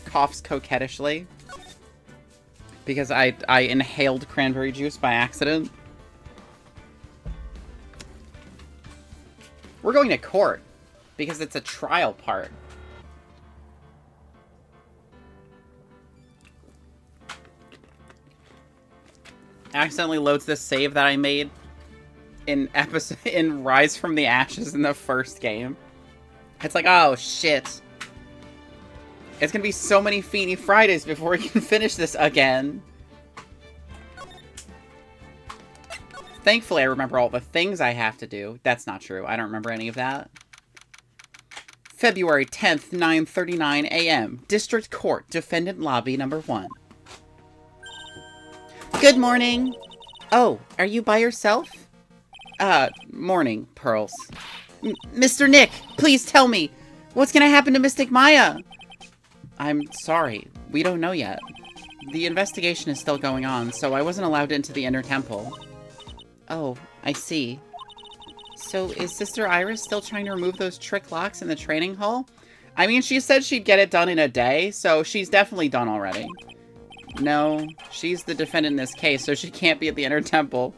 Coughs coquettishly. Because I inhaled cranberry juice by accident. We're going to court. Because it's a trial part. Accidentally loads this save that I made in Rise from the Ashes in the first game. It's like, oh shit. It's gonna be so many Feeny Fridays before we can finish this again. Thankfully, I remember all the things I have to do. That's not true. I don't remember any of that. February 10th, 9:39 a.m. District Court, Defendant Lobby number 1. Good morning. Oh, are you by yourself? Morning, Pearls. Mr. Nick, please tell me. What's gonna happen to Mystic Maya? I'm sorry. We don't know yet. The investigation is still going on, so I wasn't allowed into the Inner Temple. Oh, I see. So is Sister Iris still trying to remove those trick locks in the training hall? I mean, she said she'd get it done in a day, so she's definitely done already. No, she's the defendant in this case, so she can't be at the Inner Temple.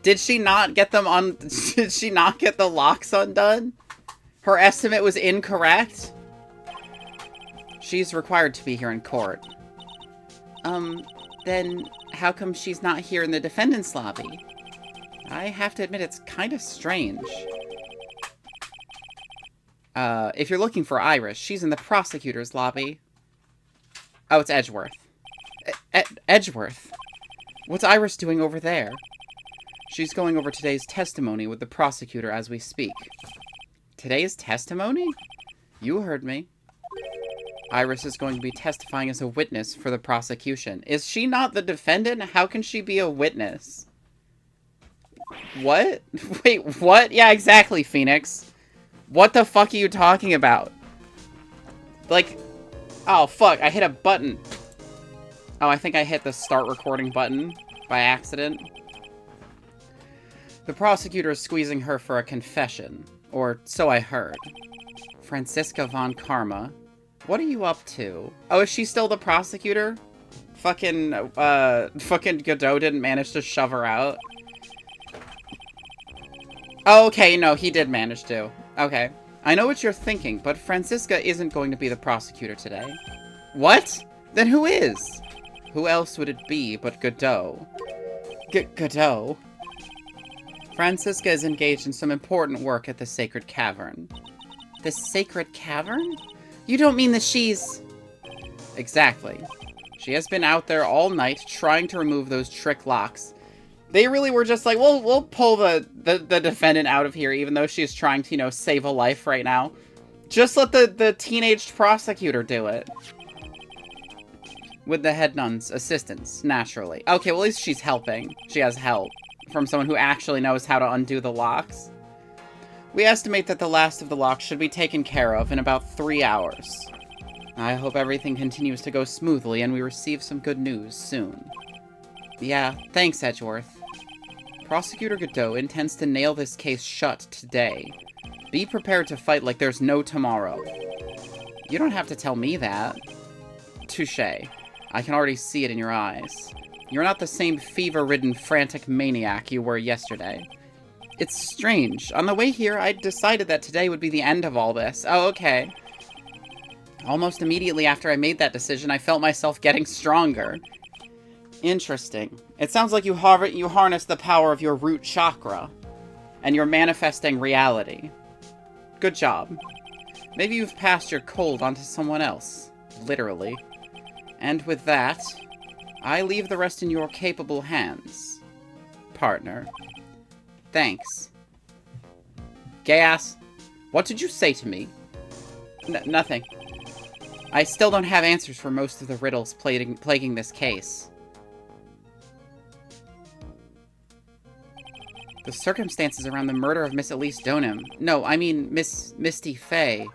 Did she not get them on? Did she not get the locks undone? Her estimate was incorrect? She's required to be here in court. Then how come she's not here in the defendant's lobby? I have to admit, it's kind of strange. If you're looking for Iris, she's in the prosecutor's lobby. Oh, it's Edgeworth. Edgeworth? What's Iris doing over there? She's going over today's testimony with the prosecutor as we speak. Today's testimony? You heard me. Iris is going to be testifying as a witness for the prosecution. Is she not the defendant? How can she be a witness? What? Wait, what? Yeah, exactly, Phoenix. What the fuck are you talking about? Like, oh, fuck, I hit a button. Oh, I think I hit the start recording button by accident. The prosecutor is squeezing her for a confession. Or so I heard. Franziska von Karma. What are you up to? Oh, is she still the prosecutor? Fucking Godot didn't manage to shove her out. Oh, okay, no, he did manage to. Okay. I know what you're thinking, but Franziska isn't going to be the prosecutor today. What? Then who is? Who else would it be but Godot? Godot? Franziska is engaged in some important work at the Sacred Cavern. The Sacred Cavern? You don't mean that she's... Exactly. She has been out there all night trying to remove those trick locks. They really were just like, we'll pull the defendant out of here, even though she's trying to, you know, save a life right now. Just let the teenaged prosecutor do it. With the head nun's assistance, naturally. Okay, well, at least she's helping. She has help from someone who actually knows how to undo the locks. We estimate that the last of the locks should be taken care of in about 3 hours. I hope everything continues to go smoothly and we receive some good news soon. Yeah, thanks, Edgeworth. Prosecutor Godot intends to nail this case shut today. Be prepared to fight like there's no tomorrow. You don't have to tell me that. Touché. I can already see it in your eyes. You're not the same fever-ridden, frantic maniac you were yesterday. It's strange. On the way here, I decided that today would be the end of all this. Oh, okay. Almost immediately after I made that decision, I felt myself getting stronger. Interesting. It sounds like you harness the power of your root chakra, and you're manifesting reality. Good job. Maybe you've passed your cold onto someone else. Literally. And with that, I leave the rest in your capable hands. Partner. Thanks. Gay-ass. What did you say to me? Nothing. I still don't have answers for most of the riddles plaguing this case. The circumstances around the murder of Miss Elise Donham. No, I mean Miss Misty Fey.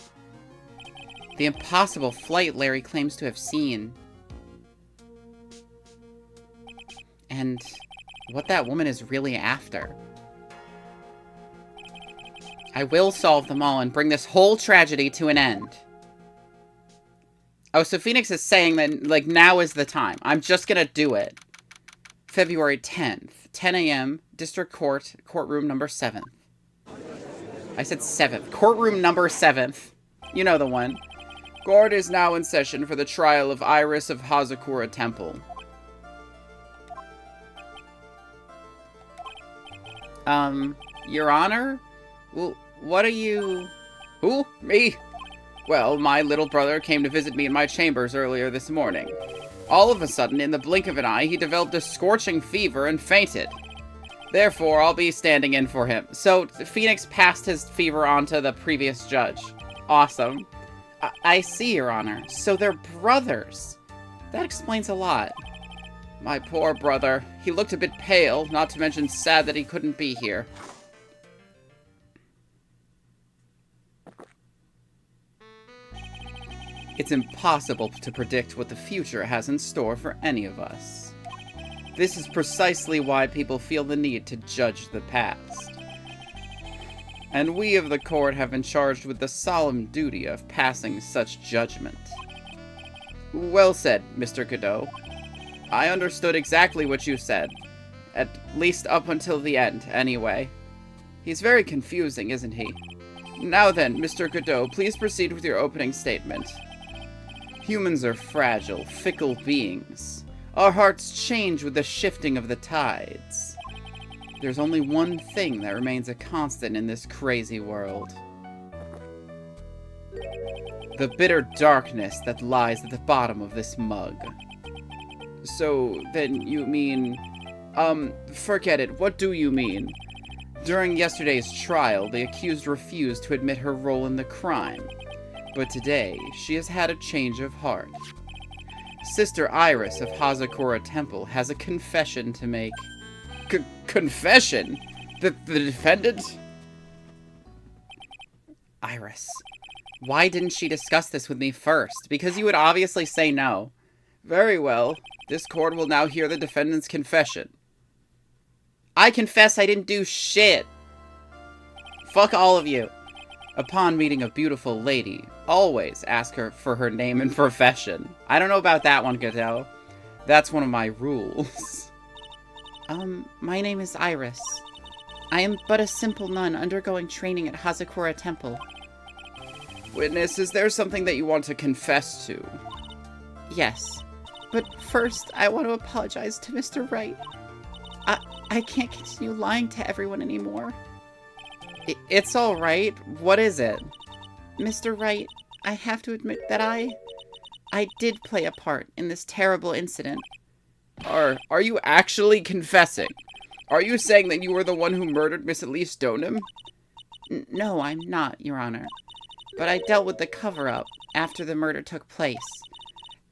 The impossible flight Larry claims to have seen. And what that woman is really after. I will solve them all and bring this whole tragedy to an end. Oh, so Phoenix is saying that, like, now is the time. I'm just gonna do it. February 10th, 10 a.m., District Court, courtroom number 7th. I said 7th. Courtroom number 7th. You know the one. Court is now in session for the trial of Iris of Hazakura Temple. Your Honor? Well, what are you... Who? Me? Well, my little brother came to visit me in my chambers earlier this morning. All of a sudden, in the blink of an eye, he developed a scorching fever and fainted. Therefore, I'll be standing in for him. So, Phoenix passed his fever on to the previous judge. Awesome. I see, Your Honor. So they're brothers. That explains a lot. My poor brother. He looked a bit pale, not to mention sad that he couldn't be here. It's impossible to predict what the future has in store for any of us. This is precisely why people feel the need to judge the past. And we of the court have been charged with the solemn duty of passing such judgment. Well said, Mr. Godot. I understood exactly what you said. At least up until the end, anyway. He's very confusing, isn't he? Now then, Mr. Godot, please proceed with your opening statement. Humans are fragile, fickle beings. Our hearts change with the shifting of the tides. There's only one thing that remains a constant in this crazy world. The bitter darkness that lies at the bottom of this mug. So, then you mean... forget it. What do you mean? During yesterday's trial, the accused refused to admit her role in the crime. But today, she has had a change of heart. Sister Iris of Hazakura Temple has a confession to make. Confession? The defendant? Iris. Why didn't she discuss this with me first? Because you would obviously say no. Very well. This court will now hear the defendant's confession. I confess I didn't do shit. Fuck all of you. Upon meeting a beautiful lady, always ask her for her name and profession. I don't know about that one, Godot. That's one of my rules. My name is Iris. I am but a simple nun undergoing training at Hazakura Temple. Witness, is there something that you want to confess to? Yes. But first, I want to apologize to Mr. Wright. I can't continue lying to everyone anymore. It's alright. What is it? Mr. Wright, I have to admit that I did play a part in this terrible incident. Are you actually confessing? Are you saying that you were the one who murdered Miss Elise Stoneham? No, I'm not, Your Honor. But I dealt with the cover-up after the murder took place.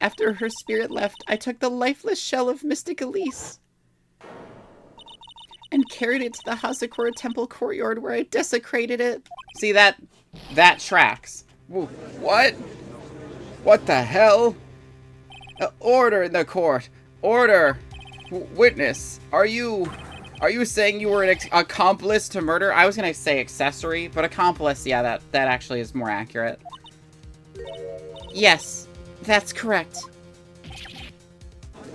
After her spirit left, I took the lifeless shell of Mystic Elise and carried it to the Hazakura Temple courtyard where I desecrated it. See, that tracks. What? What the hell? Order in the court. Order. Witness, are you saying you were an accomplice to murder? I was gonna say accessory, but accomplice, yeah, that actually is more accurate. Yes, that's correct.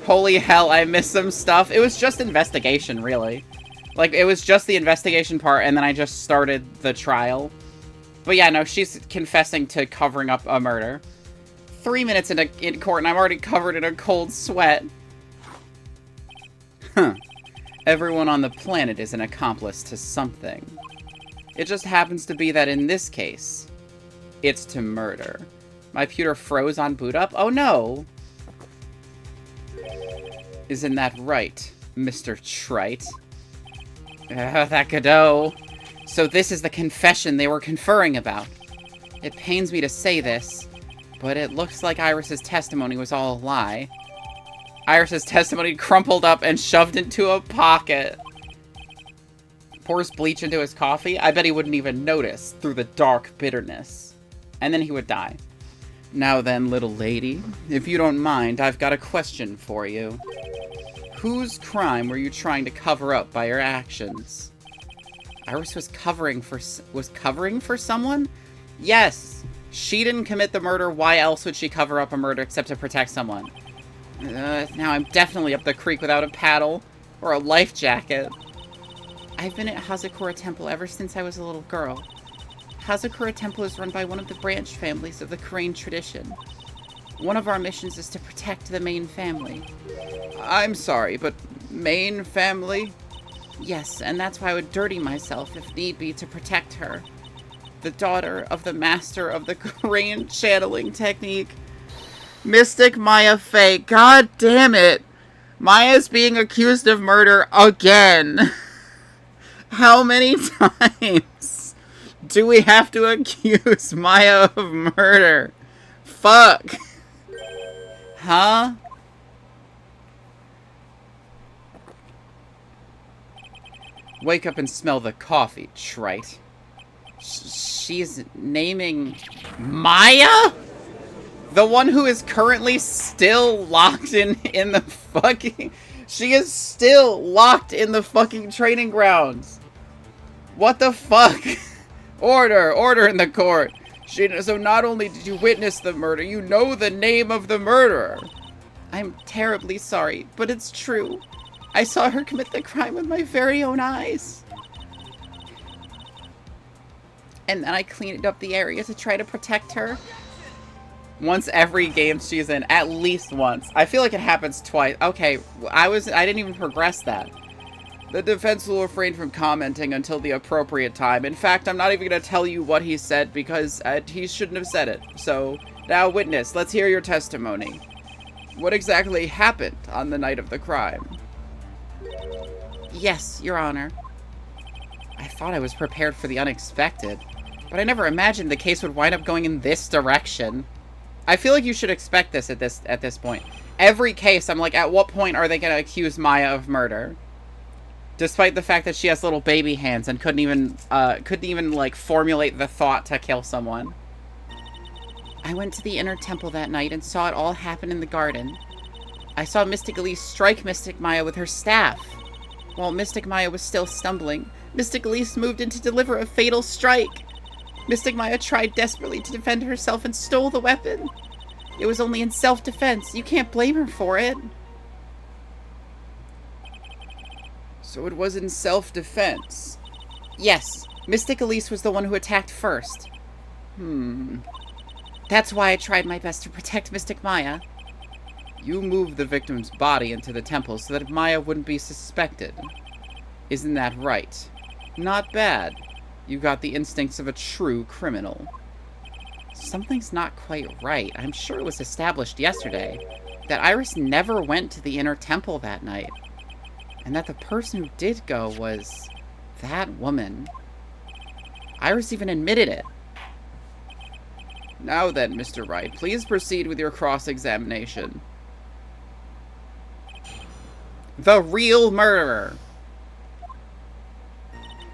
Holy hell, I missed some stuff. It was just investigation, really. Like, it was just the investigation part, and then I just started the trial. But yeah, no, she's confessing to covering up a murder. 3 minutes in court, and I'm already covered in a cold sweat. Huh. Everyone on the planet is an accomplice to something. It just happens to be that in this case, it's to murder. My computer froze on boot up? Oh no! Isn't that right, Mr. Trite? That Godot. So this is the confession they were conferring about. It pains me to say this, but it looks like Iris's testimony was all a lie. Iris's testimony crumpled up and shoved into a pocket. Pours bleach into his coffee? I bet he wouldn't even notice through the dark bitterness. And then he would die. Now then, little lady, if you don't mind, I've got a question for you. Whose crime were you trying to cover up by your actions? Iris was covering for someone? Yes! She didn't commit the murder, why else would she cover up a murder except to protect someone? Now I'm definitely up the creek without a paddle. Or a life jacket. I've been at Hazakura Temple ever since I was a little girl. Hazakura Temple is run by one of the branch families of the Korean tradition. One of our missions is to protect the main family. I'm sorry, but main family? Yes, and that's why I would dirty myself, if need be, to protect her. The daughter of the master of the Korean channeling technique. Mystic Maya Fey. God damn it! Maya's being accused of murder again. How many times do we have to accuse Maya of murder? Fuck. Huh? Wake up and smell the coffee, trite. She's naming Maya? The one who is currently still locked in the fucking... She is still locked in the fucking training grounds. What the fuck? Order in the court. So not only did you witness the murder, you know the name of the murderer. I'm terribly sorry, but it's true. I saw her commit the crime with my very own eyes. And then I cleaned up the area to try to protect her. Once every game she's in, at least once. I feel like it happens twice. Okay, I didn't even progress that. The defense will refrain from commenting until the appropriate time. In fact, I'm not even going to tell you what he said because he shouldn't have said it. So, now witness, let's hear your testimony. What exactly happened on the night of the crime? Yes, Your Honor. I thought I was prepared for the unexpected, but I never imagined the case would wind up going in this direction. I feel like you should expect this at this point. Every case, I'm like, at what point are they going to accuse Maya of murder? Despite the fact that she has little baby hands and couldn't even like formulate the thought to kill someone. I went to the inner temple that night and saw it all happen in the garden. I saw Mystic Elise strike Mystic Maya with her staff. While Mystic Maya was still stumbling, Mystic Elise moved in to deliver a fatal strike. Mystic Maya tried desperately to defend herself and stole the weapon. It was only in self-defense. You can't blame her for it. So it was in self-defense? Yes. Mystic Elise was the one who attacked first. That's why I tried my best to protect Mystic Maya. You moved the victim's body into the temple so that Maya wouldn't be suspected. Isn't that right? Not bad. You got the instincts of a true criminal. Something's not quite right. I'm sure it was established yesterday that Iris never went to the inner temple that night. And that the person who did go was that woman. Iris even admitted it. Now then, Mr. Wright, please proceed with your cross-examination. The real murderer.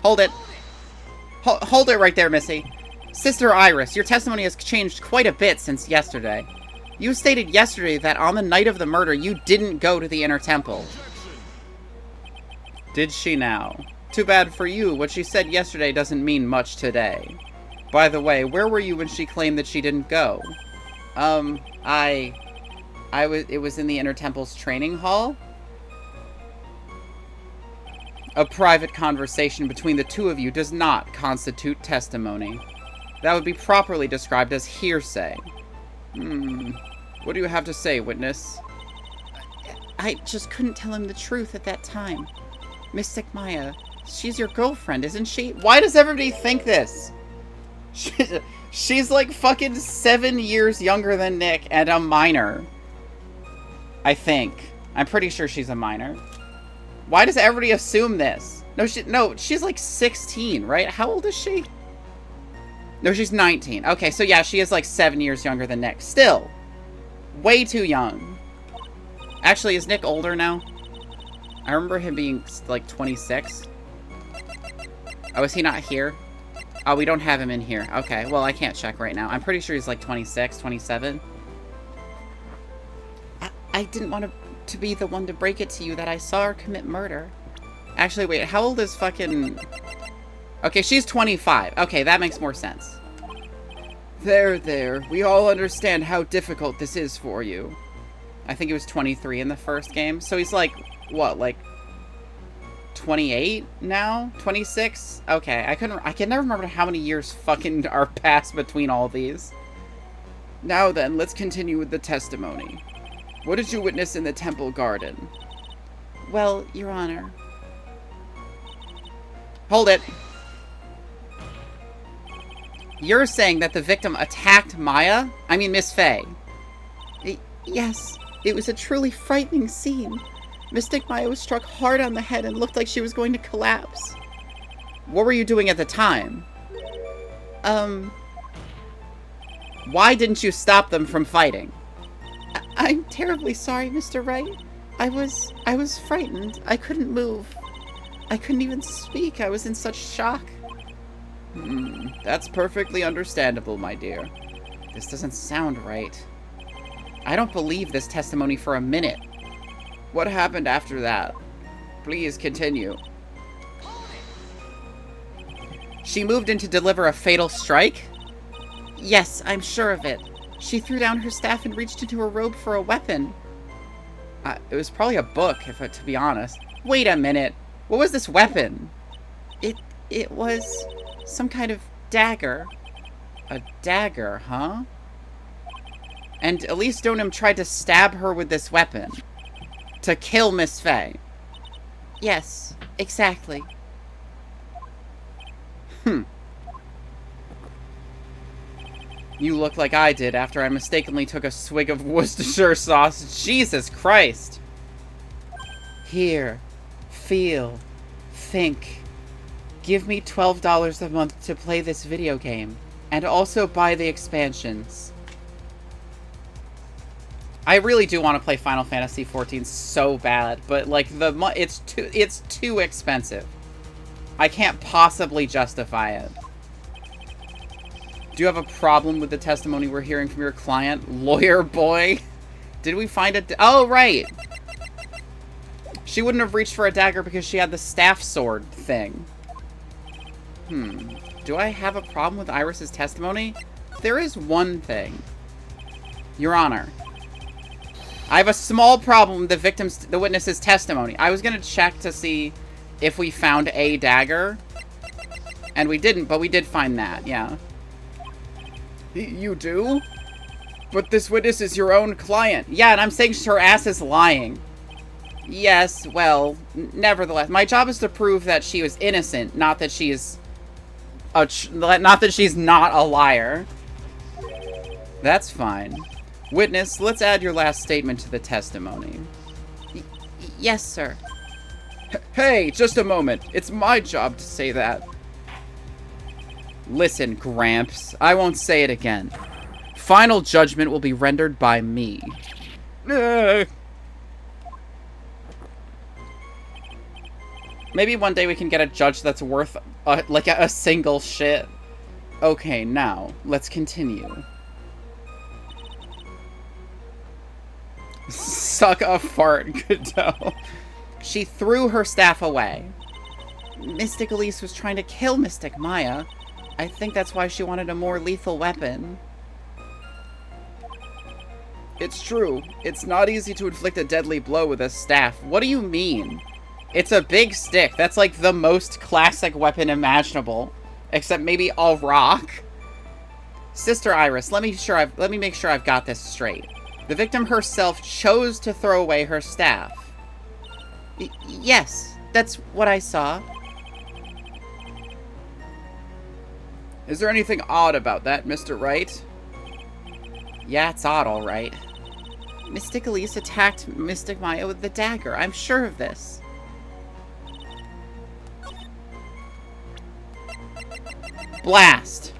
Hold it. Hold it right there, Missy. Sister Iris, your testimony has changed quite a bit since yesterday. You stated yesterday that on the night of the murder, you didn't go to the inner temple. Did she now? Too bad for you. What she said yesterday doesn't mean much today. By the way, where were you when she claimed that she didn't go? It was in the inner temple's training hall? A private conversation between the two of you does not constitute testimony. That would be properly described as hearsay. What do you have to say, witness? I just couldn't tell him the truth at that time. Mystic Maya, she's your girlfriend, isn't she? Why does everybody think this? She's like fucking 7 years younger than Nick and a minor. I think. I'm pretty sure she's a minor. Why does everybody assume this? No, she's like 16, right? How old is she? No, she's 19. Okay, so yeah, she is like 7 years younger than Nick. Still, way too young. Actually, is Nick older now? I remember him being like 26. Oh, is he not here? Oh, we don't have him in here. Okay, well, I can't check right now. I'm pretty sure he's like 26, 27. I didn't want to be the one to break it to you that I saw her commit murder. Actually, wait, how old is fucking... Okay, she's 25. Okay, that makes more sense. There. We all understand how difficult this is for you. I think he was 23 in the first game. So he's like, what, like 28 now? 26? Okay, I can never remember how many years fucking are passed between all these. Now then, let's continue with the testimony. What did you witness in the temple garden? Well, Your Honor. Hold it. You're saying that the victim attacked Maya? I mean, Miss Faye. Yes, it was a truly frightening scene. Mystic Maya was struck hard on the head and looked like she was going to collapse. What were you doing at the time? Why didn't you stop them from fighting? I'm terribly sorry, Mr. Wright. I was frightened. I couldn't move. I couldn't even speak. I was in such shock. That's perfectly understandable, my dear. This doesn't sound right. I don't believe this testimony for a minute. What happened after that? Please continue. She moved in to deliver a fatal strike? Yes, I'm sure of it. She threw down her staff and reached into her robe for a weapon. It was probably a book, to be honest. Wait a minute. What was this weapon? It was some kind of dagger. A dagger, huh? And Elise Stoneham tried to stab her with this weapon. To kill Miss Faye. Yes, exactly. You look like I did after I mistakenly took a swig of Worcestershire sauce. Jesus Christ. Here. Feel. Think. Give me $12 a month to play this video game. And also buy the expansions. I really do want to play Final Fantasy XIV so bad, but like it's too expensive. I can't possibly justify it. Do you have a problem with the testimony we're hearing from your client, lawyer boy? Did we find it? Oh, right. She wouldn't have reached for a dagger because she had the staff sword thing. Do I have a problem with Iris's testimony? There is one thing. Your Honor. I have a small problem with the witness's testimony. I was going to check to see if we found a dagger. And we didn't, but we did find that, yeah. You do? But this witness is your own client. Yeah, and I'm saying her ass is lying. Yes, well, nevertheless. My job is to prove that she was innocent, not that she is... not that she's not a liar. That's fine. Witness, let's add your last statement to the testimony. Yes, sir. Hey, just a moment. It's my job to say that. Listen, Gramps. I won't say it again. Final judgment will be rendered by me. Maybe one day we can get a judge that's worth, like, a single shit. Okay, now, let's continue. Suck a fart, Godot. She threw her staff away. Mystic Elise was trying to kill Mystic Maya. I think that's why she wanted a more lethal weapon. It's true. It's not easy to inflict a deadly blow with a staff. What do you mean? It's a big stick. That's like the most classic weapon imaginable. Except maybe a rock. Sister Iris, let me make sure I've got this straight. The victim herself chose to throw away her staff. Yes, that's what I saw. Is there anything odd about that, Mr. Wright? Yeah, it's odd, all right. Mystic Elise attacked Mystic Maya with the dagger. I'm sure of this. Blast!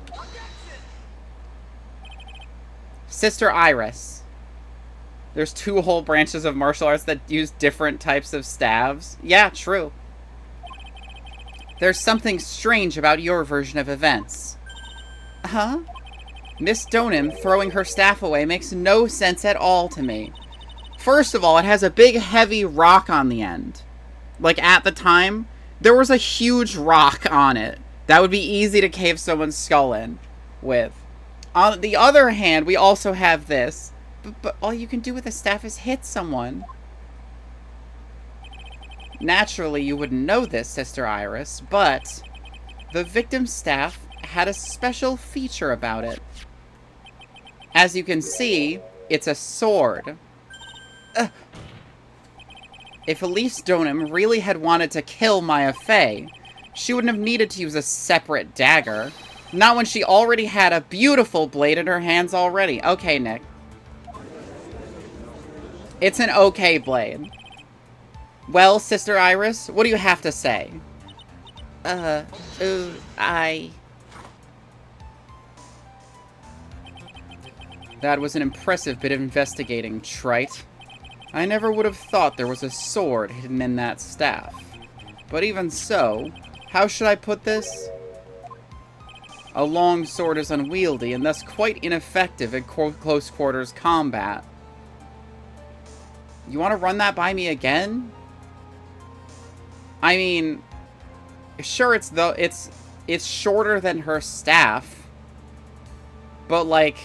Sister Iris. There's 2 whole branches of martial arts that use different types of staves. Yeah, true. There's something strange about your version of events. Huh? Miss Donim throwing her staff away makes no sense at all to me. First of all, it has a big, heavy rock on the end. Like, at the time, there was a huge rock on it. That would be easy to cave someone's skull in with. On the other hand, we also have this. But all you can do with a staff is hit someone. Naturally, you wouldn't know this, Sister Iris, but the victim's staff had a special feature about it. As you can see, it's a sword. If Elise Donim really had wanted to kill Maya Fey, she wouldn't have needed to use a separate dagger. Not when she already had a beautiful blade in her hands already. Okay, Nick. It's an okay blade. Well, Sister Iris, what do you have to say? That was an impressive bit of investigating, Trite. I never would have thought there was a sword hidden in that staff. But even so, how should I put this? A long sword is unwieldy and thus quite ineffective in close quarters combat. You want to run that by me again? I mean, sure, it's shorter than her staff, but like,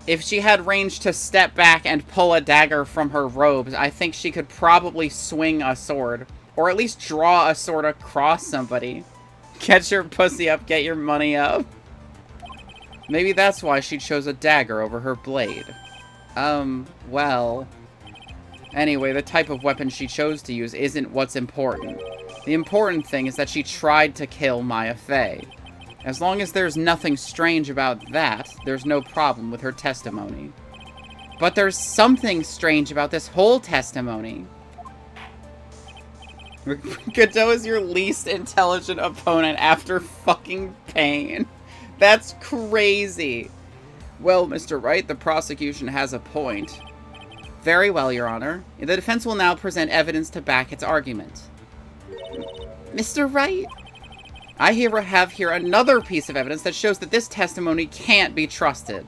if she had range to step back and pull a dagger from her robes, I think she could probably swing a sword, or at least draw a sword across somebody. Get your pussy up, get your money up. Maybe that's why she chose a dagger over her blade. Well... Anyway, the type of weapon she chose to use isn't what's important. The important thing is that she tried to kill Maya Fey. As long as there's nothing strange about that, there's no problem with her testimony. But there's something strange about this whole testimony. Godot is your least intelligent opponent after fucking Pain. That's crazy. Well, Mr. Wright, the prosecution has a point. Very well, Your Honor. The defense will now present evidence to back its argument. Mr. Wright? I have here another piece of evidence that shows that this testimony can't be trusted.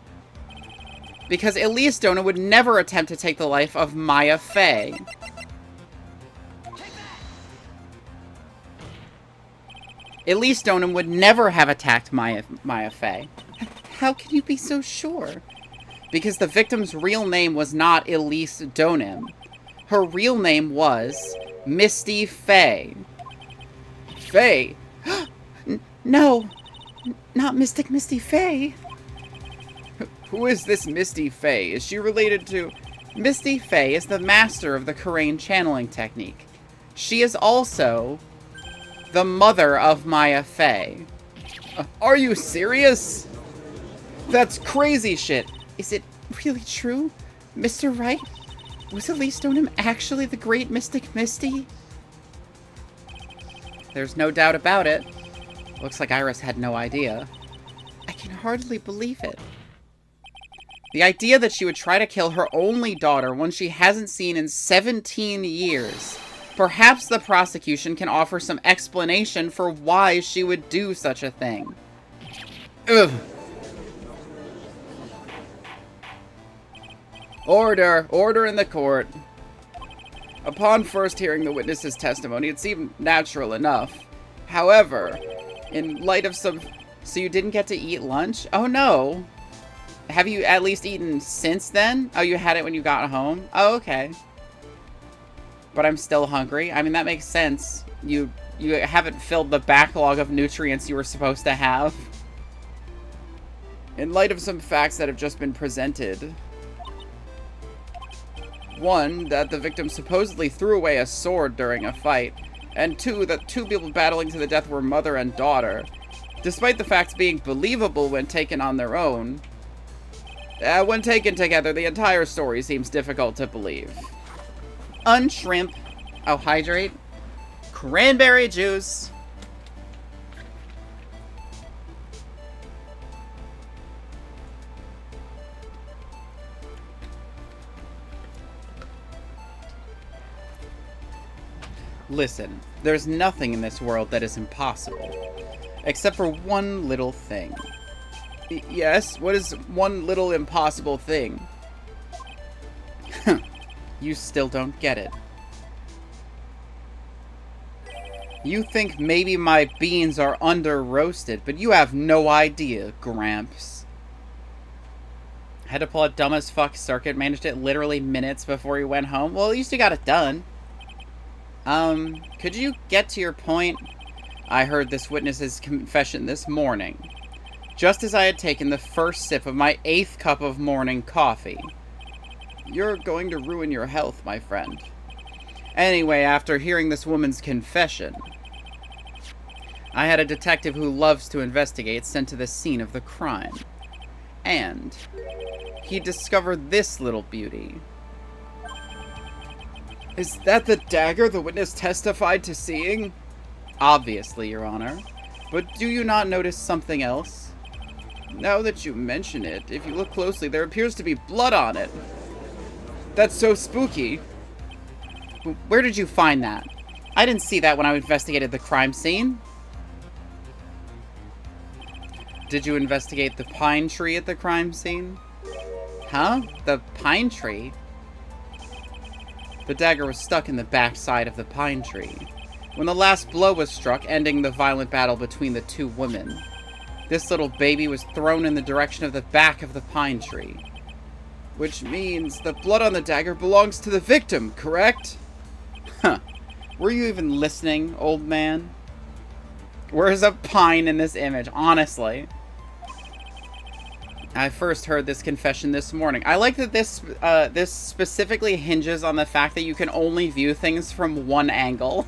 Because Elise Donim would never attempt to take the life of Maya Fey. Elise Donim would never have attacked Maya Fey. How can you be so sure? Because the victim's real name was not Elise Donim. Her real name was Misty Fey. Fey? No, not Mystic Misty Fey. Who is this Misty Fey? Is she related to... Misty Fey is the master of the Karain channeling technique. She is also the mother of Maya Fey. Are you serious? That's crazy shit. Is it really true? Mr. Wright? Was Elise Donim actually the great Mystic Misty? There's no doubt about it. Looks like Iris had no idea. I can hardly believe it. The idea that she would try to kill her only daughter, one she hasn't seen in 17 years. Perhaps the prosecution can offer some explanation for why she would do such a thing. Ugh. Order! Order in the court. Upon first hearing the witness's testimony, it seemed natural enough. However, in light of some... So you didn't get to eat lunch? Oh no! Have you at least eaten since then? Oh, you had it when you got home? Oh, okay. But I'm still hungry. I mean, that makes sense. You haven't filled the backlog of nutrients you were supposed to have. In light of some facts that have just been presented... One, that the victim supposedly threw away a sword during a fight. And two, that two people battling to the death were mother and daughter. Despite the facts being believable when taken on their own, when taken together, the entire story seems difficult to believe. Unshrimp. Oh, hydrate. Cranberry juice. Listen, there's nothing in this world that is impossible. Except for one little thing. Yes? What is one little impossible thing? You still don't get it. You think maybe my beans are under-roasted, but you have no idea, Gramps. Had to pull a dumb as fuck circuit, managed it literally minutes before he went home. Well, at least you got it done. Could you get to your point? I heard this witness's confession this morning, just as I had taken the first sip of my 8th cup of morning coffee. You're going to ruin your health, my friend. Anyway, after hearing this woman's confession, I had a detective who loves to investigate sent to the scene of the crime. And he discovered this little beauty. Is that the dagger the witness testified to seeing? Obviously, Your Honor. But do you not notice something else? Now that you mention it, if you look closely, there appears to be blood on it. That's so spooky. Where did you find that? I didn't see that when I investigated the crime scene. Did you investigate the pine tree at the crime scene? Huh? The pine tree? The dagger was stuck in the backside of the pine tree when the last blow was struck, ending the violent battle between the two women. This little baby was thrown in the direction of the back of the pine tree. Which means the blood on the dagger belongs to the victim, correct? Huh. Were you even listening, old man? Where's a pine in this image, honestly? I first heard this confession this morning. I like that this specifically hinges on the fact that you can only view things from one angle.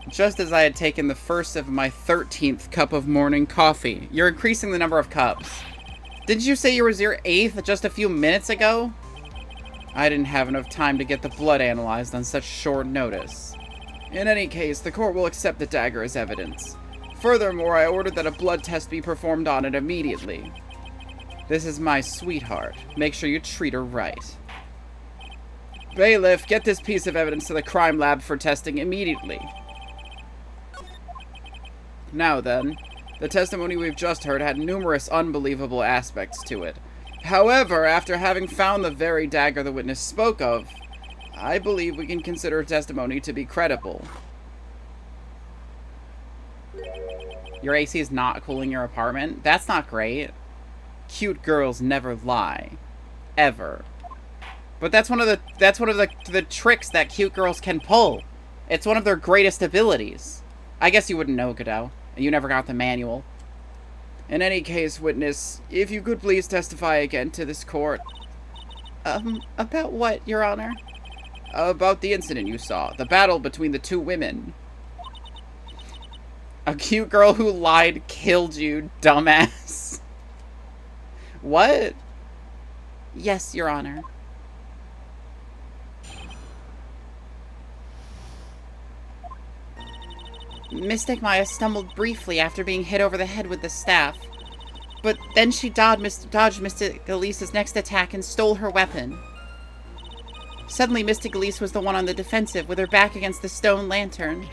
Just as I had taken the first of my 13th cup of morning coffee. You're increasing the number of cups. Didn't you say you was your 8th just a few minutes ago? I didn't have enough time to get the blood analyzed on such short notice. In any case, the court will accept the dagger as evidence. Furthermore, I ordered that a blood test be performed on it immediately. This is my sweetheart. Make sure you treat her right. Bailiff, get this piece of evidence to the crime lab for testing immediately. Now then, the testimony we've just heard had numerous unbelievable aspects to it. However, after having found the very dagger the witness spoke of, I believe we can consider her testimony to be credible. Your AC is not cooling your apartment? That's not great. Cute girls never lie. Ever. But that's one of the tricks that cute girls can pull. It's one of their greatest abilities. I guess you wouldn't know, Godot. You never got the manual. In any case, witness, if you could please testify again to this court. About what, Your Honor? About the incident you saw. The battle between the two women. A cute girl who lied killed you, dumbass. What? Yes, Your Honor. Mystic Maya stumbled briefly after being hit over the head with the staff. But then she dodged Mystic Elise's next attack and stole her weapon. Suddenly, Mystic Elise was the one on the defensive, with her back against the stone lantern.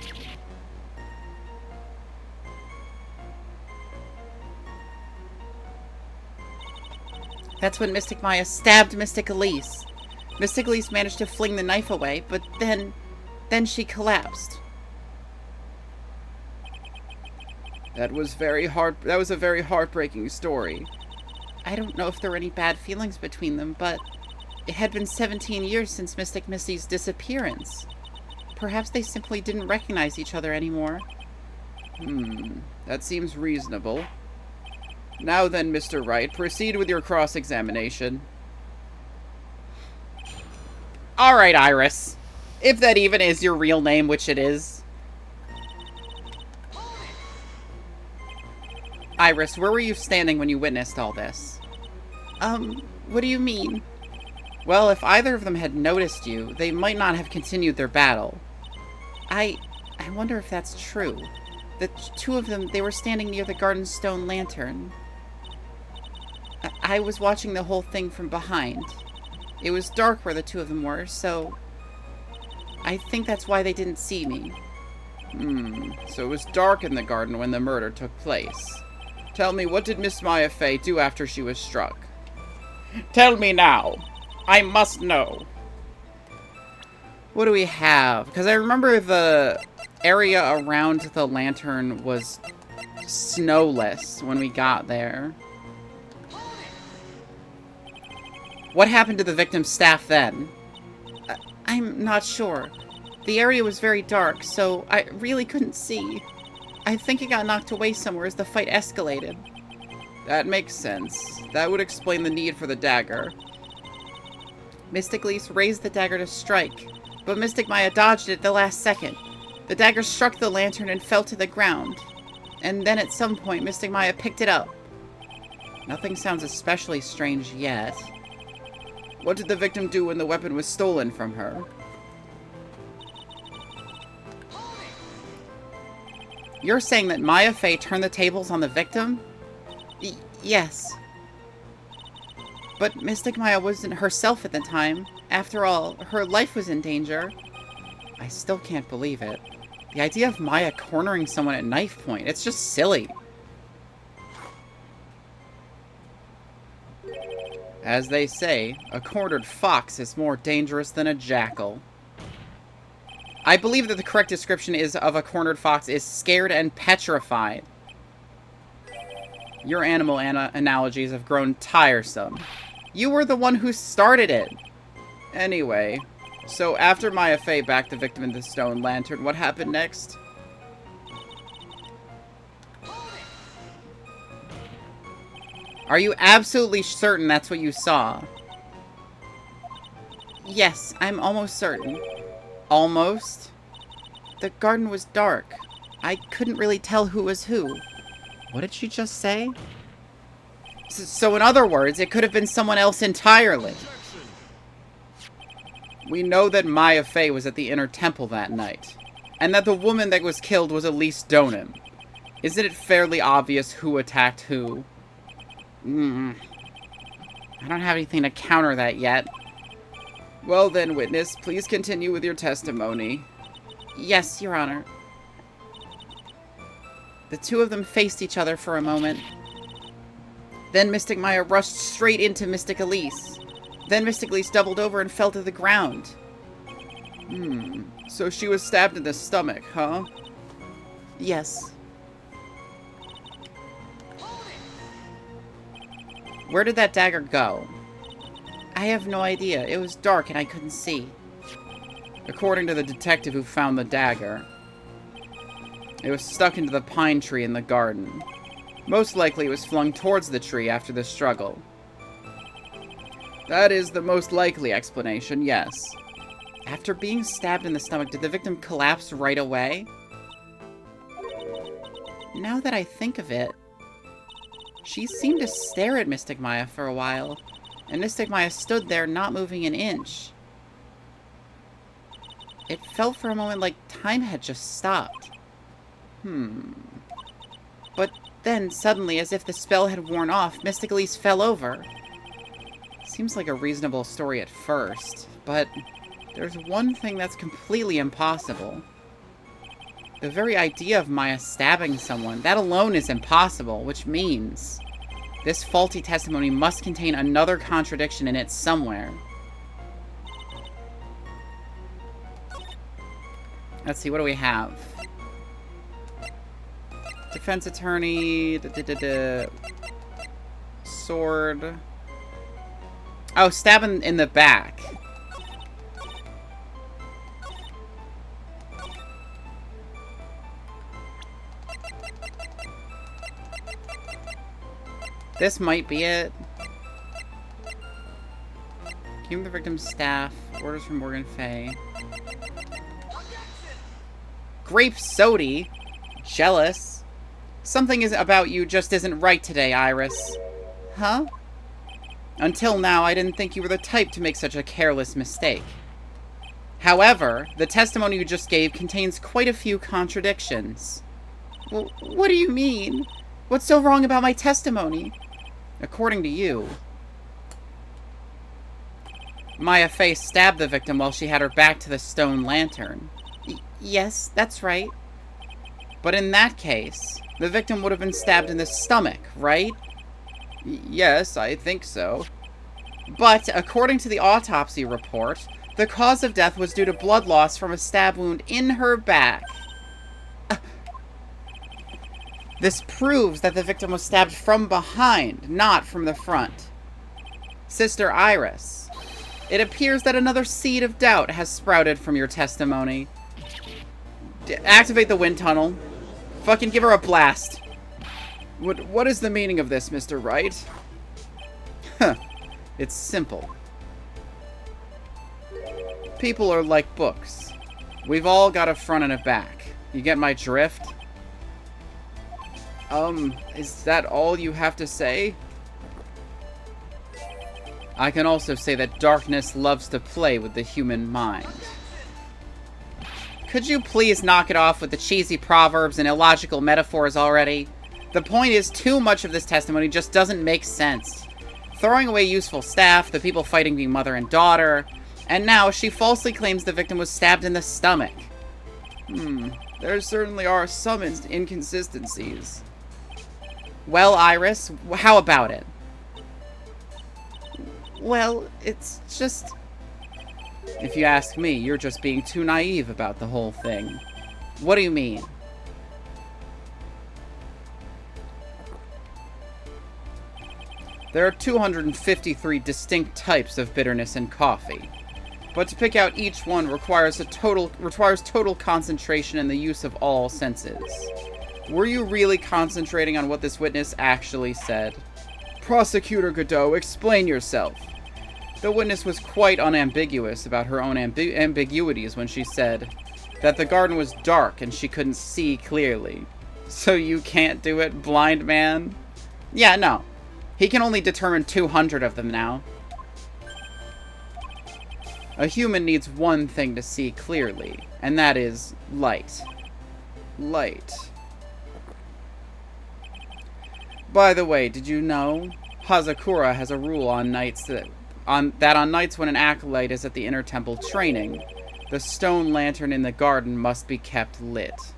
That's when Mystic Maya stabbed Mystic Elise. Mystic Elise managed to fling the knife away, but then she collapsed. That was a very heartbreaking story. I don't know if there were any bad feelings between them, but it had been 17 years since Mystic Missy's disappearance. Perhaps they simply didn't recognize each other anymore. That seems reasonable. Now then, Mr. Wright, proceed with your cross-examination. Alright, Iris. If that even is your real name, which it is. Iris, where were you standing when you witnessed all this? What do you mean? Well, if either of them had noticed you, they might not have continued their battle. I wonder if that's true. The two of them, they were standing near the garden stone lantern. I was watching the whole thing from behind. It was dark where the two of them were, so I think that's why they didn't see me. So it was dark in the garden when the murder took place. Tell me, what did Miss Maya Fey do after she was struck? Tell me now. I must know. What do we have? Because I remember the area around the lantern was snowless when we got there. What happened to the victim's staff then? I'm not sure. The area was very dark, so I really couldn't see. I think it got knocked away somewhere as the fight escalated. That makes sense. That would explain the need for the dagger. Mystic Elise raised the dagger to strike, but Mystic Maya dodged it at the last second. The dagger struck the lantern and fell to the ground. And then at some point, Mystic Maya picked it up. Nothing sounds especially strange yet. What did the victim do when the weapon was stolen from her? You're saying that Maya Fey turned the tables on the victim? Yes. But Mystic Maya wasn't herself at the time. After all, her life was in danger. I still can't believe it. The idea of Maya cornering someone at knife point, it's just silly. As they say, a cornered fox is more dangerous than a jackal. I believe that the correct description of a cornered fox is scared and petrified. Your animal analogies have grown tiresome. You were the one who started it. Anyway, so after Maya Fey backed the victim in the stone lantern, what happened next? Are you absolutely certain that's what you saw? Yes, I'm almost certain. Almost? The garden was dark. I couldn't really tell who was who. What did she just say? So in other words, it could have been someone else entirely. We know that Maya Fey was at the Inner Temple that night, and that the woman that was killed was Elise Donim. Isn't it fairly obvious who attacked who? I don't have anything to counter that yet. Well then, witness, please continue with your testimony. Yes, Your Honor. The two of them faced each other for a moment. Then Mystic Maya rushed straight into Mystic Elise. Then Mystic Elise doubled over and fell to the ground. So she was stabbed in the stomach, huh? Yes. Where did that dagger go? I have no idea. It was dark and I couldn't see. According to the detective who found the dagger, it was stuck into the pine tree in the garden. Most likely it was flung towards the tree after the struggle. That is the most likely explanation, yes. After being stabbed in the stomach, did the victim collapse right away? Now that I think of it, she seemed to stare at Mystic Maya for a while, and Mystic Maya stood there not moving an inch. It felt for a moment like time had just stopped. But then, suddenly, as if the spell had worn off, Mystic Elise fell over. Seems like a reasonable story at first, but there's one thing that's completely impossible. The very idea of Maya stabbing someone, that alone is impossible, which means this faulty testimony must contain another contradiction in it somewhere. Let's see, what do we have? Defense attorney, sword. Oh, stabbing in the back. This might be it. Give the victim's staff. Orders from Morgan Fay. Grape Sody? Jealous? Something about you just isn't right today, Iris. Huh? Until now, I didn't think you were the type to make such a careless mistake. However, the testimony you just gave contains quite a few contradictions. Well, what do you mean? What's so wrong about my testimony? According to you, Maya Fey stabbed the victim while she had her back to the stone lantern. Yes, that's right. But in that case, the victim would have been stabbed in the stomach, right? Yes, I think so. But, according to the autopsy report, the cause of death was due to blood loss from a stab wound in her back. This proves that the victim was stabbed from behind, not from the front. Sister Iris, it appears that another seed of doubt has sprouted from your testimony. Activate the wind tunnel. Fucking give her a blast. What is the meaning of this, Mr. Wright? Huh. It's simple. People are like books. We've all got a front and a back. You get my drift? Is that all you have to say? I can also say that darkness loves to play with the human mind. Could you please knock it off with the cheesy proverbs and illogical metaphors already? The point is, too much of this testimony just doesn't make sense. Throwing away useful staff, the people fighting being mother and daughter, and now she falsely claims the victim was stabbed in the stomach. There certainly are some inconsistencies. Well, Iris, how about it? Well, it's just... If you ask me, you're just being too naive about the whole thing. What do you mean? There are 253 distinct types of bitterness in coffee, but to pick out each one requires total concentration and the use of all senses. Were you really concentrating on what this witness actually said? Prosecutor Godot, explain yourself. The witness was quite unambiguous about her own ambiguities when she said that the garden was dark and she couldn't see clearly. So you can't do it, blind man? Yeah, no. He can only determine 200 of them now. A human needs one thing to see clearly, and that is light. Light. By the way, did you know? Hazakura has a rule on nights on nights when an acolyte is at the inner temple training, the stone lantern in the garden must be kept lit.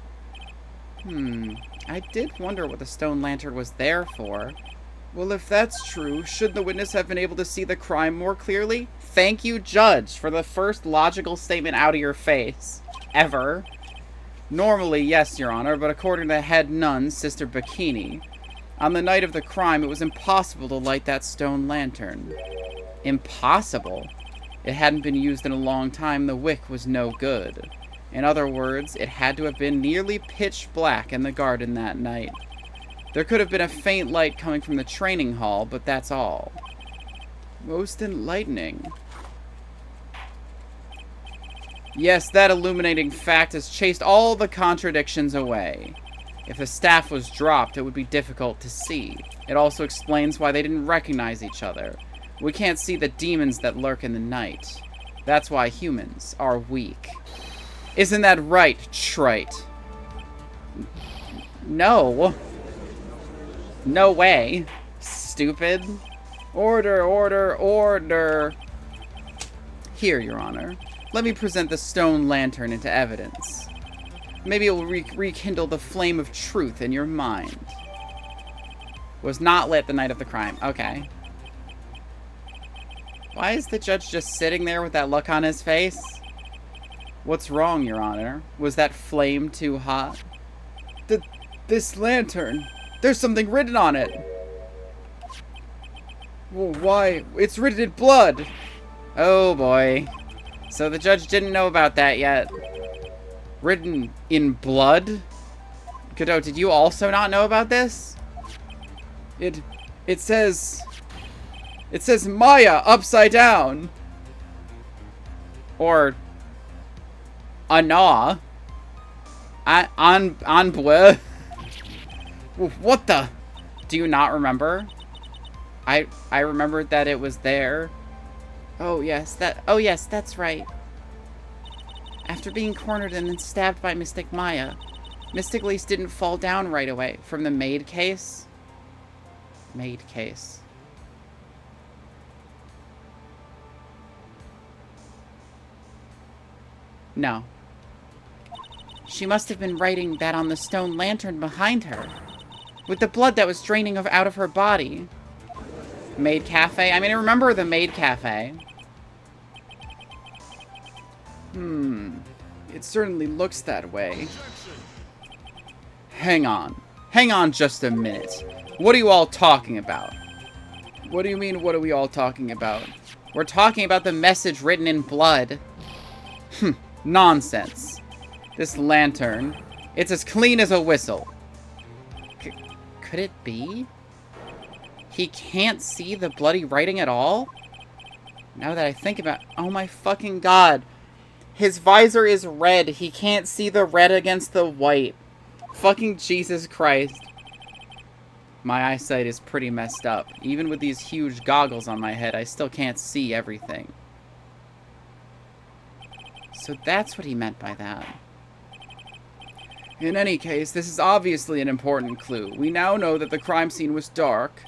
I did wonder what the stone lantern was there for. Well, if that's true, should the witness have been able to see the crime more clearly? Thank you, Judge, for the first logical statement out of your face. Ever. Normally, yes, Your Honor, but according to the head nun, Sister Bikini, on the night of the crime, it was impossible to light that stone lantern. Impossible? It hadn't been used in a long time, the wick was no good. In other words, it had to have been nearly pitch black in the garden that night. There could have been a faint light coming from the training hall, but that's all. Most enlightening. Yes, that illuminating fact has chased all the contradictions away. If the staff was dropped, it would be difficult to see. It also explains why they didn't recognize each other. We can't see the demons that lurk in the night. That's why humans are weak. Isn't that right, Trite? No. No way. Stupid. Order, order, order. Here, Your Honor. Let me present the stone lantern into evidence. Maybe it will rekindle the flame of truth in your mind. Was not lit the night of the crime. Okay. Why is the judge just sitting there with that look on his face? What's wrong, Your Honor? Was that flame too hot? This lantern. There's something written on it. Well, why? It's written in blood. Oh, boy. So the judge didn't know about that yet. Written in blood? Godot, did you also not know about this? It says Maya upside down. Or Ana. En bleu. What the? Do you not remember? I remembered that it was there. Oh yes, that's right. After being cornered and then stabbed by Mystic Maya, Mystic Lise didn't fall down right away from the maid case. Maid case. No. She must have been writing that on the stone lantern behind her. With the blood that was draining out of her body. Maid Cafe? I mean, I remember the Maid Cafe. It certainly looks that way. Hang on. Hang on just a minute. What are you all talking about? What do you mean, what are we all talking about? We're talking about the message written in blood. Nonsense. This lantern, it's as clean as a whistle. Could it be? He can't see the bloody writing at all? Now that I think about it, oh my fucking god. His visor is red. He can't see the red against the white. Fucking Jesus Christ. My eyesight is pretty messed up. Even with these huge goggles on my head, I still can't see everything. So that's what he meant by that. In any case, this is obviously an important clue. We now know that the crime scene was dark,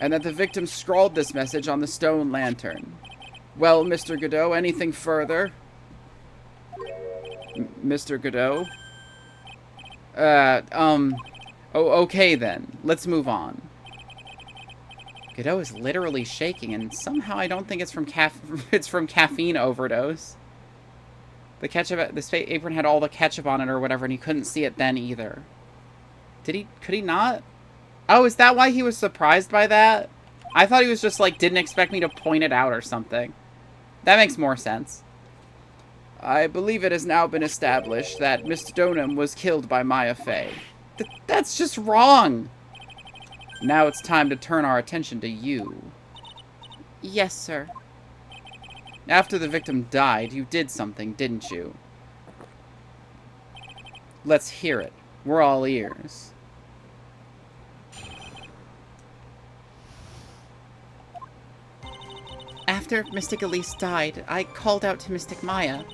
and that the victim scrawled this message on the stone lantern. Well, Mr. Godot, anything further? Mr. Godot? Oh, okay then. Let's move on. Godot is literally shaking, and somehow I don't think it's from caffeine overdose. The ketchup, this apron had all the ketchup on it or whatever, and he couldn't see it then either. Could he not? Oh, is that why he was surprised by that? I thought he was just like, didn't expect me to point it out or something. That makes more sense. I believe it has now been established that Mr. Donham was killed by Maya Fey. That's just wrong! Now it's time to turn our attention to you. Yes, sir. After the victim died, you did something, didn't you? Let's hear it. We're all ears. After Mystic Elise died, I called out to Mystic Maya.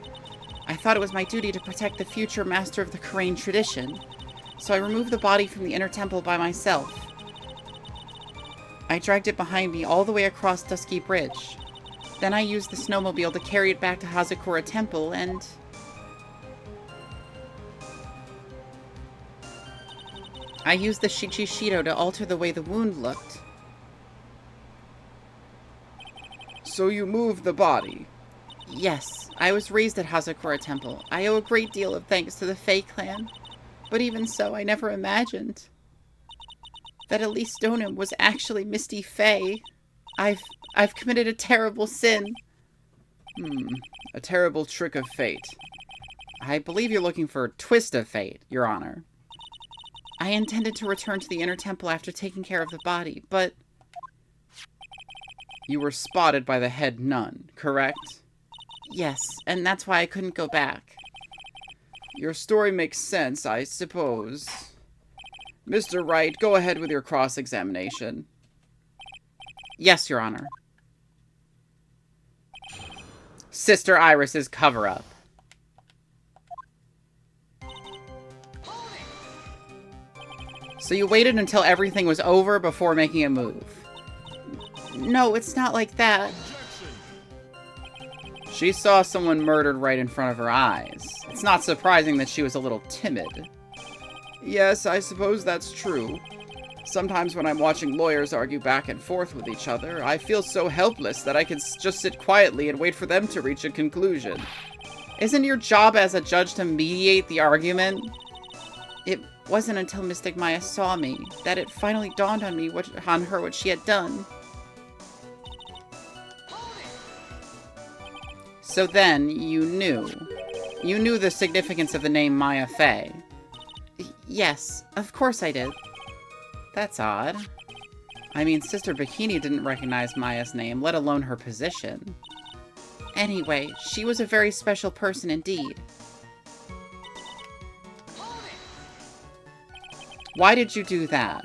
I thought it was my duty to protect the future master of the Karain tradition, so I removed the body from the inner temple by myself. I dragged it behind me all the way across Dusky Bridge. Then I used the snowmobile to carry it back to Hazakura Temple, and... I used the Shichishido to alter the way the wound looked. So you moved the body? Yes, I was raised at Hazakura Temple. I owe a great deal of thanks to the Fey clan. But even so, I never imagined that Elise Donham was actually Misty Fey. I've committed a terrible sin. A terrible trick of fate. I believe you're looking for a twist of fate, Your Honor. I intended to return to the inner temple after taking care of the body, but... You were spotted by the head nun, correct? Yes, and that's why I couldn't go back. Your story makes sense, I suppose. Mr. Wright, go ahead with your cross-examination. Yes, Your Honor. Sister Iris's cover-up. So you waited until everything was over before making a move? No, it's not like that. She saw someone murdered right in front of her eyes. It's not surprising that she was a little timid. Yes, I suppose that's true. Sometimes when I'm watching lawyers argue back and forth with each other, I feel so helpless that I can just sit quietly and wait for them to reach a conclusion. Isn't your job as a judge to mediate the argument? It wasn't until Mystic Maya saw me that it finally dawned on me on her what she had done. So then, you knew. You knew the significance of the name Maya Fey. Yes, of course I did. That's odd. I mean, Sister Bikini didn't recognize Maya's name, let alone her position. Anyway, she was a very special person indeed. Why did you do that?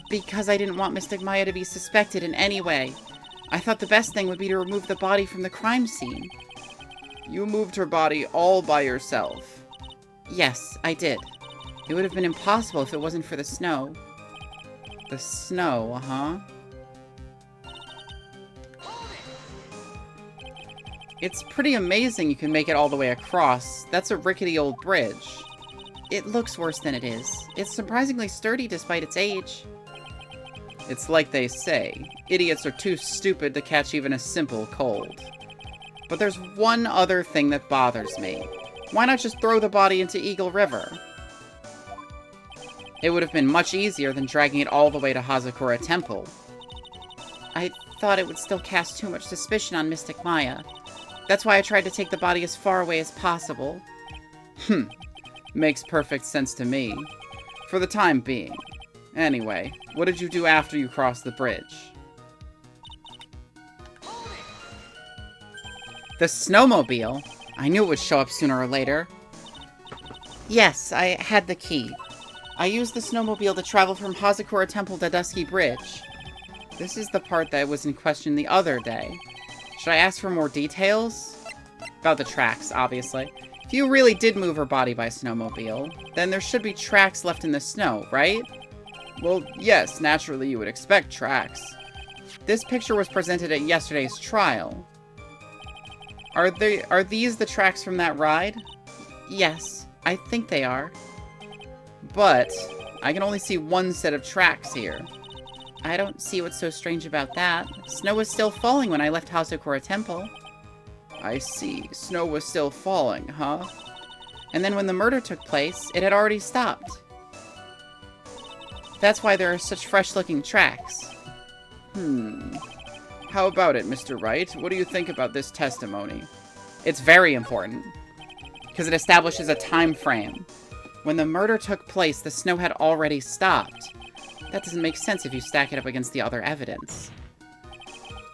Because I didn't want Mystic Maya to be suspected in any way. I thought the best thing would be to remove the body from the crime scene. You moved her body all by yourself? Yes, I did. It would have been impossible if it wasn't for the snow. The snow, huh? It's pretty amazing you can make it all the way across. That's a rickety old bridge. It looks worse than it is. It's surprisingly sturdy despite its age. It's like they say, idiots are too stupid to catch even a simple cold. But there's one other thing that bothers me. Why not just throw the body into Eagle River? It would have been much easier than dragging it all the way to Hazakura Temple. I thought it would still cast too much suspicion on Mystic Maya. That's why I tried to take the body as far away as possible. Makes perfect sense to me. For the time being. Anyway, what did you do after you crossed the bridge? The snowmobile? I knew it would show up sooner or later. Yes, I had the key. I used the snowmobile to travel from Hazakura Temple to Dusky Bridge. This is the part that was in question the other day. Should I ask for more details? About the tracks, obviously. If you really did move her body by snowmobile, then there should be tracks left in the snow, right? Well, yes, naturally you would expect tracks. This picture was presented at yesterday's trial. Are these the tracks from that ride? Yes, I think they are. But I can only see one set of tracks here. I don't see what's so strange about that. Snow was still falling when I left Hazakura Temple. I see. Snow was still falling, huh? And then when the murder took place, it had already stopped. That's why there are such fresh-looking tracks. How about it, Mr. Wright? What do you think about this testimony? It's very important, because it establishes a time frame. When the murder took place, the snow had already stopped. That doesn't make sense if you stack it up against the other evidence.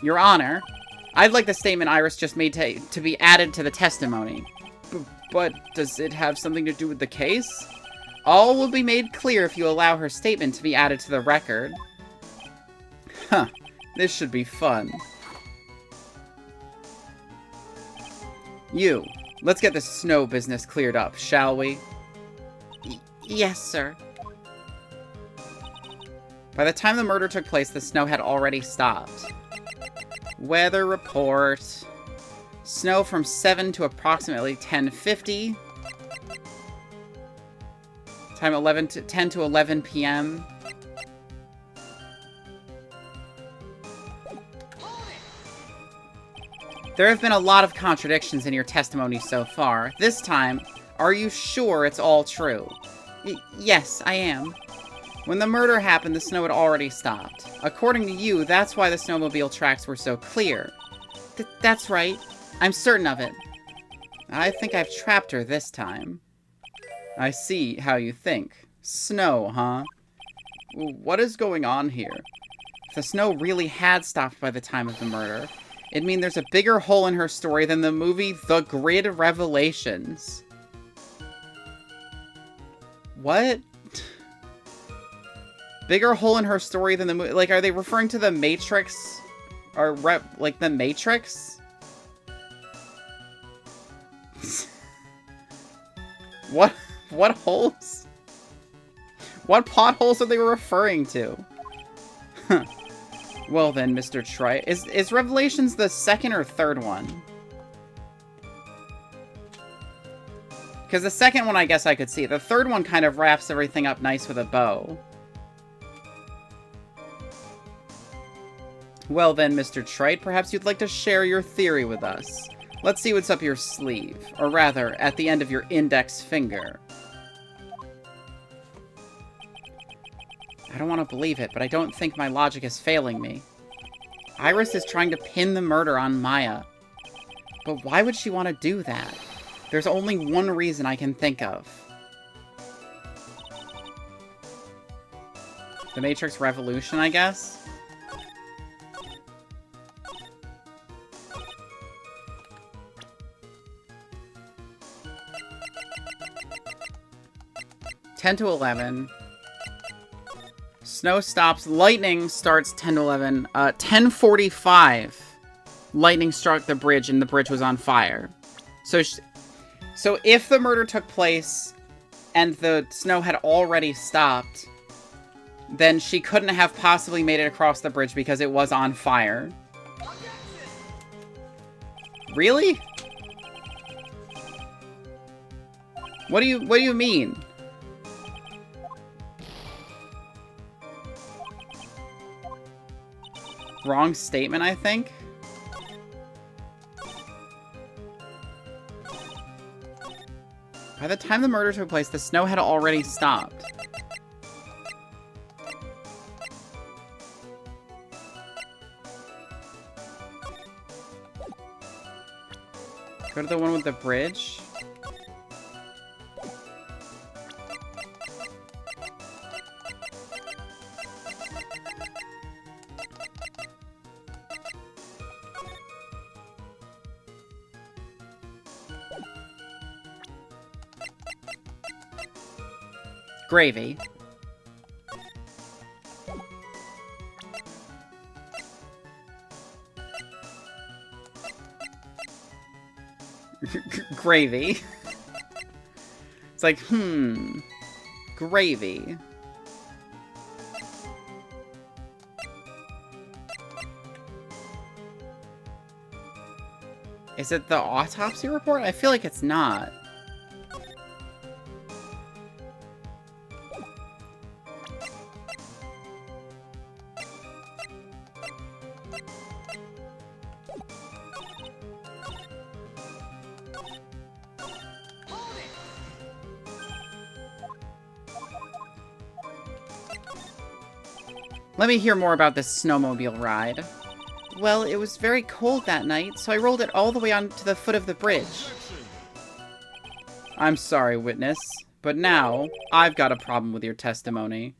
Your Honor, I'd like the statement Iris just made to be added to the testimony. But does it have something to do with the case? All will be made clear if you allow her statement to be added to the record. Huh. This should be fun. You, let's get this snow business cleared up, shall we? Yes, sir. By the time the murder took place, the snow had already stopped. Weather report. Snow from 7 to approximately 10:50. Time 10 to 11 p.m. There have been a lot of contradictions in your testimony so far. This time, are you sure it's all true? Yes, I am. When the murder happened, the snow had already stopped. According to you, that's why the snowmobile tracks were so clear. That's right. I'm certain of it. I think I've trapped her this time. I see how you think. Snow, huh? What is going on here? If the snow really had stopped by the time of the murder, it'd mean there's a bigger hole in her story than the movie The Grid Revelations. What? Bigger hole in her story than the movie? Like, are they referring to the Matrix? Or, like, the Matrix? What holes? What plot holes are they referring to? Well then, Mr. Troy, is Revelations the second or third one? Because the second one, I guess I could see. The third one kind of wraps everything up nice with a bow. Well then, Mr. Trite, perhaps you'd like to share your theory with us. Let's see what's up your sleeve. Or rather, at the end of your index finger. I don't want to believe it, but I don't think my logic is failing me. Iris is trying to pin the murder on Maya. But why would she want to do that? There's only one reason I can think of. The Matrix Revolution, I guess? (10 to 11). Snow stops. Lightning starts 10 to 11. 10:45. Lightning struck the bridge and the bridge was on fire. So if the murder took place and the snow had already stopped, then she couldn't have possibly made it across the bridge because it was on fire. Really? What do you mean? Wrong statement, I think. By the time the murder took place, the snow had already stopped. Go to the one with the bridge. Gravy. Gravy. It's like, gravy. Is it the autopsy report? I feel like it's not. Let me hear more about this snowmobile ride. Well, it was very cold that night, so I rolled it all the way onto the foot of the bridge. I'm sorry, witness, but now I've got a problem with your testimony.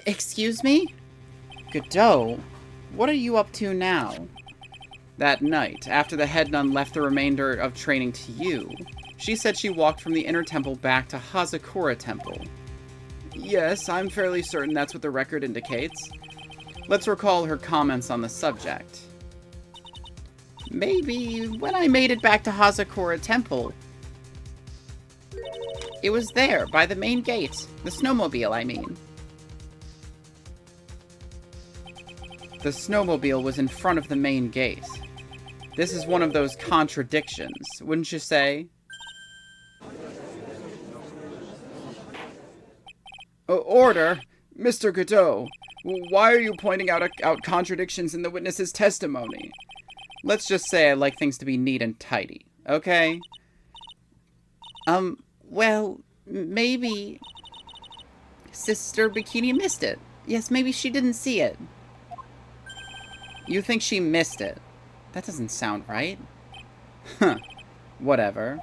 Excuse me? Godot, what are you up to now? That night, after the head nun left the remainder of training to you, she said she walked from the inner temple back to Hazakura Temple. Yes, I'm fairly certain that's what the record indicates. Let's recall her comments on the subject. Maybe when I made it back to Hazakura Temple. It was there, by the main gate. The snowmobile, I mean. The snowmobile was in front of the main gate. This is one of those contradictions, wouldn't you say? Order! Mr. Godot, why are you pointing out contradictions in the witness's testimony? Let's just say I like things to be neat and tidy, okay? Well, maybe Sister Bikini missed it. Yes, maybe she didn't see it. You think she missed it? That doesn't sound right. Huh. Whatever.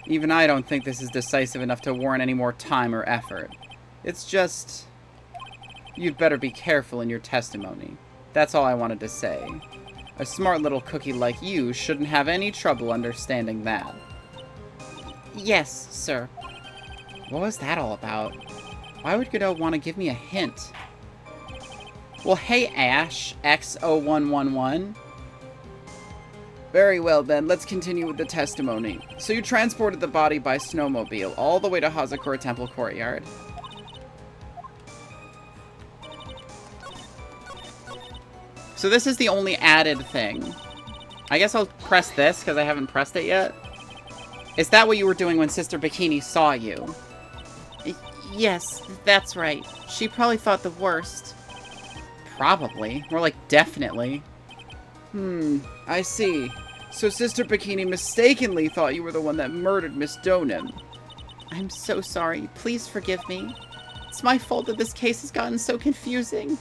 Even I don't think this is decisive enough to warrant any more time or effort. It's just... you'd better be careful in your testimony. That's all I wanted to say. A smart little cookie like you shouldn't have any trouble understanding that. Yes, sir. What was that all about? Why would Godot want to give me a hint? Well, hey, Ash, X0111. Very well, then. Let's continue with the testimony. So you transported the body by snowmobile all the way to Hazakura Temple Courtyard. So this is the only added thing. I guess I'll press this, because I haven't pressed it yet. Is that what you were doing when Sister Bikini saw you? Yes, that's right. She probably thought the worst. Probably. More like definitely. I see. So Sister Bikini mistakenly thought you were the one that murdered Miss Donim. I'm so sorry. Please forgive me. It's my fault that this case has gotten so confusing.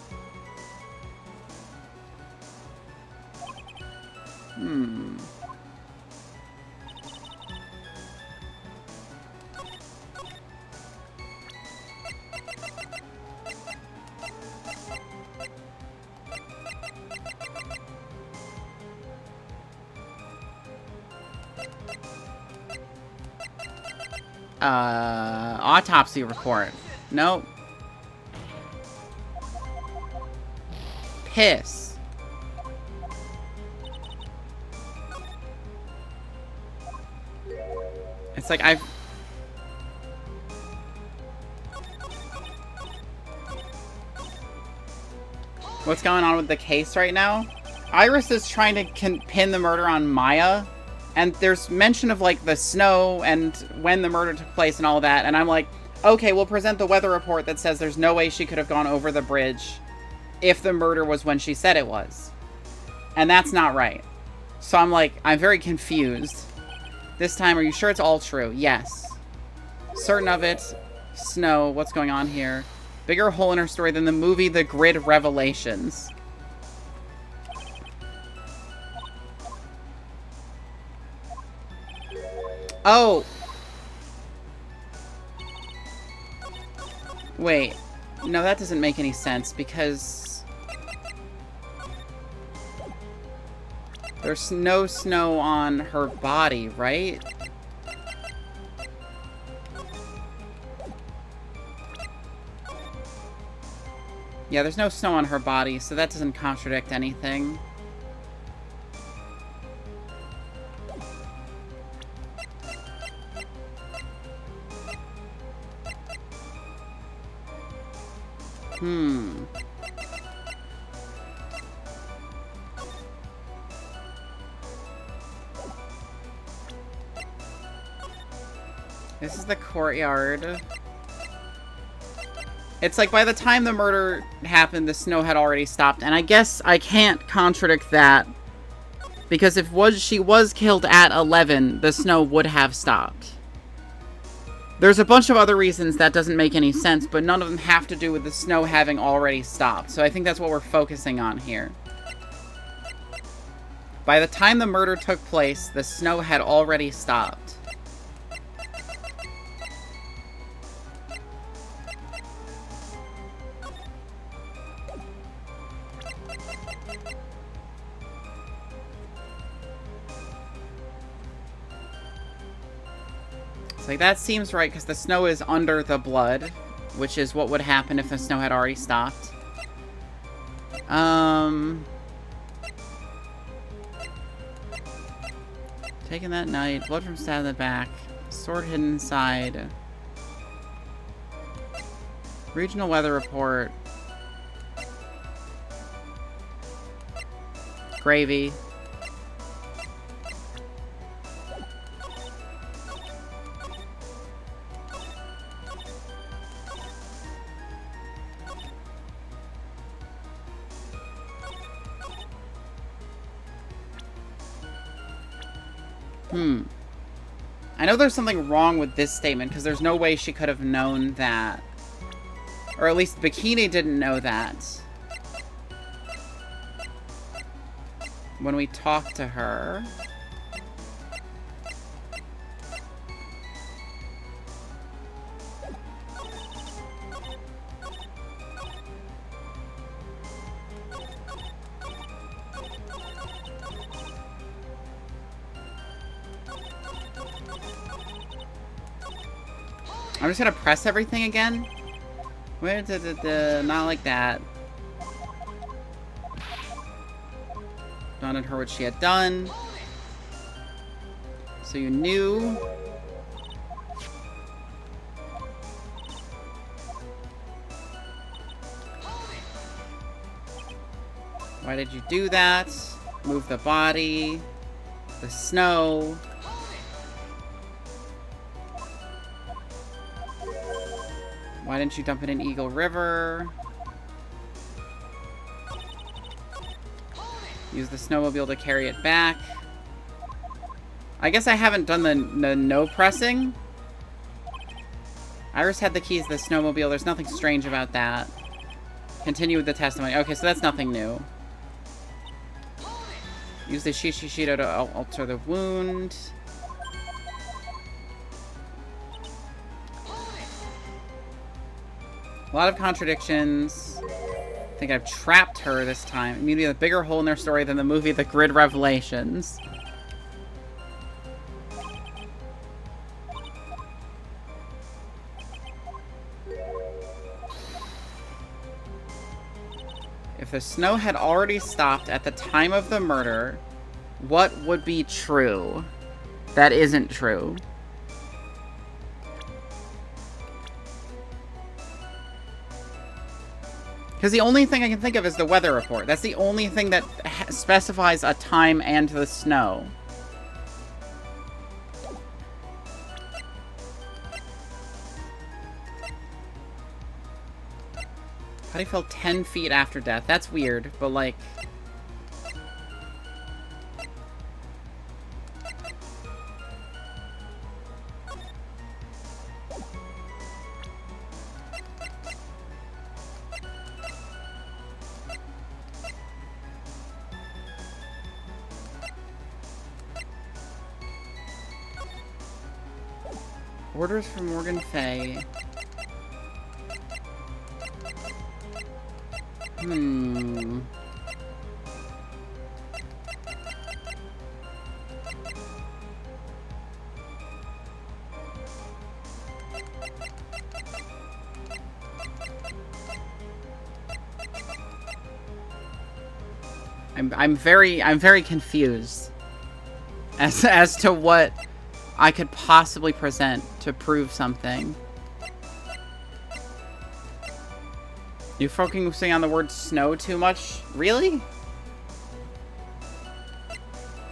Autopsy report. Nope. Piss. It's like I've... What's going on with the case right now? Iris is trying to pin the murder on Maya, And there's mention of, like, the snow and when the murder took place and all that. And I'm like, okay, we'll present the weather report that says there's no way she could have gone over the bridge if the murder was when she said it was. And that's not right. So I'm like, I'm very confused. This time, are you sure it's all true? Yes. Certain of it. Snow. What's going on here? Bigger hole in her story than the movie The Grid Revelations. Oh! Wait. No, that doesn't make any sense, because there's no snow on her body, right? Yeah, there's no snow on her body, so that doesn't contradict anything. This is the courtyard. It's like by the time the murder happened, the snow had already stopped. And I guess I can't contradict that. Because if she was killed at 11, the snow would have stopped. There's a bunch of other reasons that doesn't make any sense, but none of them have to do with the snow having already stopped. So I think that's what we're focusing on here. By the time the murder took place, the snow had already stopped. Like, that seems right, because the snow is under the blood, which is what would happen if the snow had already stopped. Taken that night, blood from stab in the back, sword hidden inside. Regional weather report. Gravy. I know there's something wrong with this statement, because there's no way she could have known that. Or at least Bikini didn't know that. When we talked to her. I'm just gonna press everything again. Where not like that. Dawned on her what she had done. So you knew. Why did you do that? Move the body. The snow. Why didn't you dump it in Eagle River? Use the snowmobile to carry it back. I guess I haven't done the no pressing. Iris had the keys to the snowmobile. There's nothing strange about that. Continue with the testimony. Okay, so that's nothing new. Use the Shishishido to alter the wound. A lot of contradictions. I think I've trapped her this time. Immediately a bigger hole in their story than the movie The Grid Revelations. If the snow had already stopped at the time of the murder, what would be true? That isn't true. Because the only thing I can think of is the weather report. That's the only thing that specifies a time and the snow. Body fell 10 feet after death. That's weird, but like... Orders from Morgan Fay. I'm very confused as to what I could possibly present to prove something. You focusing on the word snow too much? Really?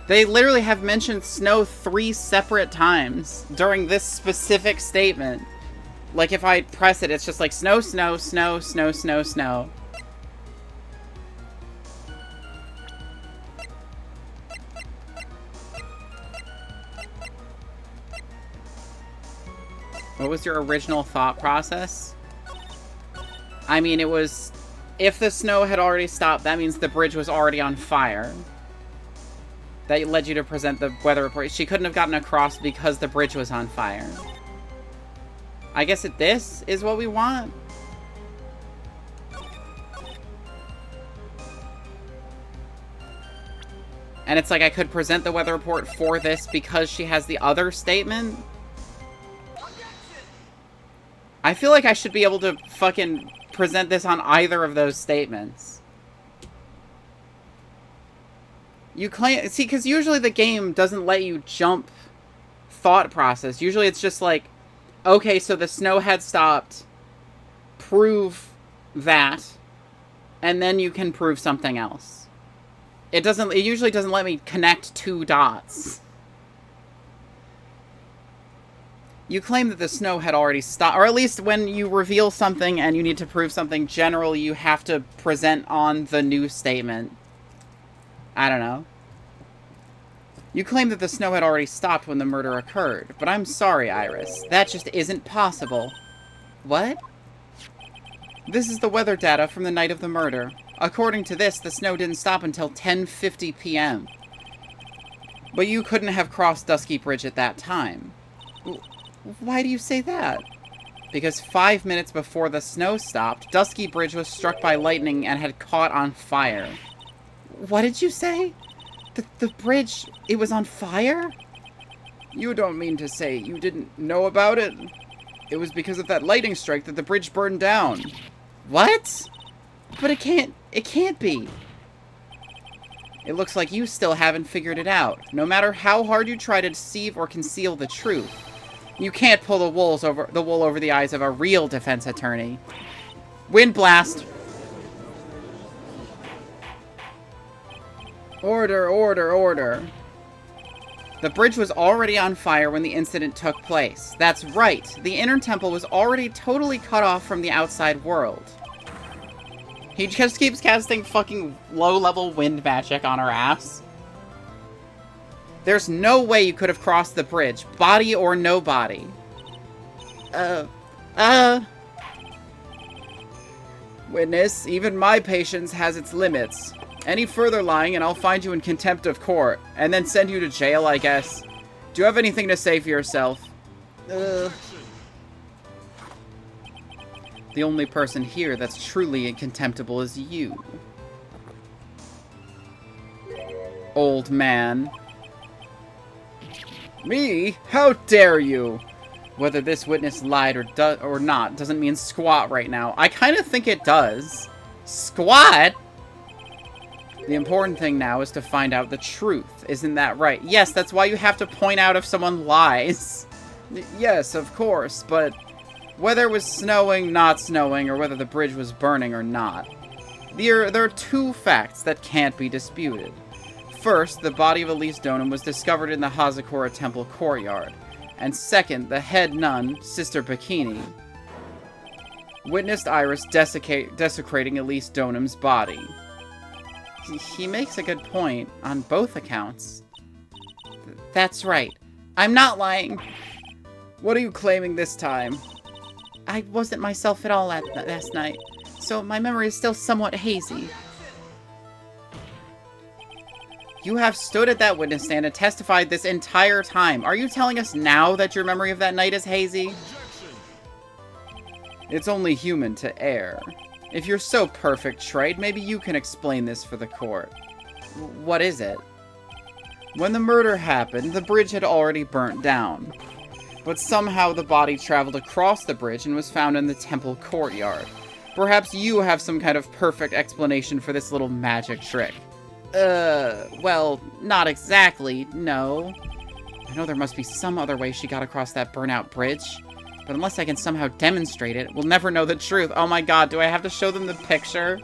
They literally have mentioned snow 3 separate times during this specific statement. Like, if I press it, it's just like snow, snow, snow, snow, snow, snow. What was your original thought process? I mean, it was... If the snow had already stopped, that means the bridge was already on fire. That led you to present the weather report. She couldn't have gotten across because the bridge was on fire. I guess this is what we want. And it's like I could present the weather report for this because she has the other statement. I feel like I should be able to fucking present this on either of those statements. You claim... See, because usually the game doesn't let you jump thought process. Usually it's just like, okay, so the snow had stopped. Prove that. And then you can prove something else. It usually doesn't let me connect 2 dots. You claim that the snow had already stopped, or at least when you reveal something and you need to prove something, generally you have to present on the new statement. I don't know. You claim that the snow had already stopped when the murder occurred, but I'm sorry, Iris. That just isn't possible. What? This is the weather data from the night of the murder. According to this, the snow didn't stop until 10:50 p.m. But you couldn't have crossed Dusky Bridge at that time. Why do you say that? Because 5 minutes before the snow stopped, Dusky Bridge was struck by lightning and had caught on fire. What did you say? The bridge, it was on fire? You don't mean to say you didn't know about it? It was because of that lightning strike that the bridge burned down. What? But it can't be. It looks like you still haven't figured it out. No matter how hard you try to deceive or conceal the truth, you can't pull the wool over the eyes of a real defense attorney. Wind blast. Order, order, order. The bridge was already on fire when the incident took place. That's right. The inner temple was already totally cut off from the outside world. He just keeps casting fucking low-level wind magic on her ass. There's no way you could have crossed the bridge, body or no body. Witness, even my patience has its limits. Any further lying and I'll find you in contempt of court, and then send you to jail, I guess. Do you have anything to say for yourself? The only person here that's truly contemptible is you. Old man. Me? How dare you? Whether this witness lied or not doesn't mean squat right now. I kind of think it does. Squat? The important thing now is to find out the truth. Isn't that right? Yes, that's why you have to point out if someone lies. Yes, of course, but whether it was snowing, not snowing, or whether the bridge was burning or not, there are 2 facts that can't be disputed. First, the body of Elise Donham was discovered in the Hazakura Temple courtyard. And second, the head nun, Sister Bikini, Witnessed Iris desecrating Elise Donham's body. He makes a good point on both accounts. That's right. I'm not lying. What are you claiming this time? I wasn't myself at all last night, so my memory is still somewhat hazy. You have stood at that witness stand and testified this entire time. Are you telling us now that your memory of that night is hazy? It's only human to err. If you're so perfect, Wright, maybe you can explain this for the court. What is it? When the murder happened, the bridge had already burnt down. But somehow the body traveled across the bridge and was found in the temple courtyard. Perhaps you have some kind of perfect explanation for this little magic trick. Well, not exactly, no. I know there must be some other way she got across that burnout bridge. But unless I can somehow demonstrate it, we'll never know the truth. Oh my god, do I have to show them the picture?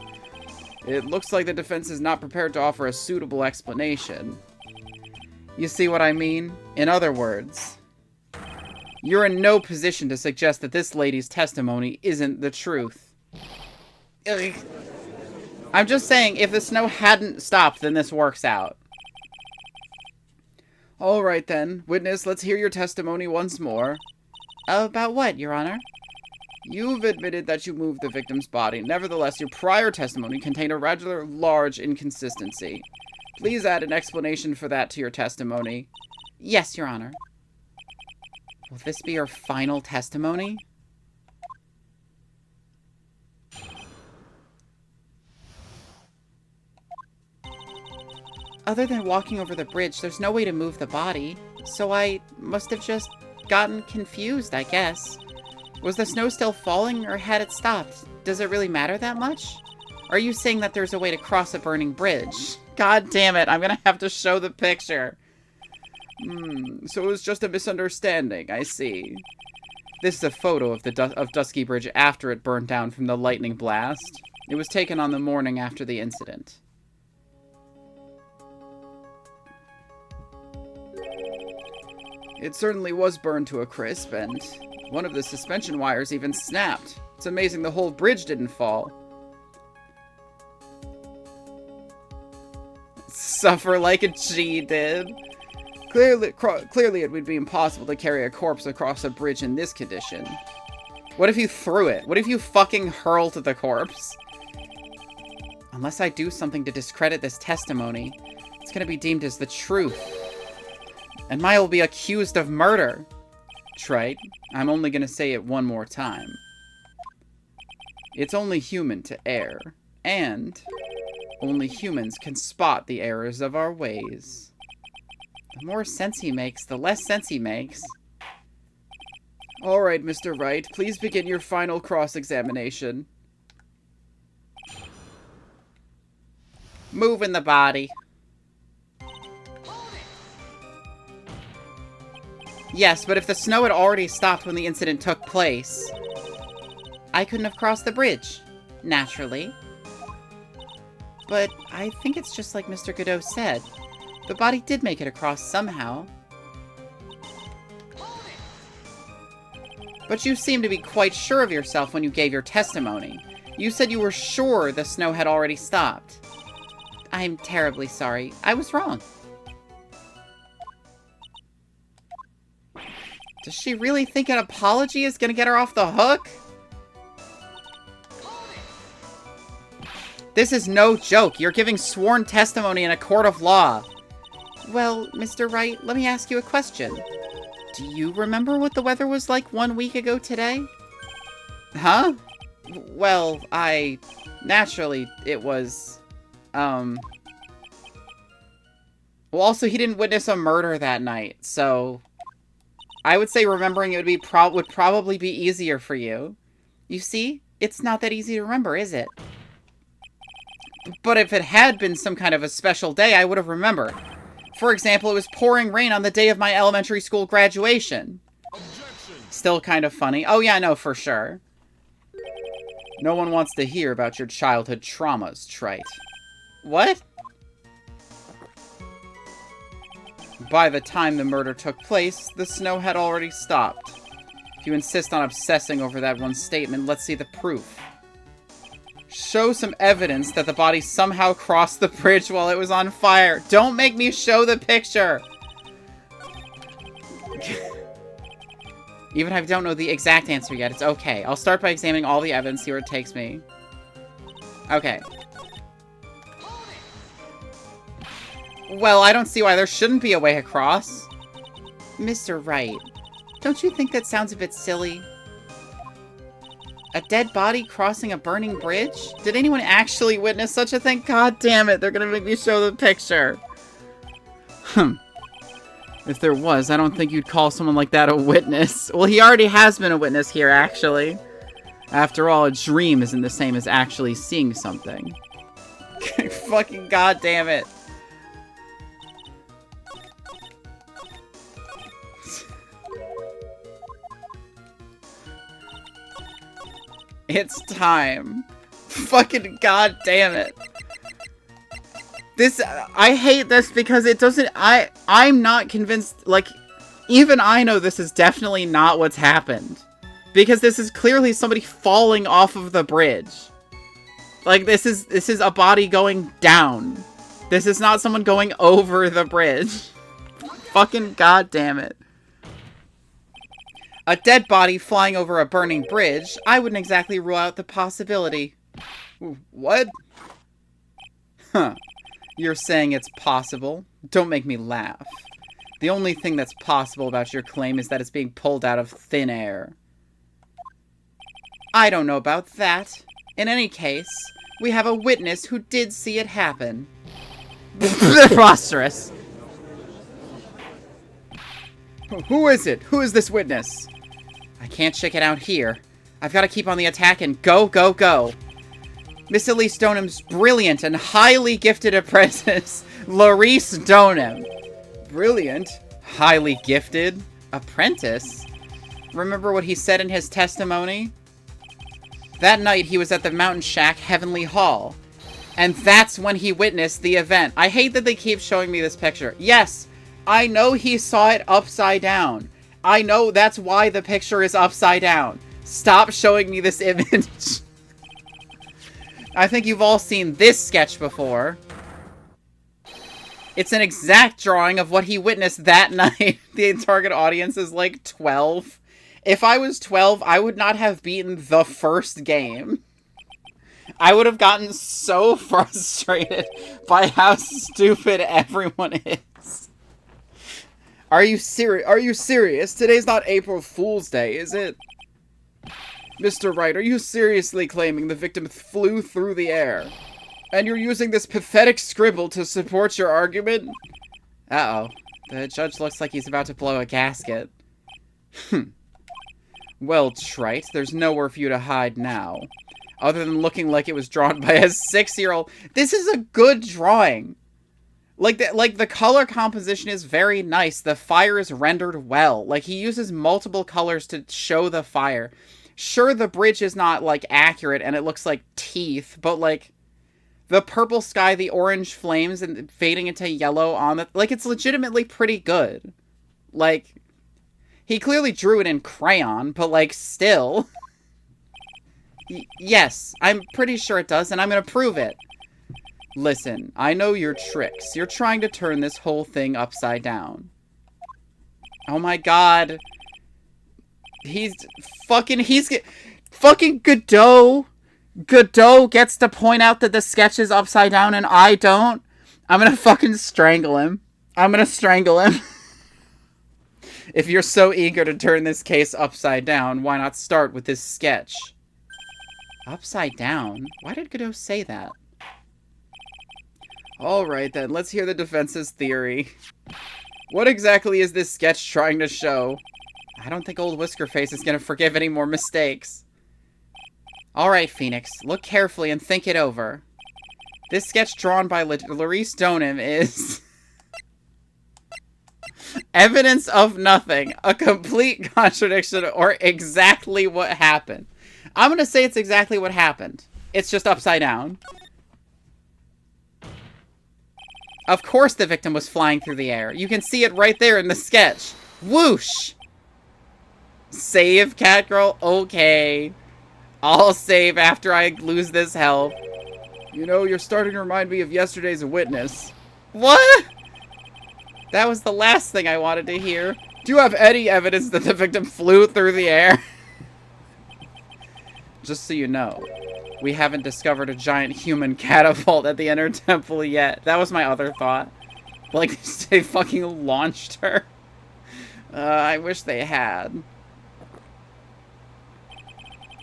It looks like the defense is not prepared to offer a suitable explanation. You see what I mean? In other words, you're in no position to suggest that this lady's testimony isn't the truth. Ugh. I'm just saying, if the snow hadn't stopped, then this works out. Alright then, witness, let's hear your testimony once more. About what, Your Honor? You've admitted that you moved the victim's body. Nevertheless, your prior testimony contained a rather large inconsistency. Please add an explanation for that to your testimony. Yes, Your Honor. Will this be your final testimony? Other than walking over the bridge, there's no way to move the body. So I must have just gotten confused, I guess. Was the snow still falling, or had it stopped? Does it really matter that much? Are you saying that there's a way to cross a burning bridge? God damn it, I'm gonna have to show the picture. So it was just a misunderstanding, I see. This is a photo of of Dusky Bridge after it burned down from the lightning blast. It was taken on the morning after the incident. It certainly was burned to a crisp, and one of the suspension wires even snapped. It's amazing the whole bridge didn't fall. Suffer like a G did. Clearly it would be impossible to carry a corpse across a bridge in this condition. What if you threw it? What if you fucking hurled the corpse? Unless I do something to discredit this testimony, it's gonna be deemed as the truth. And Maya will be accused of murder. Trite, I'm only gonna say it one more time. It's only human to err, and only humans can spot the errors of our ways. The more sense he makes, the less sense he makes. Alright, Mr. Wright, please begin your final cross-examination. Moving the body. Yes, but if the snow had already stopped when the incident took place, I couldn't have crossed the bridge. Naturally. But I think it's just like Mr. Godot said. The body did make it across somehow. But you seem to be quite sure of yourself when you gave your testimony. You said you were sure the snow had already stopped. I'm terribly sorry. I was wrong. Does she really think an apology is gonna get her off the hook? This is no joke. You're giving sworn testimony in a court of law. Well, Mr. Wright, let me ask you a question. Do you remember what the weather was like 1 week ago today? Huh? Well, naturally, it was, Well, also, he didn't witness a murder that night, so I would say remembering it would probably be easier for you. You see? It's not that easy to remember, is it? But if it had been some kind of a special day, I would have remembered. For example, it was pouring rain on the day of my elementary school graduation. Objection. Still kind of funny. Oh yeah, no, for sure. No one wants to hear about your childhood traumas, Trite. What? By the time the murder took place, the snow had already stopped. If you insist on obsessing over that one statement, let's see the proof. Show some evidence that the body somehow crossed the bridge while it was on fire. Don't make me show the picture! Even if I don't know the exact answer yet, it's okay. I'll start by examining all the evidence, see where it takes me. Okay. Well, I don't see why there shouldn't be a way across. Mr. Wright, don't you think that sounds a bit silly? A dead body crossing a burning bridge? Did anyone actually witness such a thing? God damn it, they're gonna make me show the picture. If there was, I don't think you'd call someone like that a witness. Well, he already has been a witness here, actually. After all, a dream isn't the same as actually seeing something. Fucking god damn it. It's time. Fucking god damn it. This, I hate this because it doesn't, I'm not convinced, like, even I know this is definitely not what's happened. Because this is clearly somebody falling off of the bridge. Like, this is a body going down. This is not someone going over the bridge. Fucking god damn it. A dead body flying over a burning bridge, I wouldn't exactly rule out the possibility. What? Huh. You're saying it's possible? Don't make me laugh. The only thing that's possible about your claim is that it's being pulled out of thin air. I don't know about that. In any case, we have a witness who did see it happen. Preposterous. Who is it? Who is this witness? I can't check it out here. I've got to keep on the attack and go, go, go. Miss Elise Donham's brilliant and highly gifted apprentice, Larice Donham. Brilliant? Highly gifted? Apprentice? Remember what he said in his testimony? That night he was at the Mountain Shack Heavenly Hall. And that's when he witnessed the event. I hate that they keep showing me this picture. Yes, I know he saw it upside down. I know that's why the picture is upside down. Stop showing me this image. I think you've all seen this sketch before. It's an exact drawing of what he witnessed that night. The target audience is like 12. If I was 12, I would not have beaten the first game. I would have gotten so frustrated by how stupid everyone is. Are you serious? Today's not April Fool's Day, is it? Mr. Wright, are you seriously claiming the victim flew through the air? And you're using this pathetic scribble to support your argument? Uh-oh. The judge looks like he's about to blow a gasket. Well, Trite, there's nowhere for you to hide now. Other than looking like it was drawn by a 6-year-old. This is a good drawing. Like the color composition is very nice. The fire is rendered well. Like, he uses multiple colors to show the fire. Sure, the bridge is not, like, accurate, and it looks like teeth, but, like, the purple sky, the orange flames, and fading into yellow on the... Like, it's legitimately pretty good. Like, he clearly drew it in crayon, but, like, still. Yes, I'm pretty sure it does, and I'm gonna prove it. Listen, I know your tricks. You're trying to turn this whole thing upside down. Oh my god. Fucking Godot. Godot gets to point out that the sketch is upside down and I don't. I'm gonna fucking strangle him. I'm gonna strangle him. If you're so eager to turn this case upside down, why not start with this sketch? Upside down? Why did Godot say that? Alright then, let's hear the defense's theory. What exactly is this sketch trying to show? I don't think old Whiskerface is gonna forgive any more mistakes. Alright, Phoenix, look carefully and think it over. This sketch drawn by Larice Donham is... evidence of nothing, a complete contradiction, or exactly what happened. I'm gonna say it's exactly what happened. It's just upside down. Of course the victim was flying through the air. You can see it right there in the sketch. Whoosh! Save, Catgirl? Okay. I'll save after I lose this health. You know, you're starting to remind me of yesterday's witness. What? That was the last thing I wanted to hear. Do you have any evidence that the victim flew through the air? Just so you know, we haven't discovered a giant human catapult at the Inner Temple yet. That was my other thought. Like, they fucking launched her. I wish they had.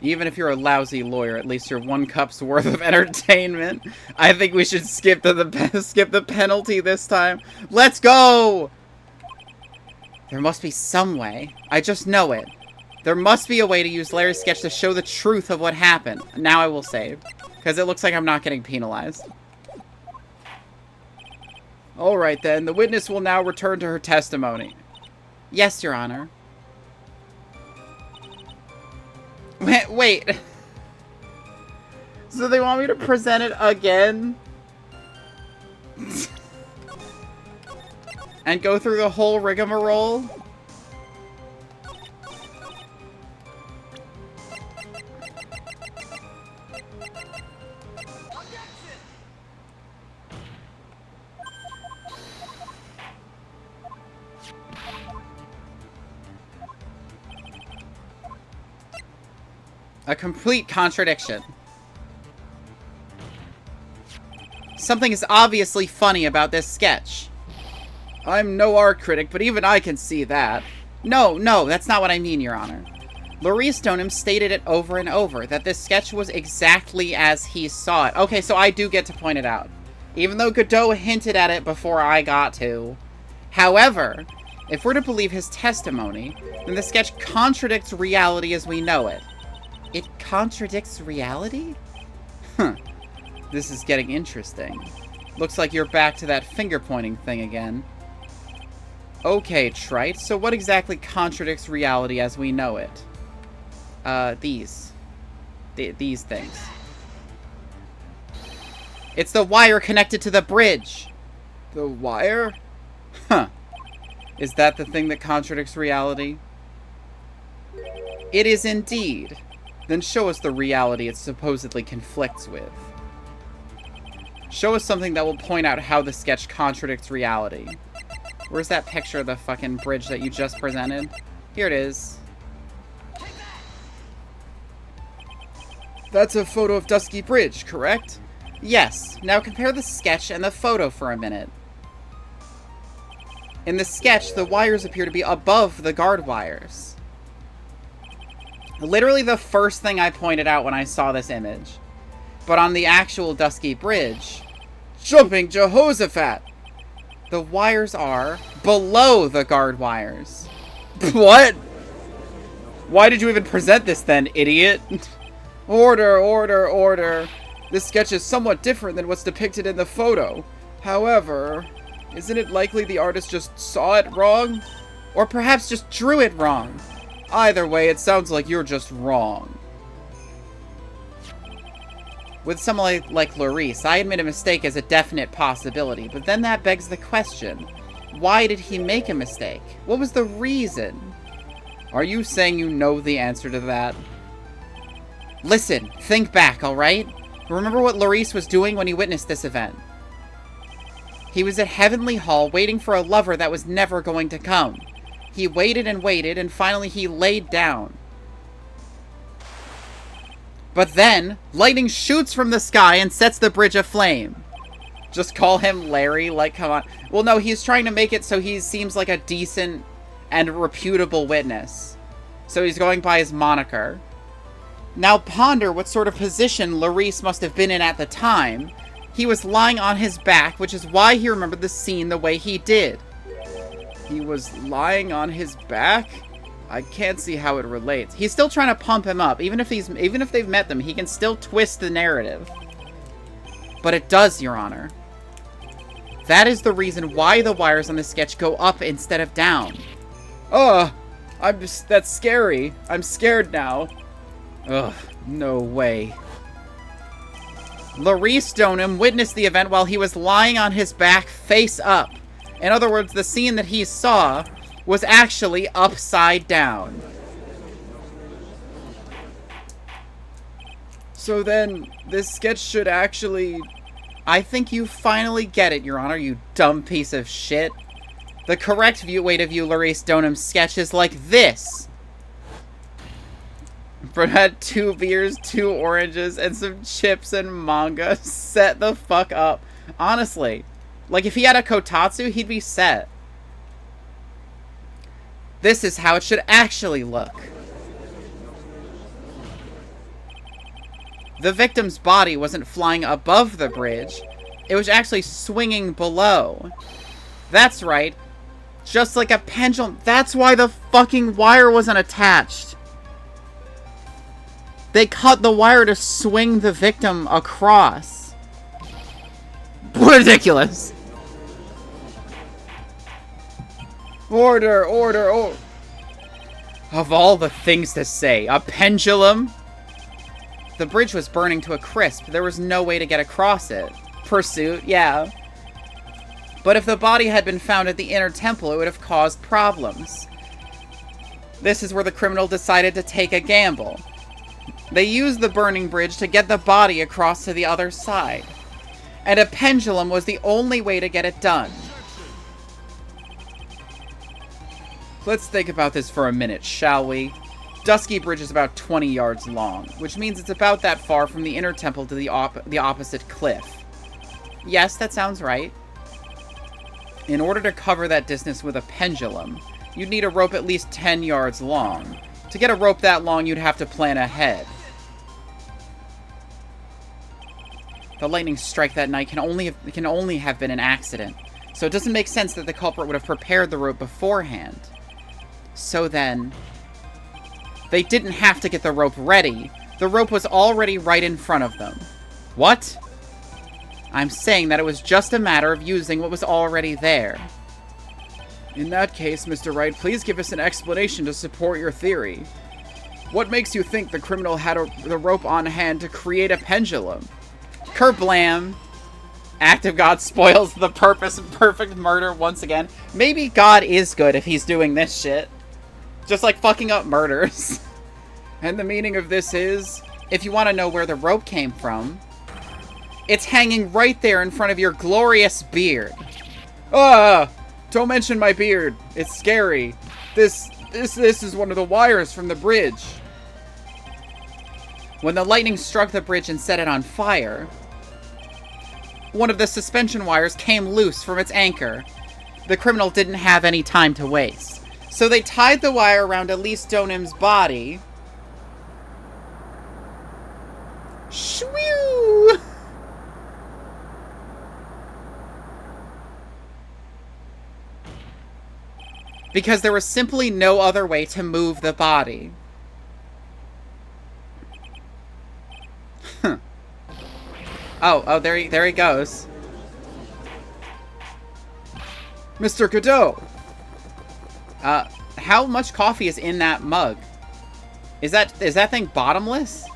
Even if you're a lousy lawyer, at least you're 1 cup's worth of entertainment. I think we should skip the penalty this time. Let's go! There must be some way. I just know it. There must be a way to use Larry's sketch to show the truth of what happened. Now I will save. Because it looks like I'm not getting penalized. Alright then, the witness will now return to her testimony. Yes, Your Honor. Wait. So they want me to present it again? And go through the whole rigmarole? A complete contradiction. Something is obviously funny about this sketch. I'm no art critic, but even I can see that. No, that's not what I mean, Your Honor. Laurie Stoneham stated it over and over, that this sketch was exactly as he saw it. Okay, so I do get to point it out. Even though Godot hinted at it before I got to. However, if we're to believe his testimony, then the sketch contradicts reality as we know it. It contradicts reality? Huh. This is getting interesting. Looks like you're back to that finger-pointing thing again. Okay, Trite, so what exactly contradicts reality as we know it? These things. It's the wire connected to the bridge! The wire? Huh. Is that the thing that contradicts reality? It is indeed. Then show us the reality it supposedly conflicts with. Show us something that will point out how the sketch contradicts reality. Where's that picture of the fucking bridge that you just presented? Here it is. That's a photo of Dusky Bridge, correct? Yes. Now compare the sketch and the photo for a minute. In the sketch, the wires appear to be above the guard wires. Literally the first thing I pointed out when I saw this image. But on the actual Dusky Bridge... Jumping Jehoshaphat! The wires are below the guard wires. What? Why did you even present this then, idiot? Order, order, order. This sketch is somewhat different than what's depicted in the photo. However, isn't it likely the artist just saw it wrong? Or perhaps just drew it wrong? Either way, it sounds like you're just wrong. With someone like Laurice, I admit a mistake is a definite possibility, but then that begs the question. Why did he make a mistake? What was the reason? Are you saying you know the answer to that? Listen, think back, alright? Remember what Laurice was doing when he witnessed this event. He was at Heavenly Hall waiting for a lover that was never going to come. He waited and waited, and finally he laid down. But then, lightning shoots from the sky and sets the bridge aflame. Just call him Larry, like, come on. Well, no, he's trying to make it so he seems like a decent and reputable witness. So he's going by his moniker. Now ponder what sort of position Laurice must have been in at the time. He was lying on his back, which is why he remembered the scene the way he did. He was lying on his back? I can't see how it relates. He's still trying to pump him up. Even if they've met them, he can still twist the narrative. But it does, Your Honor. That is the reason why the wires on the sketch go up instead of down. Ugh, that's scary. I'm scared now. Ugh, no way. Laurice Stoneham witnessed the event while he was lying on his back face up. In other words, the scene that he saw was actually upside down. So then, this sketch should actually... I think you finally get it, Your Honor, you dumb piece of shit. The correct way to view Larice Donum's sketch is like this. Brad, 2 beers, 2 oranges, and some chips and manga. Set the fuck up. Honestly. Like, if he had a kotatsu, he'd be set. This is how it should actually look. The victim's body wasn't flying above the bridge. It was actually swinging below. That's right. Just like a pendulum. That's why the fucking wire wasn't attached. They cut the wire to swing the victim across. Ridiculous. Order, order, order. Of all the things to say, a pendulum? The bridge was burning to a crisp. There was no way to get across it. Pursuit, yeah. But if the body had been found at the inner temple, it would have caused problems. This is where the criminal decided to take a gamble. They used the burning bridge to get the body across to the other side. And a pendulum was the only way to get it done. Let's think about this for a minute, shall we? Dusky Bridge is about 20 yards long, which means it's about that far from the inner temple to the opposite cliff. Yes, that sounds right. In order to cover that distance with a pendulum, you'd need a rope at least 10 yards long. To get a rope that long, you'd have to plan ahead. The lightning strike that night can only have been an accident, so it doesn't make sense that the culprit would have prepared the rope beforehand. So then, they didn't have to get the rope ready. The rope was already right in front of them. What? I'm saying that it was just a matter of using what was already there. In that case, Mr. Wright, please give us an explanation to support your theory. What makes you think the criminal had the rope on hand to create a pendulum? Kerblam! Act of God spoils the purpose of perfect murder once again. Maybe God is good if he's doing this shit. Just like fucking up murders. And the meaning of this is, if you want to know where the rope came from, it's hanging right there in front of your glorious beard. Ah! Don't mention my beard. It's scary. This is one of the wires from the bridge. When the lightning struck the bridge and set it on fire, one of the suspension wires came loose from its anchor. The criminal didn't have any time to waste. So they tied the wire around Elise Donim's body. Shwoo! Because there was simply no other way to move the body. Oh, there he goes. Mr. Godot! How much coffee is in that mug? Is that thing bottomless?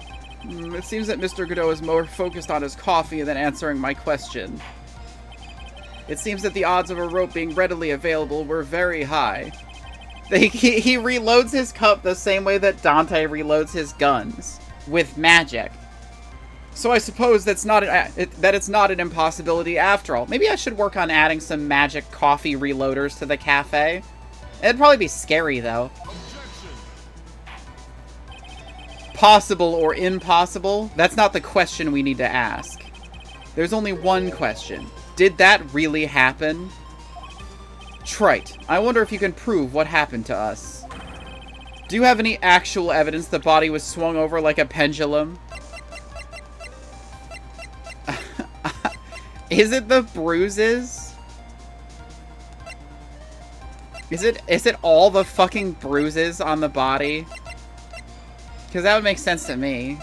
It seems that Mr. Godot is more focused on his coffee than answering my question. It seems that the odds of a rope being readily available were very high. He reloads his cup the same way that Dante reloads his guns. With magic. So I suppose that it's not an impossibility after all. Maybe I should work on adding some magic coffee reloaders to the cafe. It'd probably be scary, though. Possible or impossible? That's not the question we need to ask. There's only one question. Did that really happen? Trite, I wonder if you can prove what happened to us. Do you have any actual evidence the body was swung over like a pendulum? Is it the bruises? Is it all the fucking bruises on the body? Because that would make sense to me.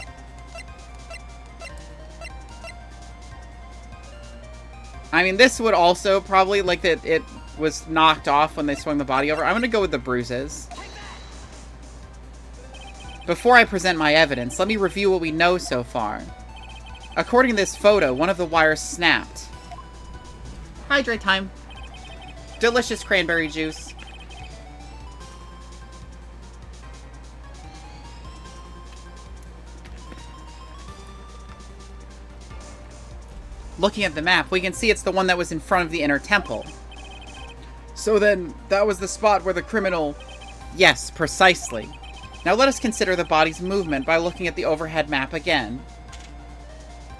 I mean, this would also probably, like, that it was knocked off when they swung the body over. I'm gonna go with the bruises. Before I present my evidence, let me review what we know so far. According to this photo, one of the wires snapped. Hydrate time. Delicious cranberry juice. looking at the map, we can see it's the one that was in front of the inner temple. So then, that was the spot where the criminal... Yes, precisely. Now let us consider the body's movement by looking at the overhead map again.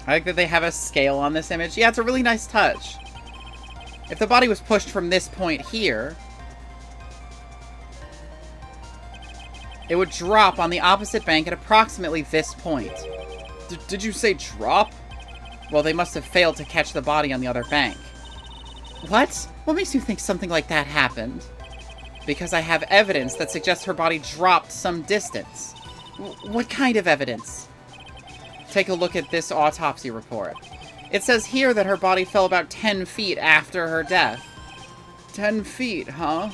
I like that they have a scale on this image. Yeah, it's a really nice touch. If the body was pushed from this point here, it would drop on the opposite bank at approximately this point. Did you say drop? Well, they must have failed to catch the body on the other bank. What? What makes you think something like that happened? Because I have evidence that suggests her body dropped some distance. What kind of evidence? Take a look at this autopsy report. It says here that her body fell about 10 feet after her death. 10 feet, huh?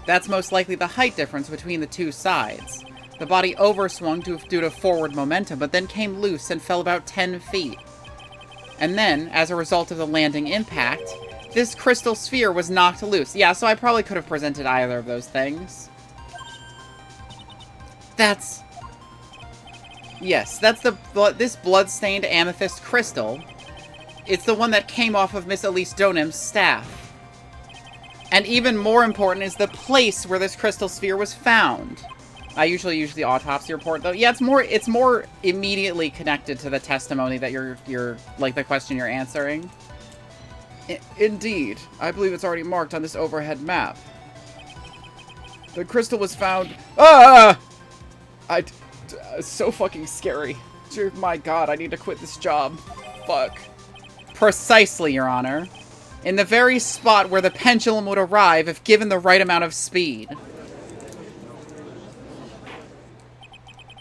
That's most likely the height difference between the two sides. The body overswung due to forward momentum, but then came loose and fell about 10 feet. And then, as a result of the landing impact, this crystal sphere was knocked loose. Yeah, so I probably could have presented either of those things. That's... Yes, that's this blood-stained amethyst crystal. It's the one that came off of Miss Elise Donim's staff. And even more important is the place where this crystal sphere was found. I usually use the autopsy report, though. Yeah, it's more immediately connected to the testimony that you're like the question you're answering. Indeed. I believe it's already marked on this overhead map. The crystal was found... Ah! So fucking scary. Dear, my god, I need to quit this job. Fuck. Precisely, Your Honor. In the very spot where the pendulum would arrive if given the right amount of speed.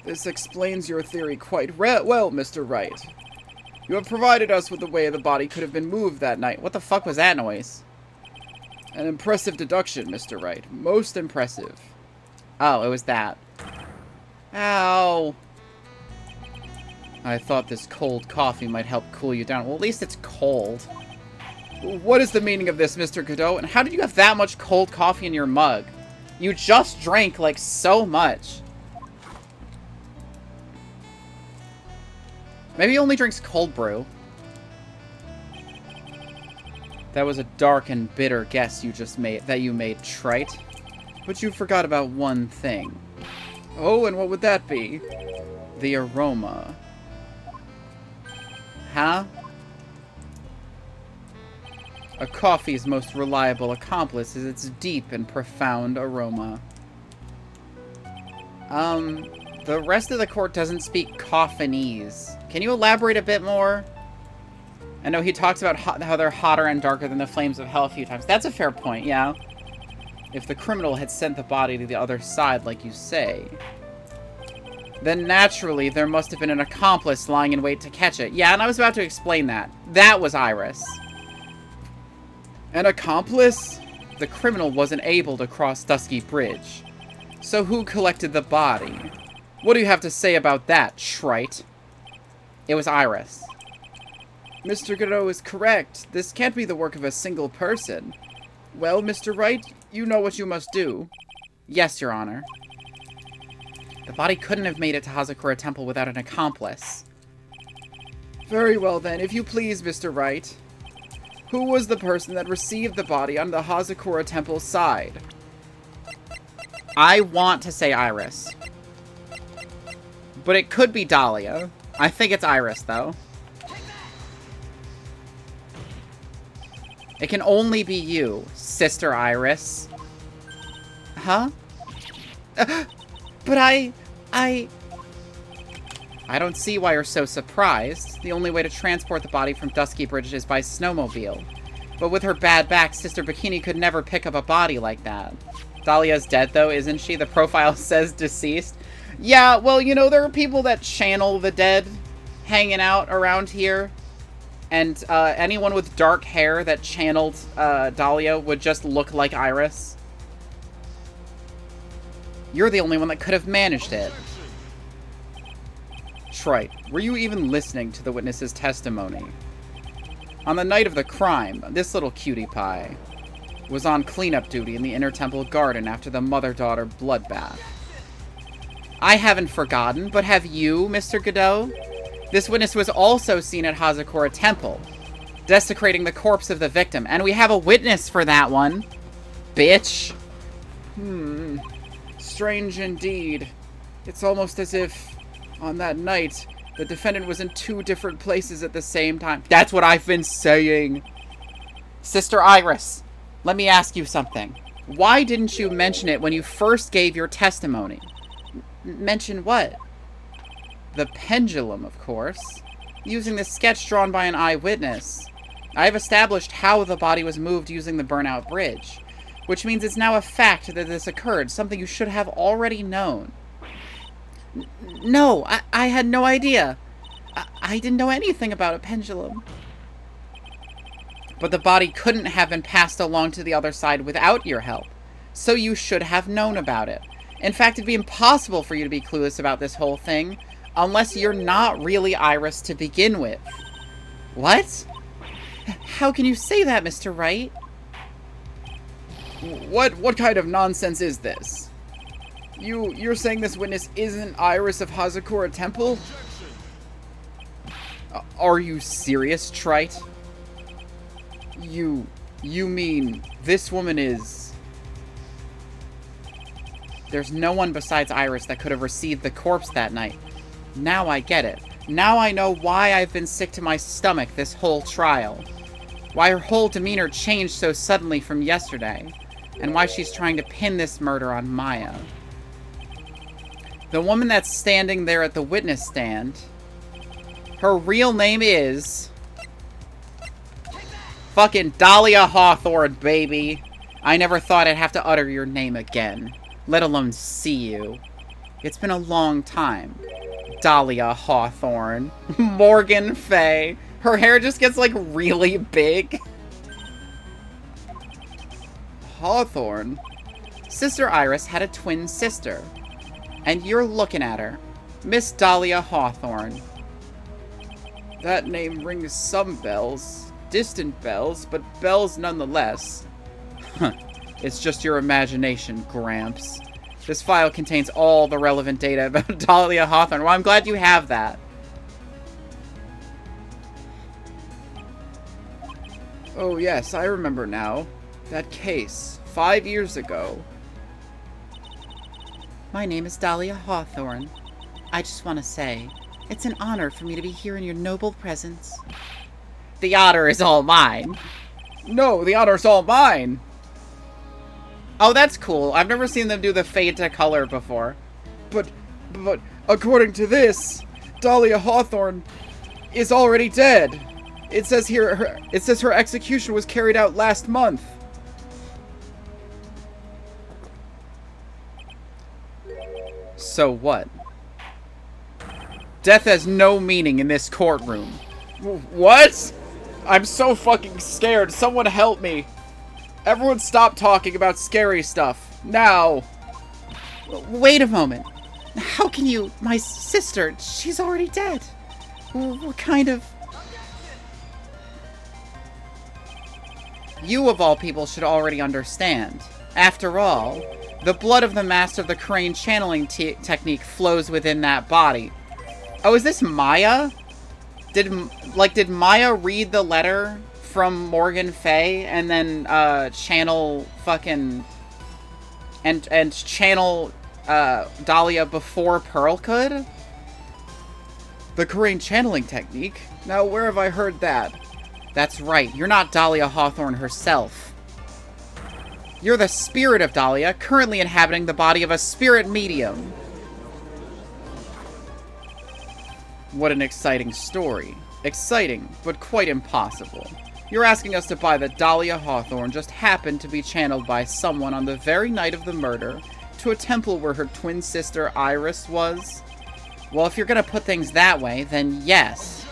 This explains your theory quite well, Mr. Wright. You have provided us with the way the body could have been moved that night. What the fuck was that noise? An impressive deduction, Mr. Wright. Most impressive. Oh, it was that. Ow. I thought this cold coffee might help cool you down. Well, at least it's cold. What is the meaning of this, Mr. Godot? And how did you have that much cold coffee in your mug? You just drank, like, so much. Maybe he only drinks cold brew. That was a dark and bitter guess you made, Trite. But you forgot about one thing. Oh, and what would that be? The aroma. Huh? A coffee's most reliable accomplice is its deep and profound aroma. The rest of the court doesn't speak Coffinese. Can you elaborate a bit more? I know he talks about how they're hotter and darker than the flames of hell a few times. That's a fair point, yeah. If the criminal had sent the body to the other side, like you say, then naturally there must have been an accomplice lying in wait to catch it. Yeah, and I was about to explain that. That was Iris. An accomplice? The criminal wasn't able to cross Dusky Bridge. So who collected the body? What do you have to say about that, Trite? It was Iris. Mr. Godot is correct. This can't be the work of a single person. Well, Mr. Wright, you know what you must do. Yes, Your Honor. The body couldn't have made it to Hazakura Temple without an accomplice. Very well then, if you please, Mr. Wright. Who was the person that received the body on the Hazakura Temple side? I want to say Iris. But it could be Dahlia. I think it's Iris, though. It can only be you, Sister Iris. Huh? But I don't see why you're so surprised. The only way to transport the body from Dusky Bridge is by snowmobile. But with her bad back, Sister Bikini could never pick up a body like that. Dahlia's dead, though, isn't she? The profile says deceased. Yeah, well, you know, there are people that channel the dead hanging out around here. And anyone with dark hair that channeled Dahlia would just look like Iris. You're the only one that could have managed it. Trite, were you even listening to the witness's testimony? On the night of the crime, this little cutie pie was on cleanup duty in the Inner Temple Garden after the mother-daughter bloodbath. I haven't forgotten, but have you, Mr. Godot? This witness was also seen at Hazakura Temple, desecrating the corpse of the victim. And we have a witness for that one. Bitch. Strange indeed. It's almost as if, on that night, the defendant was in 2 different places at the same time. That's what I've been saying. Sister Iris, let me ask you something. Why didn't you mention it when you first gave your testimony? Mention what? The pendulum, of course. Using the sketch drawn by an eyewitness, I have established how the body was moved using the burnout bridge, which means it's now a fact that this occurred, something you should have already known. No, I had no idea. I didn't know anything about a pendulum. But the body couldn't have been passed along to the other side without your help, so you should have known about it. In fact, it'd be impossible for you to be clueless about this whole thing, unless you're not really Iris to begin with. What? How can you say that, Mr. Wright? What kind of nonsense is this? You're saying this witness isn't Iris of Hazakura Temple? Are you serious, Trite? You mean this woman is... There's no one besides Iris that could have received the corpse that night. Now I get it. Now I know why I've been sick to my stomach this whole trial. Why her whole demeanor changed so suddenly from yesterday. And why she's trying to pin this murder on Maya. The woman that's standing there at the witness stand, her real name is... fucking Dahlia Hawthorne, baby. I never thought I'd have to utter your name again, let alone see you. It's been a long time. Dahlia Hawthorne. Morgan Fay. Her hair just gets, like, really big. Hawthorne? Sister Iris had a twin sister. And you're looking at her. Miss Dahlia Hawthorne. That name rings some bells. Distant bells, but bells nonetheless. It's just your imagination, Gramps. This file contains all the relevant data about Dahlia Hawthorne. Well, I'm glad you have that. Oh yes, I remember now. That case, 5 years ago. My name is Dahlia Hawthorne. I just want to say, it's an honor for me to be here in your noble presence. The honor is all mine. No, the honor's all mine. Oh, that's cool. I've never seen them do the fade to color before. But according to this, Dahlia Hawthorne is already dead. It says here, her execution was carried out last month. So what? Death has no meaning in this courtroom. What? I'm so fucking scared. Someone help me. Everyone stop talking about scary stuff. Now. Wait a moment. How can you... My sister, she's already dead. What kind of... You, of all people, should already understand. After all, the blood of the master of the crane channeling technique flows within that body. Oh, is this Maya? Did Maya read the letter from Morgan Fay and then channel fucking and channel Dahlia before Pearl could? The crane channeling technique? Now, where have I heard that? That's right. You're not Dahlia Hawthorne herself. You're the spirit of Dahlia, currently inhabiting the body of a spirit medium. What an exciting story. Exciting, but quite impossible. You're asking us to buy that Dahlia Hawthorne just happened to be channeled by someone on the very night of the murder to a temple where her twin sister Iris was? Well, if you're gonna put things that way, then yes.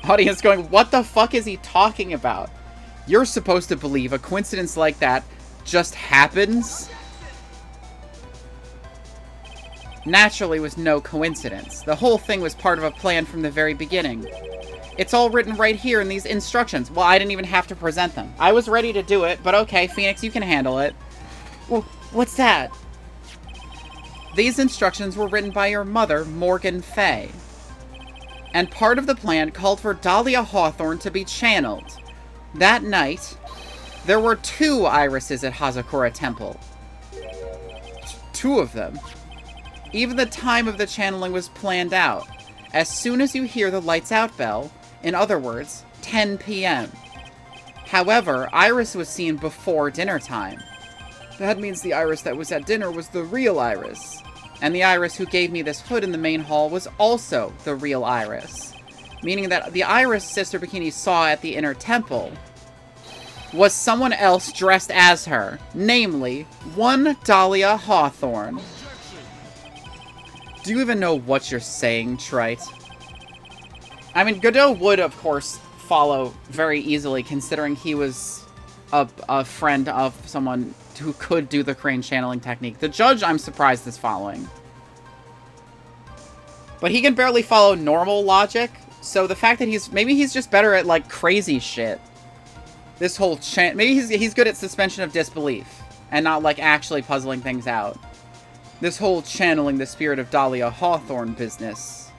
Audience going, what the fuck is he talking about? You're supposed to believe a coincidence like that just happens? Naturally, it was no coincidence. The whole thing was part of a plan from the very beginning. It's all written right here in these instructions. Well, I didn't even have to present them. I was ready to do it, but okay, Phoenix, you can handle it. Well, what's that? These instructions were written by your mother, Morgan Fay. And part of the plan called for Dahlia Hawthorne to be channeled. That night, there were 2 irises at Hazakura Temple. 2 of them. Even the time of the channeling was planned out. As soon as you hear the lights out bell, in other words, 10 p.m. However, Iris was seen before dinner time. That means the Iris that was at dinner was the real Iris. And the Iris who gave me this hood in the main hall was also the real Iris. Meaning that the Iris Sister Bikini saw at the inner temple was someone else dressed as her. Namely, one Dahlia Hawthorne. Do you even know what you're saying, Trite? I mean, Godot would, of course, follow very easily, considering he was a friend of someone who could do the crane channeling technique. The judge, I'm surprised, is following. But he can barely follow normal logic, so the fact that maybe he's just better at, like, crazy shit. This whole maybe he's good at suspension of disbelief, and not, like, actually puzzling things out. This whole channeling the spirit of Dahlia Hawthorne business.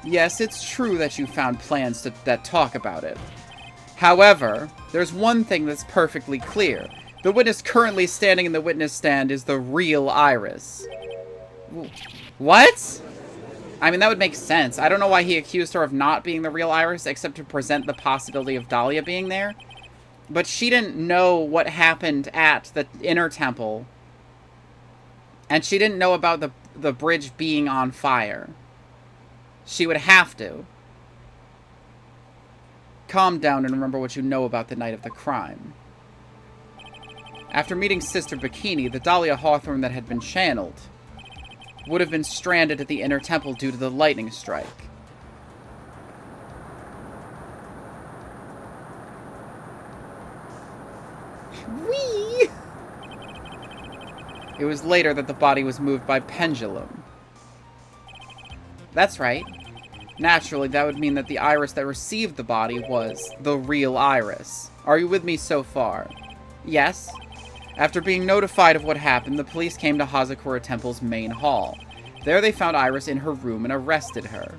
Yes, it's true that you found plans that talk about it. However, there's one thing that's perfectly clear. The witness currently standing in the witness stand is the real Iris. What? I mean, that would make sense. I don't know why he accused her of not being the real Iris, except to present the possibility of Dahlia being there. But she didn't know what happened at the inner temple. And she didn't know about the bridge being on fire. She would have to. Calm down and remember what you know about the night of the crime. After meeting Sister Bikini, the Dahlia Hawthorne that had been channeled would have been stranded at the inner temple due to the lightning strike. Whee! It was later that the body was moved by pendulum. That's right. Naturally, that would mean that the Iris that received the body was the real Iris. Are you with me so far? Yes. After being notified of what happened, the police came to Hazakura Temple's main hall. There they found Iris in her room and arrested her.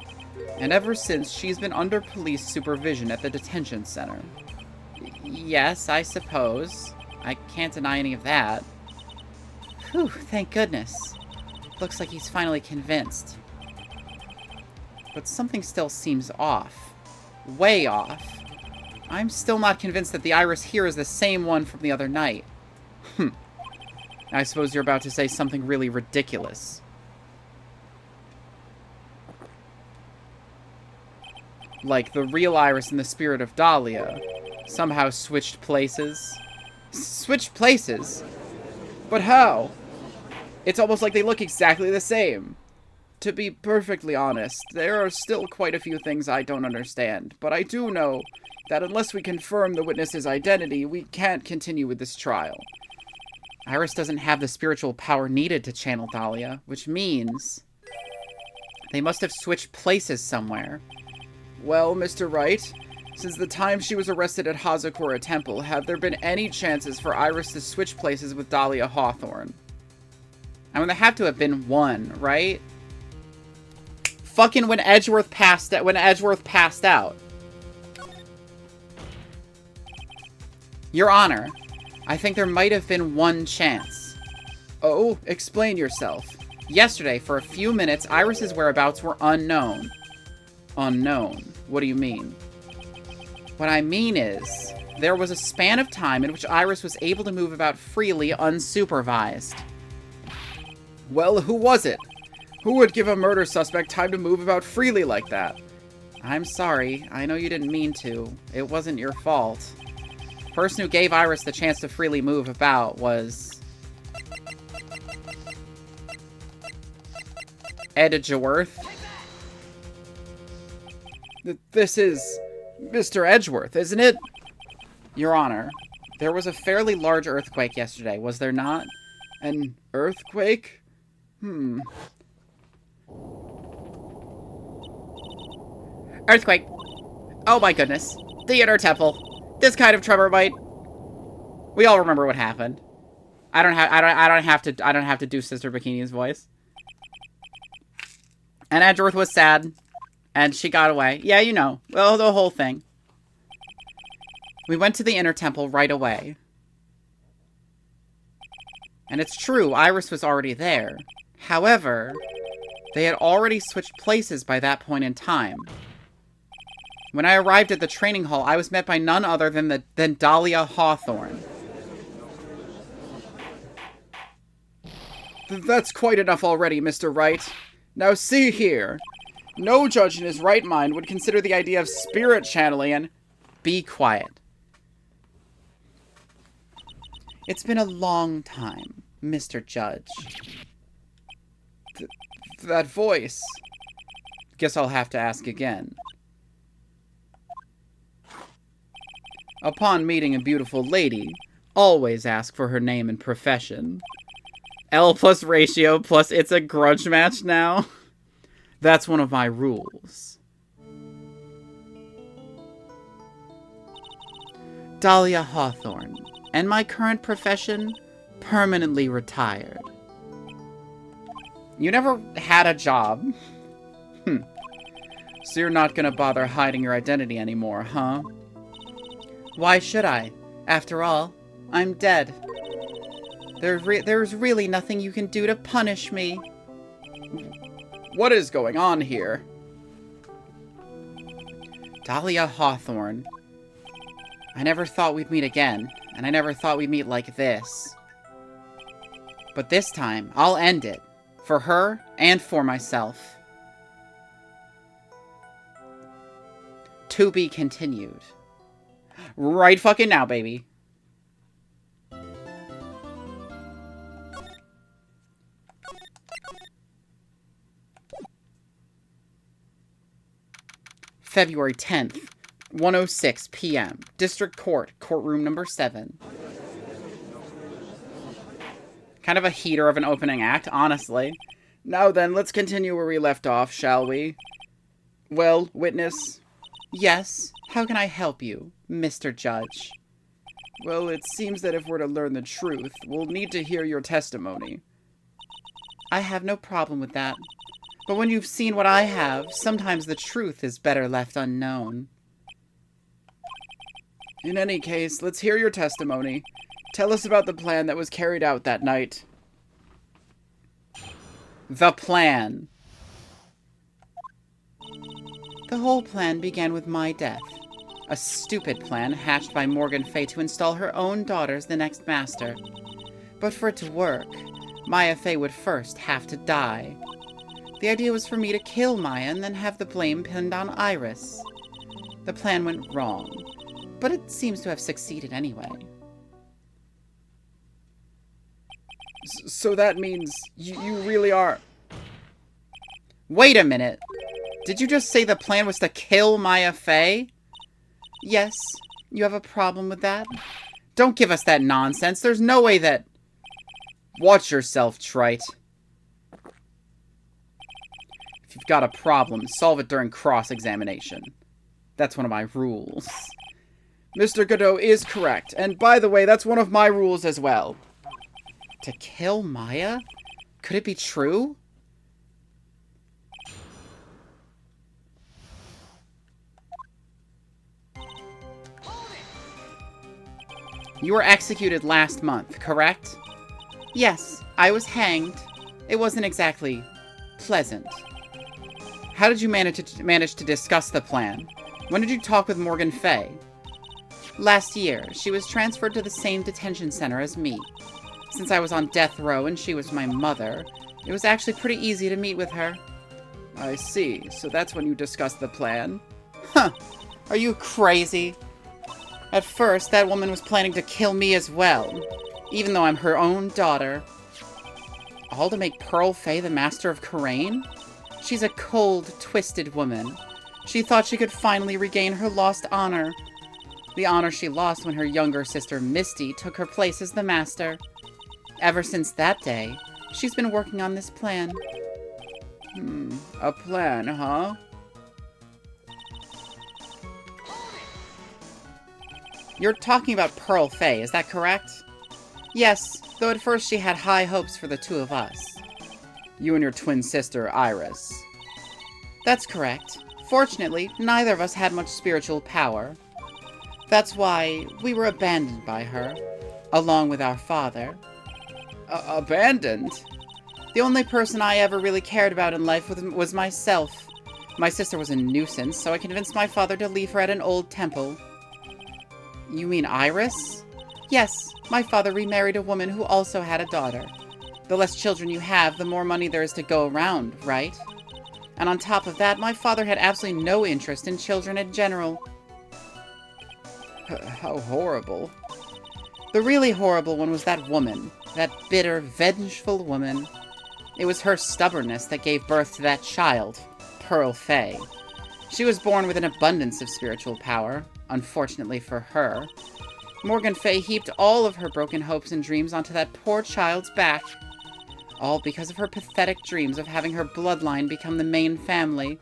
And ever since, she's been under police supervision at the detention center. Yes, I suppose. I can't deny any of that. Whew, thank goodness. Looks like he's finally convinced. But something still seems off. Way off. I'm still not convinced that the Iris here is the same one from the other night. I suppose you're about to say something really ridiculous. Like the real Iris and the spirit of Dahlia somehow switched places. Switched places? But how? It's almost like they look exactly the same. To be perfectly honest, there are still quite a few things I don't understand, but I do know that unless we confirm the witness's identity, we can't continue with this trial. Iris doesn't have the spiritual power needed to channel Dahlia, which means they must have switched places somewhere. Well, Mr. Wright, since the time she was arrested at Hazakura Temple, have there been any chances for Iris to switch places with Dahlia Hawthorne? I mean, there have to have been one, right? Fucking when Edgeworth passed out. Your Honor, I think there might have been one chance. Oh, explain yourself. Yesterday, for a few minutes, Iris's whereabouts were unknown. Unknown? What do you mean? What I mean is, there was a span of time in which Iris was able to move about freely, unsupervised. Well, who was it? Who would give a murder suspect time to move about freely like that? I'm sorry. I know you didn't mean to. It wasn't your fault. The person who gave Iris the chance to freely move about was Edgeworth. This is Mr. Edgeworth, isn't it? Your Honor, there was a fairly large earthquake yesterday, was there not? An earthquake? Earthquake. Oh my goodness. The inner temple. This kind of tremor might. We all remember what happened. I don't have to do Sister Bikini's voice. And Edgeworth was sad. And she got away. Yeah, you know. Well, the whole thing. We went to the inner temple right away. And it's true, Iris was already there. However, they had already switched places by that point in time. When I arrived at the training hall, I was met by none other than Dahlia Hawthorne. That's quite enough already, Mr. Wright. Now see here. No judge in his right mind would consider the idea of spirit channeling and... Be quiet. It's been a long time, Mr. Judge. That voice. Guess I'll have to ask again. Upon meeting a beautiful lady, always ask for her name and profession. L plus ratio plus it's a grudge match now? That's one of my rules. Dahlia Hawthorne, and my current profession, permanently retired. You never had a job? So you're not gonna bother hiding your identity anymore, huh? Why should I? After all, I'm dead. There's really nothing you can do to punish me. What is going on here? Dahlia Hawthorne. I never thought we'd meet again, and I never thought we'd meet like this. But this time, I'll end it. For her, and for myself. To be continued. Right fucking now, baby. February 10th, 1:06 p.m. District Court, courtroom number 7. Kind of a heater of an opening act, honestly. Now then, let's continue where we left off, shall we? Well, witness? Yes, how can I help you, Mr. Judge? Well, it seems that if we're to learn the truth, we'll need to hear your testimony. I have no problem with that. But when you've seen what I have, sometimes the truth is better left unknown. In any case, let's hear your testimony. Tell us about the plan that was carried out that night. The plan. The whole plan began with my death. A stupid plan hatched by Morgan Fay to install her own daughter as the next master. But for it to work, Maya Fay would first have to die. The idea was for me to kill Maya and then have the blame pinned on Iris. The plan went wrong, but it seems to have succeeded anyway. So that means you really are... Wait a minute. Did you just say the plan was to kill Maya Fay? Yes. You have a problem with that? Don't give us that nonsense. There's no way that... Watch yourself, Trite. If you've got a problem, solve it during cross-examination. That's one of my rules. Mr. Godot is correct. And by the way, that's one of my rules as well. To kill Maya? Could it be true? You were executed last month, correct? Yes, I was hanged. It wasn't exactly pleasant. How did you manage to discuss the plan? When did you talk with Morgan Fay? Last year. She was transferred to the same detention center as me. Since I was on death row and she was my mother, it was actually pretty easy to meet with her. I see. So that's when you discussed the plan? Huh. Are you crazy? At first, that woman was planning to kill me as well, even though I'm her own daughter. All to make Pearl Fay the master of Khura'in? She's a cold, twisted woman. She thought she could finally regain her lost honor. The honor she lost when her younger sister Misty took her place as the master. Ever since that day, she's been working on this plan. A plan, huh? You're talking about Pearl Fay, is that correct? Yes, though at first she had high hopes for the two of us. You and your twin sister, Iris. That's correct. Fortunately, neither of us had much spiritual power. That's why we were abandoned by her, along with our father. Abandoned? The only person I ever really cared about in life was myself. My sister was a nuisance, so I convinced my father to leave her at an old temple. You mean Iris? Yes, my father remarried a woman who also had a daughter. The less children you have, the more money there is to go around, right? And on top of that, my father had absolutely no interest in children in general. How horrible. The really horrible one was that woman. That bitter, vengeful woman. It was her stubbornness that gave birth to that child, Pearl Fay. She was born with an abundance of spiritual power, unfortunately for her. Morgan Fay heaped all of her broken hopes and dreams onto that poor child's back. All because of her pathetic dreams of having her bloodline become the main family.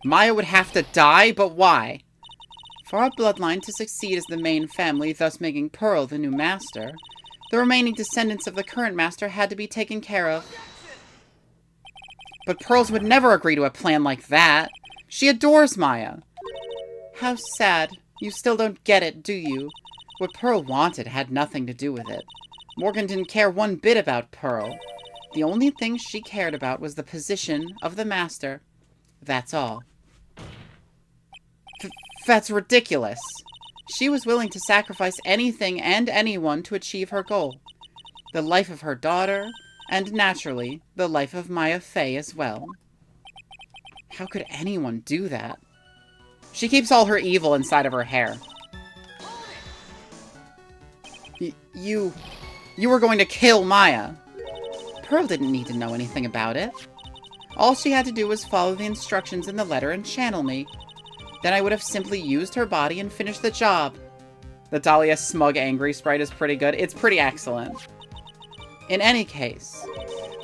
Maya would have to die, but why? For our bloodline to succeed as the main family, thus making Pearl the new master, the remaining descendants of the current master had to be taken care of. But Pearls would never agree to a plan like that. She adores Maya. How sad. You still don't get it, do you? What Pearl wanted had nothing to do with it. Morgan didn't care one bit about Pearl. The only thing she cared about was the position of the master. That's all. That's ridiculous. She was willing to sacrifice anything and anyone to achieve her goal. The life of her daughter, and naturally, the life of Maya Fay as well. How could anyone do that? She keeps all her evil inside of her hair. You were going to kill Maya. Pearl didn't need to know anything about it. All she had to do was follow the instructions in the letter and channel me. Then I would have simply used her body and finished the job. The Dahlia smug angry sprite is pretty good. It's pretty excellent. In any case,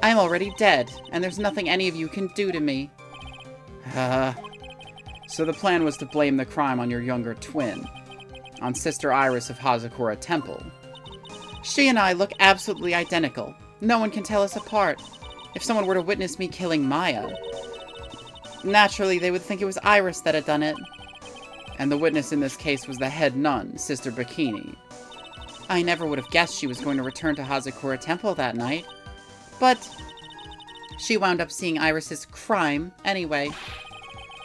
I am already dead, and there's nothing any of you can do to me. So the plan was to blame the crime on your younger twin, on Sister Iris of Hazakura Temple. She and I look absolutely identical. No one can tell us apart. If someone were to witness me killing Maya, naturally they would think it was Iris that had done it. And the witness in this case was the head nun, Sister Bikini. I never would have guessed she was going to return to Hazakura Temple that night. But she wound up seeing Iris's crime anyway.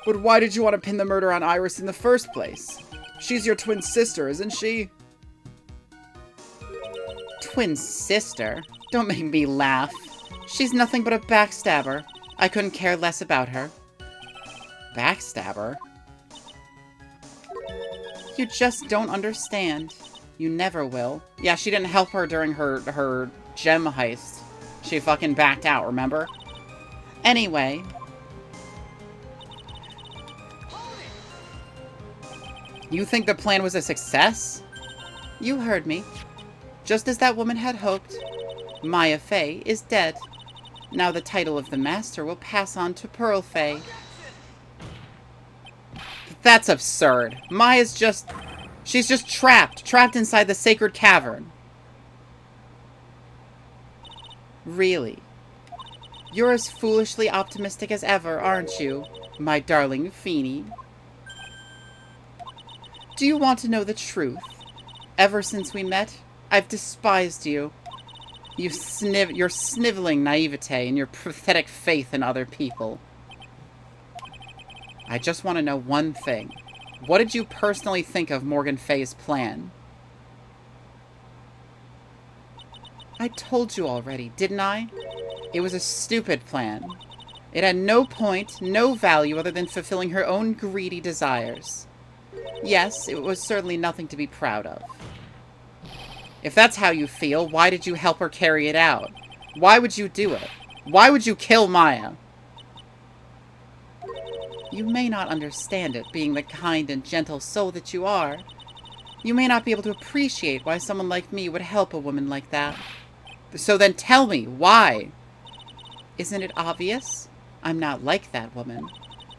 But why did you want to pin the murder on Iris in the first place? She's your twin sister, isn't she? Twin sister? Don't make me laugh. She's nothing but a backstabber. I couldn't care less about her. Backstabber? You just don't understand. You never will. Yeah, she didn't help her during her gem heist. She fucking backed out, remember? Anyway. You think the plan was a success? You heard me. Just as that woman had hoped, Maya Fay is dead. Now the title of the master will pass on to Pearl Fay. That's absurd. Maya's just... She's just trapped inside the sacred cavern. Really? You're as foolishly optimistic as ever, aren't you, my darling Feeny? Do you want to know the truth? Ever since we met, I've despised you. Your sniveling naivete and your pathetic faith in other people. I just want to know one thing. What did you personally think of Morgan Fay's plan? I told you already, didn't I? It was a stupid plan. It had no point, no value other than fulfilling her own greedy desires. Yes, it was certainly nothing to be proud of. If that's how you feel, why did you help her carry it out? Why would you do it? Why would you kill Maya? You may not understand it, being the kind and gentle soul that you are. You may not be able to appreciate why someone like me would help a woman like that. So then tell me, why? Isn't it obvious? I'm not like that woman.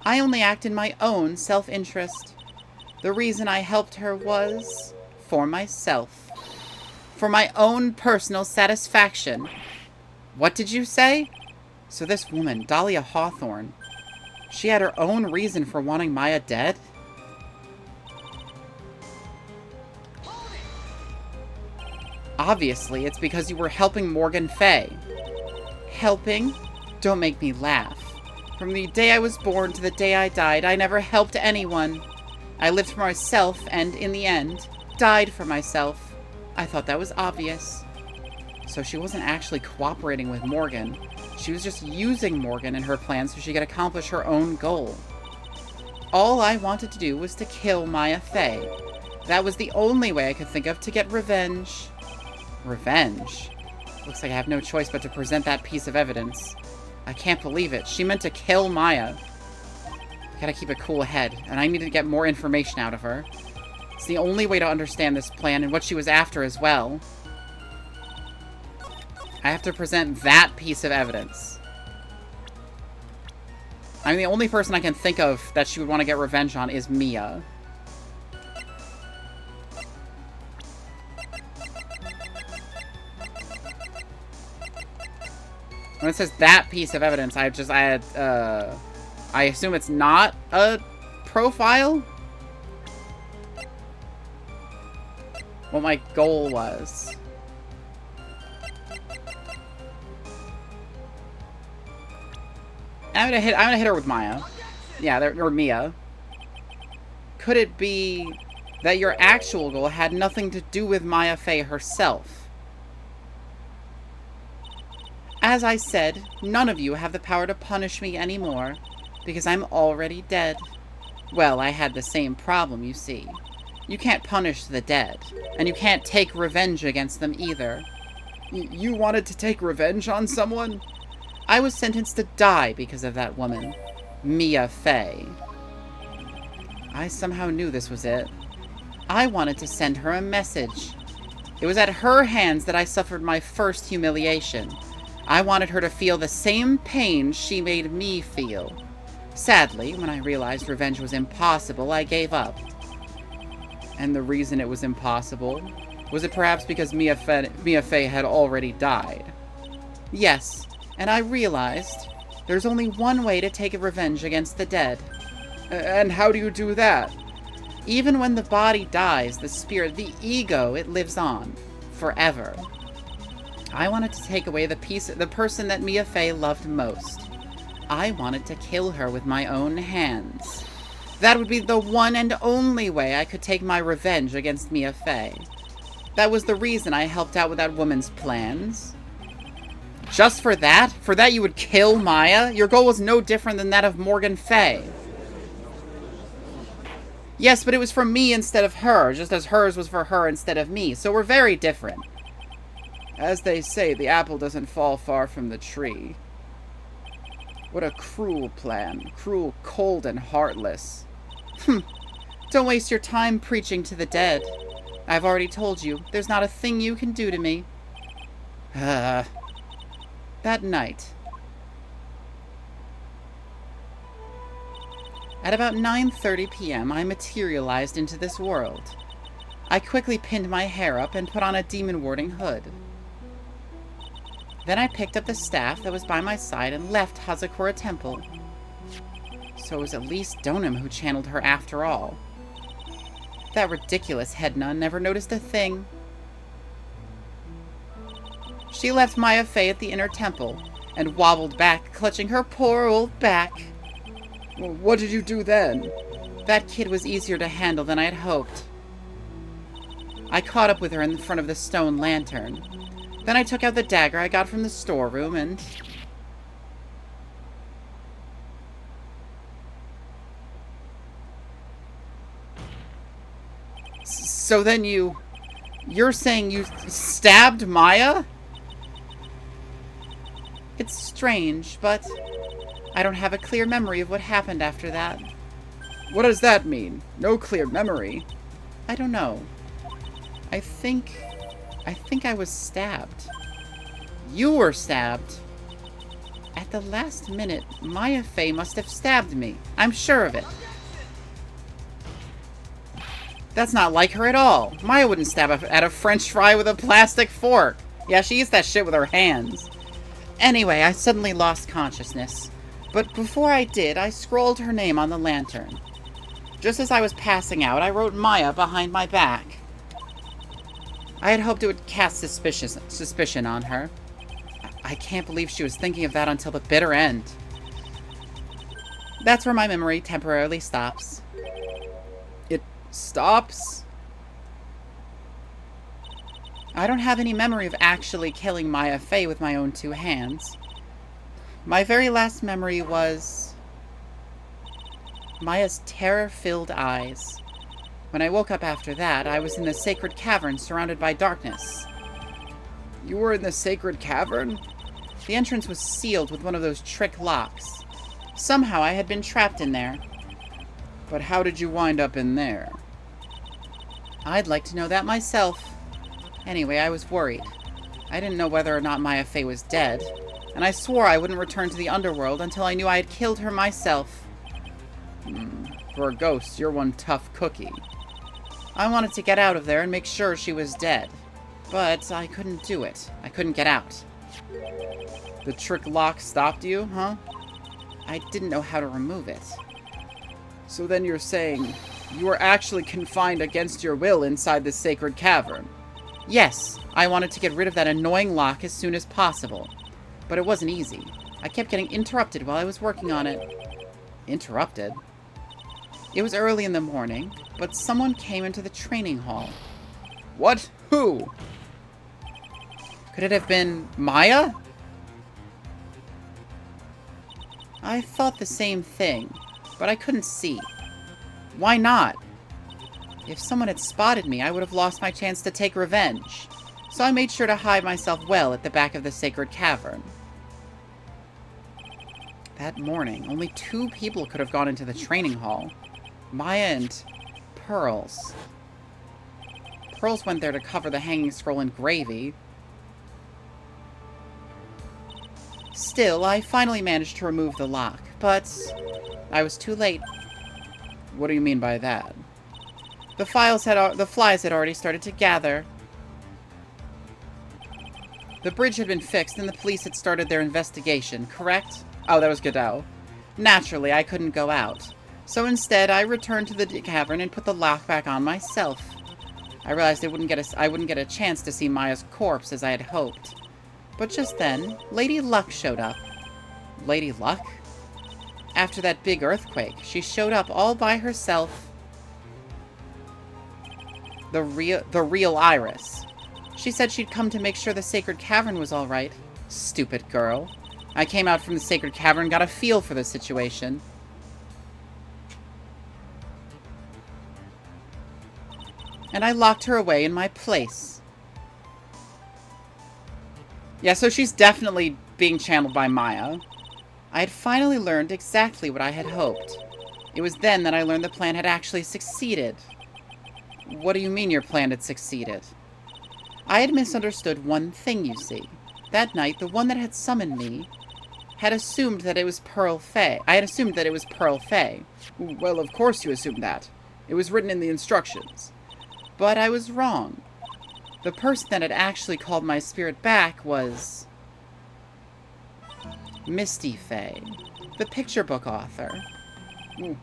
I only act in my own self-interest. The reason I helped her was for myself. For my own personal satisfaction. What did you say? So this woman, Dahlia Hawthorne, she had her own reason for wanting Maya dead? Obviously, it's because you were helping Morgan Fay. Helping? Don't make me laugh. From the day I was born to the day I died, I never helped anyone. I lived for myself and, in the end, died for myself. I thought that was obvious. So she wasn't actually cooperating with Morgan. She was just using Morgan and her plan so she could accomplish her own goal. All I wanted to do was to kill Maya Fay. That was the only way I could think of to get revenge. Revenge? Looks like I have no choice but to present that piece of evidence. I can't believe it. She meant to kill Maya. Gotta keep a cool head, and I need to get more information out of her. It's the only way to understand this plan and what she was after as well. I have to present that piece of evidence. I mean, the only person I can think of that she would want to get revenge on is Mia. When it says that piece of evidence, I assume it's not a profile? What my goal was. I'm gonna hit her with Maya. Yeah, or Mia. Could it be that your actual goal had nothing to do with Maya Fay herself? As I said, none of you have the power to punish me anymore, because I'm already dead. Well, I had the same problem, you see. You can't punish the dead, and you can't take revenge against them either. You wanted to take revenge on someone? I was sentenced to die because of that woman, Mia Fay. I somehow knew this was it. I wanted to send her a message. It was at her hands that I suffered my first humiliation. I wanted her to feel the same pain she made me feel. Sadly, when I realized revenge was impossible, I gave up. And the reason it was impossible? Was it perhaps because Mia Fay had already died? Yes, and I realized there's only one way to take a revenge against the dead. And how do you do that? Even when the body dies, the spirit, the ego, it lives on. Forever. I wanted to take away the person that Mia Fay loved most. I wanted to kill her with my own hands. That would be the one and only way I could take my revenge against Mia Fay. That was the reason I helped out with that woman's plans. Just for that? For that you would kill Maya? Your goal was no different than that of Morgan Fay. Yes, but it was for me instead of her, just as hers was for her instead of me, so we're very different. As they say, the apple doesn't fall far from the tree. What a cruel plan. Cruel, cold, and heartless. Don't waste your time preaching to the dead. I've already told you, there's not a thing you can do to me. That night. At about 9:30 p.m., I materialized into this world. I quickly pinned my hair up and put on a demon-warding hood. Then I picked up the staff that was by my side and left Hazakura Temple. So it was at least Donam who channeled her after all. That ridiculous head nun never noticed a thing. She left Maya Fay at the inner temple and wobbled back, clutching her poor old back. What did you do then? That kid was easier to handle than I had hoped. I caught up with her in front of the stone lantern. Then I took out the dagger I got from the storeroom and... So then you're saying you stabbed Maya? It's strange, but I don't have a clear memory of what happened after that. What does that mean? No clear memory? I don't know. I think I was stabbed. You were stabbed. At the last minute, Maya Fay must have stabbed me. I'm sure of it. That's not like her at all. Maya wouldn't stab at a French fry with a plastic fork. Yeah, she eats that shit with her hands. Anyway, I suddenly lost consciousness. But before I did, I scrawled her name on the lantern. Just as I was passing out, I wrote Maya behind my back. I had hoped it would cast suspicion on her. I can't believe she was thinking of that until the bitter end. That's where my memory temporarily stops. It stops? I don't have any memory of actually killing Maya Fey with my own 2 hands. My very last memory was Maya's terror-filled eyes. When I woke up after that, I was in the sacred cavern surrounded by darkness. You were in the sacred cavern? The entrance was sealed with one of those trick locks. Somehow I had been trapped in there. But how did you wind up in there? I'd like to know that myself. Anyway, I was worried. I didn't know whether or not Maya Fey was dead, and I swore I wouldn't return to the underworld until I knew I had killed her myself. For a ghost, you're one tough cookie. I wanted to get out of there and make sure she was dead. But I couldn't do it. I couldn't get out. The trick lock stopped you, huh? I didn't know how to remove it. So then you're saying you were actually confined against your will inside this sacred cavern? Yes, I wanted to get rid of that annoying lock as soon as possible. But it wasn't easy. I kept getting interrupted while I was working on it. Interrupted? It was early in the morning, but someone came into the training hall. What? Who? Could it have been Maya? I thought the same thing, but I couldn't see. Why not? If someone had spotted me, I would have lost my chance to take revenge. So I made sure to hide myself well at the back of the sacred cavern. That morning, only 2 people could have gone into the training hall. Maya and Pearls. Pearls went there to cover the hanging scroll in gravy. Still, I finally managed to remove the lock, but I was too late. What do you mean by that? The flies had already started to gather. The bridge had been fixed and the police had started their investigation, correct? Oh, that was Godot. Naturally, I couldn't go out. So instead, I returned to the cavern and put the lock back on myself. I realized I wouldn't get a chance to see Maya's corpse as I had hoped. But just then, Lady Luck showed up. Lady Luck? After that big earthquake, she showed up all by herself. The real Iris. She said she'd come to make sure the sacred cavern was all right. Stupid girl. I came out from the sacred cavern and got a feel for the situation. And I locked her away in my place. Yeah, so she's definitely being channeled by Maya. I had finally learned exactly what I had hoped. It was then that I learned the plan had actually succeeded. What do you mean your plan had succeeded? I had misunderstood one thing, you see. That night, the one that had summoned me had assumed that it was Pearl Fey. I had assumed that it was Pearl Fey. Well, of course you assumed that. It was written in the instructions. But I was wrong. The person that had actually called my spirit back was Misty Fey, the picture book author.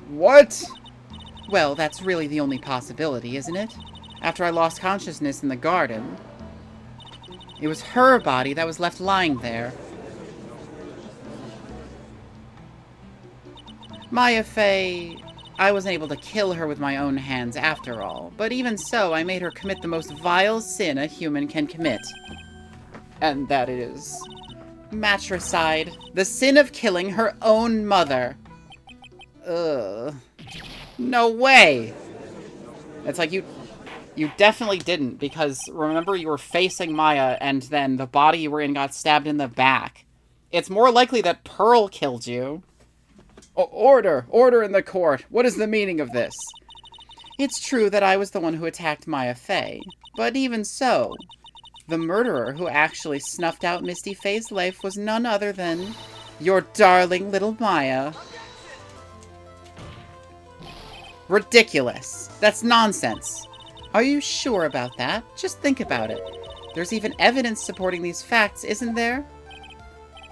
What? Well, that's really the only possibility, isn't it? After I lost consciousness in the garden, it was her body that was left lying there. Maya Fey, I wasn't able to kill her with my own hands after all, but even so, I made her commit the most vile sin a human can commit. And that is? Matricide. The sin of killing her own mother. Ugh. No way! It's like you definitely didn't, because remember you were facing Maya and then the body you were in got stabbed in the back. It's more likely that Pearl killed you. Order! Order in the court! What is the meaning of this? It's true that I was the one who attacked Maya Fey, but even so, the murderer who actually snuffed out Misty Fey's life was none other than your darling little Maya. Ridiculous. That's nonsense. Are you sure about that? Just think about it. There's even evidence supporting these facts, isn't there?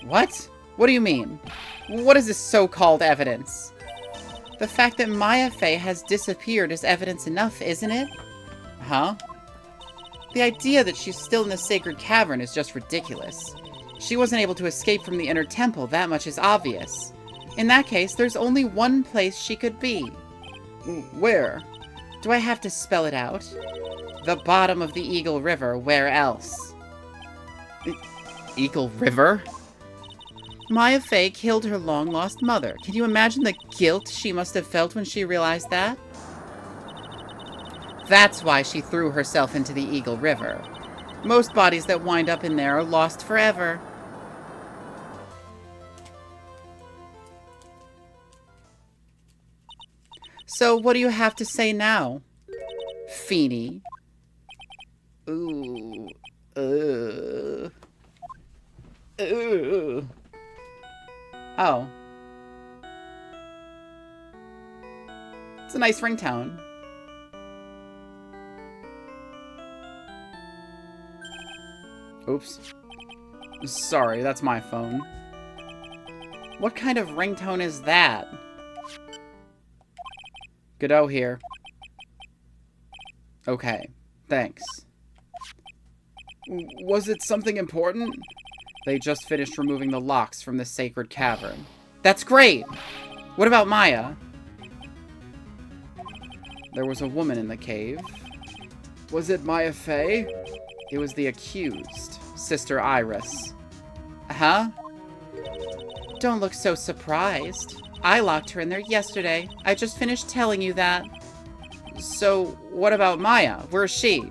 What? What do you mean? What is this so-called evidence? The fact that Maya Fey has disappeared is evidence enough, isn't it? Huh? The idea that she's still in the sacred cavern is just ridiculous. She wasn't able to escape from the inner temple, that much is obvious. In that case, there's only one place she could be. Where? Do I have to spell it out? The bottom of the Eagle River, where else? Eagle River? Maya Fey killed her long-lost mother. Can you imagine the guilt she must have felt when she realized that? That's why she threw herself into the Eagle River. Most bodies that wind up in there are lost forever. So, what do you have to say now, Feeny? Ooh. Oh. It's a nice ringtone. Oops. Sorry, that's my phone. What kind of ringtone is that? Godot here. Okay, thanks. Was it something important? They just finished removing the locks from the sacred cavern. That's great! What about Maya? There was a woman in the cave. Was it Maya Fey? It was the accused, Sister Iris. Huh? Don't look so surprised. I locked her in there yesterday. I just finished telling you that. So, what about Maya? Where is she?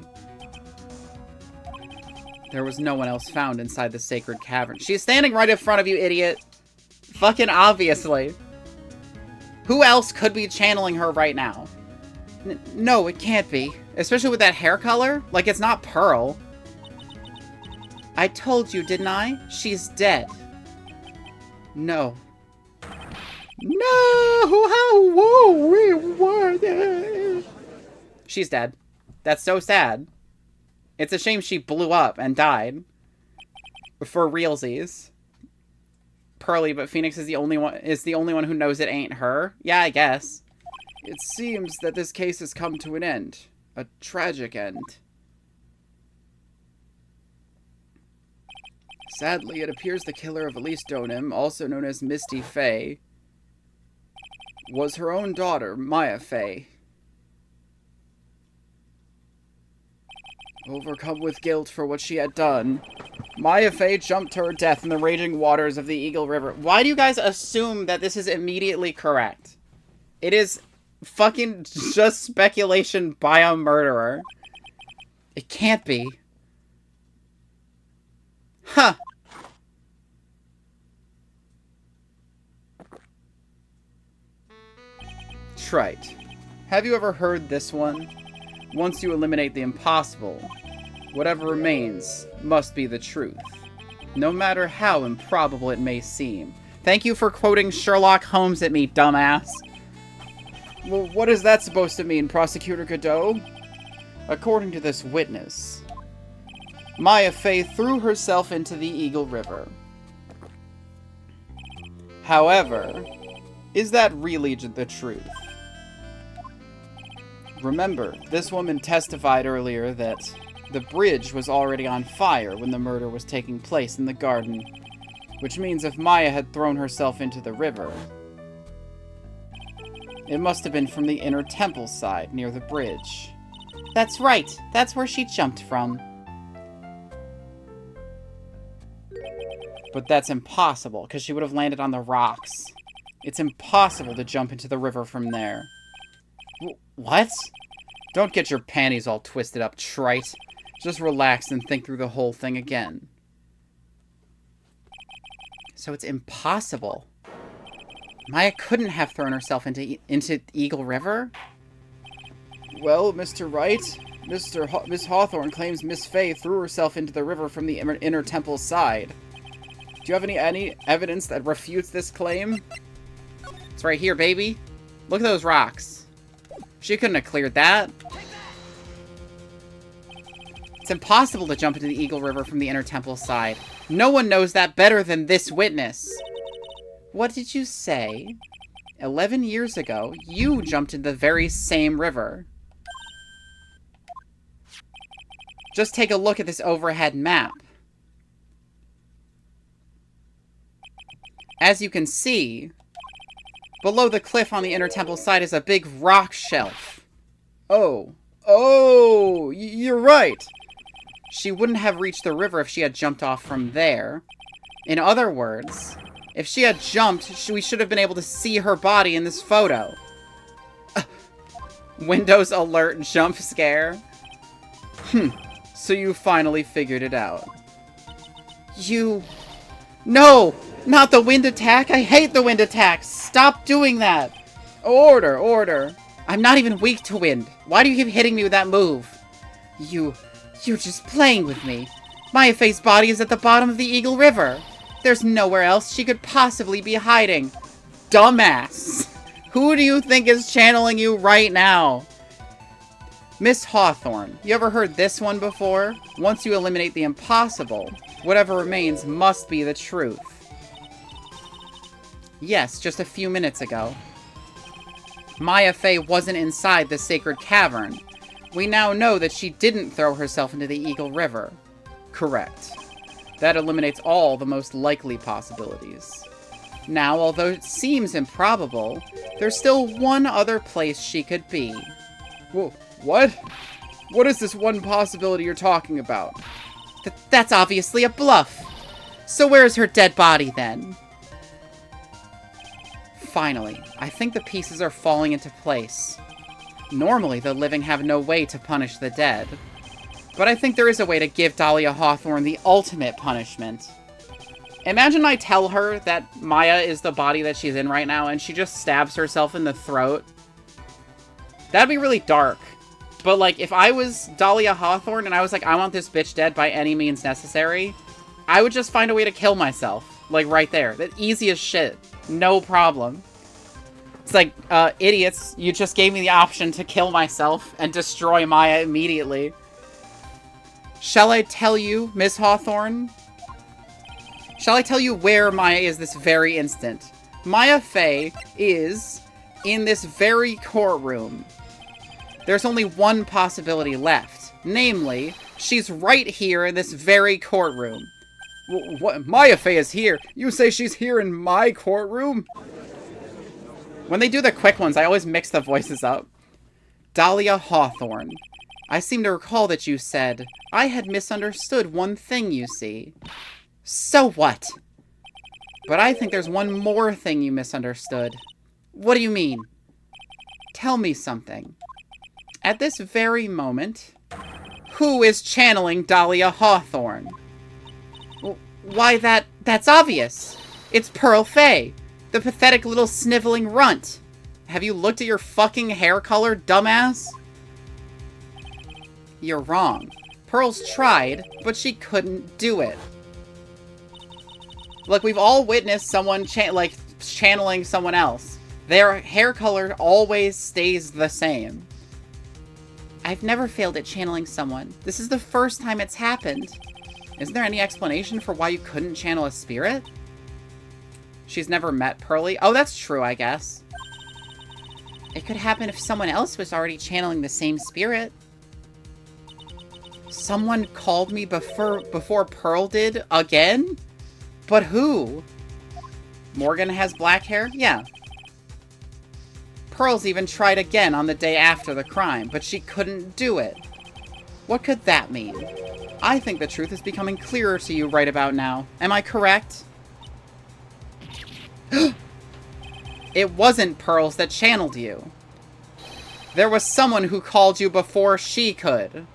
There was no one else found inside the sacred cavern. She's standing right in front of you, idiot. Fucking obviously. Who else could be channeling her right now? No, it can't be. Especially with that hair color. Like, it's not Pearl. I told you, didn't I? She's dead. No. No! How? Whoa! What? She's dead. That's so sad. It's a shame she blew up and died. For realsies. Pearly, but Phoenix is the only one who knows it ain't her. Yeah, I guess. It seems that this case has come to an end. A tragic end. Sadly, it appears the killer of Elise Donim, also known as Misty Fey, was her own daughter, Maya Fey. Overcome with guilt for what she had done, Maya Fey jumped to her death in the raging waters of the Eagle River. Why do you guys assume that this is immediately correct? It is fucking just speculation by a murderer. It can't be. Huh. Trite. Have you ever heard this one? Once you eliminate the impossible, whatever remains must be the truth, no matter how improbable it may seem. Thank you for quoting Sherlock Holmes at me, dumbass. Well, what is that supposed to mean, Prosecutor Godot? According to this witness, Maya Fey threw herself into the Eagle River. However, is that really the truth? Remember, this woman testified earlier that the bridge was already on fire when the murder was taking place in the garden, which means if Maya had thrown herself into the river, it must have been from the inner temple side near the bridge. That's right, that's where she jumped from. But that's impossible, because she would have landed on the rocks. It's impossible to jump into the river from there. What? Don't get your panties all twisted up, trite. Just relax and think through the whole thing again. So it's impossible. Maya couldn't have thrown herself into Eagle River? Well, Mr. Wright, Miss Hawthorne claims Miss Fey threw herself into the river from the inner temple side. Do you have any evidence that refutes this claim? It's right here, baby. Look at those rocks. She couldn't have cleared that. It's impossible to jump into the Eagle River from the inner temple side. No one knows that better than this witness. What did you say? 11 years ago, you jumped in the very same river. Just take a look at this overhead map. As you can see, below the cliff on the inner temple side is a big rock shelf. Oh, you're right. She wouldn't have reached the river if she had jumped off from there. In other words, if she had jumped, we should have been able to see her body in this photo. Windows alert jump scare. So you finally figured it out. No! Not the wind attack! I hate the wind attacks! Stop doing that! Order! I'm not even weak to wind. Why do you keep hitting me with that move? You're just playing with me. Maya Fey's body is at the bottom of the Eagle River. There's nowhere else she could possibly be hiding. Dumbass! Who do you think is channeling you right now? Miss Hawthorne, you ever heard this one before? Once you eliminate the impossible, whatever remains must be the truth. Yes, just a few minutes ago. Maya Fey wasn't inside the sacred cavern. We now know that she didn't throw herself into the Eagle River. Correct. That eliminates all the most likely possibilities. Now, although it seems improbable, there's still one other place she could be. Whoa, what? What is this one possibility you're talking about? That's obviously a bluff. So where's her dead body, then? Finally, I think the pieces are falling into place. Normally, the living have no way to punish the dead. But I think there is a way to give Dahlia Hawthorne the ultimate punishment. Imagine I tell her that Maya is the body that she's in right now, and she just stabs herself in the throat. That'd be really dark. But, like, if I was Dahlia Hawthorne and I was like, I want this bitch dead by any means necessary, I would just find a way to kill myself. Like, right there. That easy as shit. No problem. It's like, idiots, you just gave me the option to kill myself and destroy Maya immediately. Shall I tell you, Miss Hawthorne? Shall I tell you where Maya is this very instant? Maya Fey is in this very courtroom. There's only one possibility left. Namely, she's right here in this very courtroom. What? Maya Fey is here? You say she's here in my courtroom? When they do the quick ones, I always mix the voices up. Dahlia Hawthorne. I seem to recall that you said, I had misunderstood one thing, you see. So what? But I think there's one more thing you misunderstood. What do you mean? Tell me something. At this very moment, who is channeling Dahlia Hawthorne? Why, that's obvious. It's Pearl Fey, the pathetic little sniveling runt. Have you looked at your fucking hair color, dumbass? You're wrong. Pearl's tried, but she couldn't do it. Look, we've all witnessed someone channeling someone else. Their hair color always stays the same. I've never failed at channeling someone. This is the first time it's happened. Isn't there any explanation for why you couldn't channel a spirit? She's never met Pearly? Oh, that's true, I guess. It could happen if someone else was already channeling the same spirit. Someone called me before Pearl did? Again? But who? Morgan has black hair? Yeah. Pearl's even tried again on the day after the crime, but she couldn't do it. What could that mean? I think the truth is becoming clearer to you right about now. Am I correct? It wasn't Pearls that channeled you. There was someone who called you before she could.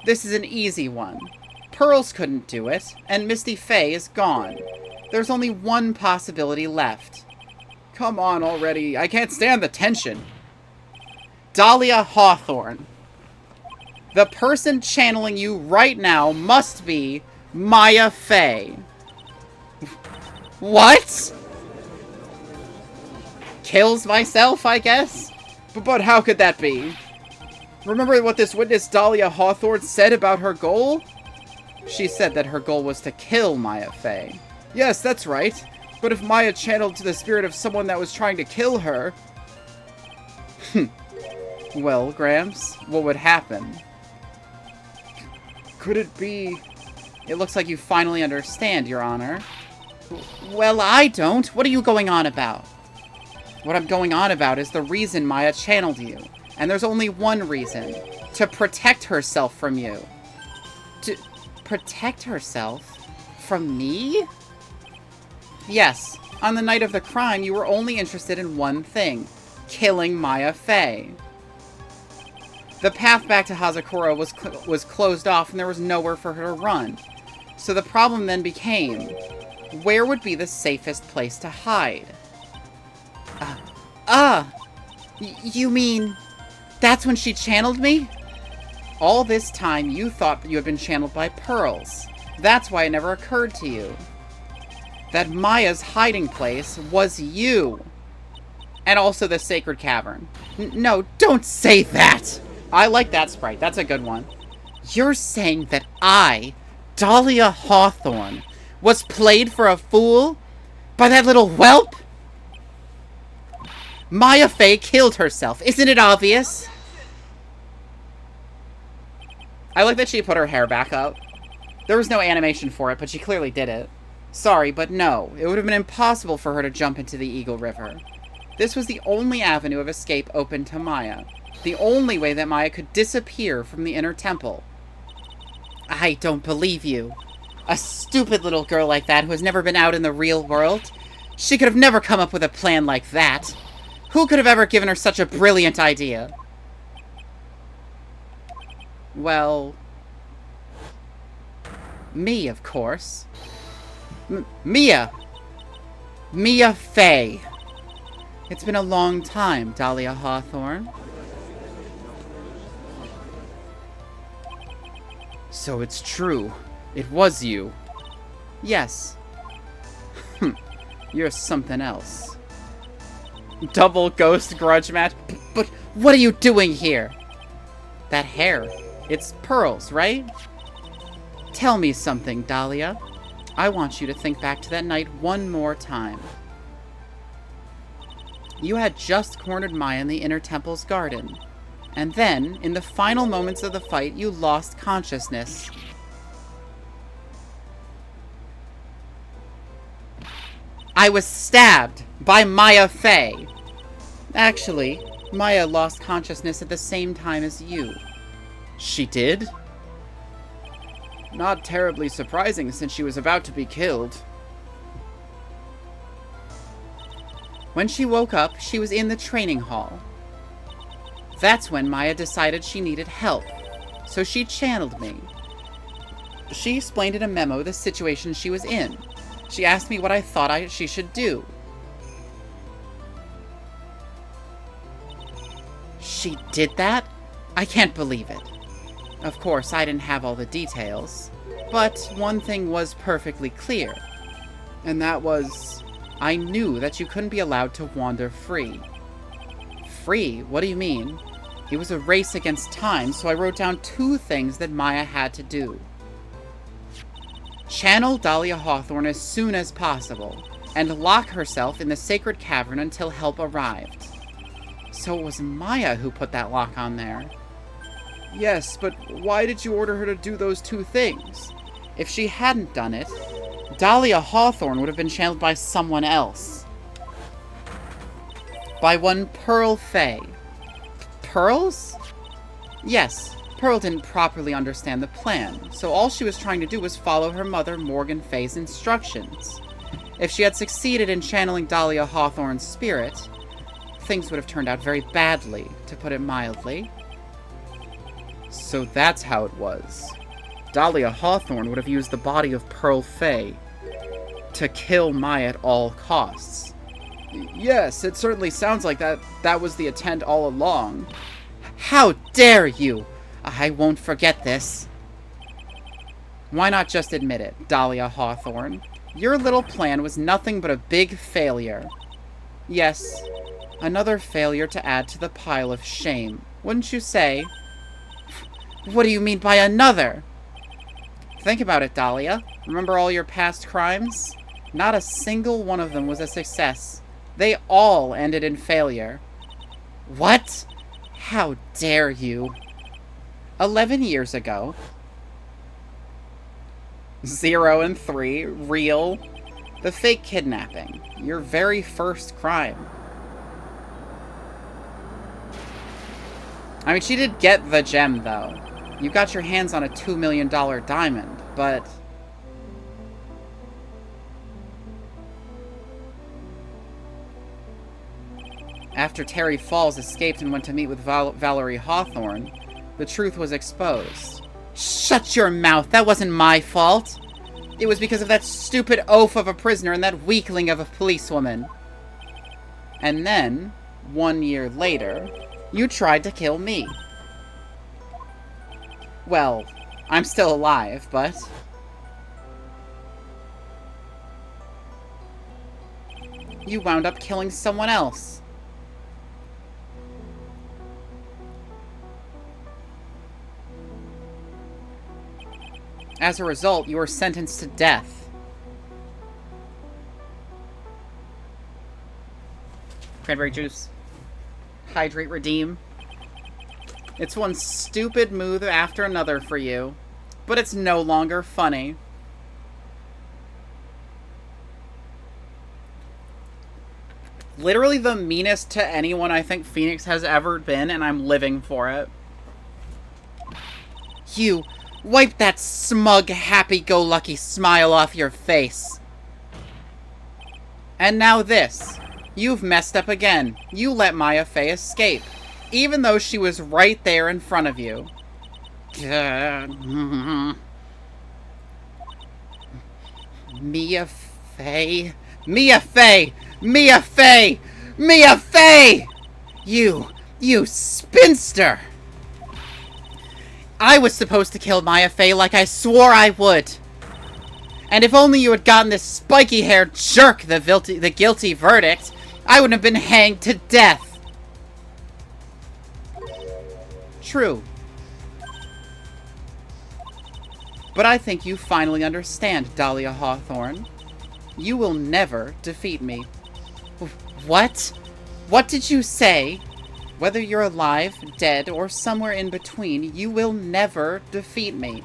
This is an easy one. Pearls couldn't do it, and Misty Fey is gone. There's only one possibility left. Come on already, I can't stand the tension. Dahlia Hawthorne. The person channeling you right now must be Maya Fey. What? Kills myself, I guess? But how could that be? Remember what this witness Dahlia Hawthorne said about her goal? She said that her goal was to kill Maya Fey. Yes, that's right. But if Maya channeled to the spirit of someone that was trying to kill her... Well, Gramps, what would happen? Could it be... It looks like you finally understand, Your Honor. Well, I don't. What are you going on about? What I'm going on about is the reason Maya channeled you. And there's only one reason. To protect herself from you. To protect herself? From me? Yes. On the night of the crime, you were only interested in one thing. Killing Maya Fey. The path back to Hazakura was closed off and there was nowhere for her to run. So the problem then became, where would be the safest place to hide? You mean, that's when she channeled me? All this time you thought that you had been channeled by pearls. That's why it never occurred to you that Maya's hiding place was you. And also the sacred cavern. No, don't say that! I like that sprite. That's a good one. You're saying that I, Dahlia Hawthorne, was played for a fool? By that little whelp? Maya Fey killed herself. Isn't it obvious? I like that she put her hair back up. There was no animation for it, but she clearly did it. Sorry, but no. It would have been impossible for her to jump into the Eagle River. This was the only avenue of escape open to Maya. The only way that Maya could disappear from the inner temple. I don't believe you. A stupid little girl like that who has never been out in the real world? She could have never come up with a plan like that. Who could have ever given her such a brilliant idea? Well... me, of course. Mia! Mia Fey. It's been a long time, Dahlia Hawthorne. So it's true. It was you. Yes. You're something else. Double ghost grudge match? But what are you doing here? That hair. It's pearls, right? Tell me something, Dahlia. I want you to think back to that night one more time. You had just cornered Maya in the Inner Temple's garden. And then, in the final moments of the fight, you lost consciousness. I was stabbed by Maya Fey. Actually, Maya lost consciousness at the same time as you. She did? Not terribly surprising since she was about to be killed. When she woke up, she was in the training hall. That's when Maya decided she needed help, so she channeled me. She explained in a memo the situation she was in. She asked me what I thought she should do. She did that? I can't believe it. Of course, I didn't have all the details, but one thing was perfectly clear, and that was, I knew that you couldn't be allowed to wander free. Free? What do you mean? It was a race against time, so I wrote down 2 things that Maya had to do. Channel Dahlia Hawthorne as soon as possible, and lock herself in the sacred cavern until help arrived. So it was Maya who put that lock on there. Yes, but why did you order her to do those 2 things? If she hadn't done it, Dahlia Hawthorne would have been channeled by someone else. By one Pearl Fey. Pearls? Yes, Pearl didn't properly understand the plan, so all she was trying to do was follow her mother Morgan Fey's instructions. If she had succeeded in channeling Dahlia Hawthorne's spirit, things would have turned out very badly, to put it mildly. So that's how it was. Dahlia Hawthorne would have used the body of Pearl Fey to kill Maya at all costs. Yes, it certainly sounds like that was the intent all along. How dare you! I won't forget this. Why not just admit it, Dahlia Hawthorne? Your little plan was nothing but a big failure. Yes, another failure to add to the pile of shame, wouldn't you say? What do you mean by another? Think about it, Dahlia. Remember all your past crimes? Not a single one of them was a success. They all ended in failure. What? How dare you? 11 years ago. 0 and 3. Real. The fake kidnapping. Your very first crime. I mean, she did get the gem, though. You got your hands on a $2 million diamond, but... After Terry Falls escaped and went to meet with Valerie Hawthorne, the truth was exposed. Shut your mouth! That wasn't my fault! It was because of that stupid oaf of a prisoner and that weakling of a policewoman. And then, 1 year later, you tried to kill me. Well, I'm still alive, but... You wound up killing someone else. As a result, you were sentenced to death. Cranberry juice. Hydrate, redeem. It's one stupid move after another for you, but it's no longer funny. Literally the meanest to anyone I think Phoenix has ever been, and I'm living for it. You, wipe that smug, happy-go-lucky smile off your face. And now this. You've messed up again. You let Maya Fey escape, even though she was right there in front of you. Mia Fey? Mia Fey! Mia Fey! Mia Fey! You spinster! I was supposed to kill Maya Fey like I swore I would. And if only you had gotten this spiky-haired jerk the guilty verdict, I would have been hanged to death. True. But I think you finally understand, Dahlia Hawthorne. You will never defeat me. What? What did you say? Whether you're alive, dead, or somewhere in between, you will never defeat me.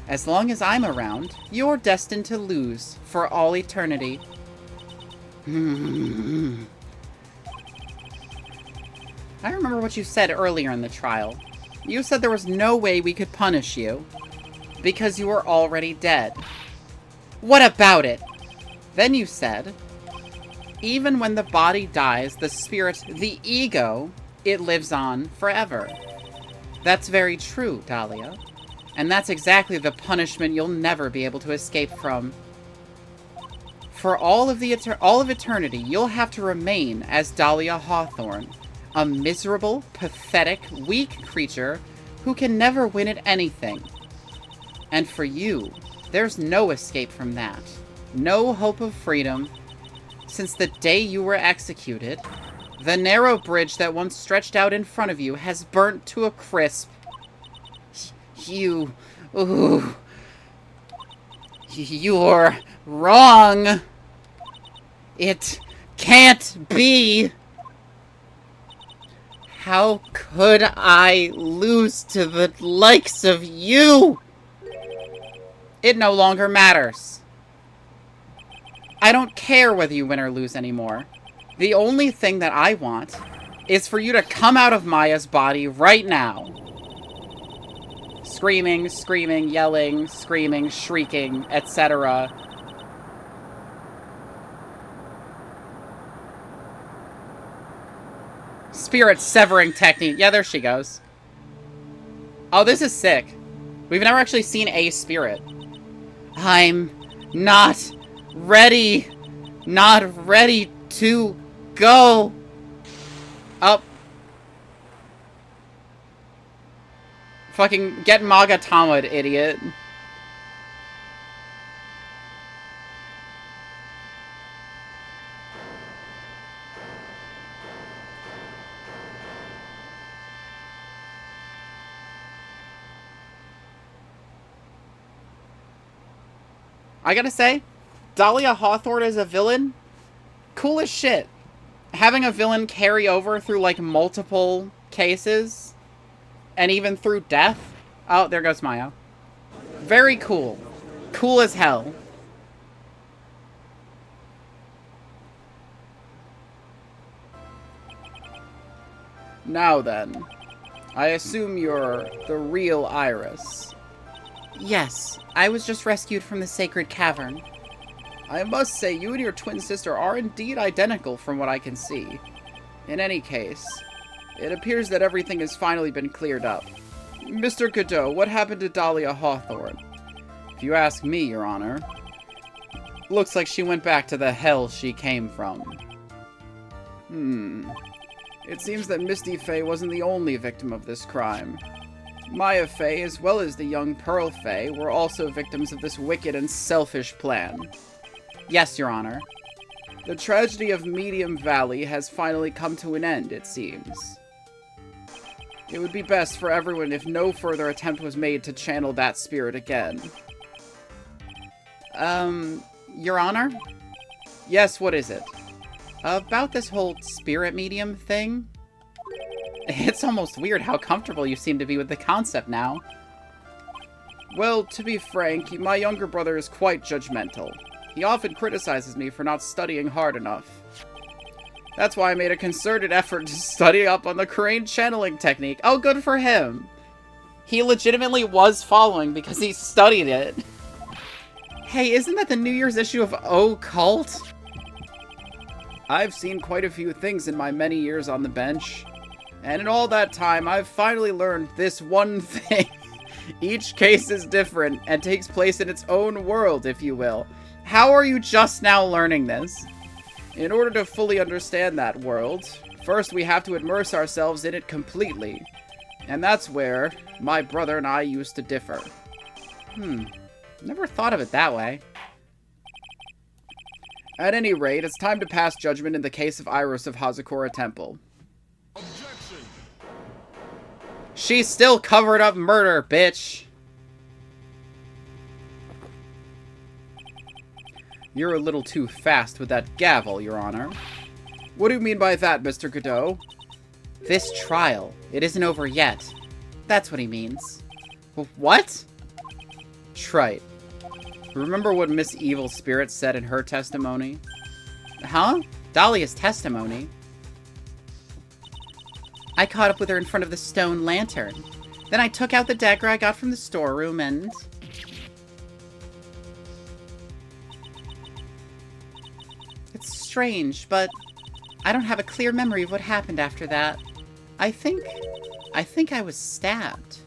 As long as I'm around, you're destined to lose for all eternity. I remember what you said earlier in the trial. You said there was no way we could punish you, because you were already dead. What about it? Then you said, even when the body dies, the spirit, the ego, it lives on forever. That's very true, Dahlia. And that's exactly the punishment you'll never be able to escape from. For all of eternity, you'll have to remain as Dahlia Hawthorne, a miserable, pathetic, weak creature who can never win at anything. And for you, there's no escape from that. No hope of freedom. Since the day you were executed, the narrow bridge that once stretched out in front of you has burnt to a crisp. You're wrong. It can't be. How could I lose to the likes of you? It no longer matters. I don't care whether you win or lose anymore. The only thing that I want is for you to come out of Maya's body right now. Screaming, screaming, yelling, screaming, shrieking, etc. Spirit severing technique. Yeah, there she goes. Oh, this is sick. We've never actually seen a spirit. I'm not ready. Not ready to go. Up. Fucking get Magatama, idiot. I gotta say, Dahlia Hawthorne as a villain, cool as shit. Having a villain carry over through, like, multiple cases, and even through death. Oh, there goes Maya. Very cool. Cool as hell. Now then, I assume you're the real Iris. Yes, I was just rescued from the sacred cavern. I must say, you and your twin sister are indeed identical from what I can see. In any case, it appears that everything has finally been cleared up. Mr. Godot, what happened to Dahlia Hawthorne? If you ask me, Your Honor, looks like she went back to the hell she came from. It seems that Misty Faye wasn't the only victim of this crime. Maya Faye, as well as the young Pearl Faye, were also victims of this wicked and selfish plan. Yes, Your Honor. The tragedy of Medium Valley has finally come to an end, it seems. It would be best for everyone if no further attempt was made to channel that spirit again. Your Honor? Yes, what is it? About this whole spirit medium thing? It's almost weird how comfortable you seem to be with the concept now. Well, to be frank, my younger brother is quite judgmental. He often criticizes me for not studying hard enough. That's why I made a concerted effort to study up on the crane channeling technique. Oh, good for him. He legitimately was following because he studied it. Hey, isn't that the New Year's issue of Occult? I've seen quite a few things in my many years on the bench. And in all that time, I've finally learned this one thing. Each case is different and takes place in its own world, if you will. How are you just now learning this? In order to fully understand that world, first we have to immerse ourselves in it completely. And that's where my brother and I used to differ. Never thought of it that way. At any rate, it's time to pass judgment in the case of Iris of Hazakura Temple. Objection. She's still covered up murder, bitch. You're a little too fast with that gavel, Your Honor. What do you mean by that, Mr. Godot? This trial, it isn't over yet. That's what he means. What? Trite. Remember what Miss Evil Spirit said in her testimony? Huh? Dahlia's testimony? I caught up with her in front of the stone lantern. Then I took out the dagger I got from the storeroom and... It's strange, but I don't have a clear memory of what happened after that. I think I was stabbed.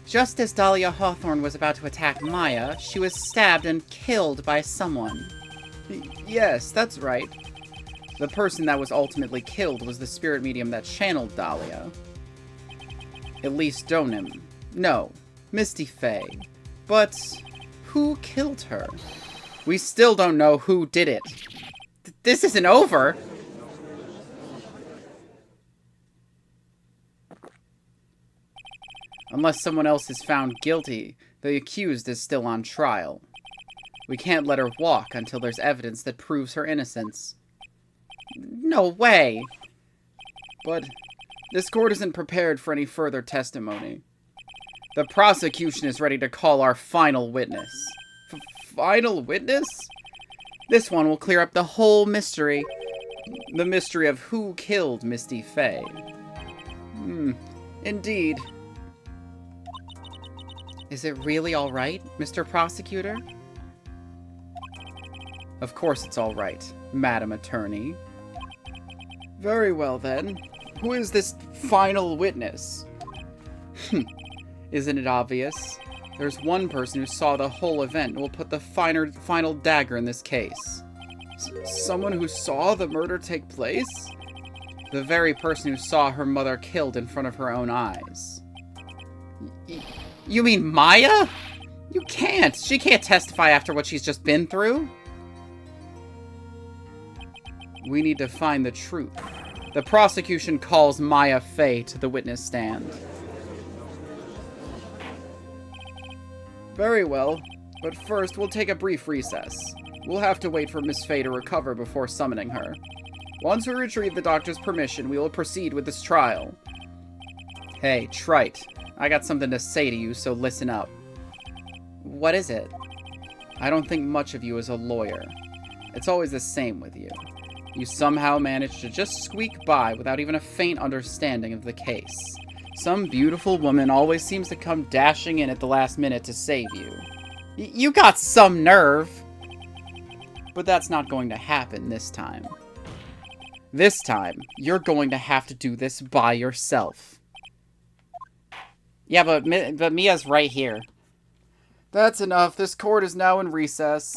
Just as Dahlia Hawthorne was about to attack Maya, she was stabbed and killed by someone. Yes, that's right. The person that was ultimately killed was the spirit medium that channeled Dahlia. Elise Donim. No, Misty Faye. But who killed her? We still don't know who did it. This isn't over! Unless someone else is found guilty, the accused is still on trial. We can't let her walk until there's evidence that proves her innocence. No way! But this court isn't prepared for any further testimony. The prosecution is ready to call our final witness. Final witness? This one will clear up the whole mystery. The mystery of who killed Misty Faye. Indeed. Is it really all right, Mr. Prosecutor? Of course it's all right, Madam Attorney. Very well then. Who is this final witness? Isn't it obvious? There's one person who saw the whole event and will put the final dagger in this case. Someone who saw the murder take place? The very person who saw her mother killed in front of her own eyes. You mean Maya? You can't! She can't testify after what she's just been through! We need to find the truth. The prosecution calls Maya Faye to the witness stand. Very well, but first we'll take a brief recess. We'll have to wait for Miss Fey to recover before summoning her. Once we retrieve the doctor's permission, we will proceed with this trial. Hey, Wright, I got something to say to you, so listen up. What is it? I don't think much of you as a lawyer. It's always the same with you. You somehow manage to just squeak by without even a faint understanding of the case. Some beautiful woman always seems to come dashing in at the last minute to save you. You got some nerve! But that's not going to happen this time. This time, you're going to have to do this by yourself. Yeah, but Mia's right here. That's enough. This court is now in recess.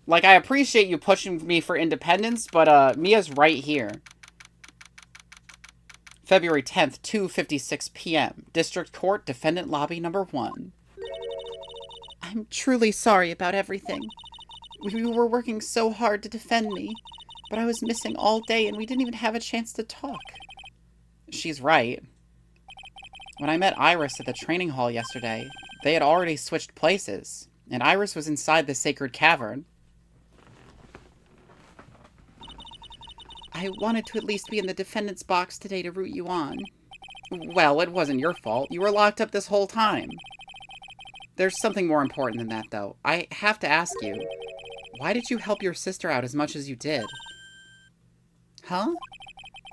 Like, I appreciate you pushing me for independence, but, Mia's right here. February 10th, 2:56 p.m. District Court, Defendant Lobby Number 1. I'm truly sorry about everything. We were working so hard to defend me, but I was missing all day and we didn't even have a chance to talk. She's right. When I met Iris at the training hall yesterday, they had already switched places, and Iris was inside the sacred cavern. I wanted to at least be in the defendant's box today to root you on. Well, it wasn't your fault. You were locked up this whole time. There's something more important than that, though. I have to ask you, why did you help your sister out as much as you did? Huh?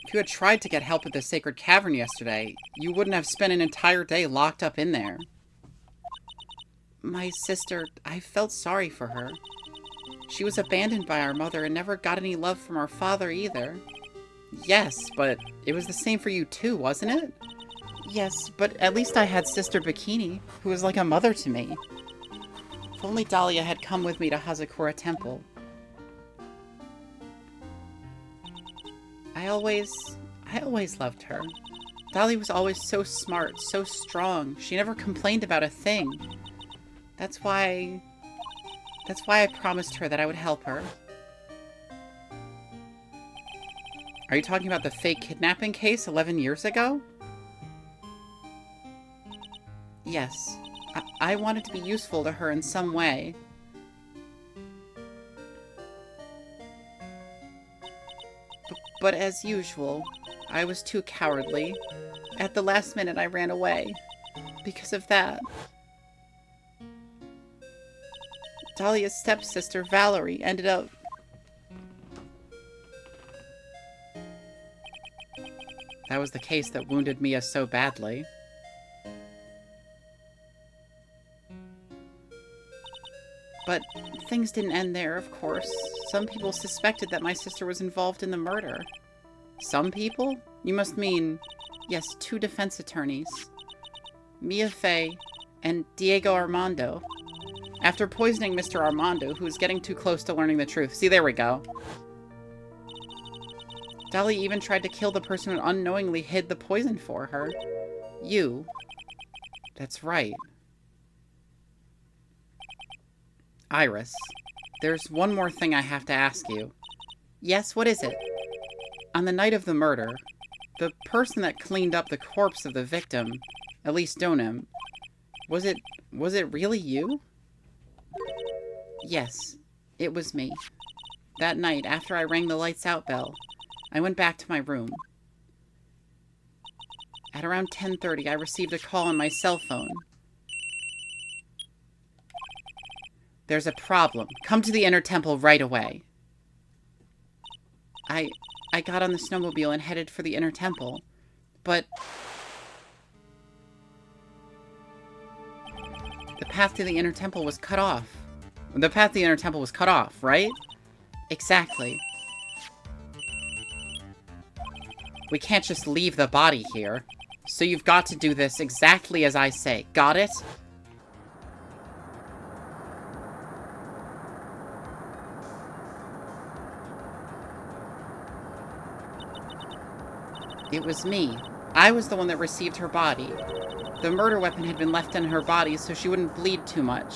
If you had tried to get help at the sacred cavern yesterday, you wouldn't have spent an entire day locked up in there. My sister, I felt sorry for her. She was abandoned by our mother and never got any love from our father either. Yes, but it was the same for you too, wasn't it? Yes, but at least I had Sister Bikini, who was like a mother to me. If only Dahlia had come with me to Hazakura Temple. I always loved her. Dahlia was always so smart, so strong. She never complained about a thing. That's why I promised her that I would help her. Are you talking about the fake kidnapping case 11 years ago? Yes. I wanted to be useful to her in some way. But as usual, I was too cowardly. At the last minute, I ran away. Because of that. Dahlia's stepsister, Valerie, ended up... That was the case that wounded Mia so badly. But things didn't end there, of course. Some people suspected that my sister was involved in the murder. Some people? You must mean... Yes, 2 defense attorneys. Mia Fey and Diego Armando. After poisoning Mr. Armando, who was getting too close to learning the truth. See, there we go. Dahlia even tried to kill the person who unknowingly hid the poison for her. You. That's right. Iris, there's one more thing I have to ask you. Yes, what is it? On the night of the murder, the person that cleaned up the corpse of the victim, Elise Donim, was it really you? Yes, it was me. That night, after I rang the lights out bell, I went back to my room. At around 10:30, I received a call on my cell phone. There's a problem. Come to the Inner Temple right away. I got on the snowmobile and headed for the Inner Temple, but the path to the Inner Temple was cut off. The path to the Inner Temple was cut off, right? Exactly. We can't just leave the body here. So you've got to do this exactly as I say. Got it? It was me. I was the one that received her body. The murder weapon had been left in her body so she wouldn't bleed too much.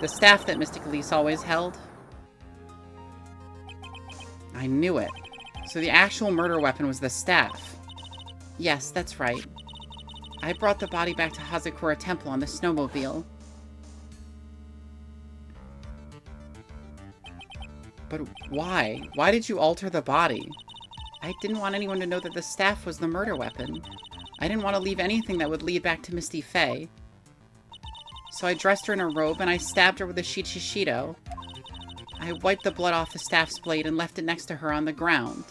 The staff that Mystic Elise always held. I knew it. So the actual murder weapon was the staff. Yes, that's right. I brought the body back to Hazakura Temple on the snowmobile. But why? Why did you alter the body? I didn't want anyone to know that the staff was the murder weapon. I didn't want to leave anything that would lead back to Misty Faye. So I dressed her in a robe and I stabbed her with a Shichishido. I wiped the blood off the staff's blade and left it next to her on the ground.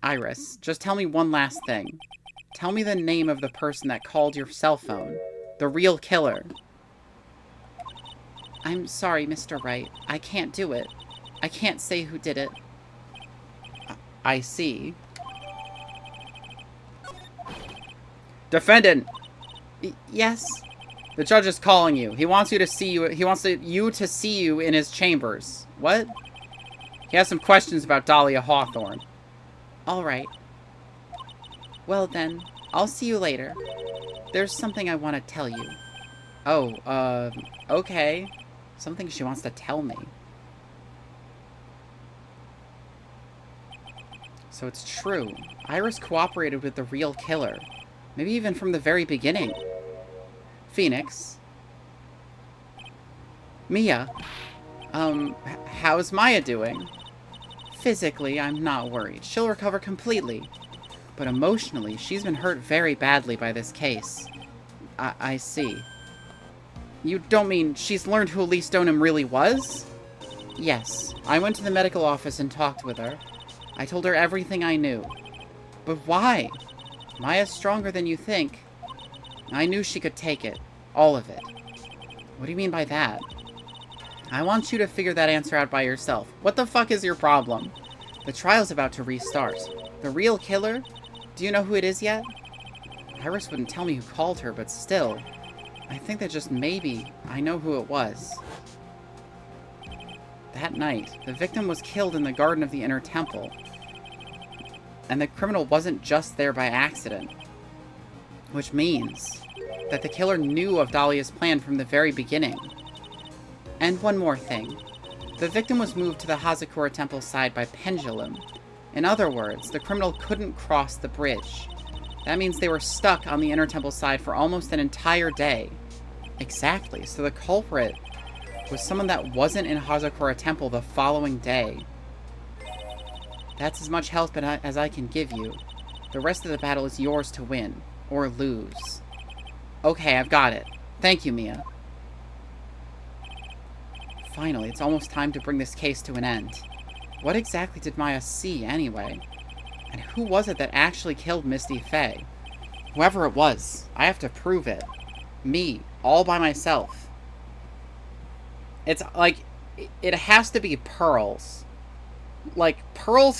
Iris, just tell me one last thing. Tell me the name of the person that called your cell phone. The real killer. I'm sorry, Mr. Wright. I can't do it. I can't say who did it. I see. Defendant! Yes? The judge is calling you. He wants you to see you. He wants you to see you in his chambers. What? He has some questions about Dahlia Hawthorne. All right. Well then, I'll see you later. There's something I want to tell you. Oh, okay. Something she wants to tell me. So it's true. Iris cooperated with the real killer. Maybe even from the very beginning. Phoenix. Mia. How's Maya doing? Physically, I'm not worried. She'll recover completely. But emotionally, she's been hurt very badly by this case. I see. You don't mean she's learned who Elise Stoneham really was? Yes. I went to the medical office and talked with her. I told her everything I knew. But why? Maya's stronger than you think. I knew she could take it. All of it. What do you mean by that? I want you to figure that answer out by yourself. What the fuck is your problem? The trial's about to restart. The real killer? Do you know who it is yet? Iris wouldn't tell me who called her, but still. I think that just maybe I know who it was. That night, the victim was killed in the garden of the Inner Temple. And the criminal wasn't just there by accident. Which means that the killer knew of Dahlia's plan from the very beginning. And one more thing. The victim was moved to the Hazakura Temple side by pendulum. In other words, the criminal couldn't cross the bridge. That means they were stuck on the Inner Temple side for almost an entire day. Exactly, so the culprit was someone that wasn't in Hazakura Temple the following day. That's as much help as I can give you. The rest of the battle is yours to win, or lose. Okay, I've got it. Thank you, Mia. Finally, it's almost time to bring this case to an end. What exactly did Maya see, anyway? And who was it that actually killed Misty Faye? Whoever it was, I have to prove it. Me, all by myself. It's like, it has to be Pearl's. Like, Pearl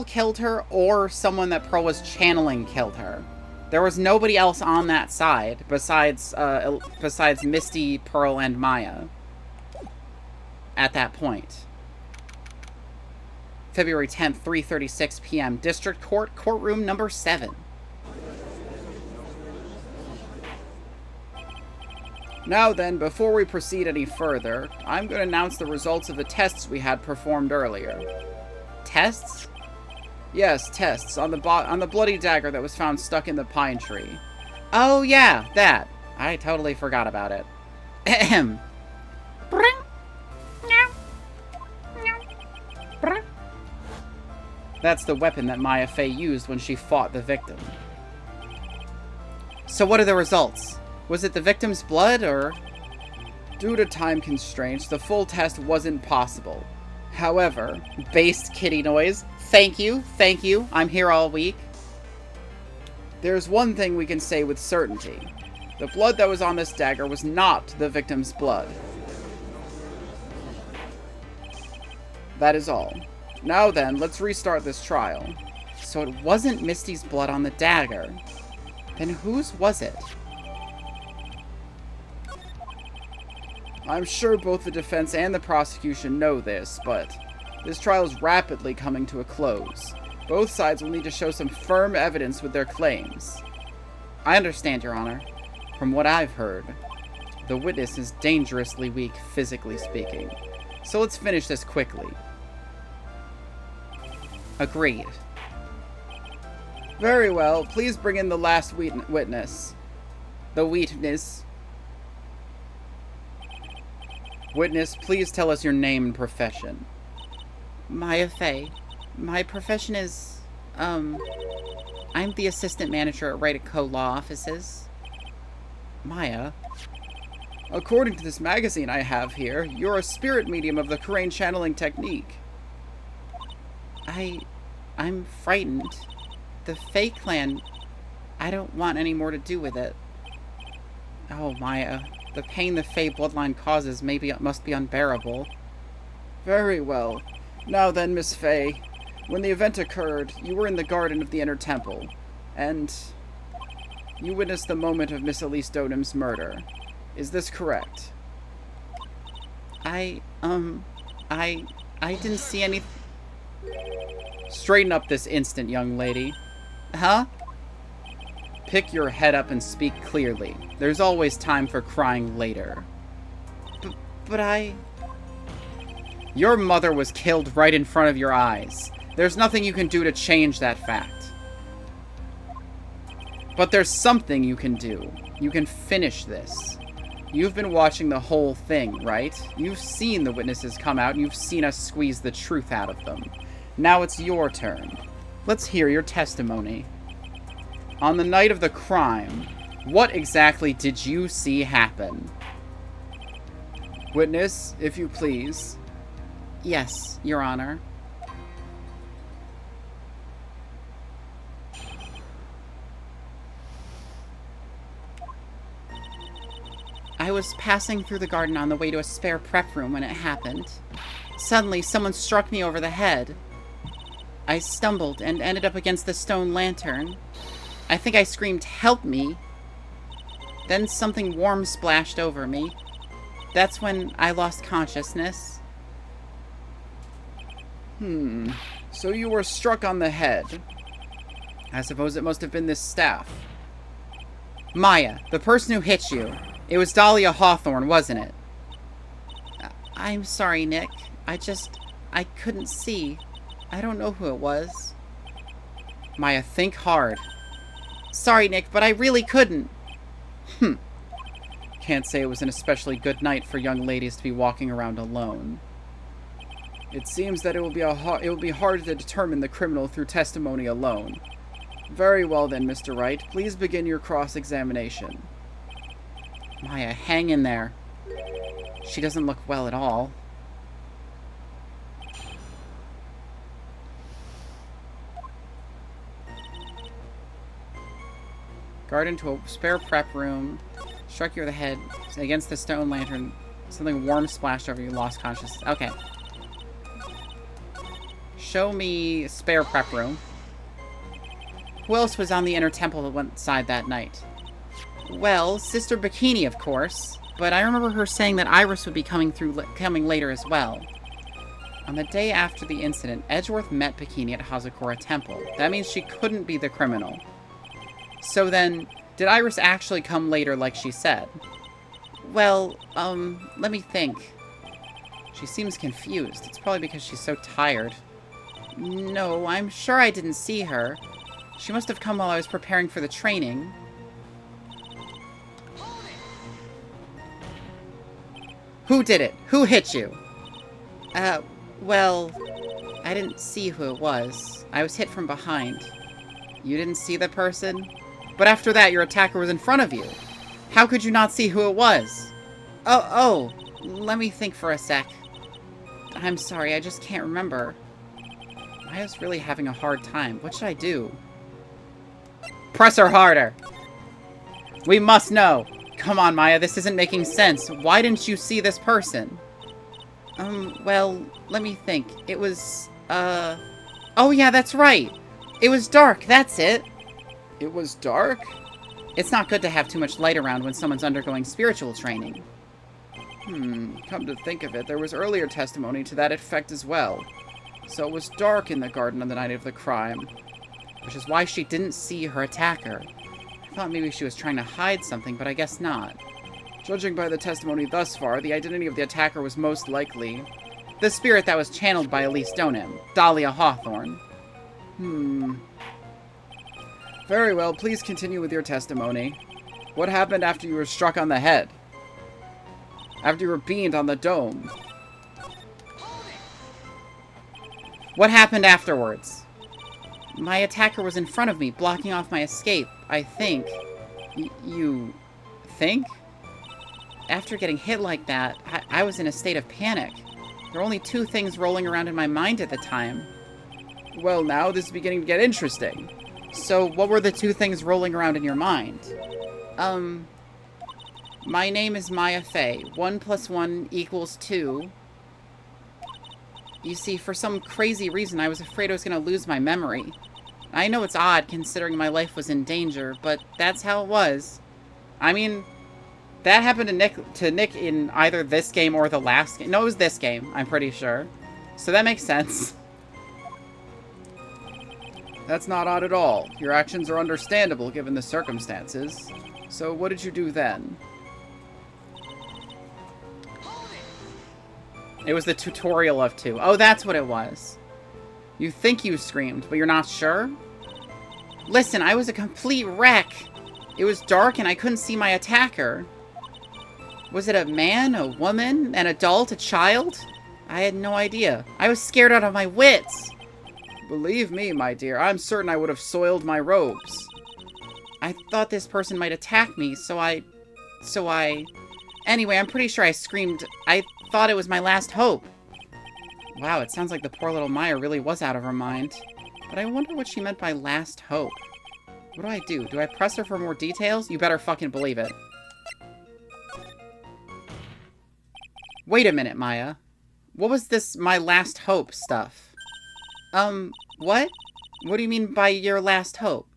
killed her, or someone that Pearl was channeling killed her. There was nobody else on that side besides Misty, Pearl, and Maya. At that point. February 10th, 3:36 p.m. District Court, courtroom number 7. Now then, before we proceed any further, I'm going to announce the results of the tests we had performed earlier. Tests? Yes, tests on the bloody dagger that was found stuck in the pine tree. Oh yeah, that. I totally forgot about it. Ahem. That's the weapon that Maya Fey used when she fought the victim. So what are the results? Was it the victim's blood, or...? Due to time constraints, the full test wasn't possible. However, based kitty noise, thank you, I'm here all week. There's one thing we can say with certainty. The blood that was on this dagger was not the victim's blood. That is all. Now then, let's restart this trial. So it wasn't Misty's blood on the dagger. Then whose was it? I'm sure both the defense and the prosecution know this, but this trial is rapidly coming to a close. Both sides will need to show some firm evidence with their claims. I understand, Your Honor. From what I've heard, the witness is dangerously weak, physically speaking. So let's finish this quickly. Agreed. Very well. Please bring in the last witness. The witness. Witness, please tell us your name and profession. Maya Fey. My profession is, I'm the assistant manager at Wright & Co. Law Offices. Maya? According to this magazine I have here, you're a spirit medium of the Karain channeling technique. I'm frightened. The Fey clan, I don't want any more to do with it. Oh, Maya, the pain the Fey bloodline causes must be unbearable. Very well. Now then, Miss Fey, when the event occurred, you were in the garden of the Inner Temple, and you witnessed the moment of Miss Elise Dotem's murder. Is this correct? I didn't see any... Straighten up this instant, young lady. Huh? Pick your head up and speak clearly. There's always time for crying later. But I... Your mother was killed right in front of your eyes. There's nothing you can do to change that fact. But there's something you can do. You can finish this. You've been watching the whole thing, right? You've seen the witnesses come out, and you've seen us squeeze the truth out of them. Now it's your turn. Let's hear your testimony. On the night of the crime, what exactly did you see happen? Witness, if you please. Yes, Your Honor. I was passing through the garden on the way to a spare prep room when it happened. Suddenly, someone struck me over the head. I stumbled and ended up against the stone lantern. I think I screamed, "Help me!" Then something warm splashed over me. That's when I lost consciousness. So you were struck on the head. I suppose it must have been this staff. Maya, the person who hit you. It was Dahlia Hawthorne, wasn't it? I'm sorry, Nick. I couldn't see. I don't know who it was. Maya, think hard. Sorry, Nick, but I really couldn't. Can't say it was an especially good night for young ladies to be walking around alone. It seems that it will be hard to determine the criminal through testimony alone. Very well then, Mr. Wright. Please begin your cross-examination. Maya, hang in there. She doesn't look well at all. Guard into a spare prep room. Struck you over the head against the stone lantern. Something warm splashed over you. Lost consciousness. Okay. Show me spare prep room. Who else was on the Inner Temple that went inside that night? Well, Sister Bikini, of course. But I remember her saying that Iris would be coming later as well. On the day after the incident, Edgeworth met Bikini at Hazakura Temple. That means she couldn't be the criminal. So then, did Iris actually come later like she said? Well, let me think. She seems confused. It's probably because she's so tired. No, I'm sure I didn't see her. She must have come while I was preparing for the training. Who did it? Who hit you? Well, I didn't see who it was. I was hit from behind. You didn't see the person? But after that, your attacker was in front of you. How could you not see who it was? Oh, let me think for a sec. I'm sorry, I just can't remember. Maya's really having a hard time. What should I do? Press her harder! We must know! Come on, Maya, this isn't making sense. Why didn't you see this person? Well, let me think. It was, Oh yeah, that's right! It was dark, that's it! It was dark? It's not good to have too much light around when someone's undergoing spiritual training. Come to think of it, there was earlier testimony to that effect as well. So it was dark in the garden on the night of the crime. Which is why she didn't see her attacker. I thought maybe she was trying to hide something, but I guess not. Judging by the testimony thus far, the identity of the attacker was most likely the spirit that was channeled by Elise Dotem, Dahlia Hawthorne. Very well, please continue with your testimony. What happened after you were struck on the head? After you were beamed on the dome? What happened afterwards? My attacker was in front of me, blocking off my escape, I think. You think? After getting hit like that, I was in a state of panic. There were only two things rolling around in my mind at the time. Well, now this is beginning to get interesting. So, what were the two things rolling around in your mind? My name is Maya Fey. 1 + 1 = 2. You see, for some crazy reason, I was afraid I was going to lose my memory. I know it's odd, considering my life was in danger, but that's how it was. I mean, that happened to Nick in either this game or the last game. No, it was this game, I'm pretty sure. So that makes sense. That's not odd at all. Your actions are understandable given the circumstances. So what did you do then? It was the tutorial of 2. Oh, that's what it was. You think you screamed, but you're not sure? Listen, I was a complete wreck. It was dark and I couldn't see my attacker. Was it a man, a woman, an adult, a child? I had no idea. I was scared out of my wits. Believe me, my dear, I'm certain I would have soiled my robes. I thought this person might attack me, so I... Anyway, I'm pretty sure I screamed. I thought it was my last hope. Wow, it sounds like the poor little Maya really was out of her mind. But I wonder what she meant by last hope. What do I do? Do I press her for more details? You better fucking believe it. Wait a minute, Maya. What was this my last hope stuff? What? What do you mean by your last hope?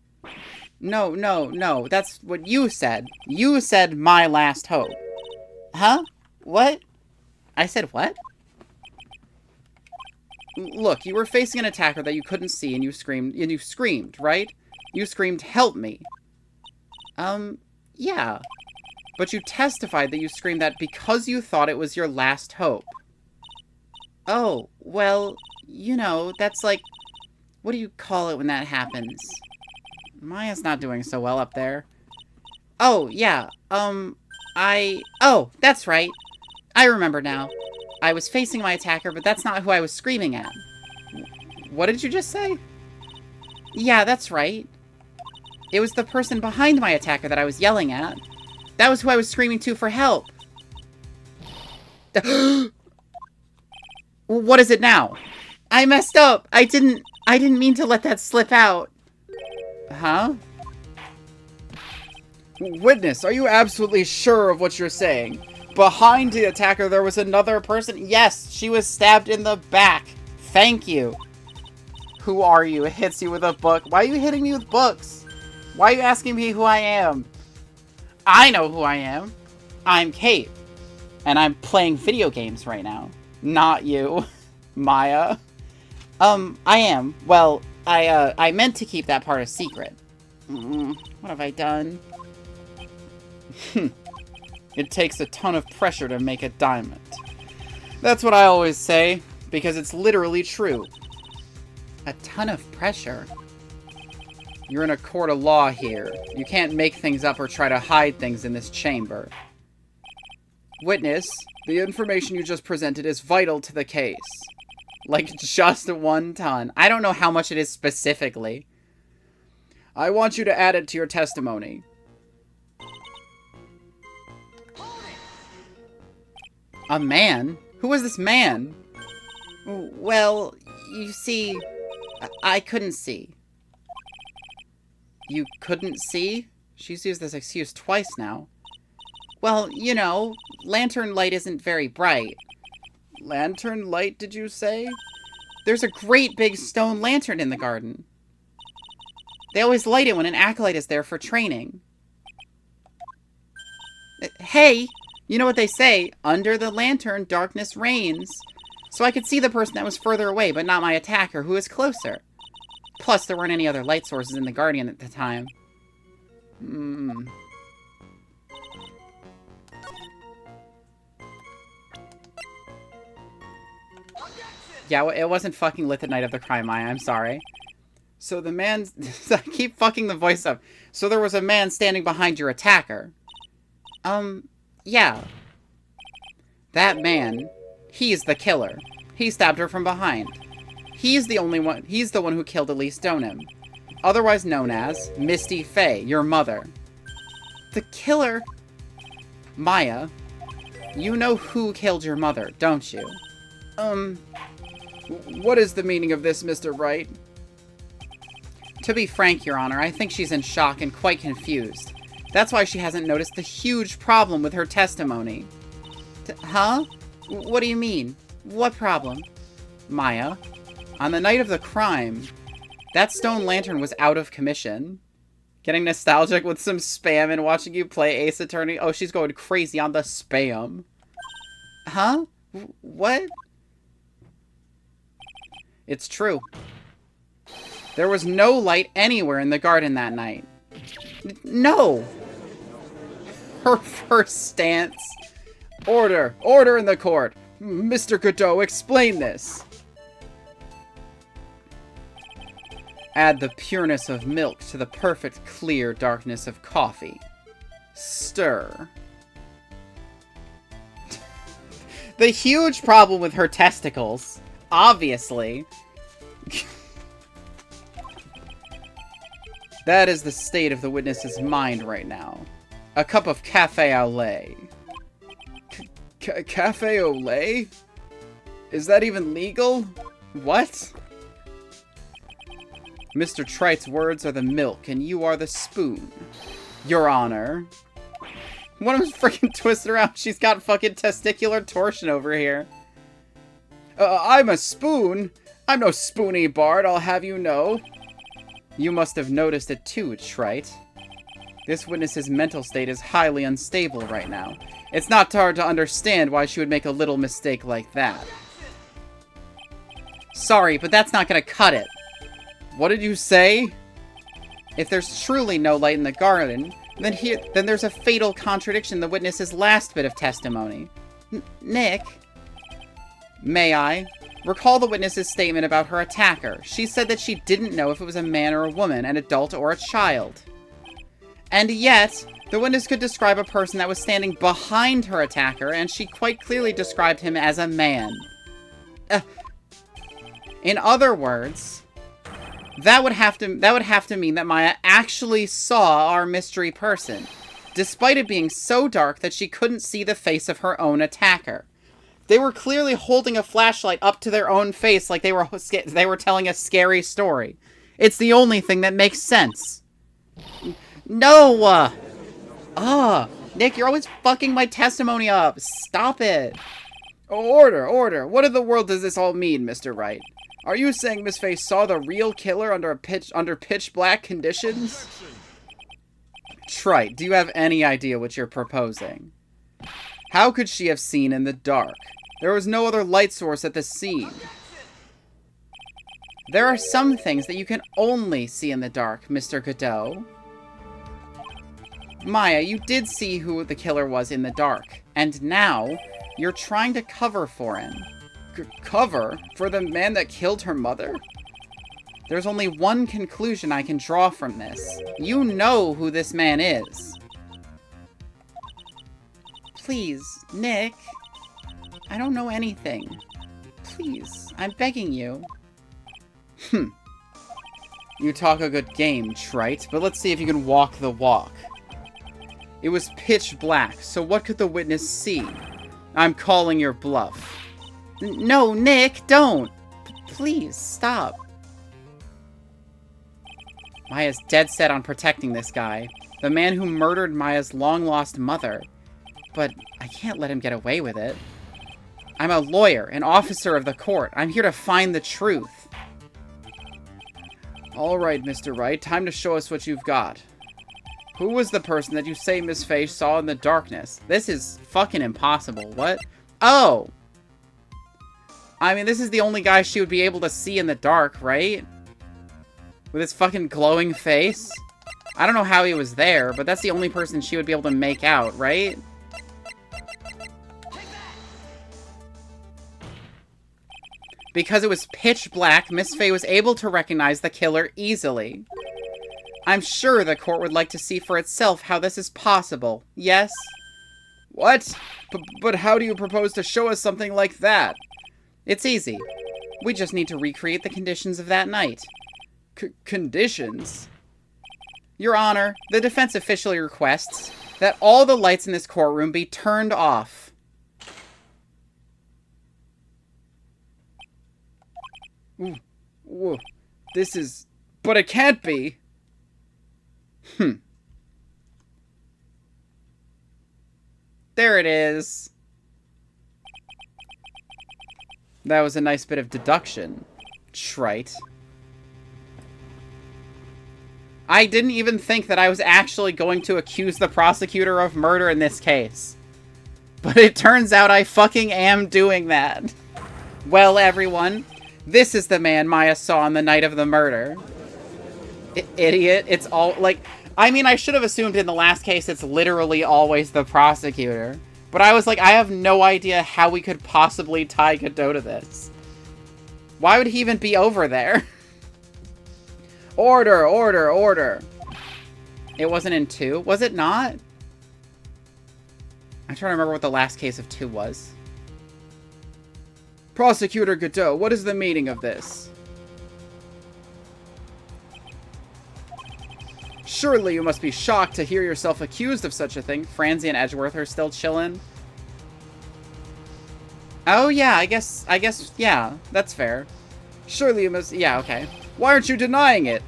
No. That's what you said. You said my last hope. Huh? What? I said what? Look, you were facing an attacker that you couldn't see and you screamed, right? You screamed, "Help me." Yeah. But you testified that you screamed that because you thought it was your last hope. Oh, well, you know, that's like... What do you call it when that happens? Maya's not doing so well up there. Oh, yeah, Oh, that's right. I remember now. I was facing my attacker, but that's not who I was screaming at. What did you just say? Yeah, that's right. It was the person behind my attacker that I was yelling at. That was who I was screaming to for help. What is it now? I messed up. I didn't mean to let that slip out. Huh? Witness, are you absolutely sure of what you're saying? Behind the attacker, there was another person? Yes, she was stabbed in the back. Thank you. Who are you? It hits you with a book. Why are you hitting me with books? Why are you asking me who I am? I know who I am. I'm Kate. And I'm playing video games right now. Not you, Maya. I am. Well, I meant to keep that part a secret. What have I done? It takes a ton of pressure to make a diamond. That's what I always say, because it's literally true. A ton of pressure? You're in a court of law here. You can't make things up or try to hide things in this chamber. Witness, the information you just presented is vital to the case. Like, just 1 ton. I don't know how much it is specifically. I want you to add it to your testimony. A man? Who is this man? Well, you see, I couldn't see. You couldn't see? She's used this excuse twice now. Well, you know, lantern light isn't very bright. Lantern light, did you say? There's a great big stone lantern in the garden. They always light it when an acolyte is there for training. Hey, you know what they say, under the lantern, darkness reigns. So I could see the person that was further away, but not my attacker, who is closer. Plus, there weren't any other light sources in the Guardian at the time. Yeah, it wasn't fucking lit the night of the crime, Maya. I'm sorry. So the man... I keep fucking the voice up. So there was a man standing behind your attacker. Yeah. That man, he's the killer. He stabbed her from behind. He's the one who killed Elise Donham. Otherwise known as Misty Fey, your mother. The killer? Maya, you know who killed your mother, don't you? What is the meaning of this, Mr. Wright? To be frank, Your Honor, I think she's in shock and quite confused. That's why she hasn't noticed the huge problem with her testimony. Huh? What do you mean? What problem? Maya, on the night of the crime, that stone lantern was out of commission. Getting nostalgic with some spam and watching you play Ace Attorney. Oh, she's going crazy on the spam. Huh? What? It's true. There was no light anywhere in the garden that night. No! Her first stance. Order! Order in the court! Mr. Godot, explain this! Add the pureness of milk to the perfect clear darkness of coffee. Stir. The huge problem with her testicles, obviously. That is the state of the witness's mind right now. A cup of cafe au lait. Cafe au lait? Is that even legal? What? Mr. Trite's words are the milk, and you are the spoon. Your Honor. One of them's freaking twisted around. She's got fucking testicular torsion over here. I'm a spoon. I'm no spoony bard, I'll have you know. You must have noticed it too, Trite. This witness's mental state is highly unstable right now. It's not hard to understand why she would make a little mistake like that. Sorry, but that's not gonna cut it. What did you say? If there's truly no light in the garden, then there's a fatal contradiction in the witness's last bit of testimony. Nick? May I? Recall the witness's statement about her attacker. She said that she didn't know if it was a man or a woman, an adult or a child. And yet, the witness could describe a person that was standing behind her attacker, and she quite clearly described him as a man. In other words, that would have to mean that Maya actually saw our mystery person, despite it being so dark that she couldn't see the face of her own attacker. They were clearly holding a flashlight up to their own face like they were telling a scary story. It's the only thing that makes sense. No! Nick, you're always fucking my testimony up. Stop it. Order, order. What in the world does this all mean, Mr. Wright? Are you saying Miss Faye saw the real killer under pitch black conditions? Trite, do you have any idea what you're proposing? How could she have seen in the dark? There was no other light source at the scene. There are some things that you can only see in the dark, Mr. Godot. Maya, you did see who the killer was in the dark, and now you're trying to cover for him. Cover? For the man that killed her mother? There's only one conclusion I can draw from this. You know who this man is. Please, Nick. I don't know anything. Please, I'm begging you. You talk a good game, Trite, but let's see if you can walk the walk. It was pitch black, so what could the witness see? I'm calling your bluff. No, Nick, don't! Please, stop. Maya's dead set on protecting this guy. The man who murdered Maya's long-lost mother. But I can't let him get away with it. I'm a lawyer, an officer of the court. I'm here to find the truth. Alright, Mr. Wright, time to show us what you've got. Who was the person that you say Miss Faye saw in the darkness? This is fucking impossible. What? Oh! I mean, this is the only guy she would be able to see in the dark, right? With his fucking glowing face? I don't know how he was there, but that's the only person she would be able to make out, right? Because it was pitch black, Miss Fey was able to recognize the killer easily. I'm sure the court would like to see for itself how this is possible. Yes? What? But how do you propose to show us something like that? It's easy. We just need to recreate the conditions of that night. Conditions? Your Honor, the defense officially requests that all the lights in this courtroom be turned off. Ooh, this is... But it can't be! There it is. That was a nice bit of deduction. Wright. I didn't even think that I was actually going to accuse the prosecutor of murder in this case. But it turns out I fucking am doing that. Well, everyone, this is the man Maya saw on the night of the murder. Idiot. It's all, like... I mean, I should have assumed in the last case it's literally always the prosecutor. But I was like, I have no idea how we could possibly tie Godot to this. Why would he even be over there? Order, order, order. It wasn't in 2? Was it not? I'm trying to remember what the last case of 2 was. Prosecutor Godot, what is the meaning of this? Surely you must be shocked to hear yourself accused of such a thing. Francie and Edgeworth are still chilling. Oh, yeah, I guess, yeah, that's fair. Surely you must... Yeah, okay. Why aren't you denying it?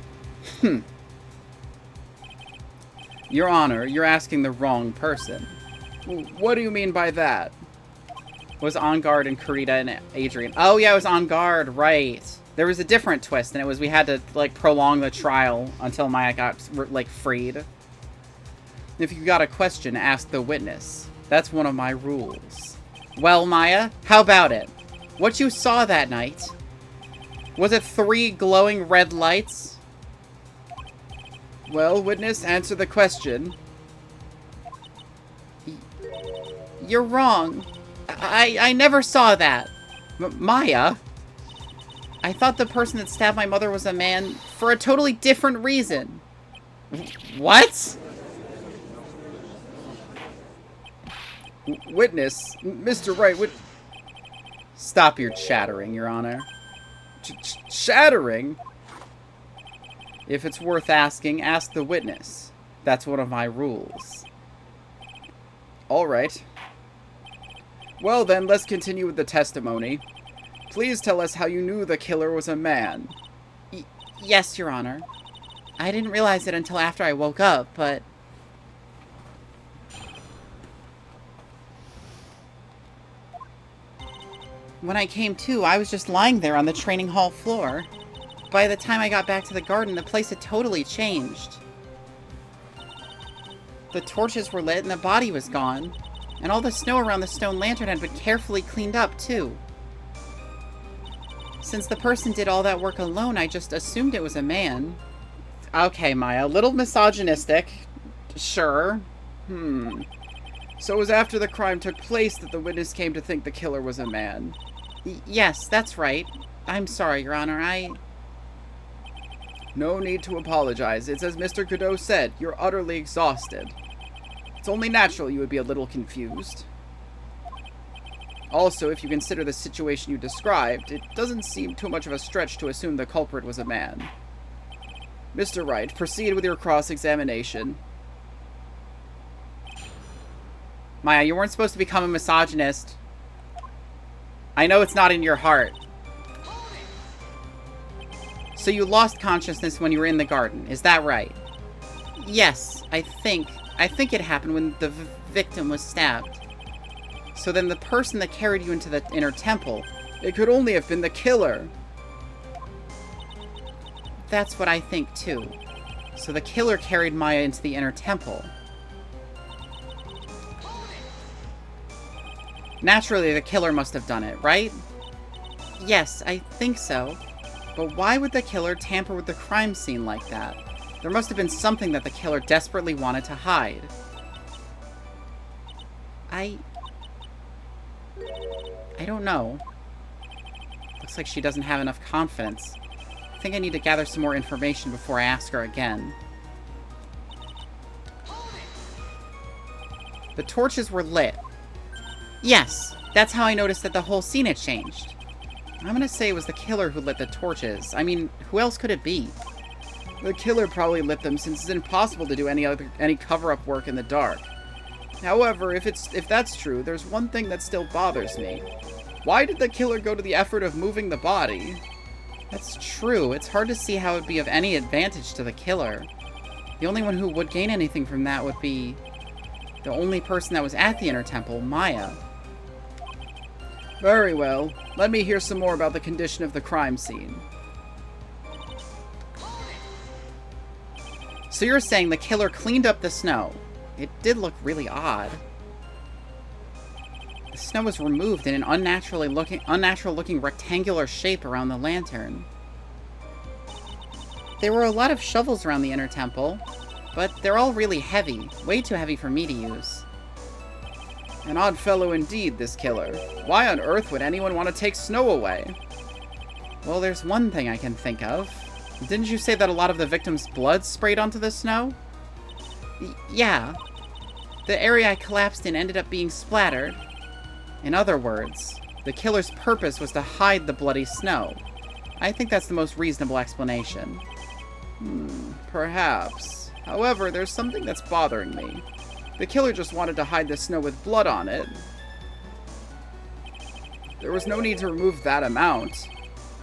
Your Honor, you're asking the wrong person. What do you mean by that? It was On Guard and Karita and Adrian. Oh, yeah, it was On Guard, right. There was a different twist, and it was we had to, like, prolong the trial until Maya got, like, freed. If you got a question, ask the witness. That's one of my rules. Well, Maya, how about it? What you saw that night? Was it 3 glowing red lights? Well, witness, answer the question. You're wrong. I never saw that. Maya? I thought the person that stabbed my mother was a man for a totally different reason. What? Witness, Mr. Wright, Stop your chattering, Your Honor. Chattering? If it's worth asking, ask the witness. That's one of my rules. All right. Well then, let's continue with the testimony. Please tell us how you knew the killer was a man. Yes, Your Honor. I didn't realize it until after I woke up, but... When I came to, I was just lying there on the training hall floor. By the time I got back to the garden, the place had totally changed. The torches were lit and the body was gone. And all the snow around the stone lantern had been carefully cleaned up, too. Since the person did all that work alone, I just assumed it was a man. Okay, Maya, a little misogynistic. Sure. So it was after the crime took place that the witness came to think the killer was a man. Yes, that's right. I'm sorry, Your Honor, No need to apologize. It's as Mr. Godot said, you're utterly exhausted. It's only natural you would be a little confused. Also, if you consider the situation you described, it doesn't seem too much of a stretch to assume the culprit was a man. Mr. Wright, proceed with your cross-examination. Maya, you weren't supposed to become a misogynist. I know it's not in your heart. So you lost consciousness when you were in the garden, is that right? Yes, I think it happened when the victim was stabbed. So then the person that carried you into the inner temple... It could only have been the killer. That's what I think, too. So the killer carried Maya into the inner temple. Naturally, the killer must have done it, right? Yes, I think so. But why would the killer tamper with the crime scene like that? There must have been something that the killer desperately wanted to hide. I don't know. The Looks like she doesn't have enough confidence. I think I need to gather some more information before I ask her again. The torches were lit. Yes, that's how I noticed that the whole scene had changed. I'm gonna say it was the killer who lit the torches. I mean, who else could it be? The killer probably lit them since it's impossible to do any cover-up work in the dark. However, if that's true, there's one thing that still bothers me. Why did the killer go to the effort of moving the body? That's true. It's hard to see how it would be of any advantage to the killer. The only one who would gain anything from that would be the only person that was at the Inner Temple, Maya. Very well. Let me hear some more about the condition of the crime scene. So you're saying the killer cleaned up the snow. It did look really odd. The snow was removed in an unnatural looking rectangular shape around the lantern. There were a lot of shovels around the Inner Temple, but they're all really heavy. Way too heavy for me to use. An odd fellow indeed, this killer. Why on earth would anyone want to take snow away? Well, there's one thing I can think of. Didn't you say that a lot of the victims' blood sprayed onto the snow? Yeah. The area I collapsed in ended up being splattered. In other words, the killer's purpose was to hide the bloody snow. I think that's the most reasonable explanation. Perhaps. However, there's something that's bothering me. The killer just wanted to hide the snow with blood on it. There was no need to remove that amount.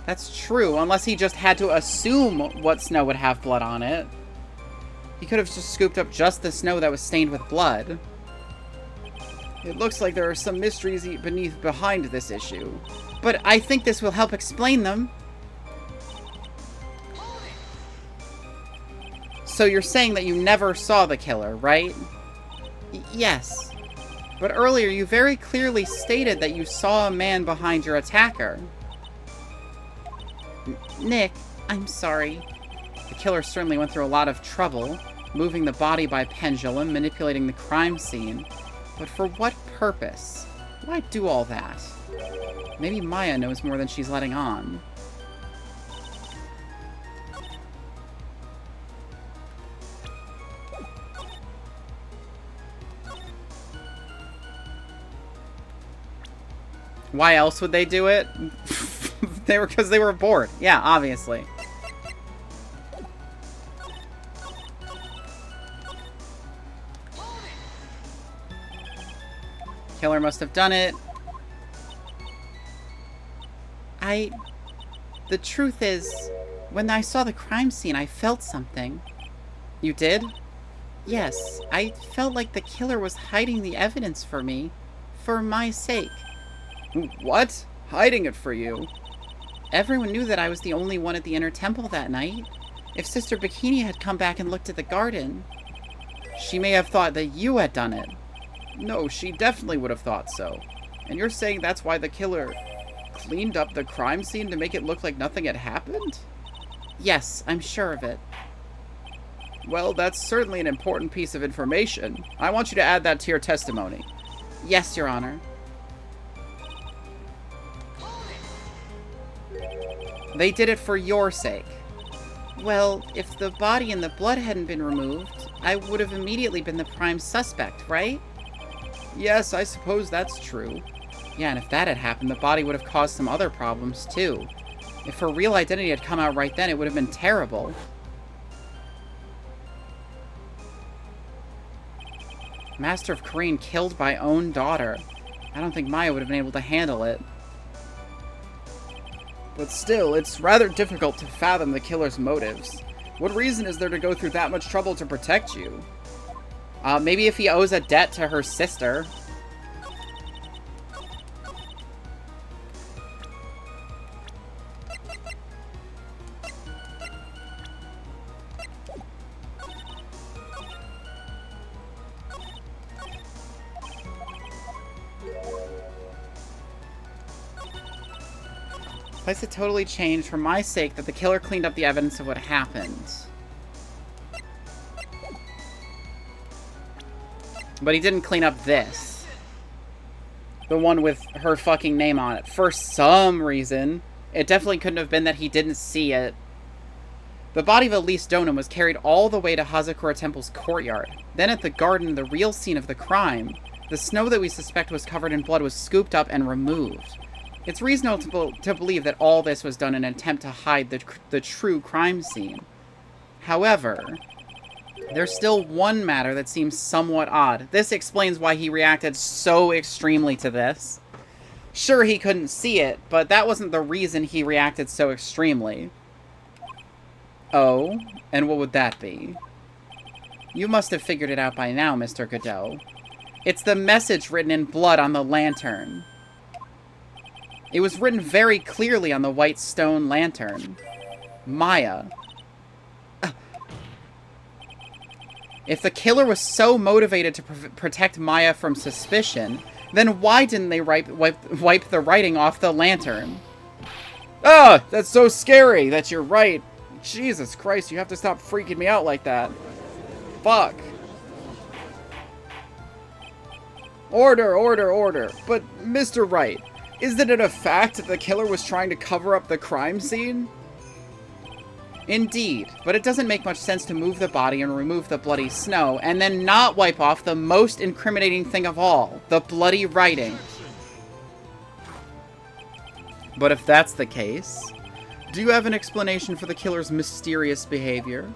That's true, unless he just had to assume what snow would have blood on it. He could have just scooped up just the snow that was stained with blood. It looks like there are some mysteries behind this issue. But I think this will help explain them. So you're saying that you never saw the killer, right? Yes. But earlier you very clearly stated that you saw a man behind your attacker. Nick, I'm sorry. The killer certainly went through a lot of trouble, moving the body by pendulum, manipulating the crime scene. But for what purpose? Why do all that? Maybe Maya knows more than she's letting on. Why else would they do it? Because they were bored. Yeah, obviously. Killer must have done it. The truth is, when I saw the crime scene, I felt something. You did? Yes, I felt like the killer was hiding the evidence for me, for my sake. What? Hiding it for you? Everyone knew that I was the only one at the Inner Temple that night. If Sister Bikini had come back and looked at the garden, she may have thought that you had done it. No, she definitely would have thought so. And you're saying that's why the killer cleaned up the crime scene to make it look like nothing had happened? Yes, I'm sure of it. Well, that's certainly an important piece of information. I want you to add that to your testimony. Yes, Your Honor. They did it for your sake. Well, if the body and the blood hadn't been removed, I would have immediately been the prime suspect, right? Yes, I suppose that's true. Yeah, and if that had happened, the body would have caused some other problems, too. If her real identity had come out right then, it would have been terrible. Master of Korean killed by own daughter. I don't think Maya would have been able to handle it. But still, it's rather difficult to fathom the killer's motives. What reason is there to go through that much trouble to protect you? Maybe if he owes a debt to her sister. Place had totally changed for my sake that the killer cleaned up the evidence of what happened. But he didn't clean up this. The one with her fucking name on it. For some reason, It definitely couldn't have been that he didn't see it. The body of Elise Donham was carried all the way to Hazakura Temple's courtyard. Then at the garden, the real scene of the crime, the snow that we suspect was covered in blood was scooped up and removed. It's reasonable to believe that all this was done in an attempt to hide the true crime scene. However, there's still one matter that seems somewhat odd. This explains why he reacted so extremely to this. Sure, he couldn't see it, but that wasn't the reason he reacted so extremely. Oh, and what would that be? You must have figured it out by now, Mr. Godot. It's the message written in blood on the lantern. It was written very clearly on the white stone lantern. Maya. If the killer was so motivated to protect Maya from suspicion, then why didn't they wipe the writing off the lantern? Ah, that's so scary that you're right. Jesus Christ, you have to stop freaking me out like that. Fuck. Order, order, order. But, Mr. Wright, isn't it a fact that the killer was trying to cover up the crime scene? Indeed, but it doesn't make much sense to move the body and remove the bloody snow, and then not wipe off the most incriminating thing of all, the bloody writing. But if that's the case, do you have an explanation for the killer's mysterious behavior?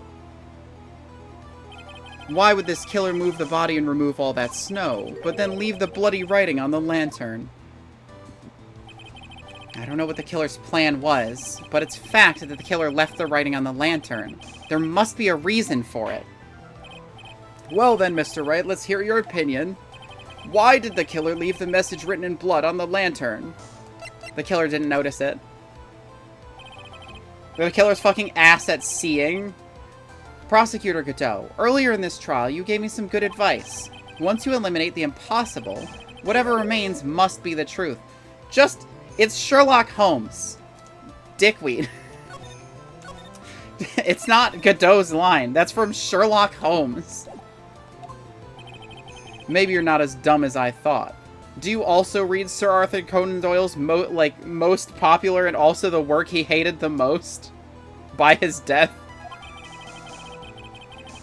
Why would this killer move the body and remove all that snow, but then leave the bloody writing on the lantern? I don't know what the killer's plan was, but it's fact that the killer left the writing on the lantern. There must be a reason for it. Well then, Mr. Wright, let's hear your opinion. Why did the killer leave the message written in blood on the lantern? The killer didn't notice it. The killer's fucking ass at seeing. Prosecutor Godot, earlier in this trial, you gave me some good advice. Once you eliminate the impossible, whatever remains must be the truth. It's Sherlock Holmes. Dickweed. It's not Godot's line. That's from Sherlock Holmes. Maybe you're not as dumb as I thought. Do you also read Sir Arthur Conan Doyle's most popular and also the work he hated the most? By his death?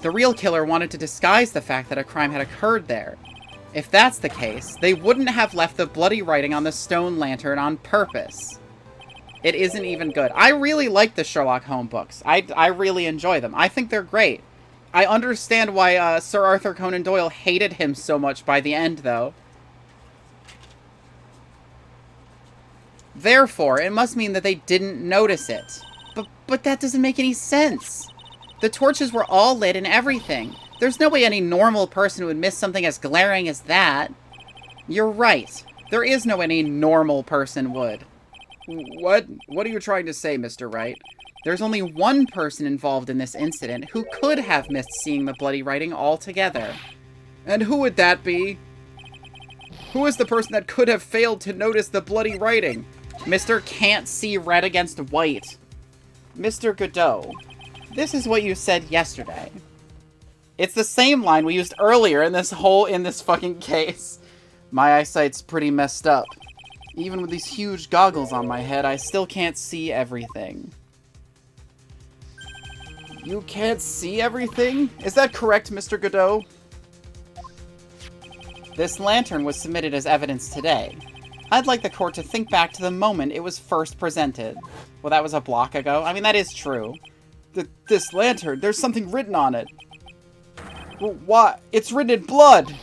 The real killer wanted to disguise the fact that a crime had occurred there. If that's the case, they wouldn't have left the bloody writing on the stone lantern on purpose. It isn't even good. I really like the Sherlock Holmes books. I really enjoy them. I think they're great. I understand why Sir Arthur Conan Doyle hated him so much by the end, though. Therefore, it must mean that they didn't notice it. But that doesn't make any sense. The torches were all lit and everything. There's no way any normal person would miss something as glaring as that. You're right. There is no way any normal person would. What are you trying to say, Mr. Wright? There's only one person involved in this incident who could have missed seeing the bloody writing altogether. And who would that be? Who is the person that could have failed to notice the bloody writing? Mr. Can't See Red Against White. Mr. Godot, this is what you said yesterday. It's the same line we used earlier in this fucking case. My eyesight's pretty messed up. Even with these huge goggles on my head, I still can't see everything. You can't see everything? Is that correct, Mr. Godot? This lantern was submitted as evidence today. I'd like the court to think back to the moment it was first presented. Well, that was a block ago. I mean, that is true. This lantern, there's something written on it. Well, what? It's written in blood!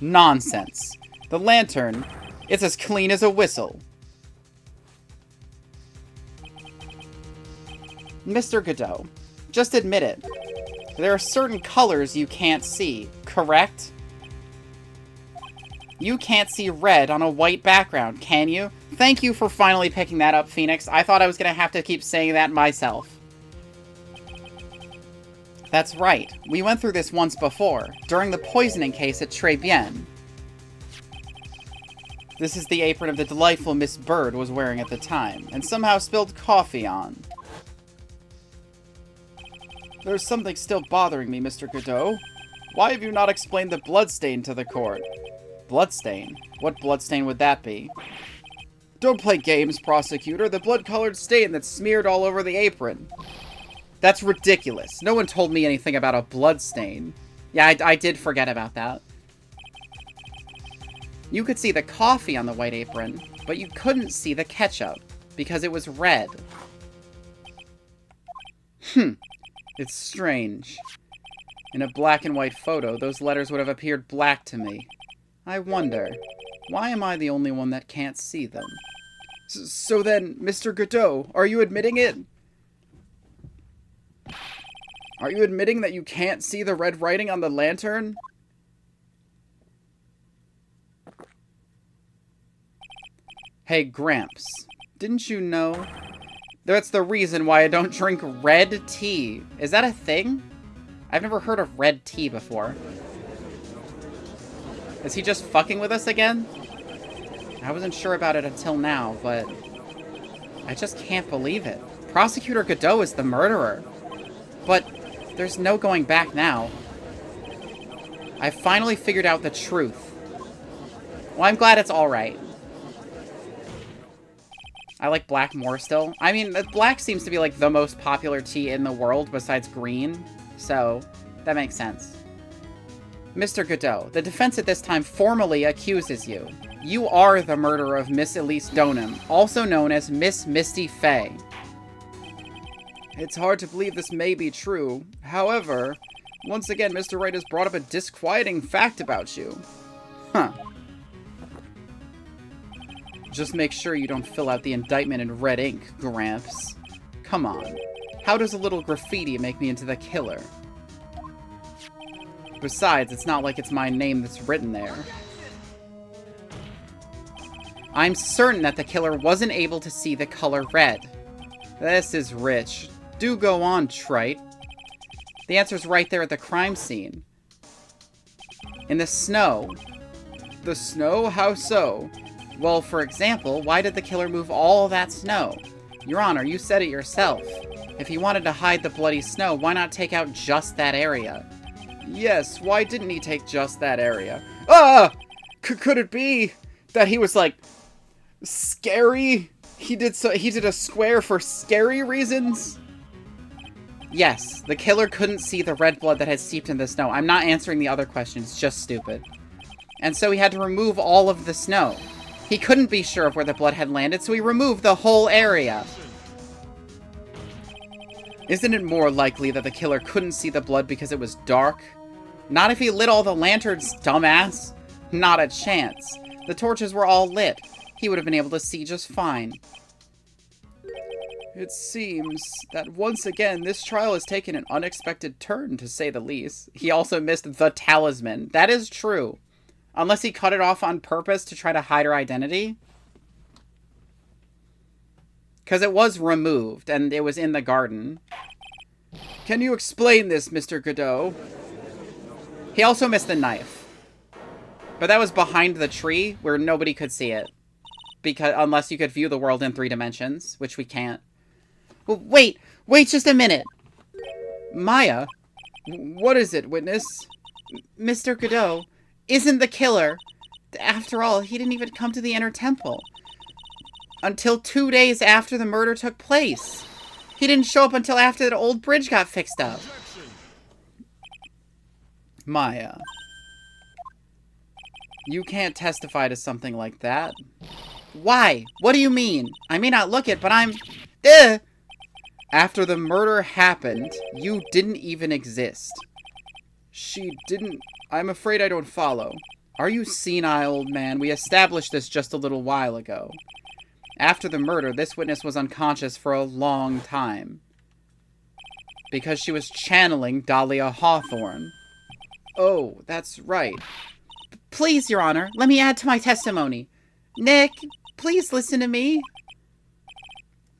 Nonsense. The lantern, it's as clean as a whistle. Mr. Godot, just admit it. There are certain colors you can't see, correct? You can't see red on a white background, can you? Thank you for finally picking that up, Phoenix. I thought I was going to have to keep saying that myself. That's right. We went through this once before, during the poisoning case at Très Bien. This is the apron of the delightful Miss Bird was wearing at the time, and somehow spilled coffee on. There's something still bothering me, Mr. Godot. Why have you not explained the bloodstain to the court? Bloodstain? What bloodstain would that be? Don't play games, prosecutor. The blood-colored stain that's smeared all over the apron. That's ridiculous. No one told me anything about a blood stain. Yeah, I did forget about that. You could see the coffee on the white apron, but you couldn't see the ketchup, because it was red. It's strange. In a black and white photo, those letters would have appeared black to me. I wonder, why am I the only one that can't see them? So then, Mr. Godot, are you admitting it? Are you admitting that you can't see the red writing on the lantern? Hey, Gramps, didn't you know? That's the reason why I don't drink red tea. Is that a thing? I've never heard of red tea before. Is he just fucking with us again? I wasn't sure about it until now, but I just can't believe it. Prosecutor Godot is the murderer. But there's no going back now. I finally figured out the truth. Well, I'm glad it's alright. I like black more still. I mean, black seems to be like the most popular tea in the world besides green, so that makes sense. Mr. Godot, the defense at this time formally accuses you. You are the murderer of Miss Elise Donham, also known as Miss Misty Fey. It's hard to believe this may be true. However, once again, Mr. Wright has brought up a disquieting fact about you. Huh. Just make sure you don't fill out the indictment in red ink, Gramps. Come on. How does a little graffiti make me into the killer? Besides, it's not like it's my name that's written there. I'm certain that the killer wasn't able to see the color red. This is rich. Do go on, Trite. The answer's right there at the crime scene. In the snow. The snow? How so? Well, for example, why did the killer move all that snow? Your Honor, you said it yourself. If he wanted to hide the bloody snow, why not take out just that area? Yes, why didn't he take just that area? Ah! Could it be that he was, like, scary? He did a square for scary reasons? Yes, the killer couldn't see the red blood that had seeped in the snow. I'm not answering the other questions, it's just stupid. And so he had to remove all of the snow. He couldn't be sure of where the blood had landed, so he removed the whole area. Isn't it more likely that the killer couldn't see the blood because it was dark? Not if he lit all the lanterns, dumbass. Not a chance. The torches were all lit. He would have been able to see just fine. It seems that once again, this trial has taken an unexpected turn, to say the least. He also missed the talisman. That is true. Unless he cut it off on purpose to try to hide her identity. Because it was removed, and it was in the garden. Can you explain this, Mr. Godot? He also missed the knife. But that was behind the tree, where nobody could see it. Unless you could view the world in 3 dimensions, which we can't. Well, wait just a minute. Maya? What is it, witness? Mr. Godot isn't the killer. After all, he didn't even come to the inner temple. Until 2 days after the murder took place. He didn't show up until after the old bridge got fixed up. Maya. You can't testify to something like that. Why? What do you mean? I may not look it, but I'm... Ugh! After the murder happened, you didn't even exist. She didn't... I'm afraid I don't follow. Are you senile, old man? We established this just a little while ago. After the murder, this witness was unconscious for a long time. Because she was channeling Dahlia Hawthorne. Oh, that's right. Please, Your Honor, let me add to my testimony. Nick, please listen to me.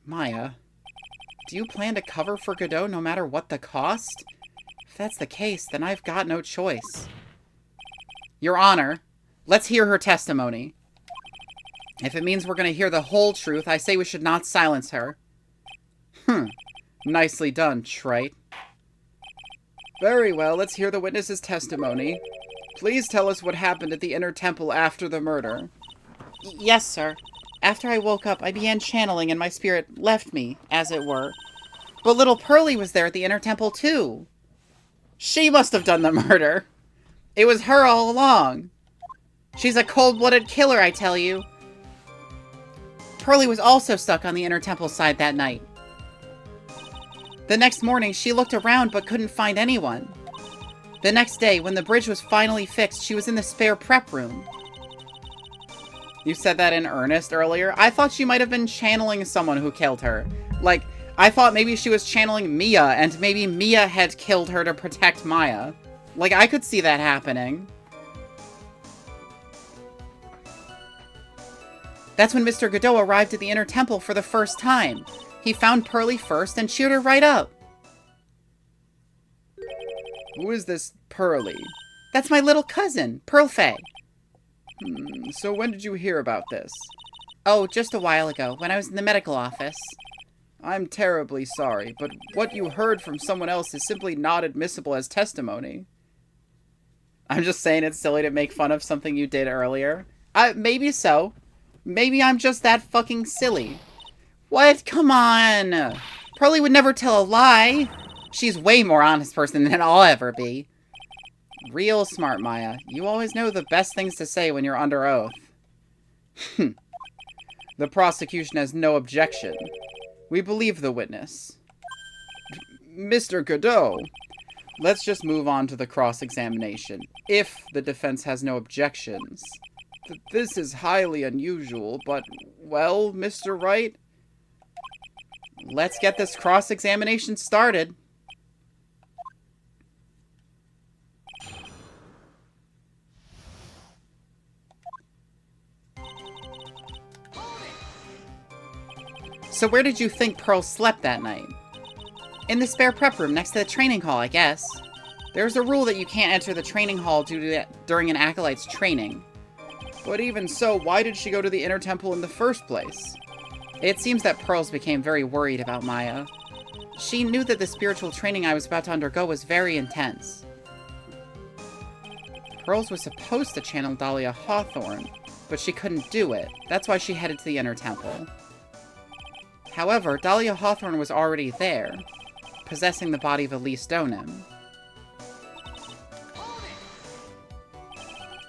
Maya, do you plan to cover for Godot no matter what the cost? If that's the case, then I've got no choice. Your Honor, let's hear her testimony. If it means we're going to hear the whole truth, I say we should not silence her. Nicely done, Trite. Very well, let's hear the witness's testimony. Please tell us what happened at the inner temple after the murder. Yes, sir. After I woke up, I began channeling and my spirit left me, as it were. But little Pearlie was there at the inner temple, too. She must have done the murder. It was her all along. She's a cold-blooded killer, I tell you. Pearlie was also stuck on the inner temple side that night. The next morning, she looked around but couldn't find anyone. The next day, when the bridge was finally fixed, she was in the spare prep room. You said that in earnest earlier? I thought she might have been channeling someone who killed her. Like, I thought maybe she was channeling Mia, and maybe Mia had killed her to protect Maya. Like, I could see that happening. That's when Mr. Godot arrived at the inner temple for the first time. He found Pearlie first and cheered her right up. Who is this Pearlie? That's my little cousin, Pearl Faye. So when did you hear about this? Oh, just a while ago, when I was in the medical office. I'm terribly sorry, but what you heard from someone else is simply not admissible as testimony. I'm just saying it's silly to make fun of something you did earlier. Maybe so. Maybe I'm just that fucking silly. What? Come on! Pearlie would never tell a lie. She's way more honest person than I'll ever be. Real smart, Maya. You always know the best things to say when you're under oath. The prosecution has no objection. We believe the witness. Mr. Godot, let's just move on to the cross-examination, if the defense has no objections. This is highly unusual, but, well, Mr. Wright, let's get this cross-examination started. So where did you think Pearl slept that night? In the spare prep room next to the training hall, I guess. There's a rule that you can't enter the training hall during an acolyte's training. But even so, why did she go to the inner temple in the first place? It seems that Pearls became very worried about Maya. She knew that the spiritual training I was about to undergo was very intense. Pearls was supposed to channel Dahlia Hawthorne, but she couldn't do it. That's why she headed to the inner temple. However, Dahlia Hawthorne was already there, possessing the body of Elise Donim.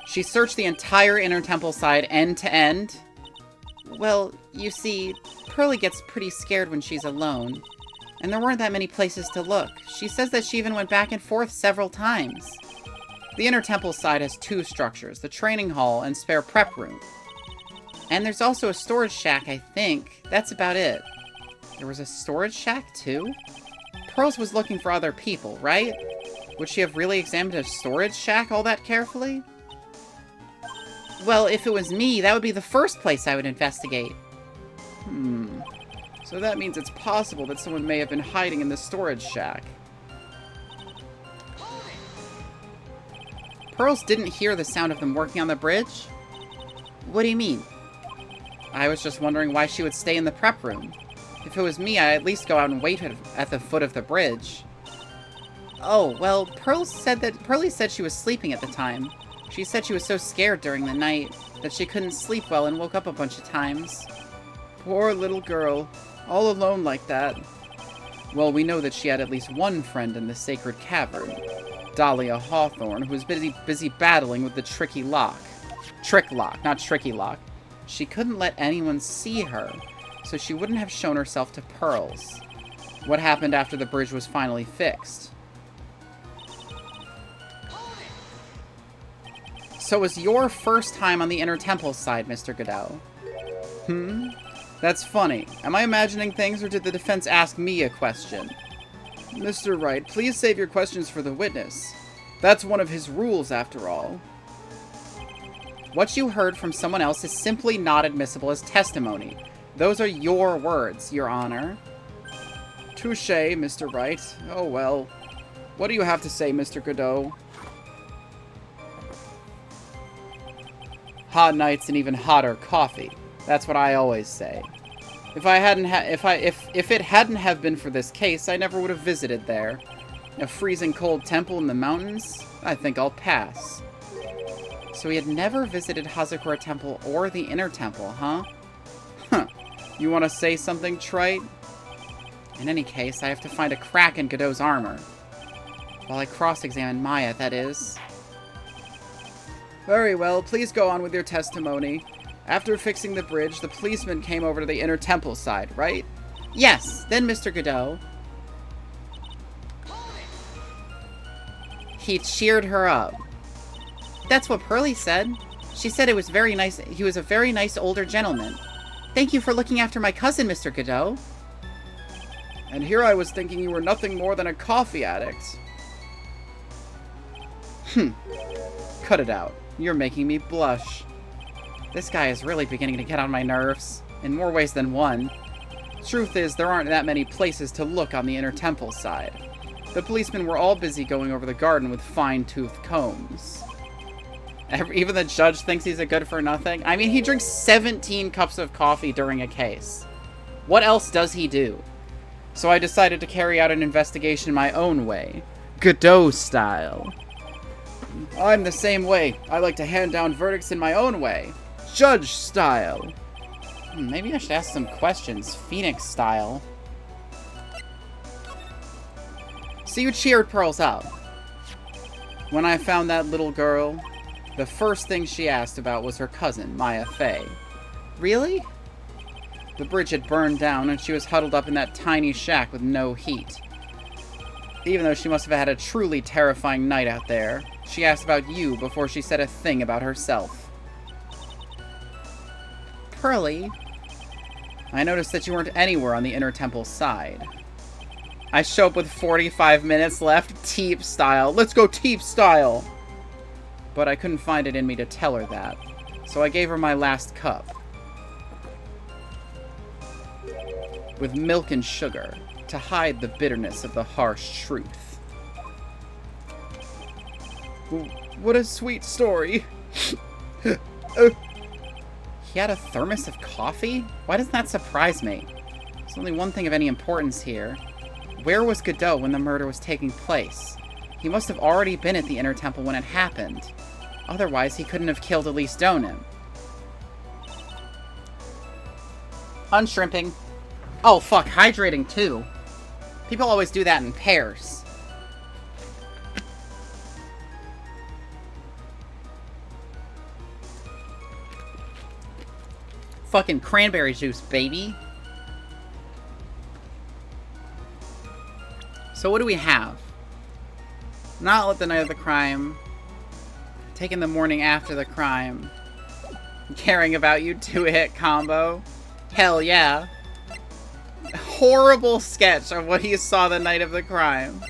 She searched the entire inner temple side end to end. Well, you see, Pearlie gets pretty scared when she's alone, and there weren't that many places to look. She says that she even went back and forth several times. The inner temple side has two structures, the training hall and spare prep room. And there's also a storage shack, I think. That's about it. There was a storage shack, too? Pearls was looking for other people, right? Would she have really examined a storage shack all that carefully? Well, if it was me, that would be the first place I would investigate. So that means it's possible that someone may have been hiding in the storage shack. Pearls didn't hear the sound of them working on the bridge? What do you mean? I was just wondering why she would stay in the prep room. If it was me, I'd at least go out and wait at the foot of the bridge. Oh, well, Pearlie said she was sleeping at the time. She said she was so scared during the night that she couldn't sleep well and woke up a bunch of times. Poor little girl, all alone like that. Well, we know that she had at least one friend in the sacred cavern, Dahlia Hawthorne, who was busy battling with the tricky lock. Trick lock, not tricky lock. She couldn't let anyone see her, so she wouldn't have shown herself to Pearls. What happened after the bridge was finally fixed? So it was your first time on the inner temple side, Mr. Godot. That's funny. Am I imagining things, or did the defense ask me a question? Mr. Wright, please save your questions for the witness. That's one of his rules, after all. What you heard from someone else is simply not admissible as testimony. Those are your words, Your Honor. Touché, Mr. Wright. Oh well. What do you have to say, Mr. Godot? Hot nights and even hotter coffee. That's what I always say. If it hadn't have been for this case, I never would have visited there. A freezing cold temple in the mountains? I think I'll pass. So he had never visited Hazakura Temple or the Inner Temple, huh? You want to say something, Trite? In any case, I have to find a crack in Godot's armor. While I cross-examine Maya, that is. Very well, please go on with your testimony. After fixing the bridge, the policeman came over to the inner temple side, right? Yes, then Mr. Godot. He cheered her up. That's what Pearlie said. She said it was very nice. He was a very nice older gentleman. Thank you for looking after my cousin, Mr. Godot. And here I was thinking you were nothing more than a coffee addict. Cut it out. You're making me blush. This guy is really beginning to get on my nerves, in more ways than one. Truth is, there aren't that many places to look on the inner temple side. The policemen were all busy going over the garden with fine-toothed combs. Even the judge thinks he's a good-for-nothing? I mean, he drinks 17 cups of coffee during a case. What else does he do? So I decided to carry out an investigation my own way. Godot style. I'm the same way. I like to hand down verdicts in my own way. Judge style. Maybe I should ask some questions, Phoenix style. So you cheered Pearls up. When I found that little girl, the first thing she asked about was her cousin, Maya Fey. Really? The bridge had burned down, and she was huddled up in that tiny shack with no heat. Even though she must have had a truly terrifying night out there, she asked about you before she said a thing about herself. Pearlie? I noticed that you weren't anywhere on the inner temple side. I show up with 45 minutes left, Teep style. Let's go Teep style! But I couldn't find it in me to tell her that, so I gave her my last cup. With milk and sugar, to hide the bitterness of the harsh truth. What a sweet story. He had a thermos of coffee? Why doesn't that surprise me? There's only one thing of any importance here. Where was Godot when the murder was taking place? He must have already been at the inner temple when it happened. Otherwise, he couldn't have killed Elise Donim. Unshrimping. Oh, fuck, hydrating too. People always do that in pairs. Fucking cranberry juice, baby. So what do we have? Not let the night of the crime. Taking the morning after the crime. Caring about you, 2-hit combo. Hell yeah. Horrible sketch of what he saw the night of the crime.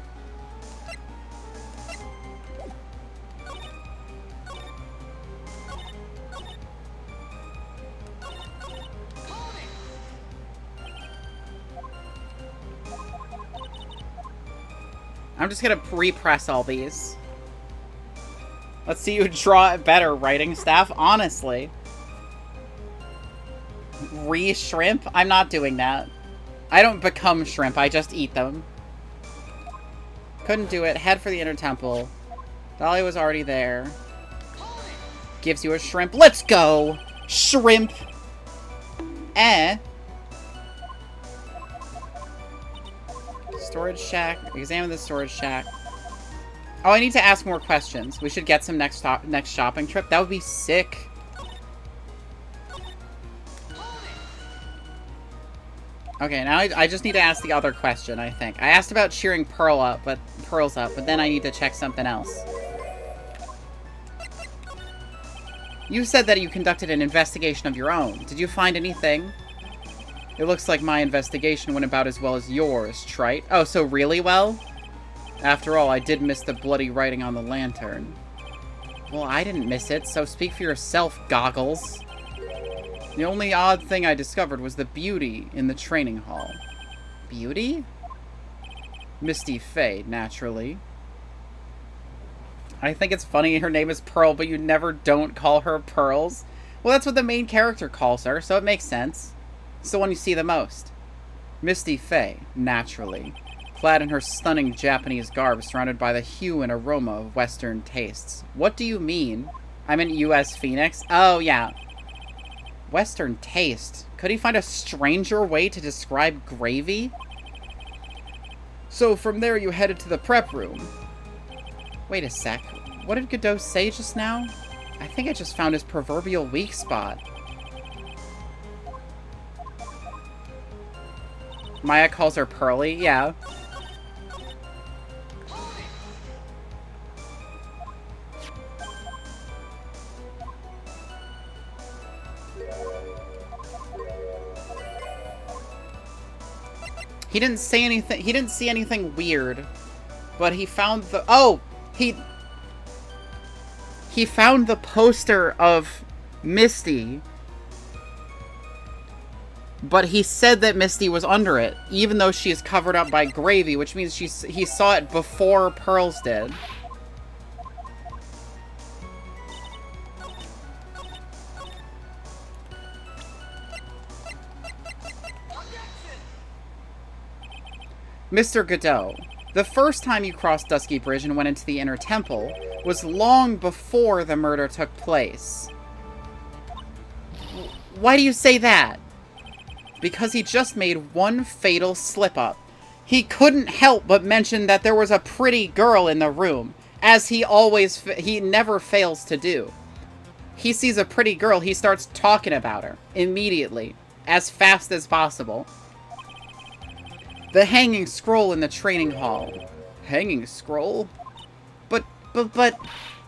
I'm just gonna repress all these. Let's see you draw it better, writing staff. Honestly. Re-shrimp? I'm not doing that. I don't become shrimp, I just eat them. Couldn't do it. Head for the inner temple. Dolly was already there. Gives you a shrimp. Let's go! Shrimp! Storage shack. Examine the storage shack. Oh, I need to ask more questions. We should get some next shopping trip. That would be sick. Okay, now I just need to ask the other question, I think. I asked about cheering Pearls up, but then I need to check something else. You said that you conducted an investigation of your own. Did you find anything? It looks like my investigation went about as well as yours, Trite. Oh, so really well? After all, I did miss the bloody writing on the lantern. Well, I didn't miss it, so speak for yourself, Goggles. The only odd thing I discovered was the beauty in the training hall. Beauty? Misty Fey, naturally. I think it's funny her name is Pearl, but you never don't call her Pearls. Well, that's what the main character calls her, so it makes sense. It's the one you see the most. Misty Fey, naturally. Clad in her stunning Japanese garb, surrounded by the hue and aroma of Western tastes. What do you mean? I'm in U.S. Phoenix? Oh, yeah. Western taste. Could he find a stranger way to describe gravy? So from there you headed to the prep room. Wait a sec. What did Godot say just now? I think I just found his proverbial weak spot. Maya calls her Pearly? Yeah. He didn't say anything. He didn't see anything weird. But he found the... Oh! He found the poster of Misty. But he said that Misty was under it, even though she is covered up by gravy, which means he saw it before Pearls did. Mr. Godot, the first time you crossed Dusky Bridge and went into the Inner Temple was long before the murder took place. Why do you say that? Because he just made one fatal slip-up. He couldn't help but mention that there was a pretty girl in the room, as he never fails to do. He sees a pretty girl, he starts talking about her, immediately, as fast as possible. The hanging scroll in the training hall. Hanging scroll? But,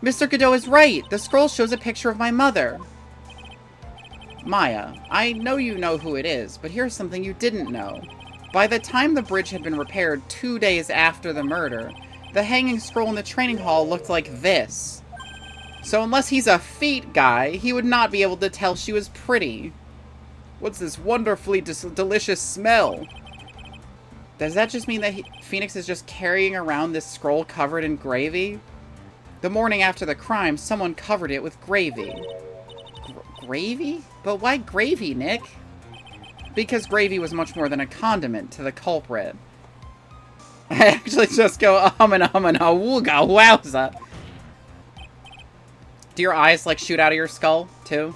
Mr. Godot is right. The scroll shows a picture of my mother. Maya, I know you know who it is, but here's something you didn't know. By the time the bridge had been repaired 2 days after the murder, the hanging scroll in the training hall looked like this. So unless he's a feet guy, he would not be able to tell she was pretty. What's this wonderfully delicious smell? Does that just mean that Phoenix is just carrying around this scroll covered in gravy? The morning after the crime, someone covered it with gravy. Gravy? But why gravy, Nick? Because gravy was much more than a condiment to the culprit. I actually just go, wooga, wowza. Do your eyes, like, shoot out of your skull, too?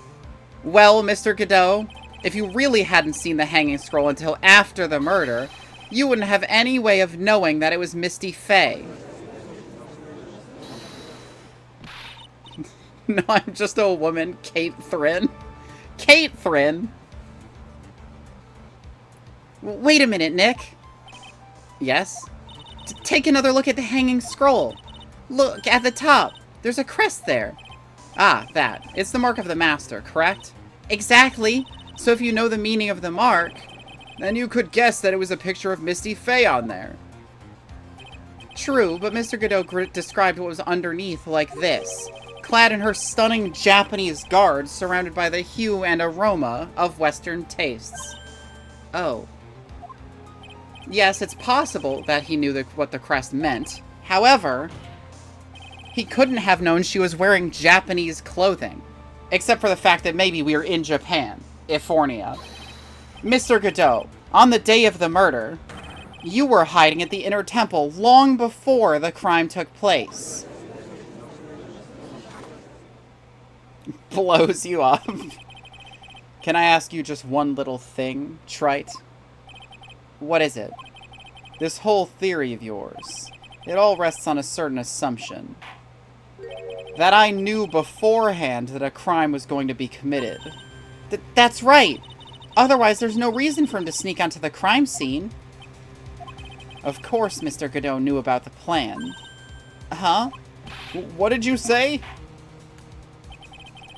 Well, Mr. Godot, if you really hadn't seen the hanging scroll until after the murder, you wouldn't have any way of knowing that it was Misty Faye. No, I'm just a woman, Kate Thrin. Kate Thrin? Wait a minute, Nick. Yes? Take another look at the hanging scroll. Look, at the top. There's a crest there. Ah, that. It's the mark of the master, correct? Exactly. So if you know the meaning of the mark, then you could guess that it was a picture of Misty Faye on there. True, but Mr. Godot described what was underneath like this. Clad in her stunning Japanese garb, surrounded by the hue and aroma of Western tastes. Oh. Yes, it's possible that he knew what the crest meant. However, he couldn't have known she was wearing Japanese clothing. Except for the fact that maybe we were in Japan. Ifornia. Mr. Godot, on the day of the murder, you were hiding at the Inner Temple long before the crime took place. Blows you up. Can I ask you just one little thing, Trite? What is it? This whole theory of yours, it all rests on a certain assumption. That I knew beforehand that a crime was going to be committed. That's right! Otherwise, there's no reason for him to sneak onto the crime scene. Of course Mr. Godot knew about the plan. Huh? What did you say?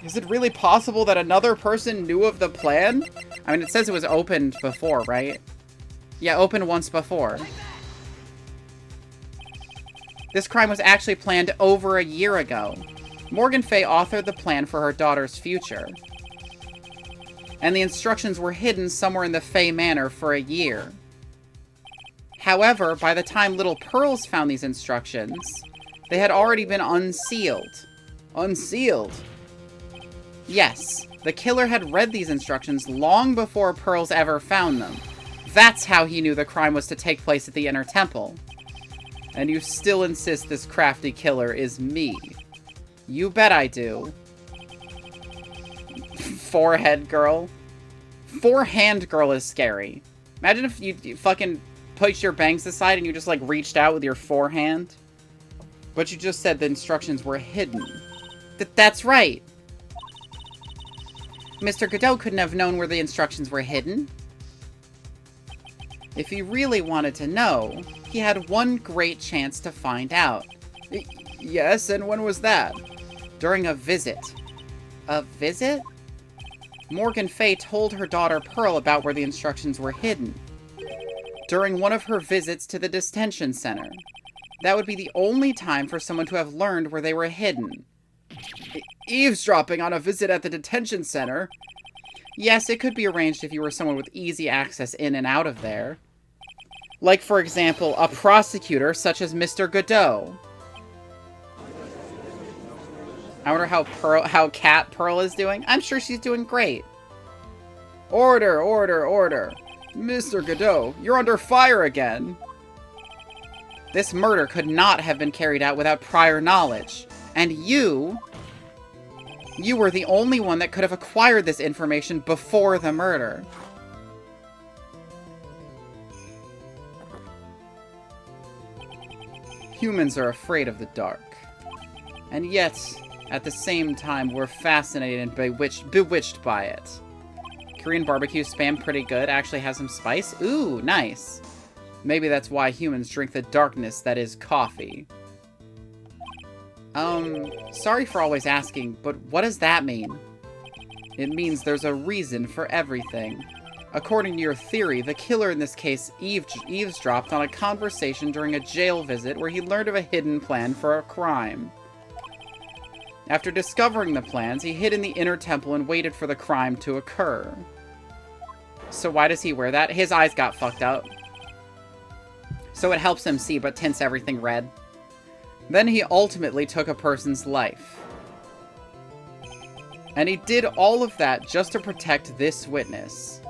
Is it really possible that another person knew of the plan? I mean, it says it was opened before, right? Yeah, opened once before. This crime was actually planned over a year ago. Morgan Fay authored the plan for her daughter's future. And the instructions were hidden somewhere in the Fay Manor for a year. However, by the time Little Pearls found these instructions, they had already been unsealed. Unsealed? Yes, the killer had read these instructions long before Pearls ever found them. That's how he knew the crime was to take place at the Inner Temple. And you still insist this crafty killer is me. You bet I do. Forehead girl. Forehand girl is scary. Imagine if you fucking put your bangs aside and you just, like, reached out with your forehand. But you just said the instructions were hidden. That's right. Mr. Godot couldn't have known where the instructions were hidden. If he really wanted to know, he had one great chance to find out. Yes, and when was that? During a visit. A visit? Morgan Fay told her daughter Pearl about where the instructions were hidden. During one of her visits to the detention center. That would be the only time for someone to have learned where they were hidden. Eavesdropping on a visit at the detention center? Yes, it could be arranged if you were someone with easy access in and out of there. Like, for example, a prosecutor such as Mr. Godot. I wonder how Cat Pearl is doing. I'm sure she's doing great. Order, order, order. Mr. Godot, you're under fire again. This murder could not have been carried out without prior knowledge. And you were the only one that could have acquired this information before the murder. Humans are afraid of the dark. And yet, at the same time, we're fascinated and bewitched by it. Korean barbecue spam pretty good. Actually has some spice. Ooh, nice. Maybe that's why humans drink the darkness that is coffee. Sorry for always asking, but what does that mean? It means there's a reason for everything. According to your theory, the killer in this case eavesdropped on a conversation during a jail visit where he learned of a hidden plan for a crime. After discovering the plans, he hid in the inner temple and waited for the crime to occur. So why does he wear that? His eyes got fucked up. So it helps him see, but tints everything red. Then he ultimately took a person's life. And he did all of that just to protect this witness.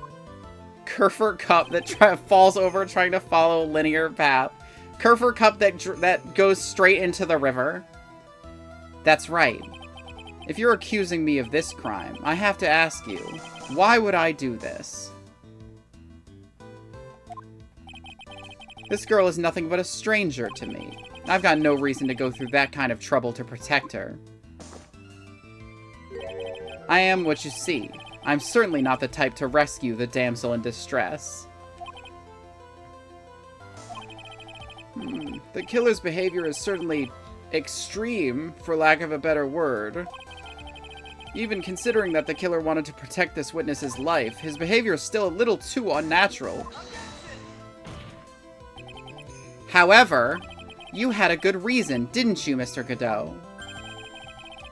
Kerfur Cup that falls over trying to follow a linear path. Kerfur Cup that goes straight into the river. That's right. If you're accusing me of this crime, I have to ask you, why would I do this? This girl is nothing but a stranger to me. I've got no reason to go through that kind of trouble to protect her. I am what you see. I'm certainly not the type to rescue the damsel in distress. The killer's behavior is certainly extreme, for lack of a better word. Even considering that the killer wanted to protect this witness's life, his behavior is still a little too unnatural. However, you had a good reason, didn't you, Mr. Godot?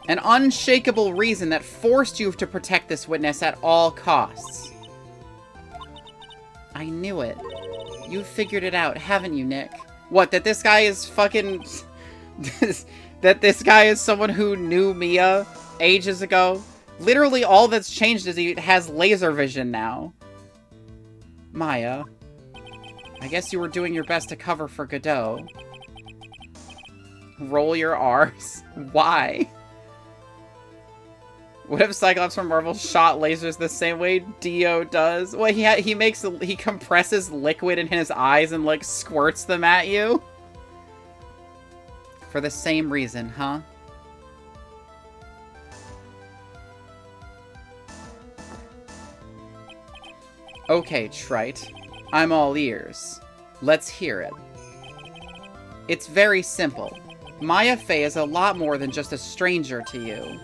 An unshakable reason that forced you to protect this witness at all costs. I knew it. You figured it out, haven't you, Nick? What, that this guy is fucking... that this guy is someone who knew Mia ages ago? Literally all that's changed is he has laser vision now. Maya, I guess you were doing your best to cover for Godot. Roll your R's. Why? What if Cyclops from Marvel shot lasers the same way Dio does? Well, he compresses liquid in his eyes and, like, squirts them at you? For the same reason, huh? Okay, Trite. I'm all ears. Let's hear it. It's very simple. Maya Fey is a lot more than just a stranger to you.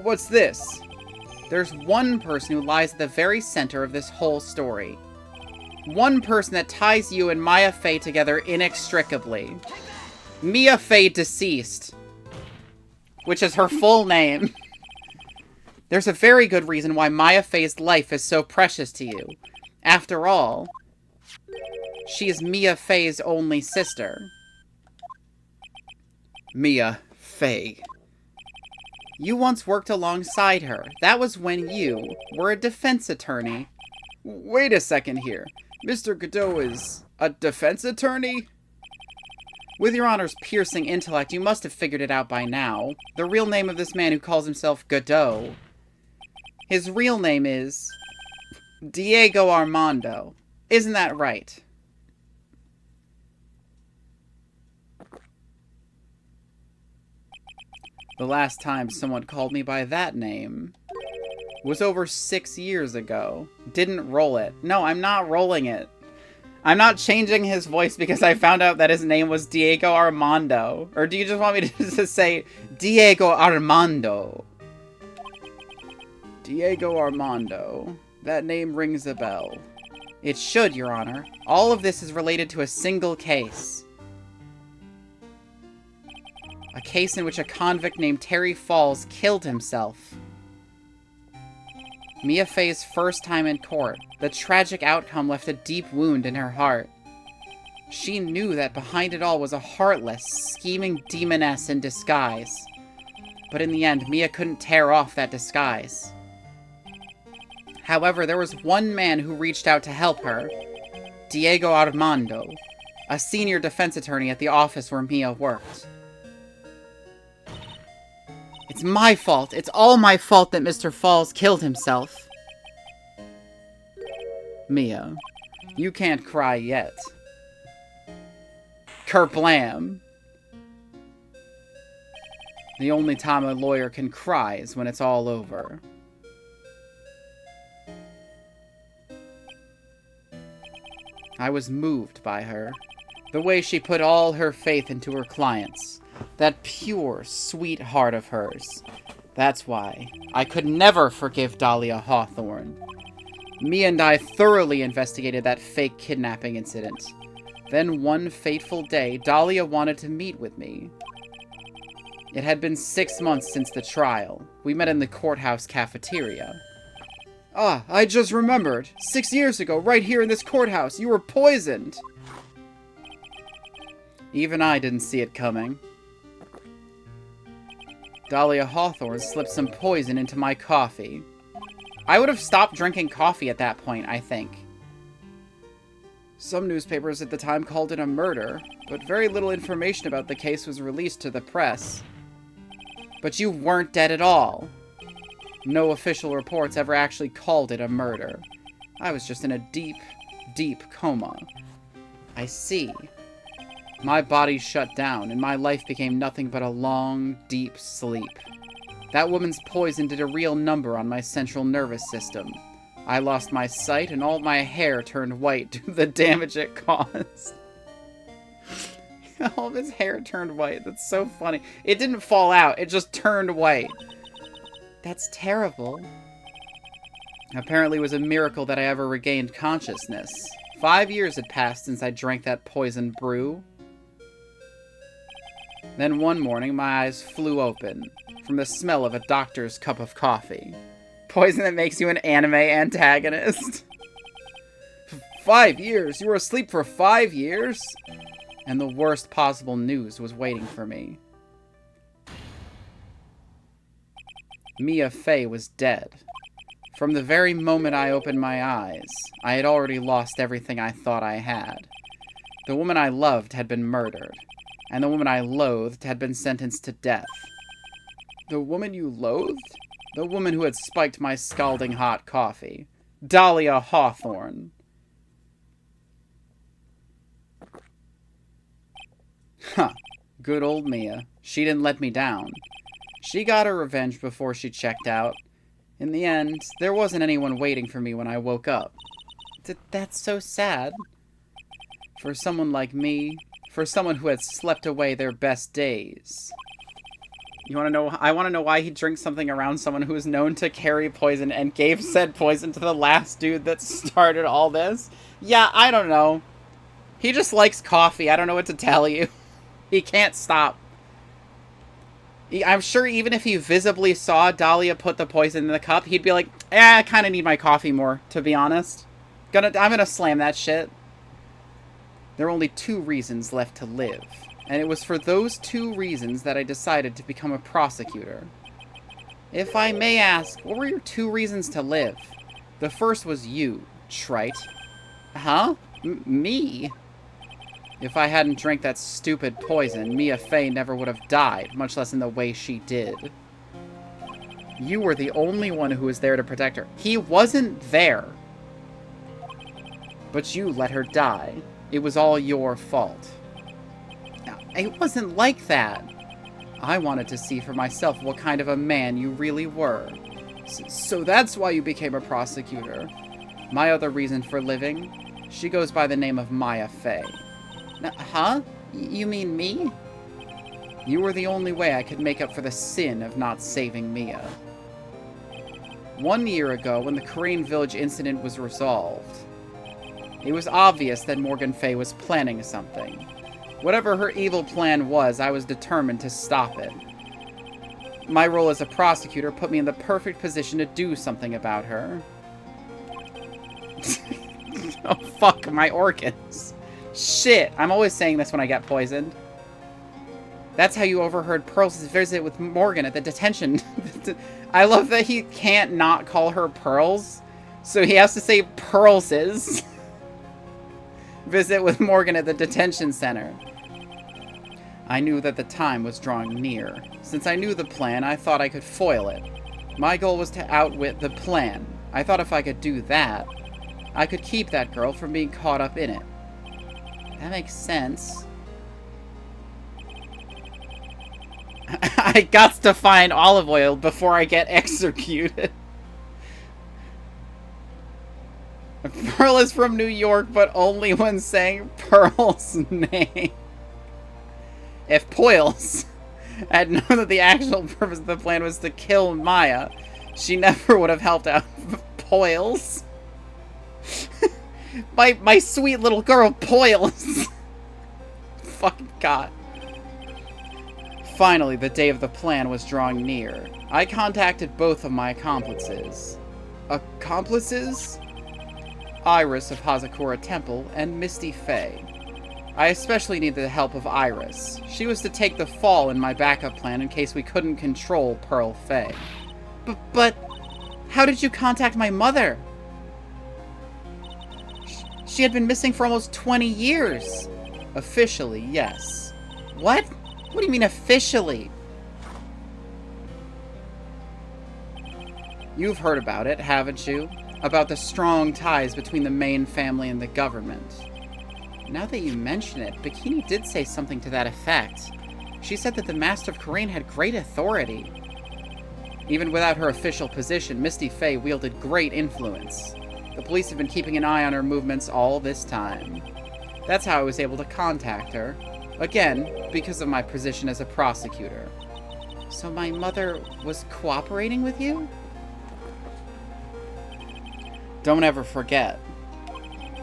What's this? There's one person who lies at the very center of this whole story. One person that ties you and Maya Fey together inextricably. Mia Fey Deceased. Which is her full name. There's a very good reason why Maya Fey's life is so precious to you. After all, she is Mia Fey's only sister. Mia Fey. You once worked alongside her. That was when you were a defense attorney. Wait a second here. Mr. Godot is a defense attorney? With your honor's piercing intellect, you must have figured it out by now. The real name of this man who calls himself Godot. His real name is Diego Armando. Isn't that right? The last time someone called me by that name was over 6 years ago. Didn't roll it. No, I'm not rolling it. I'm not changing his voice because I found out that his name was Diego Armando. Or do you just want me to just say Diego Armando? Diego Armando. That name rings a bell. It should, Your Honor. All of this is related to a single case. A case in which a convict named Terry Falls killed himself. Mia Fey's first time in court. The tragic outcome left a deep wound in her heart. She knew that behind it all was a heartless, scheming demoness in disguise. But in the end, Mia couldn't tear off that disguise. However, there was one man who reached out to help her. Diego Armando, a senior defense attorney at the office where Mia worked. It's my fault. It's all my fault that Mr. Falls killed himself. Mia, you can't cry yet. Kerblam. The only time a lawyer can cry is when it's all over. I was moved by her. The way she put all her faith into her clients. That pure, sweet heart of hers. That's why I could never forgive Dahlia Hawthorne. Mia and I thoroughly investigated that fake kidnapping incident. Then one fateful day, Dahlia wanted to meet with me. It had been 6 months since the trial. We met in the courthouse cafeteria. Ah, I just remembered. 6 years ago, right here in this courthouse, you were poisoned. Even I didn't see it coming. Dahlia Hawthorne slipped some poison into my coffee. I would have stopped drinking coffee at that point, I think. Some newspapers at the time called it a murder, but very little information about the case was released to the press. But you weren't dead at all. No official reports ever actually called it a murder. I was just in a deep, deep coma. I see. My body shut down, and my life became nothing but a long, deep sleep. That woman's poison did a real number on my central nervous system. I lost my sight, and all my hair turned white due to the damage it caused. All of his hair turned white. That's so funny. It didn't fall out. It just turned white. That's terrible. Apparently it was a miracle that I ever regained consciousness. 5 years had passed since I drank that poison brew. Then one morning, my eyes flew open from the smell of a doctor's cup of coffee. Poison that makes you an anime antagonist. 5 years? You were asleep for 5 years? And the worst possible news was waiting for me. Mia Fey was dead. From the very moment I opened my eyes, I had already lost everything I thought I had. The woman I loved had been murdered, and the woman I loathed had been sentenced to death. The woman you loathed? The woman who had spiked my scalding hot coffee. Dahlia Hawthorne. Huh. Good old Mia. She didn't let me down. She got her revenge before she checked out. In the end, there wasn't anyone waiting for me when I woke up. That's so sad. For someone like me, for someone who had slept away their best days. You want to know? I want to know why he drinks something around someone who is known to carry poison and gave said poison to the last dude that started all this. Yeah, I don't know. He just likes coffee. I don't know what to tell you. He can't stop. I'm sure even if he visibly saw Dahlia put the poison in the cup, he'd be like, I kind of need my coffee more, to be honest. I'm gonna slam that shit. There were only 2 reasons left to live. And it was for those 2 reasons that I decided to become a prosecutor. If I may ask, what were your 2 reasons to live? The first was you, trite. Huh? Me? If I hadn't drank that stupid poison, Mia Fey never would have died, much less in the way she did. You were the only one who was there to protect her. He wasn't there. But you let her die. It was all your fault. It wasn't like that. I wanted to see for myself what kind of a man you really were. So that's why you became a prosecutor. My other reason for living? She goes by the name of Maya Fey. Huh? You mean me? You were the only way I could make up for the sin of not saving Mia. 1 year ago, when the Crane Village incident was resolved, it was obvious that Morgan Fey was planning something. Whatever her evil plan was, I was determined to stop it. My role as a prosecutor put me in the perfect position to do something about her. Oh, fuck, my organs. Shit, I'm always saying this when I get poisoned. That's how you overheard Pearl's visit with Morgan at the detention. I love that he can't not call her Pearls, so he has to say Pearl's visit with Morgan at the detention center. I knew that the time was drawing near. Since I knew the plan, I thought I could foil it. My goal was to outwit the plan. I thought if I could do that, I could keep that girl from being caught up in it. That makes sense. I got to find olive oil before I get executed. Pearl is from New York, but only when saying Pearl's name. If Poils had known that the actual purpose of the plan was to kill Maya, she never would have helped out Poils. my sweet little girl, Poils. Fucking God. Finally, the day of the plan was drawing near. I contacted both of my accomplices. Accomplices? Iris of Hazakura Temple and Misty Fey. I especially needed the help of Iris. She was to take the fall in my backup plan in case we couldn't control Pearl Fey. But how did you contact my mother? She had been missing for almost 20 years. Officially, yes. What? What do you mean officially? You've heard about it, haven't you? About the strong ties between the main family and the government. Now that you mention it, Bikini did say something to that effect. She said that the Master of Khura'in had great authority. Even without her official position, Misty Fey wielded great influence. The police have been keeping an eye on her movements all this time. That's how I was able to contact her. Again, because of my position as a prosecutor. So my mother was cooperating with you? Don't ever forget.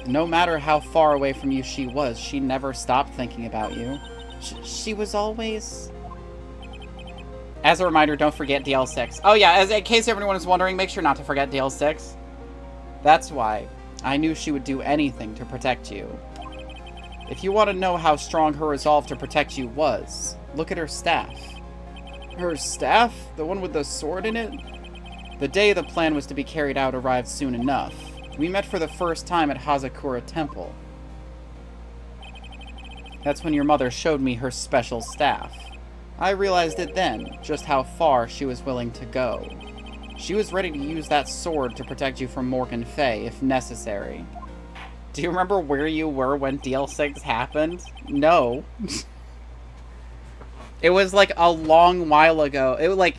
No matter how far away from you she was, she never stopped thinking about you. She was always... As a reminder, don't forget DL6. Oh yeah, in case everyone is wondering, make sure not to forget DL6. That's why I knew she would do anything to protect you. If you want to know how strong her resolve to protect you was, look at her staff. Her staff? The one with the sword in it? The day the plan was to be carried out arrived soon enough. We met for the first time at Hazakura Temple. That's when your mother showed me her special staff. I realized it then, just how far she was willing to go. She was ready to use that sword to protect you from Morgan Fey, if necessary. Do you remember where you were when DL6 happened? No. It was like a long while ago. It was like,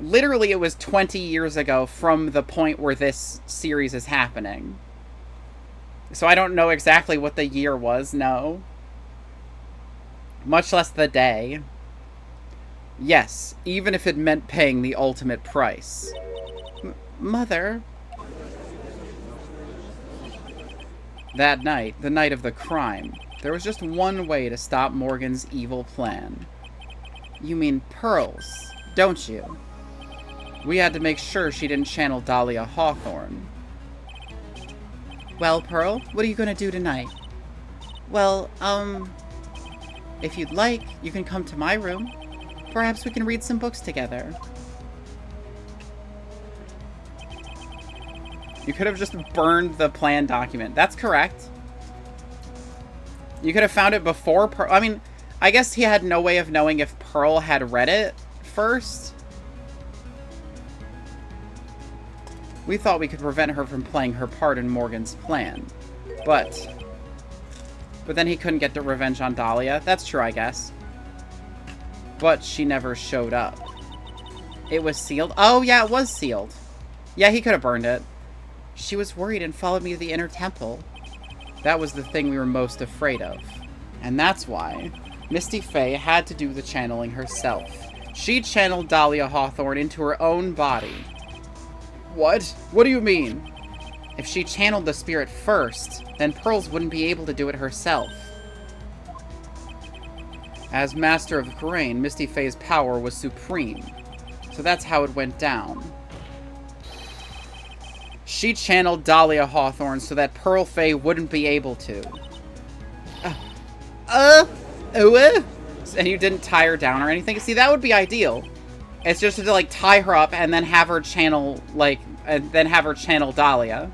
literally it was 20 years ago from the point where this series is happening. So I don't know exactly what the year was, no. Much less the day. Yes, even if it meant paying the ultimate price. Mother? That night, the night of the crime, there was just one way to stop Morgan's evil plan. You mean Pearls, don't you? We had to make sure she didn't channel Dahlia Hawthorne. Well, Pearl, what are you gonna do tonight? Well, if you'd like, you can come to my room. Perhaps we can read some books together. You could have just burned the plan document. That's correct. You could have found it before Pearl. I mean, I guess he had no way of knowing if Pearl had read it first. We thought we could prevent her from playing her part in Morgan's plan. But then he couldn't get the revenge on Dahlia. That's true, I guess. But she never showed up. It was sealed? Oh, yeah, it was sealed. Yeah, he could have burned it. She was worried and followed me to the inner temple. That was the thing we were most afraid of. And that's why Misty Faye had to do the channeling herself. She channeled Dahlia Hawthorne into her own body. What? What do you mean? If she channeled the spirit first, then Pearls wouldn't be able to do it herself. As Master of the Corraine, Misty Faye's power was supreme. So that's how it went down. She channeled Dahlia Hawthorne so that Pearl Faye wouldn't be able to. And you didn't tie her down or anything? See, that would be ideal. It's just to, like, tie her up and then have her channel, like, and then have her channel Dahlia.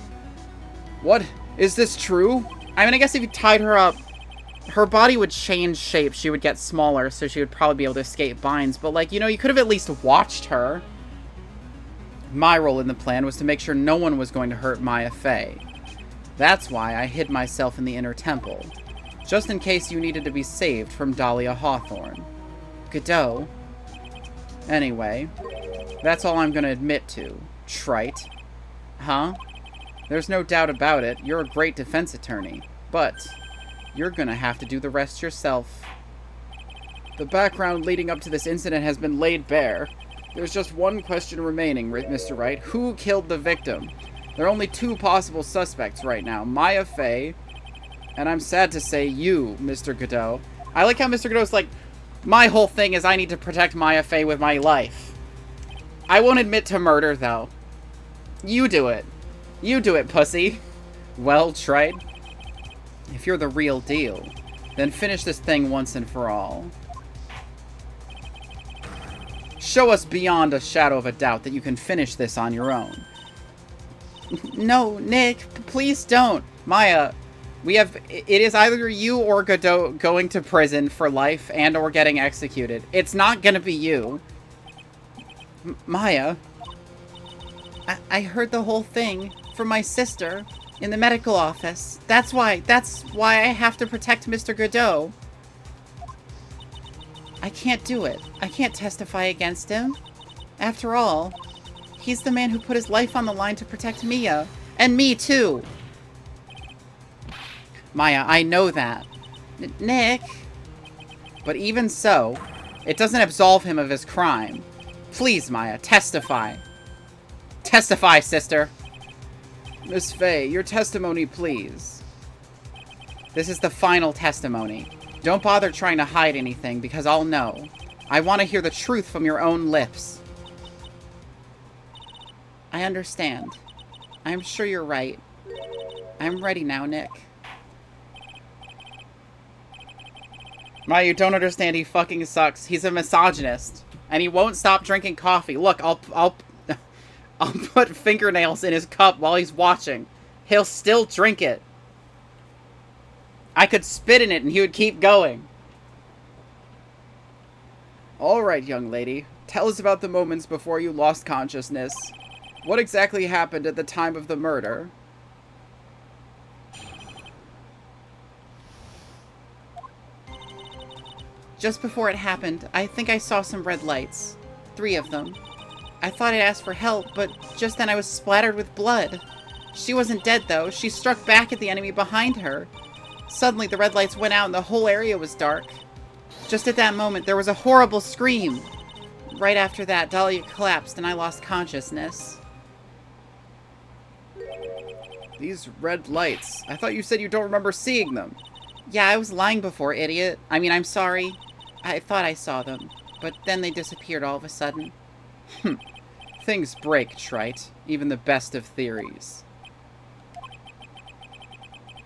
What? Is this true? I mean, I guess if you tied her up, her body would change shape. She would get smaller, so she would probably be able to escape binds. But, like, you know, you could have at least watched her. My role in the plan was to make sure no one was going to hurt Maya Fey. That's why I hid myself in the inner temple. Just in case you needed to be saved from Dahlia Hawthorne. Godot. Anyway, that's all I'm going to admit to. Trite. Huh? There's no doubt about it, you're a great defense attorney. But you're going to have to do the rest yourself. The background leading up to this incident has been laid bare. There's just one question remaining, Mr. Wright. Who killed the victim? There are only two possible suspects right now. Maya Fey, and I'm sad to say you, Mr. Godot. I like how Mr. Godot's like, my whole thing is I need to protect Maya Fey with my life. I won't admit to murder, though. You do it. You do it, pussy. Well, Trite. If you're the real deal, then finish this thing once and for all. Show us beyond a shadow of a doubt that you can finish this on your own. No, Nick, please don't. Maya, it is either you or Godot going to prison for life and or getting executed. It's not gonna be you. Maya, I heard the whole thing from my sister in the medical office. That's why I have to protect Mr. Godot. I can't do it. I can't testify against him. After all, he's the man who put his life on the line to protect Mia. And me, too. Maya, I know that. Nick. But even so, it doesn't absolve him of his crime. Please, Maya, testify. Testify, sister. Miss Faye, your testimony, please. This is the final testimony. Don't bother trying to hide anything, because I'll know. I want to hear the truth from your own lips. I understand. I'm sure you're right. I'm ready now, Nick. Maya, you don't understand. He fucking sucks. He's a misogynist. And he won't stop drinking coffee. Look, I'll put fingernails in his cup while he's watching. He'll still drink it. I could spit in it and he would keep going. Alright, young lady. Tell us about the moments before you lost consciousness. What exactly happened at the time of the murder? Just before it happened, I think I saw some red lights. 3 of them. I thought I'd ask for help, but just then I was splattered with blood. She wasn't dead, though. She struck back at the enemy behind her. Suddenly, the red lights went out and the whole area was dark. Just at that moment, there was a horrible scream. Right after that, Dahlia collapsed and I lost consciousness. These red lights. I thought you said you don't remember seeing them. Yeah, I was lying before, idiot. I mean, I'm sorry. I thought I saw them, but then they disappeared all of a sudden. Things break, Trite. Even the best of theories.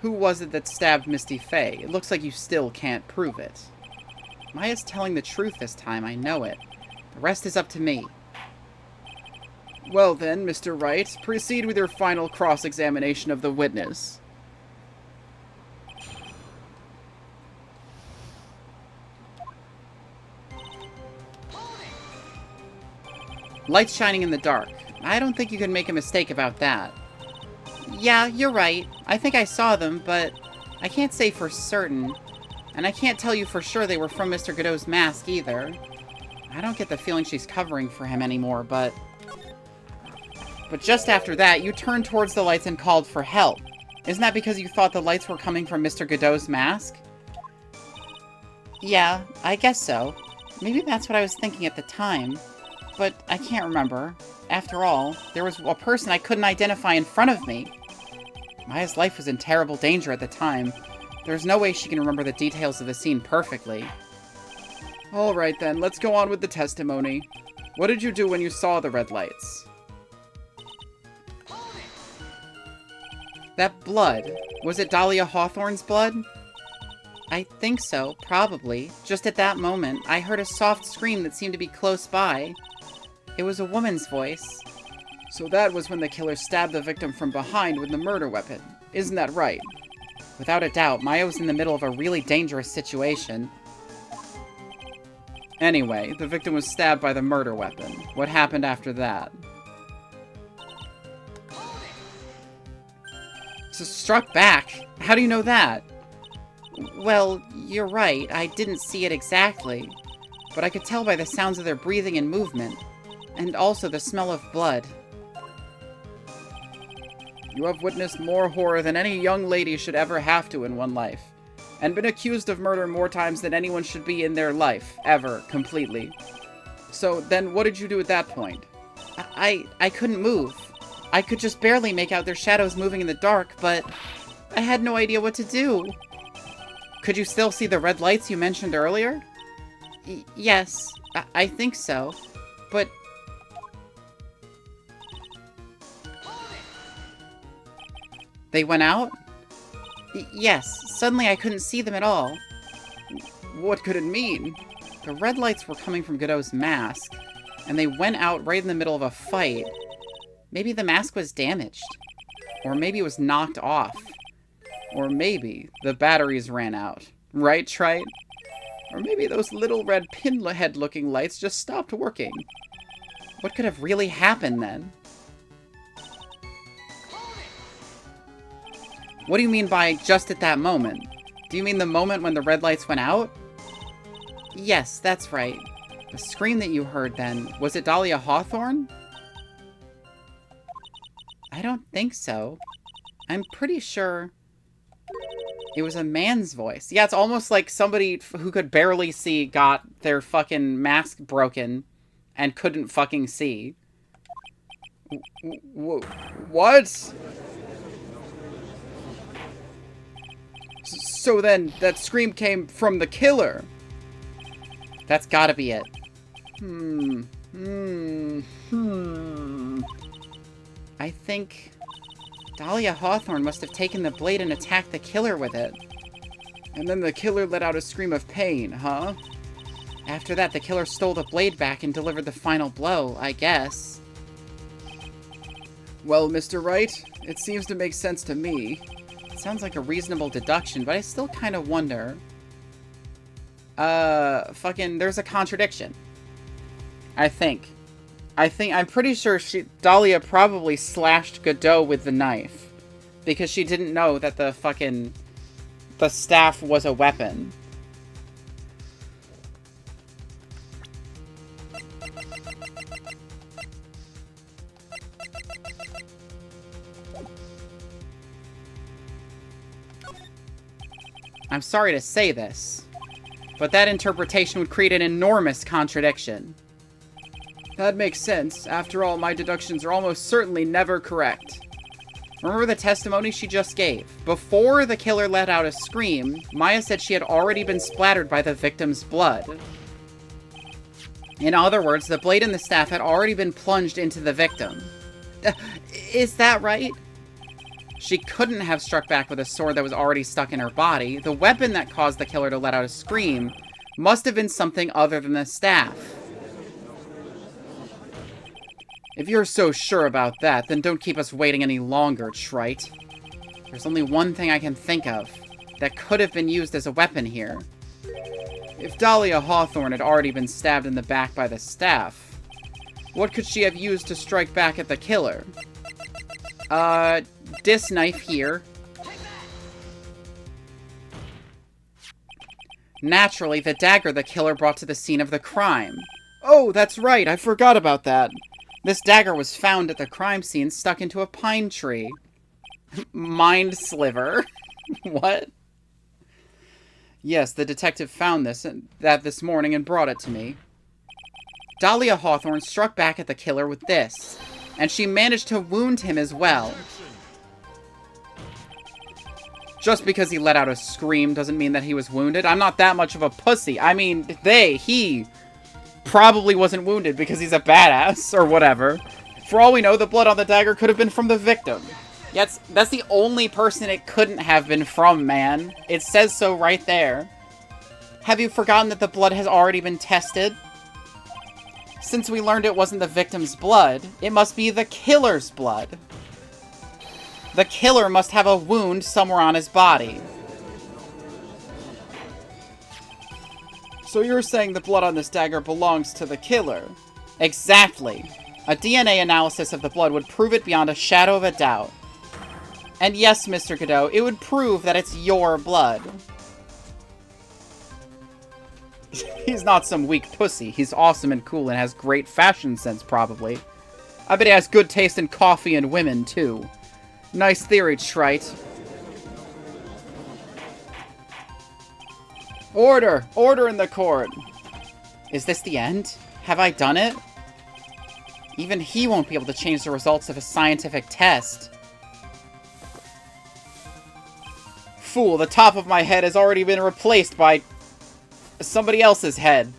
Who was it that stabbed Misty Faye? It looks like you still can't prove it. Maya's telling the truth this time, I know it. The rest is up to me. Well then, Mr. Wright, proceed with your final cross-examination of the witness. Lights shining in the dark. I don't think you can make a mistake about that. Yeah, you're right. I think I saw them, but I can't say for certain. And I can't tell you for sure they were from Mr. Godot's mask either. I don't get the feeling she's covering for him anymore, but just after that, you turned towards the lights and called for help. Isn't that because you thought the lights were coming from Mr. Godot's mask? Yeah, I guess so. Maybe that's what I was thinking at the time. But I can't remember. After all, there was a person I couldn't identify in front of me. Maya's life was in terrible danger at the time. There's no way she can remember the details of the scene perfectly. Alright then, let's go on with the testimony. What did you do when you saw the red lights? That blood. Was it Dahlia Hawthorne's blood? I think so, probably. Just at that moment, I heard a soft scream that seemed to be close by. It was a woman's voice. So that was when the killer stabbed the victim from behind with the murder weapon. Isn't that right? Without a doubt, Maya was in the middle of a really dangerous situation. Anyway, the victim was stabbed by the murder weapon. What happened after that? So struck back? How do you know that? Well, you're right. I didn't see it exactly. But I could tell by the sounds of their breathing and movement. And also the smell of blood. You have witnessed more horror than any young lady should ever have to in one life. And been accused of murder more times than anyone should be in their life, ever, completely. So, then what did you do at that point? I couldn't move. I could just barely make out their shadows moving in the dark, but I had no idea what to do. Could you still see the red lights you mentioned earlier? Yes, I think so. But they went out? Yes, suddenly I couldn't see them at all. What could it mean? The red lights were coming from Godot's mask, and they went out right in the middle of a fight. Maybe the mask was damaged. Or maybe it was knocked off. Or maybe the batteries ran out. Right, Trite? Or maybe those little red pinhead-looking lights just stopped working. What could have really happened then? What do you mean by just at that moment? Do you mean the moment when the red lights went out? Yes, that's right. The scream that you heard then, was it Dahlia Hawthorne? I don't think so. I'm pretty sure it was a man's voice. Yeah, it's almost like somebody who could barely see got their fucking mask broken and couldn't fucking see. What? So then, that scream came from the killer. That's gotta be it. I think Dahlia Hawthorne must have taken the blade and attacked the killer with it. And then the killer let out a scream of pain, huh? After that, the killer stole the blade back and delivered the final blow, I guess. Well, Mr. Wright, it seems to make sense to me. It sounds like a reasonable deduction, but I still kind of wonder. There's a contradiction. I'm pretty sure Dahlia probably slashed Godot with the knife. Because she didn't know that the staff was a weapon. I'm sorry to say this, but that interpretation would create an enormous contradiction. That makes sense. After all, my deductions are almost certainly never correct. Remember the testimony she just gave? Before the killer let out a scream, Maya said she had already been splattered by the victim's blood. In other words, the blade and the staff had already been plunged into the victim. Is that right? She couldn't have struck back with a sword that was already stuck in her body. The weapon that caused the killer to let out a scream must have been something other than the staff. If you're so sure about that, then don't keep us waiting any longer, Trite. There's only one thing I can think of that could have been used as a weapon here. If Dahlia Hawthorne had already been stabbed in the back by the staff, What could she have used to strike back at the killer? This knife here. Naturally, the dagger the killer brought to the scene of the crime. Oh, that's right, I forgot about that. This dagger was found at the crime scene stuck into a pine tree. Mind sliver. What? Yes, the detective found this morning and brought it to me. Dahlia Hawthorne struck back at the killer with this, and she managed to wound him as well. Just because he let out a scream doesn't mean that he was wounded. I'm not that much of a pussy. I mean, he probably wasn't wounded because he's a badass, or whatever. For all we know, the blood on the dagger could have been from the victim. Yes, that's the only person it couldn't have been from, man. It says so right there. Have you forgotten that the blood has already been tested? Since we learned it wasn't the victim's blood, it must be the killer's blood. The killer must have a wound somewhere on his body. So you're saying the blood on this dagger belongs to the killer? Exactly. A DNA analysis of the blood would prove it beyond a shadow of a doubt. And yes, Mr. Godot, it would prove that it's your blood. He's not some weak pussy. He's awesome and cool and has great fashion sense, probably. I bet he has good taste in coffee and women, too. Nice theory, Wright. Order! Order in the court! Is this the end? Have I done it? Even he won't be able to change the results of a scientific test. Fool, the top of my head has already been replaced by somebody else's head.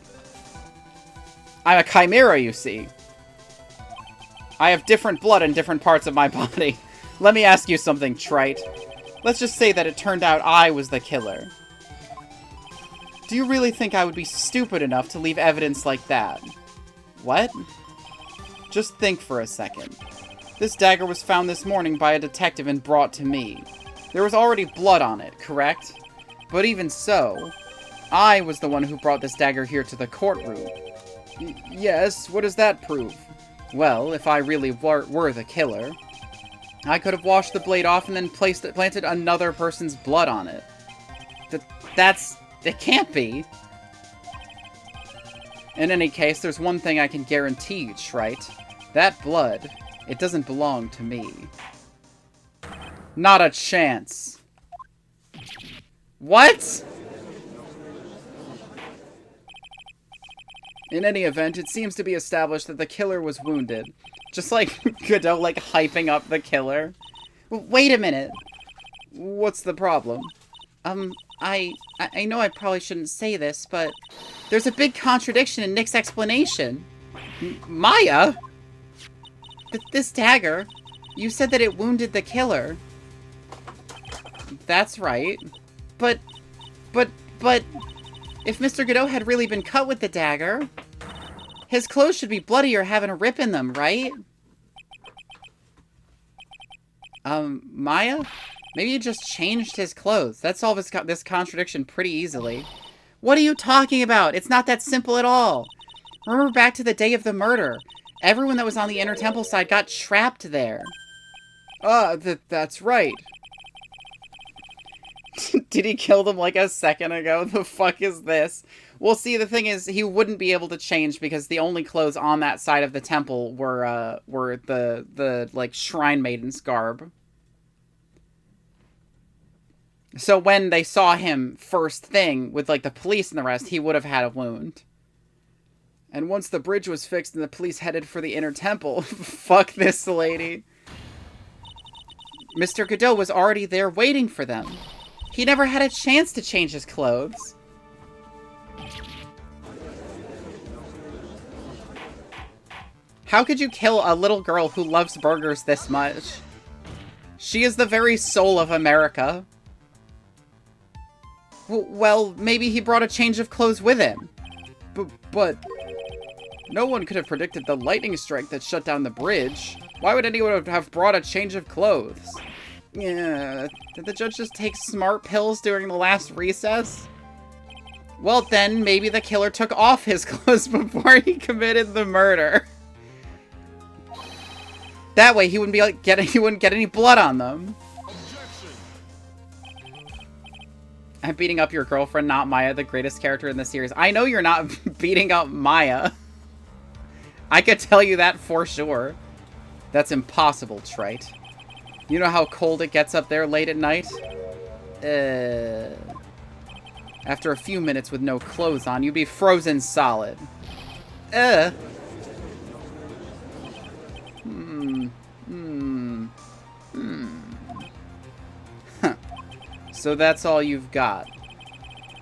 I'm a chimera, you see. I have different blood in different parts of my body. Let me ask you something, Wright. Let's just say that it turned out I was the killer. Do you really think I would be stupid enough to leave evidence like that? What? Just think for a second. This dagger was found this morning by a detective and brought to me. There was already blood on it, correct? But even so, I was the one who brought this dagger here to the courtroom. Yes, what does that prove? Well, if I really were the killer, I could have washed the blade off and then planted another person's blood on it. It can't be. In any case, there's one thing I can guarantee you, Wright. That blood, it doesn't belong to me. Not a chance. What? In any event, it seems to be established that the killer was wounded. Just like Godot, like, hyping up the killer. Wait a minute. What's the problem? I know I probably shouldn't say this, but there's a big contradiction in Nick's explanation. Maya? This dagger, you said that it wounded the killer. That's right. But, if Mr. Godot had really been cut with the dagger, his clothes should be bloody or having a rip in them, right? Maya? Maybe you just changed his clothes. That solves this contradiction pretty easily. What are you talking about? It's not that simple at all. Remember back to the day of the murder. Everyone that was on the Inner Temple side got trapped there. That's right. Did he kill them like a second ago? The fuck is this? Well, see, the thing is, he wouldn't be able to change because the only clothes on that side of the temple were the like, shrine maiden's garb. So when they saw him first thing with, like, the police and the rest, he would have had a wound. And once the bridge was fixed and the police headed for the Inner Temple, fuck this lady. Mr. Godot was already there waiting for them. He never had a chance to change his clothes. How could you kill a little girl who loves burgers this much? She is the very soul of America. Well, maybe he brought a change of clothes with him. But no one could have predicted the lightning strike that shut down the bridge. Why would anyone have brought a change of clothes? Yeah, did the judge just take smart pills during the last recess? Well then, maybe the killer took off his clothes before he committed the murder. That way he wouldn't be like he wouldn't get any blood on them. I'm beating up your girlfriend, not Maya, the greatest character in the series. I know you're not beating up Maya. I could tell you that for sure. That's impossible, Trite. You know how cold it gets up there late at night? After a few minutes with no clothes on, you'd be frozen solid. Huh. So that's all you've got.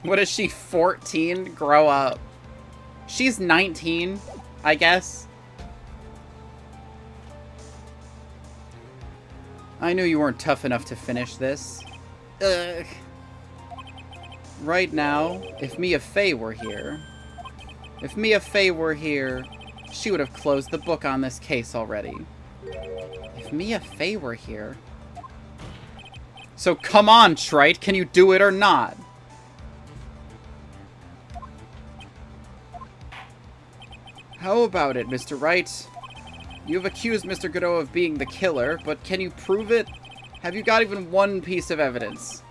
What is she, 14? Grow up. She's 19, I guess. I knew you weren't tough enough to finish this. Ugh. Right now, if Mia Fey were here... If Mia Fey were here, she would have closed the book on this case already. If Mia Fey were here... So come on, Trite, can you do it or not? How about it, Mr. Wright? You've accused Mr. Godot of being the killer, but can you prove it? Have you got even one piece of evidence?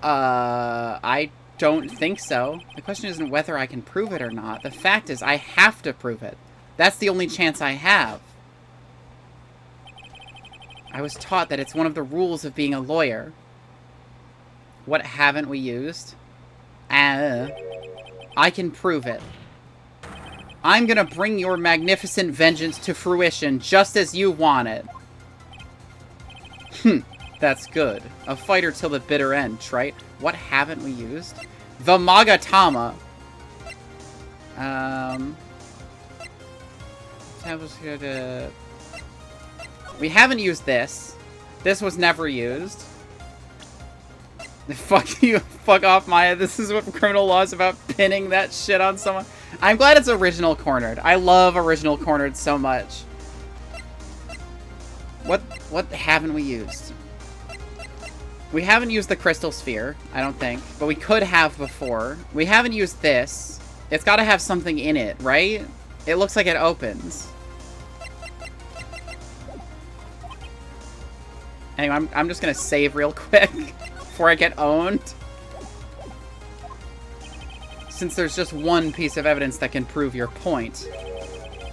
I don't think so. The question isn't whether I can prove it or not. The fact is, I have to prove it. That's the only chance I have. I was taught that it's one of the rules of being a lawyer. What haven't we used? I can prove it. I'm gonna bring your magnificent vengeance to fruition just as you want it. That's good. A fighter till the bitter end, Trite. What haven't we used? The Magatama. We haven't used this. This was never used. Fuck you. Fuck off, Maya. This is what criminal law is about, pinning that shit on someone. I'm glad it's original cornered. I love original cornered so much. What haven't we used? We haven't used the crystal sphere, I don't think. But we could have before. We haven't used this. It's got to have something in it, right? It looks like it opens. Anyway, I'm just going to save real quick before I get owned. Since there's just one piece of evidence that can prove your point,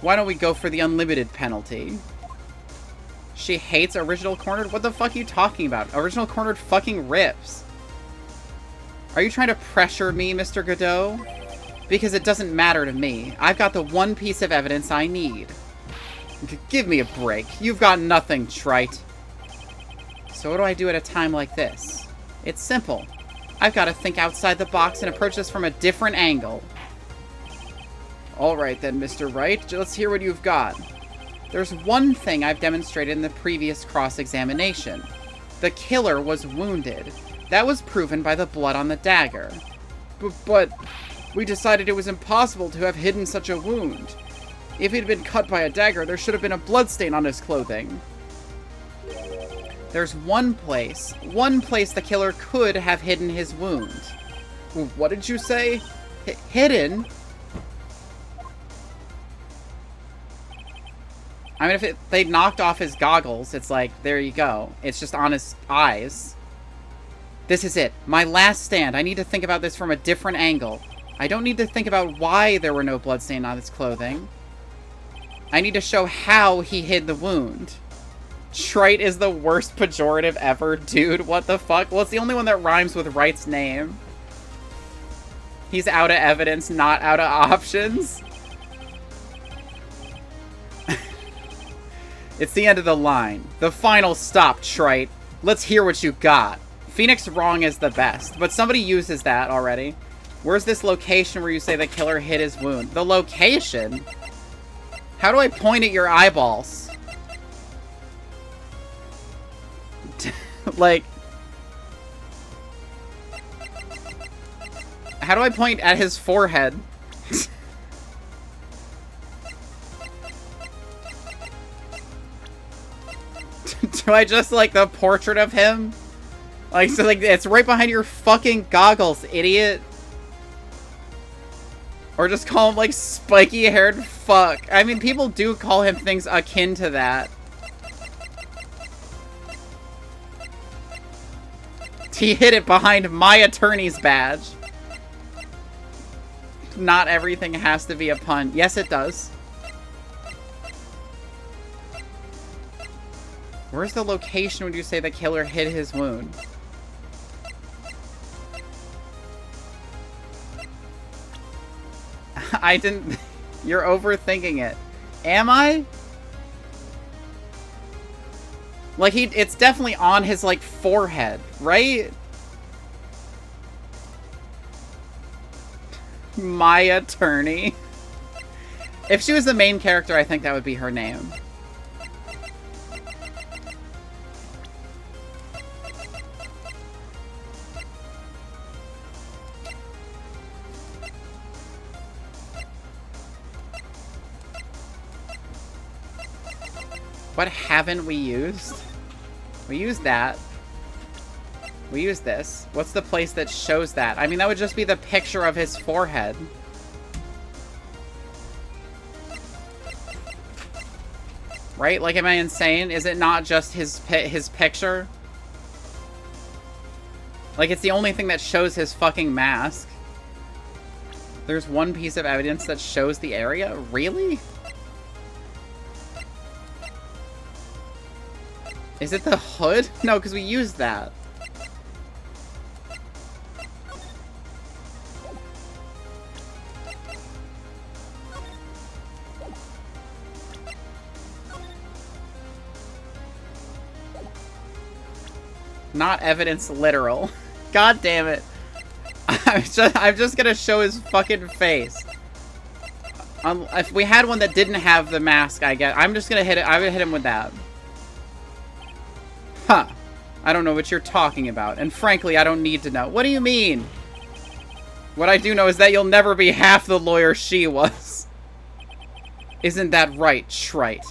why don't we go for the unlimited penalty? She hates original cornered? What the fuck are you talking about? Original cornered fucking rips. Are you trying to pressure me, Mr. Godot? Because it doesn't matter to me. I've got the one piece of evidence I need. Give me a break. You've got nothing, Trite. So what do I do at a time like this? It's simple. I've got to think outside the box and approach this from a different angle. Alright then, Mr. Wright. Let's hear what you've got. There's one thing I've demonstrated in the previous cross-examination. The killer was wounded. That was proven by the blood on the dagger. But we decided it was impossible to have hidden such a wound. If he'd been cut by a dagger, there should have been a bloodstain on his clothing. There's one place the killer could have hidden his wound. What did you say? Hidden? I mean, if they knocked off his goggles, it's like, there you go. It's just on his eyes. This is it. My last stand. I need to think about this from a different angle. I don't need to think about why there were no bloodstains on his clothing. I need to show how he hid the wound. Trite is the worst pejorative ever, dude. What the fuck? Well, it's the only one that rhymes with Wright's name. He's out of evidence, not out of options. It's the end of the line. The final stop, Trite. Let's hear what you got. Phoenix wrong is the best, but somebody uses that already. Where's this location where you say the killer hid his wound? The location? How do I point at your eyeballs? Like... How do I point at his forehead? Do I just, like, the portrait of him? Like, so, like, it's right behind your fucking goggles, idiot. Or just call him, like, spiky-haired fuck. I mean, people do call him things akin to that. He hid it behind my attorney's badge. Not everything has to be a pun. Yes, it does. Where's the location when you say the killer hid his wound? I didn't... You're overthinking it. Am I? Like, it's definitely on his, like, forehead, right? My attorney. If she was the main character, I think that would be her name. What haven't we used? We used that. We used this. What's the place that shows that? I mean, that would just be the picture of his forehead. Right? Like, am I insane? Is it not just his picture? Like, it's the only thing that shows his fucking mask. There's one piece of evidence that shows the area? Really? Is it the hood? No, because we used that. Not evidence literal. God damn it. I'm just gonna show his fucking face. If we had one that didn't have the mask, I'm just gonna hit it. I would hit him with that. Huh. I don't know what you're talking about. And frankly, I don't need to know. What do you mean? What I do know is that you'll never be half the lawyer she was. Isn't that right, Wright?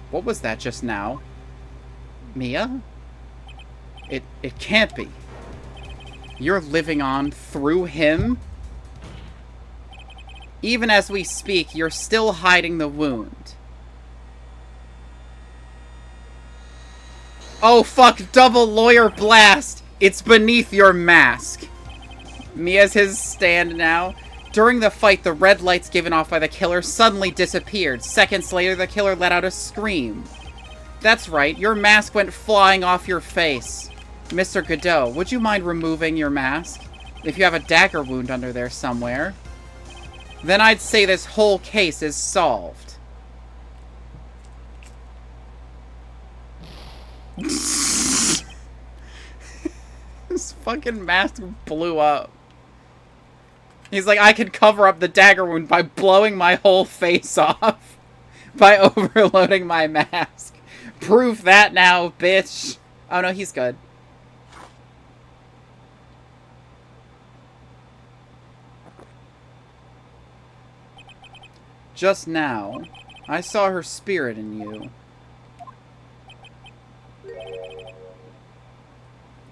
What was that just now? Mia? It can't be. You're living on through him? Even as we speak, you're still hiding the wound. Oh fuck, double lawyer blast! It's beneath your mask. Mia's his stand now. During the fight, the red lights given off by the killer suddenly disappeared. Seconds later, the killer let out a scream. That's right, your mask went flying off your face. Mr. Godot, would you mind removing your mask? If you have a dagger wound under there somewhere. Then I'd say this whole case is solved. His fucking mask blew up. He's like, I could cover up the dagger wound by blowing my whole face off. By overloading my mask. Prove that now, bitch. Oh no, he's good. Just now, I saw her spirit in you.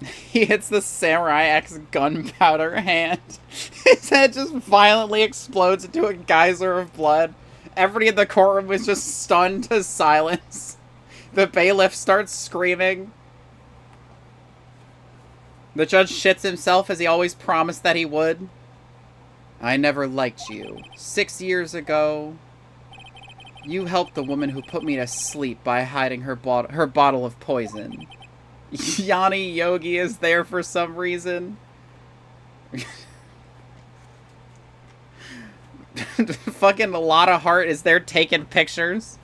He hits the Samurai X gunpowder hand. His head just violently explodes into a geyser of blood. Everybody in the courtroom is just stunned to silence. The bailiff starts screaming. The judge shits himself as he always promised that he would. I never liked you. 6 years ago, you helped the woman who put me to sleep by hiding her bottle of poison. Yanni Yogi is there for some reason. Fucking Lotta Hart is there taking pictures.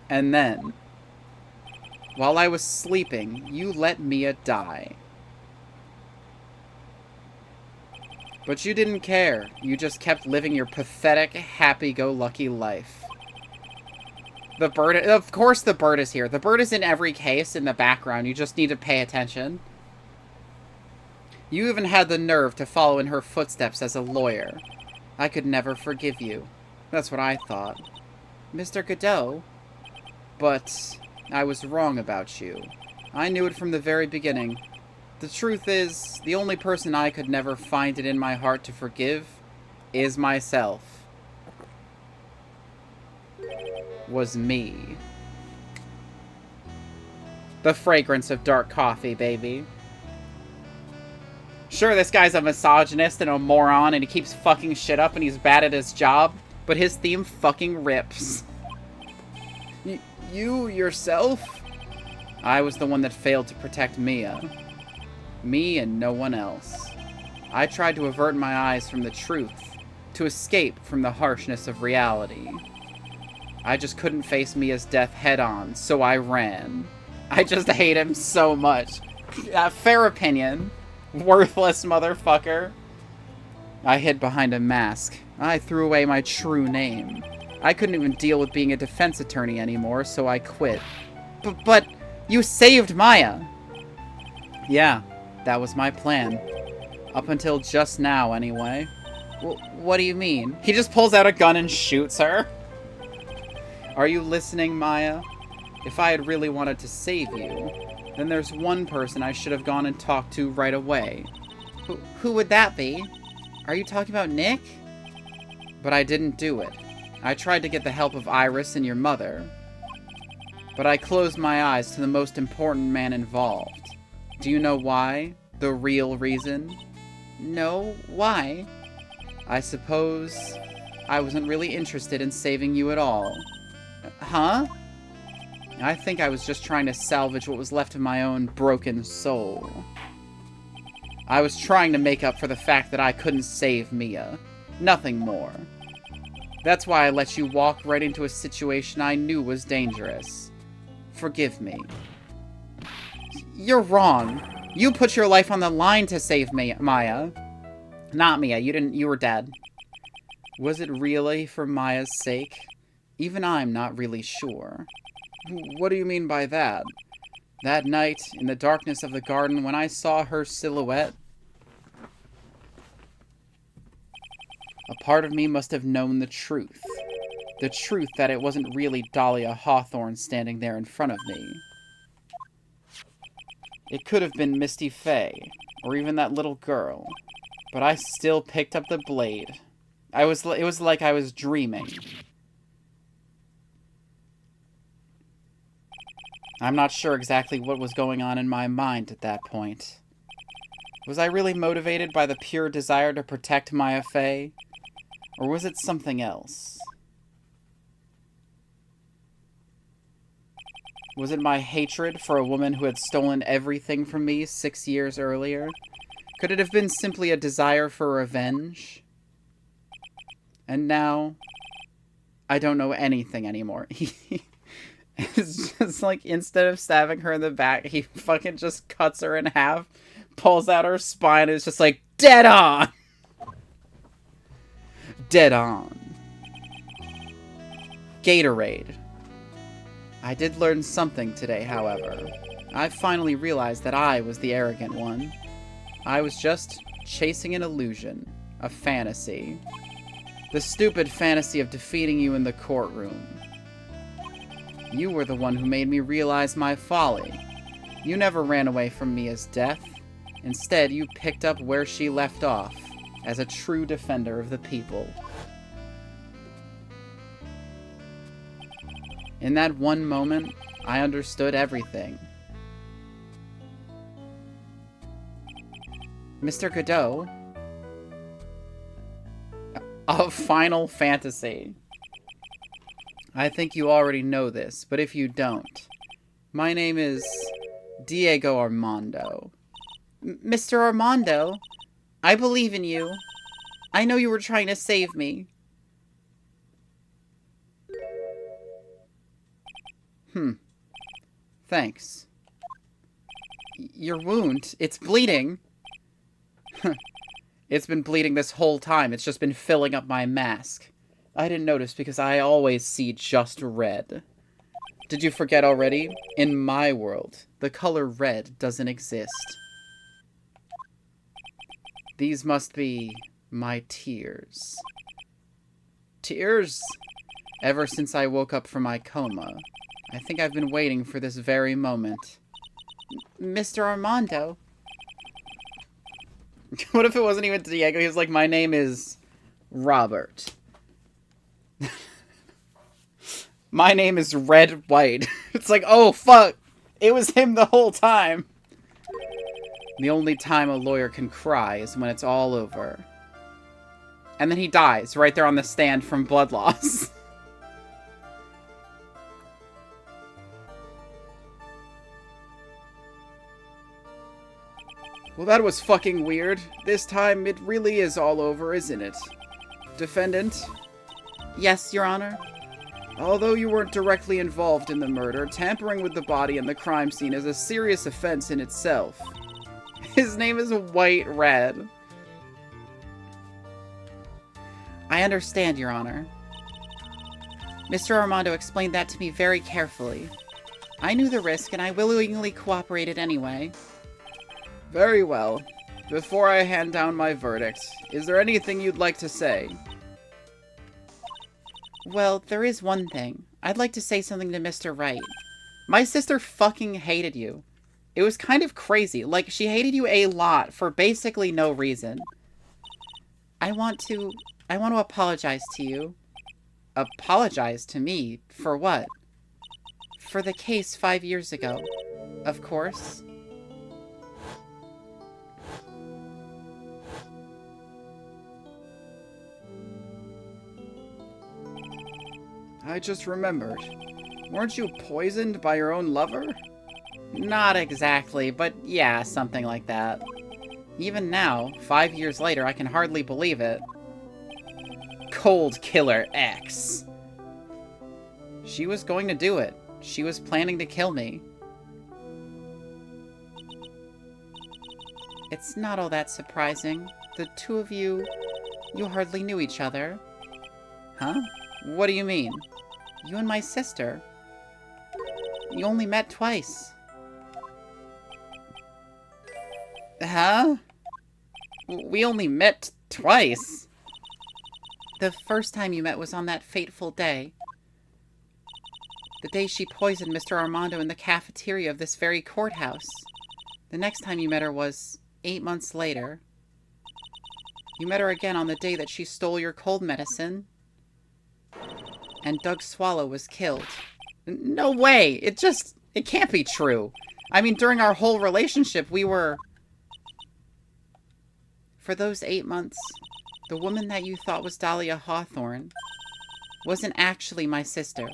And then, while I was sleeping, you let Mia die. But you didn't care. You just kept living your pathetic, happy-go-lucky life. The bird, of course the bird is here. The bird is in every case in the background. You just need to pay attention. You even had the nerve to follow in her footsteps as a lawyer. I could never forgive you. That's what I thought. Mr. Godot? But I was wrong about you. I knew it from the very beginning. The truth is, the only person I could never find it in my heart to forgive is myself. Was me. The fragrance of dark coffee, baby. Sure, this guy's a misogynist and a moron and he keeps fucking shit up and he's bad at his job, but his theme fucking rips. You yourself? I was the one that failed to protect Mia. Me and no one else. I tried to avert my eyes from the truth, to escape from the harshness of reality. I just couldn't face Mia's death head-on, so I ran. I just hate him so much. Fair opinion. Worthless motherfucker. I hid behind a mask. I threw away my true name. I couldn't even deal with being a defense attorney anymore, so I quit. But you saved Maya! Yeah, that was my plan. Up until just now, anyway. What do you mean? He just pulls out a gun and shoots her. Are you listening, Maya? If I had really wanted to save you, then there's one person I should have gone and talked to right away. Who would that be? Are you talking about Nick? But I didn't do it. I tried to get the help of Iris and your mother. But I closed my eyes to the most important man involved. Do you know why? The real reason? No, why? I suppose I wasn't really interested in saving you at all. Huh? I think I was just trying to salvage what was left of my own broken soul. I was trying to make up for the fact that I couldn't save Mia. Nothing more. That's why I let you walk right into a situation I knew was dangerous. Forgive me. You're wrong. You put your life on the line to save Maya. Not Mia, you were dead. Was it really for Maya's sake? Even I'm not really sure. What do you mean by that? That night, in the darkness of the garden, when I saw her silhouette, a part of me must have known the truth. The truth that it wasn't really Dahlia Hawthorne standing there in front of me. It could have been Misty Faye, or even that little girl. But I still picked up the blade. It was like I was dreaming. I'm not sure exactly what was going on in my mind at that point. Was I really motivated by the pure desire to protect Maya Faye? Or was it something else? Was it my hatred for a woman who had stolen everything from me 6 years earlier? Could it have been simply a desire for revenge? And now, I don't know anything anymore. It's just like, instead of stabbing her in the back, he fucking just cuts her in half, pulls out her spine, and is just like, dead on! Dead on. Gatorade. I did learn something today, however. I finally realized that I was the arrogant one. I was just chasing an illusion, a fantasy. The stupid fantasy of defeating you in the courtroom. You were the one who made me realize my folly. You never ran away from Mia's death. Instead, you picked up where she left off, as a true defender of the people. In that one moment, I understood everything. Mr. Godot? Of Final Fantasy. I think you already know this, but if you don't, my name is Diego Armando. Mr. Armando, I believe in you. I know you were trying to save me. Thanks. Your wound, it's bleeding. It's been bleeding this whole time. It's just been filling up my mask. I didn't notice because I always see just red. Did you forget already? In my world, the color red doesn't exist. These must be my tears. Tears? Ever since I woke up from my coma. I think I've been waiting for this very moment. Mr. Armando. What if it wasn't even Diego? He was like, my name is Robert. My name is Red White. It's like, oh, fuck. It was him the whole time. The only time a lawyer can cry is when it's all over. And then he dies right there on the stand from blood loss. Well, that was fucking weird. This time, it really is all over, isn't it? Defendant? Yes, Your Honor. Although you weren't directly involved in the murder, tampering with the body and the crime scene is a serious offense in itself. His name is White Red. I understand, Your Honor. Mr. Armando explained that to me very carefully. I knew the risk, and I willingly cooperated anyway. Very well. Before I hand down my verdict, is there anything you'd like to say? Well, there is one thing. I'd like to say something to Mr. Wright. My sister fucking hated you. It was kind of crazy. Like, she hated you a lot for basically no reason. I want to apologize to you. Apologize to me? For what? For the case 5 years ago. Of course. I just remembered. Weren't you poisoned by your own lover? Not exactly, but yeah, something like that. Even now, 5 years later, I can hardly believe it. Cold Killer X. She was going to do it. She was planning to kill me. It's not all that surprising. The two of you hardly knew each other. Huh? What do you mean? You and my sister. You only met twice. Huh? We only met twice. The first time you met was on that fateful day. The day she poisoned Mr. Armando in the cafeteria of this very courthouse. The next time you met her was 8 months later. You met her again on the day that she stole your cold medicine. And Doug Swallow was killed. No way! It can't be true. I mean, during our whole relationship, we were... For those 8 months, the woman that you thought was Dahlia Hawthorne wasn't actually my sister.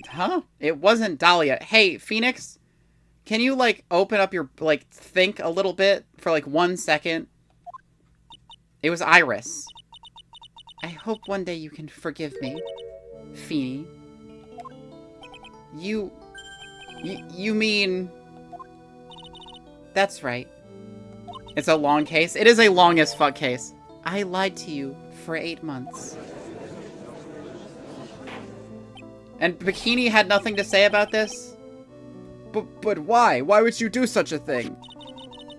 Huh? It wasn't Dahlia. Hey, Phoenix, can you, like, open up your, like, think a little bit for, like, 1 second? It was Iris. I hope one day you can forgive me, Feeny. You mean... That's right. It's a long case? It is a long as fuck case. I lied to you for 8 months. And Bikini had nothing to say about this? But why? Why would you do such a thing?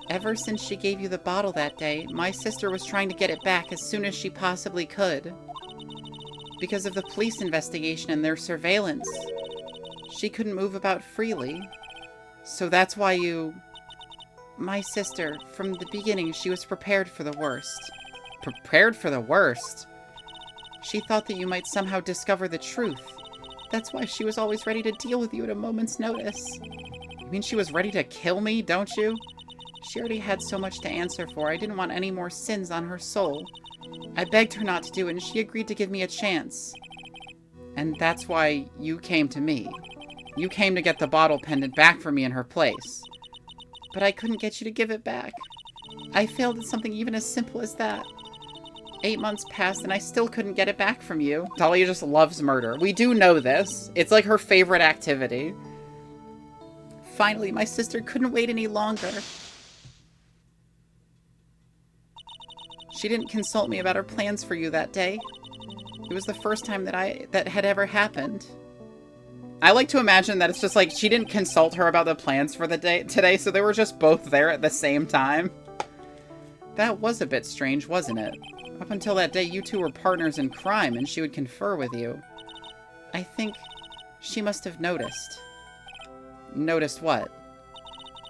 Ever since she gave you the bottle that day, my sister was trying to get it back as soon as she possibly could. Because of the police investigation and their surveillance, she couldn't move about freely. So that's why you... My sister, from the beginning, she was prepared for the worst. Prepared for the worst? She thought that you might somehow discover the truth. That's why she was always ready to deal with you at a moment's notice. You mean she was ready to kill me, don't you? She already had so much to answer for. I didn't want any more sins on her soul. I begged her not to do it, and she agreed to give me a chance. And that's why you came to me. You came to get the bottle pendant back for me in her place. But I couldn't get you to give it back. I failed at something even as simple as that. 8 months passed, and I still couldn't get it back from you. Dahlia just loves murder. We do know this. It's like her favorite activity. Finally, my sister couldn't wait any longer. She didn't consult me about her plans for you that day. It was the first time that had ever happened. I like to imagine that it's just like she didn't consult her about the plans for the day today, so they were just both there at the same time. That was a bit strange, wasn't it? Up until that day, you two were partners in crime, and she would confer with you. I think she must have noticed. Noticed what?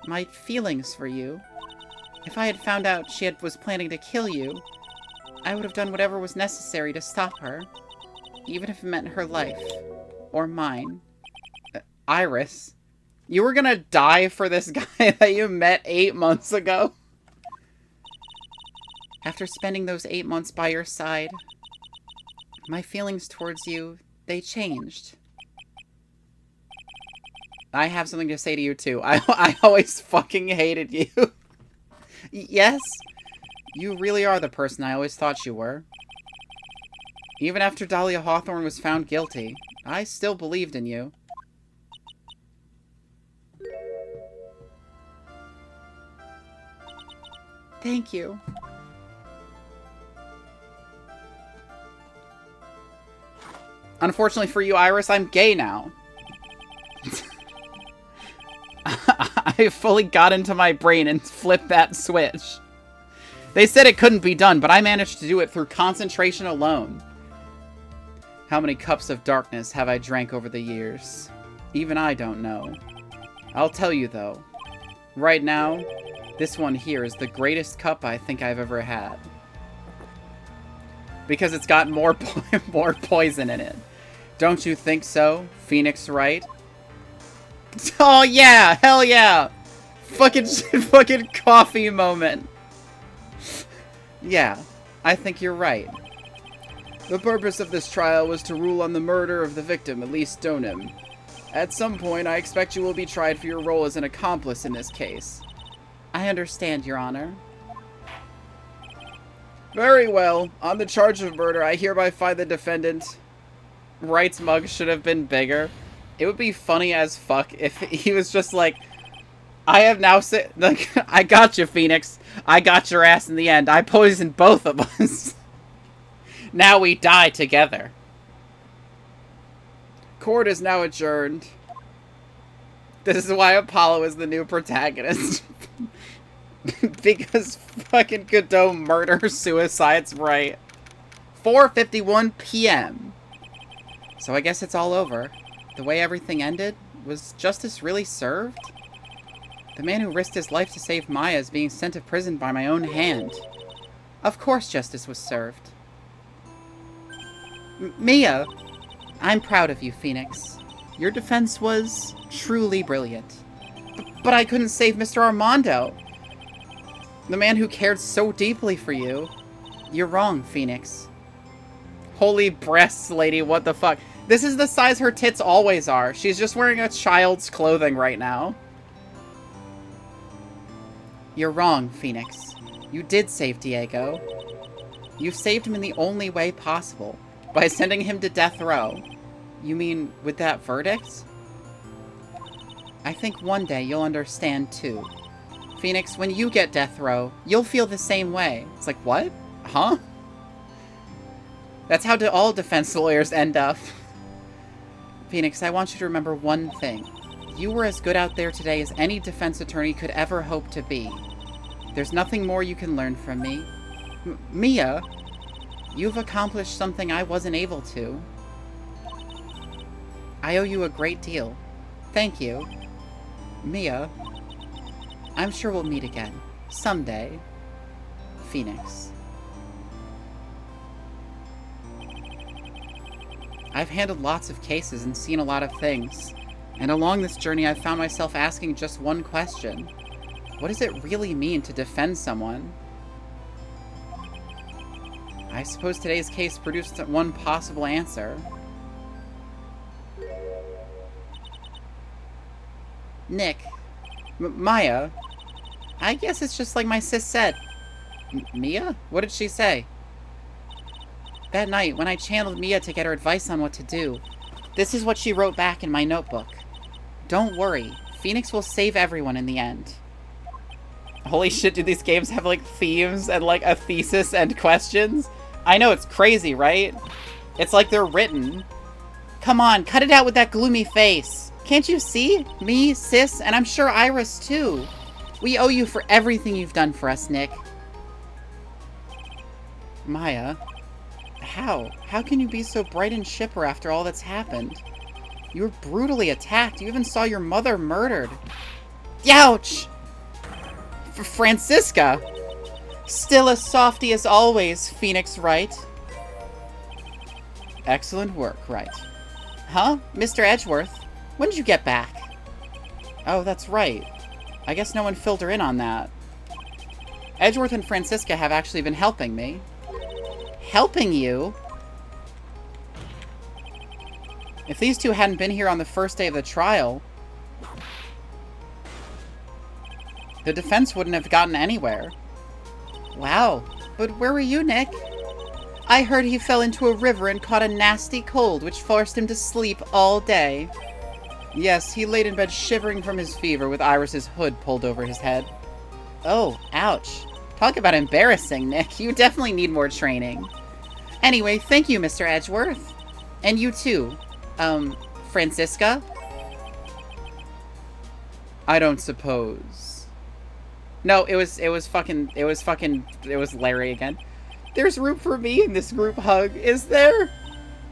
My feelings for you. If I had found out she was planning to kill you, I would have done whatever was necessary to stop her, even if it meant her life. Or mine. Iris? You were gonna die for this guy that you met 8 months ago? After spending those 8 months by your side, my feelings towards you, they changed. I have something to say to you, too. I always fucking hated you. Yes? You really are the person I always thought you were. Even after Dahlia Hawthorne was found guilty, I still believed in you. Thank you. Unfortunately for you, Iris, I'm gay now. I fully got into my brain and flipped that switch. They said it couldn't be done, but I managed to do it through concentration alone. How many cups of darkness have I drank over the years? Even I don't know. I'll tell you, though. Right now, this one here is the greatest cup I think I've ever had. Because it's got more poison in it. Don't you think so, Phoenix Wright? Oh yeah! Hell yeah! Fucking coffee moment. Yeah, I think you're right. The purpose of this trial was to rule on the murder of the victim, Elise Stoneham. At some point, I expect you will be tried for your role as an accomplice in this case. I understand, Your Honor. Very well. On the charge of murder, I hereby find the defendant... Wright's mug should have been bigger. It would be funny as fuck if he was just like, I have now like, I got you, Phoenix. I got your ass in the end. I poisoned both of us. Now we die together. Court is now adjourned. This is why Apollo is the new protagonist. Because fucking Godot suicides Wright. 4:51 p.m. So I guess it's all over. The way everything ended, was justice really served? The man who risked his life to save Maya is being sent to prison by my own hand. Of course justice was served. Mia! I'm proud of you, Phoenix. Your defense was truly brilliant. But I couldn't save Mr. Armando. The man who cared so deeply for you. You're wrong, Phoenix. Holy breasts, lady, what the fuck? This is the size her tits always are. She's just wearing a child's clothing right now. You're wrong, Phoenix. You did save Diego. You saved him in the only way possible. By sending him to death row. You mean with that verdict? I think one day you'll understand, too. Phoenix, when you get death row, you'll feel the same way. It's like, what? Huh? That's how all defense lawyers end up. Phoenix, I want you to remember one thing. You were as good out there today as any defense attorney could ever hope to be. There's nothing more you can learn from me. Mia, you've accomplished something I wasn't able to. I owe you a great deal. Thank you. Mia, I'm sure we'll meet again. Someday. Phoenix. I've handled lots of cases and seen a lot of things. And along this journey, I've found myself asking just one question. What does it really mean to defend someone? I suppose today's case produced one possible answer. Nick. Maya. I guess it's just like my sis said. Mia? What did she say? That night, when I channeled Mia to get her advice on what to do, this is what she wrote back in my notebook. Don't worry, Phoenix will save everyone in the end. Holy shit, do these games have, like, themes and, like, a thesis and questions? I know, it's crazy, right? It's like they're written. Come on, cut it out with that gloomy face. Can't you see? Me, sis, and I'm sure Iris, too. We owe you for everything you've done for us, Nick. Maya... How can you be so bright and chipper after all that's happened? You were brutally attacked. You even saw your mother murdered. Ouch! Francisca! Still as softy as always, Phoenix Wright. Excellent work, Wright. Huh? Mr. Edgeworth? When did you get back? Oh, that's right. I guess no one filled her in on that. Edgeworth and Francisca have actually been helping me. Helping you? If these two hadn't been here on the first day of the trial, the defense wouldn't have gotten anywhere. Wow, but where were you, Nick? I heard he fell into a river and caught a nasty cold, which forced him to sleep all day. Yes, he laid in bed shivering from his fever with Iris's hood pulled over his head. Oh, ouch. Talk about embarrassing, Nick. You definitely need more training. Anyway, thank you, Mr. Edgeworth. And you too. Francisca? I don't suppose. No, it was Larry again. There's room for me in this group hug, is there?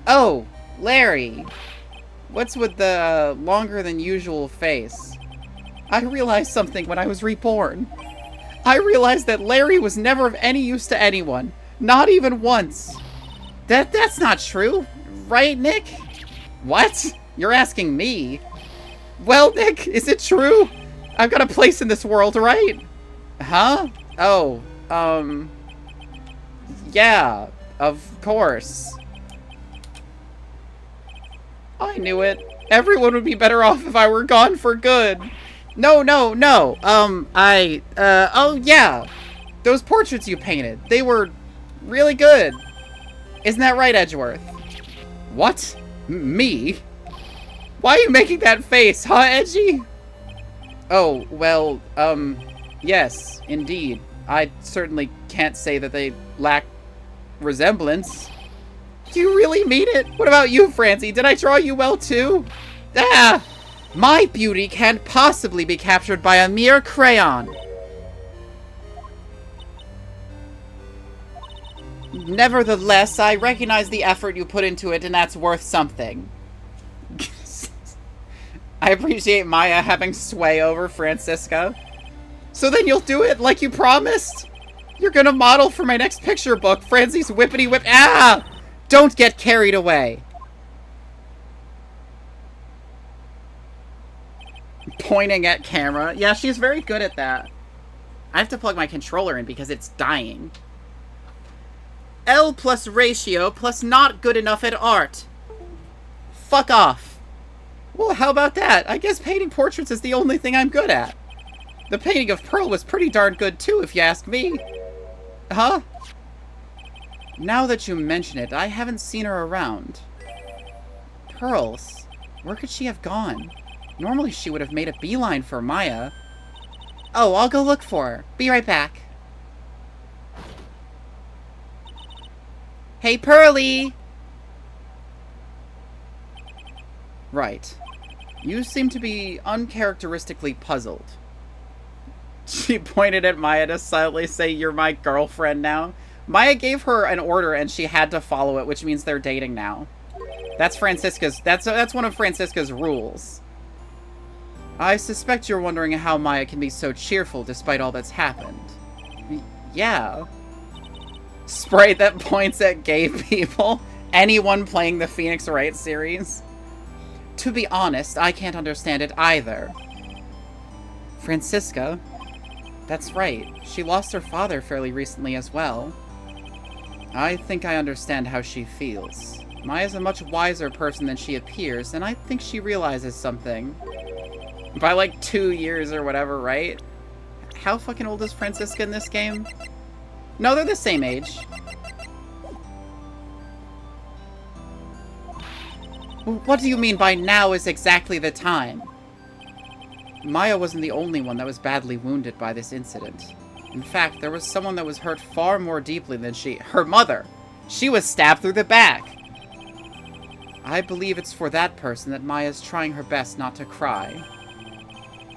Oh, Larry. What's with the longer than usual face? I realized something when I was reborn. I realized that Larry was never of any use to anyone. Not even once. That's not true. Right, Nick? What? You're asking me? Well, Nick, is it true? I've got a place in this world, right? Huh? Oh, yeah, of course. I knew it. Everyone would be better off if I were gone for good. No. Oh yeah. Those portraits you painted, they were really good. Isn't that right, Edgeworth? What? Me? Why are you making that face, huh, Edgy? Oh, well, yes, indeed. I certainly can't say that they lack resemblance. Do you really mean it? What about you, Francie? Did I draw you well, too? Ah! My beauty can't possibly be captured by a mere crayon. Nevertheless, I recognize the effort you put into it, and that's worth something. I appreciate Maya having sway over Francisca. So then you'll do it like you promised? You're gonna model for my next picture book, Francie's Whippity Whip. Ah! Don't get carried away. Pointing at camera. Yeah, she's very good at that. I have to plug my controller in because it's dying. L plus ratio plus not good enough at art. Fuck off. Well, how about that? I guess painting portraits is the only thing I'm good at. The painting of Pearl was pretty darn good too, if you ask me. Huh? Now that you mention it, I haven't seen her around. Pearls? Where could she have gone? Normally she would have made a beeline for Maya. Oh, I'll go look for her. Be right back. Hey, Pearly! Right. You seem to be uncharacteristically puzzled. She pointed at Maya to silently say, "You're my girlfriend now." Maya gave her an order and she had to follow it, which means they're dating now. That's Francisca's, that's one of Francisca's rules. I suspect you're wondering how Maya can be so cheerful despite all that's happened. Yeah. Sprite that points at gay people. Anyone playing the Phoenix Wright series. To be honest, I can't understand it either. Francisca? That's right. She lost her father fairly recently as well. I think I understand how she feels. Maya's a much wiser person than she appears, and I think she realizes something. By like 2 years or whatever, right? How fucking old is Francisca in this game? No, they're the same age. What do you mean by now is exactly the time? Maya wasn't the only one that was badly wounded by this incident. In fact, there was someone that was hurt far more deeply than her mother. She was stabbed through the back. I believe it's for that person that Maya's trying her best not to cry.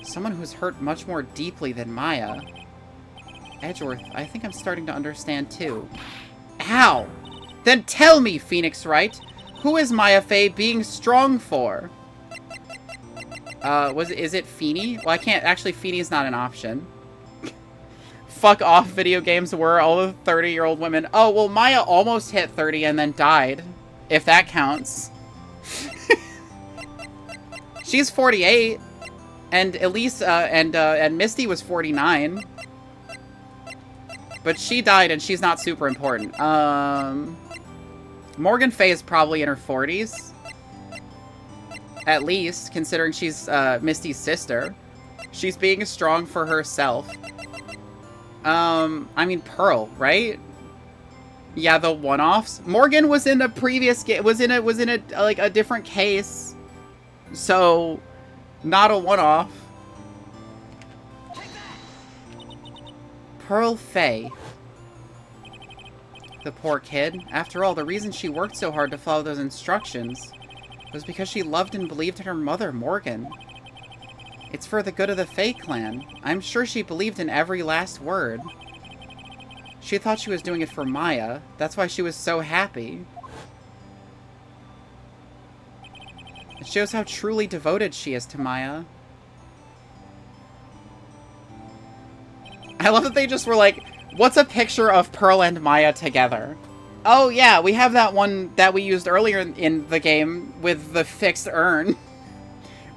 Someone who's hurt much more deeply than Maya. Edgeworth, I think I'm starting to understand too. Ow! Then tell me, Phoenix Wright, who is Maya Fey being strong for? Is it Feeny? Well, I can't, actually Feeny's not an option. Fuck off, video games were all the 30-year-old women. Oh, well, Maya almost hit 30 and then died. If that counts. She's 48. And Elise, and Misty was 49. But she died, and she's not super important. Morgan Fay is probably in her 40s. At least, considering she's, Misty's sister. She's being strong for herself. I mean, Pearl, right? Yeah, the one-offs. Morgan was in a previous game, was in a, like, a different case. So, not a one-off. Pearl Fay. The poor kid. After all, the reason she worked so hard to follow those instructions was because she loved and believed in her mother, Morgan. It's for the good of the Fay clan. I'm sure she believed in every last word. She thought she was doing it for Maya. That's why she was so happy. It shows how truly devoted she is to Maya. I love that they just were like, what's a picture of Pearl and Maya together? Oh yeah, we have that one that we used earlier in the game with the fixed urn.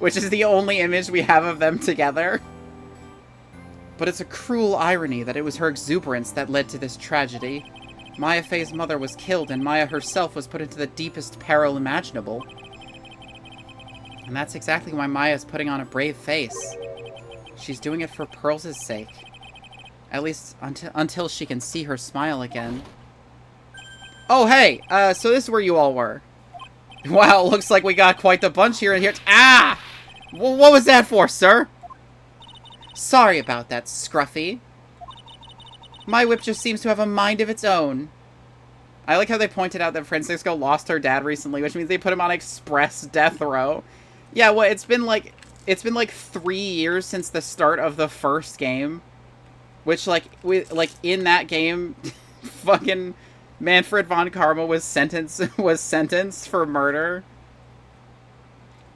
Which is the only image we have of them together. But it's a cruel irony that it was her exuberance that led to this tragedy. Maya Fay's mother was killed, and Maya herself was put into the deepest peril imaginable. And that's exactly why Maya's putting on a brave face. She's doing it for Pearl's sake. At least until she can see her smile again. Oh, hey! So this is where you all were. Wow, looks like we got quite the bunch here and here. Ah! What was that for, sir? Sorry about that, Scruffy. My whip just seems to have a mind of its own. I like how they pointed out that Francisco lost her dad recently, which means they put him on express death row. Yeah, well, it's been like 3 years since the start of the first game. Which, in that game, fucking Manfred von Karma was sentenced for murder.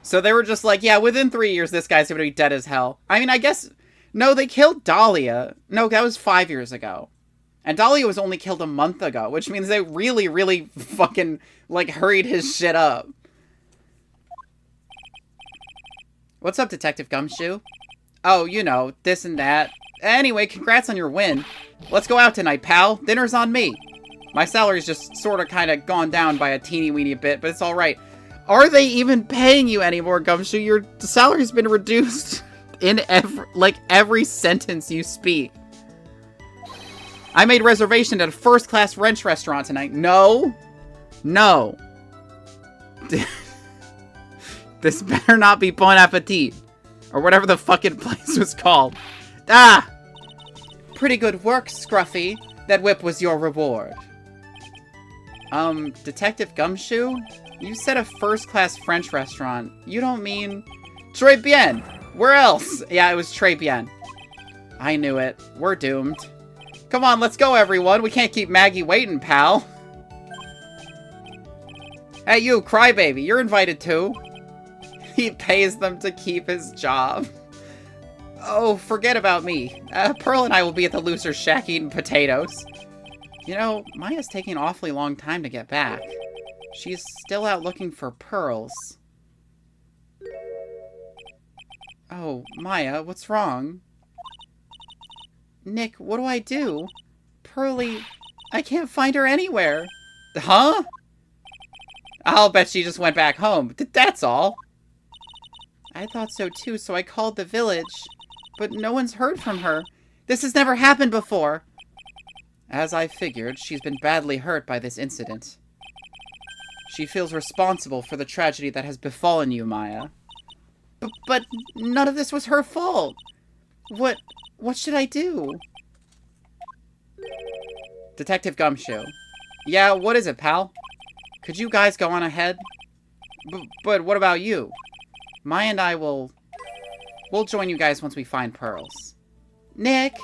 So they were just like, yeah, within 3 years, this guy's gonna be dead as hell. I mean, I guess, no, they killed Dahlia. No, that was 5 years ago. And Dahlia was only killed a month ago, which means they really, really fucking, hurried his shit up. What's up, Detective Gumshoe? Oh, you know, this and that. Anyway, congrats on your win. Let's go out tonight, pal. Dinner's on me. My salary's just sort of kind of gone down by a teeny-weeny bit, but it's alright. Are they even paying you anymore, Gumshoe? Your salary's been reduced in every sentence you speak. I made reservation at a first-class French restaurant tonight. No. No. This better not be Bon Appetit. Or whatever the fucking place was called. Ah! Pretty good work, Scruffy. That whip was your reward. Detective Gumshoe? You said a first-class French restaurant. You don't mean... Très bien! Where else? Yeah, it was Très bien. I knew it. We're doomed. Come on, let's go, everyone. We can't keep Maggie waiting, pal. Hey, you, crybaby. You're invited too. He pays them to keep his job. Oh, forget about me. Pearl and I will be at the loser's shack eating potatoes. You know, Maya's taking an awfully long time to get back. She's still out looking for pearls. Oh, Maya, what's wrong? Nick, what do I do? Pearlie, I can't find her anywhere. Huh? I'll bet she just went back home. That's all. I thought so too, so I called the village. But no one's heard from her. This has never happened before. As I figured, she's been badly hurt by this incident. She feels responsible for the tragedy that has befallen you, Maya. But none of this was her fault. What should I do? Detective Gumshoe. Yeah, what is it, pal? Could you guys go on ahead? But what about you? Maya and I we'll join you guys once we find pearls. Nick!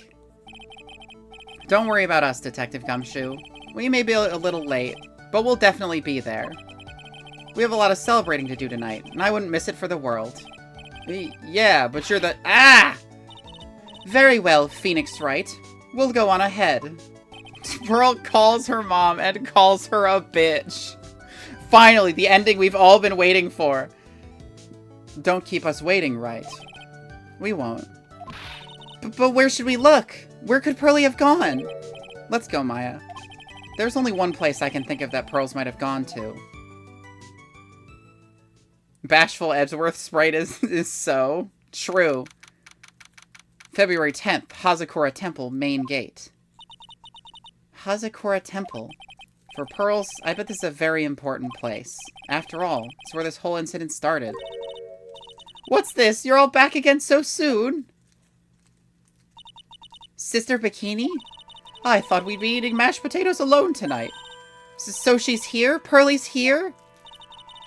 Don't worry about us, Detective Gumshoe. We may be a little late, but we'll definitely be there. We have a lot of celebrating to do tonight, and I wouldn't miss it for the world. Yeah, but you're the... Ah! Very well, Phoenix Wright. We'll go on ahead. Pearl calls her mom and calls her a bitch. Finally, the ending we've all been waiting for. Don't keep us waiting, Wright. We won't. But where should we look? Where could Pearlie have gone? Let's go, Maya. There's only one place I can think of that Pearls might have gone to. Bashful Edgeworth sprite is so true. February 10th, Hazakura Temple, main gate. Hazakura Temple. For Pearls, I bet this is a very important place. After all, it's where this whole incident started. What's this? You're all back again so soon? Sister Bikini? I thought we'd be eating mashed potatoes alone tonight. So she's here? Pearlie's here?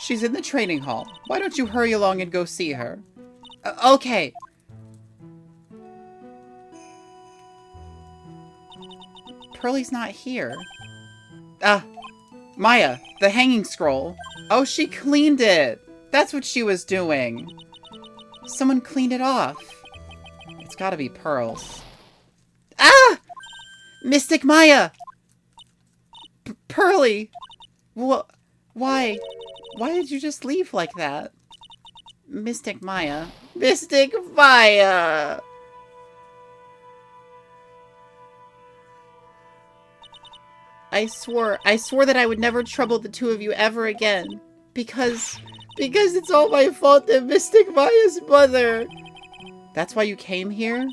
She's in the training hall. Why don't you hurry along and go see her? Okay. Pearlie's not here. Maya, the hanging scroll. Oh, she cleaned it. That's what she was doing. Someone cleaned it off. It's gotta be Pearls. Ah! Mystic Maya! Pearlie! Why? Why did you just leave like that? Mystic Maya. Mystic Maya! I swore that I would never trouble the two of you ever again. Because it's all my fault that Mystic Maya's mother... That's why you came here?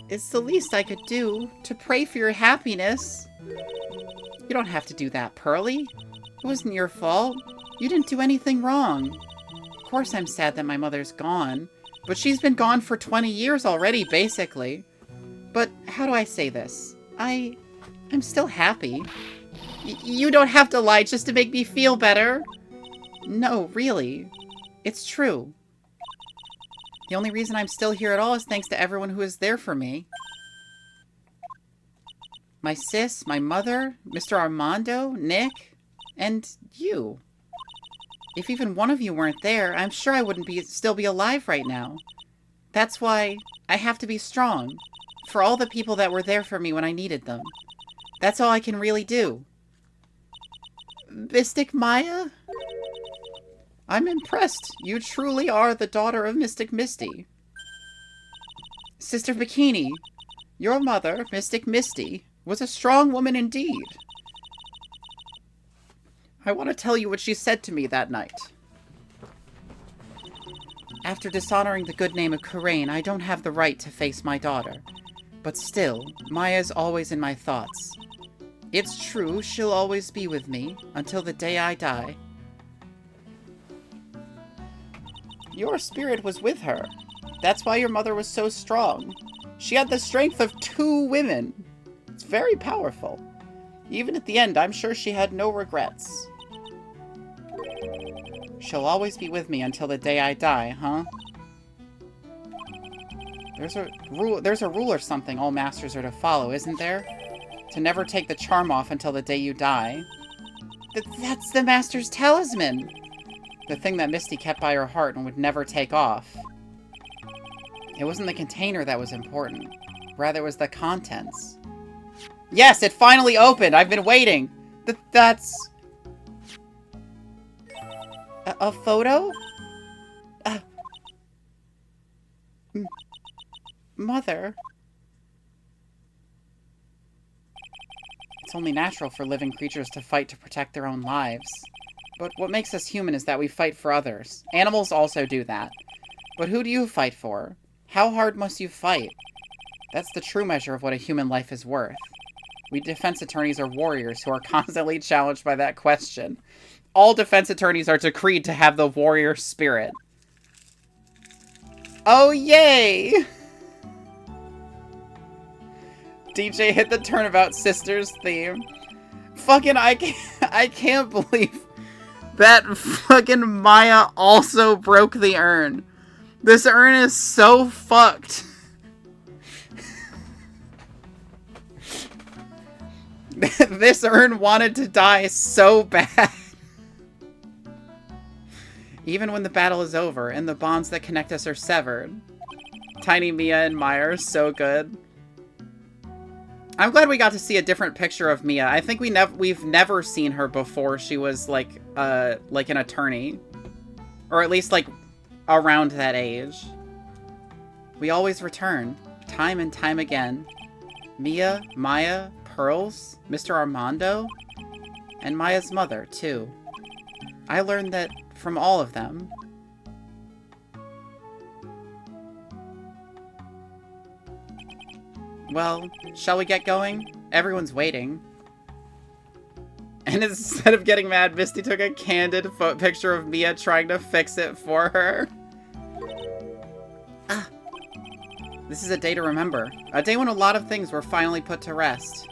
It's the least I could do, to pray for your happiness. You don't have to do that, Pearlie. It wasn't your fault. You didn't do anything wrong. Of course I'm sad that my mother's gone, but she's been gone for 20 years already, basically. But how do I say this? I'm still happy. You don't have to lie just to make me feel better. No, really. It's true. The only reason I'm still here at all is thanks to everyone who is there for me. My sis, my mother, Mr. Armando, Nick, and you. If even one of you weren't there, I'm sure I wouldn't still be alive right now. That's why I have to be strong. For all the people that were there for me when I needed them. That's all I can really do. Mystic Maya? I'm impressed. You truly are the daughter of Mystic Misty. Sister Bikini, your mother, Mystic Misty, was a strong woman indeed. I want to tell you what she said to me that night. After dishonoring the good name of Kurain, I don't have the right to face my daughter. But still, Maya's always in my thoughts. It's true, she'll always be with me, until the day I die. Your spirit was with her. That's why your mother was so strong. She had the strength of 2 women. It's very powerful. Even at the end, I'm sure she had no regrets. She'll always be with me until the day I die, huh? There's a rule or something all masters are to follow, isn't there? To never take the charm off until the day you die. That's the master's talisman! The thing that Misty kept by her heart and would never take off. It wasn't the container that was important. Rather, it was the contents. Yes, it finally opened! I've been waiting! That's... A photo? Mother... It's only natural for living creatures to fight to protect their own lives. But what makes us human is that we fight for others. Animals also do that. But who do you fight for? How hard must you fight? That's the true measure of what a human life is worth. We defense attorneys are warriors who are constantly challenged by that question. All defense attorneys are decreed to have the warrior spirit. Oh, yay! DJ hit the Turnabout Sisters theme. Fucking, I can't believe that fucking Maya also broke the urn. This urn is so fucked. This urn wanted to die so bad. Even when the battle is over and the bonds that connect us are severed. Tiny Mia and Maya are so good. I'm glad we got to see a different picture of Mia. I think we've never seen her before she was like an attorney. Or at least like around that age. We always return, time and time again. Mia, Maya, Pearls, Mr. Armando, and Maya's mother, too. I learned that from all of them. Well, shall we get going? Everyone's waiting. And instead of getting mad, Misty took a candid picture of Mia trying to fix it for her. Ah. This is a day to remember. A day when a lot of things were finally put to rest.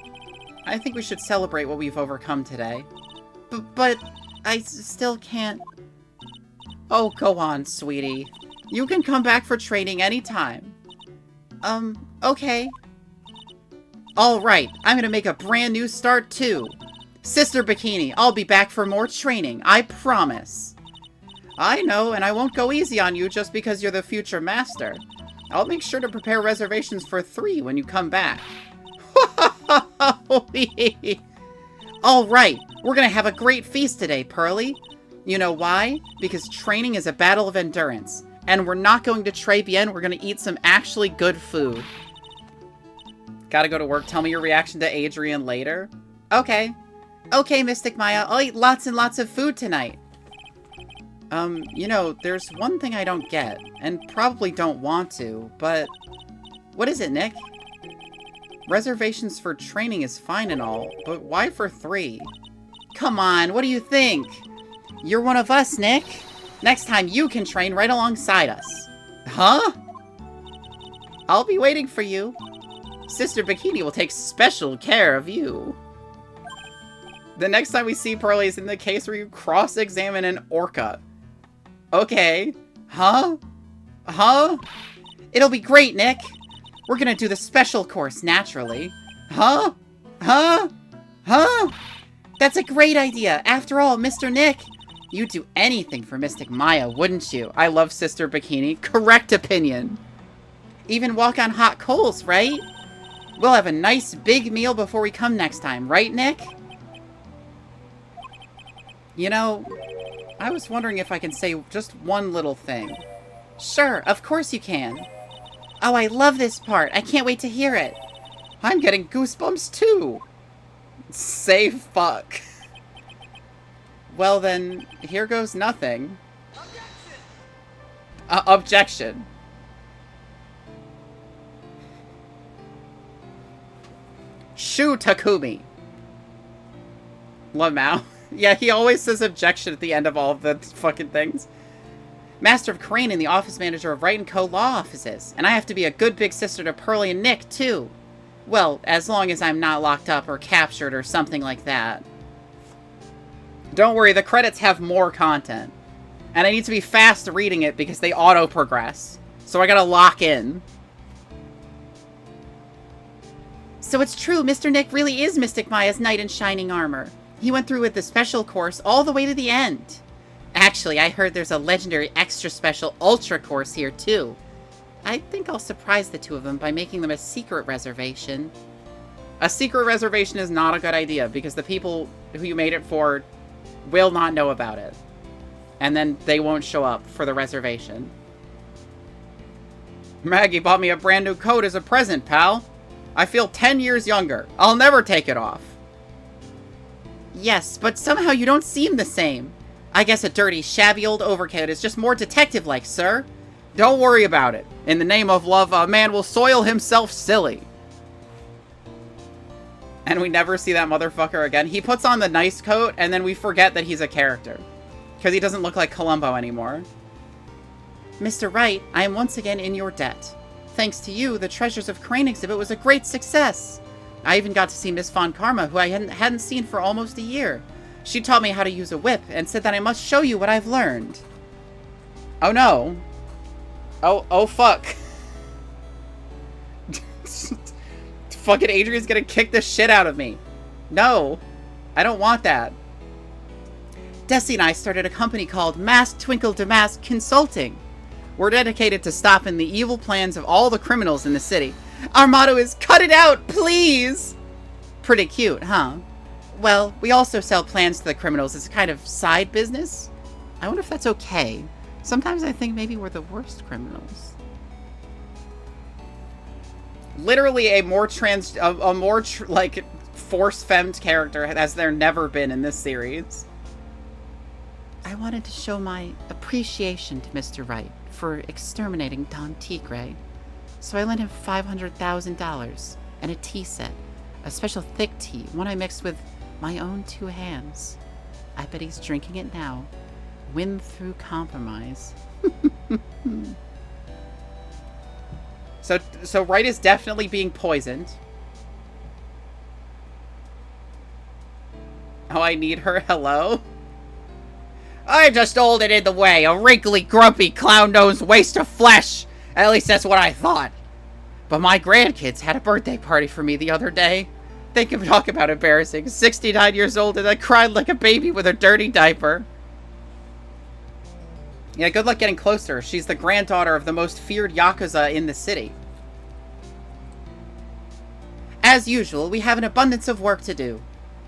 I think we should celebrate what we've overcome today. But I still can't... Oh, go on, sweetie. You can come back for training anytime. Okay. Alright, I'm gonna make a brand new start too. Sister Bikini, I'll be back for more training, I promise. I know, and I won't go easy on you just because you're the future master. I'll make sure to prepare reservations for 3 when you come back. Alright, we're gonna have a great feast today, Pearly. You know why? Because training is a battle of endurance. And we're not going to Très Bien, we're gonna eat some actually good food. Gotta go to work, tell me your reaction to Adrian later. Okay. Okay, Mystic Maya, I'll eat lots and lots of food tonight. You know, there's one thing I don't get, and probably don't want to, but... What is it, Nick? Reservations for training is fine and all, but why for 3? Come on, what do you think? You're one of us, Nick. Next time you can train right alongside us. Huh? I'll be waiting for you. Sister Bikini will take special care of you. The next time we see Pearly is in the case where you cross-examine an orca. Okay. Huh? Huh? It'll be great, Nick. We're gonna do the special course, naturally. Huh? Huh? Huh? That's a great idea. After all, Mr. Nick, you'd do anything for Mystic Maya, wouldn't you? I love Sister Bikini. Correct opinion. Even walk on hot coals, right? We'll have a nice big meal before we come next time, right, Nick? You know, I was wondering if I can say just one little thing. Sure, of course you can. Oh, I love this part. I can't wait to hear it. I'm getting goosebumps too. Say fuck. Well then, here goes nothing. Objection. Shu Takumi. Lamau. Yeah, he always says objection at the end of all of the fucking things. Master of Crane and the office manager of Wright & Co. law offices. And I have to be a good big sister to Pearly and Nick, too. Well, as long as I'm not locked up or captured or something like that. Don't worry, the credits have more content. And I need to be fast reading it because they auto-progress. So I gotta lock in. So it's true, Mr. Nick really is Mystic Maya's knight in shining armor. He went through with the special course all the way to the end. Actually, I heard there's a legendary extra special ultra course here too. I think I'll surprise the 2 of them by making them a secret reservation. A secret reservation is not a good idea because the people who you made it for will not know about it. And then they won't show up for the reservation. Maggie bought me a brand new coat as a present, pal. I feel 10 years younger. I'll never take it off. Yes, but somehow you don't seem the same. I guess a dirty, shabby old overcoat is just more detective-like, sir. Don't worry about it. In the name of love, a man will soil himself silly. And we never see that motherfucker again. He puts on the nice coat, and then we forget that he's a character. Because he doesn't look like Columbo anymore. Mr. Wright, I am once again in your debt. Thanks to you, the Treasures of Crane exhibit was a great success. I even got to see Miss Von Karma, who I hadn't seen for almost a year. She taught me how to use a whip, and said that I must show you what I've learned. Oh no. Oh fuck. Fucking Adrian's gonna kick the shit out of me. No. I don't want that. Desi and I started a company called Mask Twinkle Damask Consulting. We're dedicated to stopping the evil plans of all the criminals in the city. Our motto is, cut it out, please! Pretty cute, huh? Well, we also sell plans to the criminals as a kind of side business. I wonder if that's okay. Sometimes I think maybe we're the worst criminals. Literally a more like, force-femmed character as there never been in this series. I wanted to show my appreciation to Mr. Wright for exterminating Don Tigre. So I lent him $500,000 and a tea set. A special thick tea, one I mixed with my own 2 hands. I bet he's drinking it now. Win through compromise. So Wright is definitely being poisoned. Oh, I need her. Hello? I just old and in the way. A wrinkly, grumpy, clown-nosed waste of flesh. At least that's what I thought. But my grandkids had a birthday party for me the other day. They can talk about embarrassing. 69 years old and I cried like a baby with a dirty diaper. Yeah, good luck getting closer. She's the granddaughter of the most feared Yakuza in the city. As usual, we have an abundance of work to do.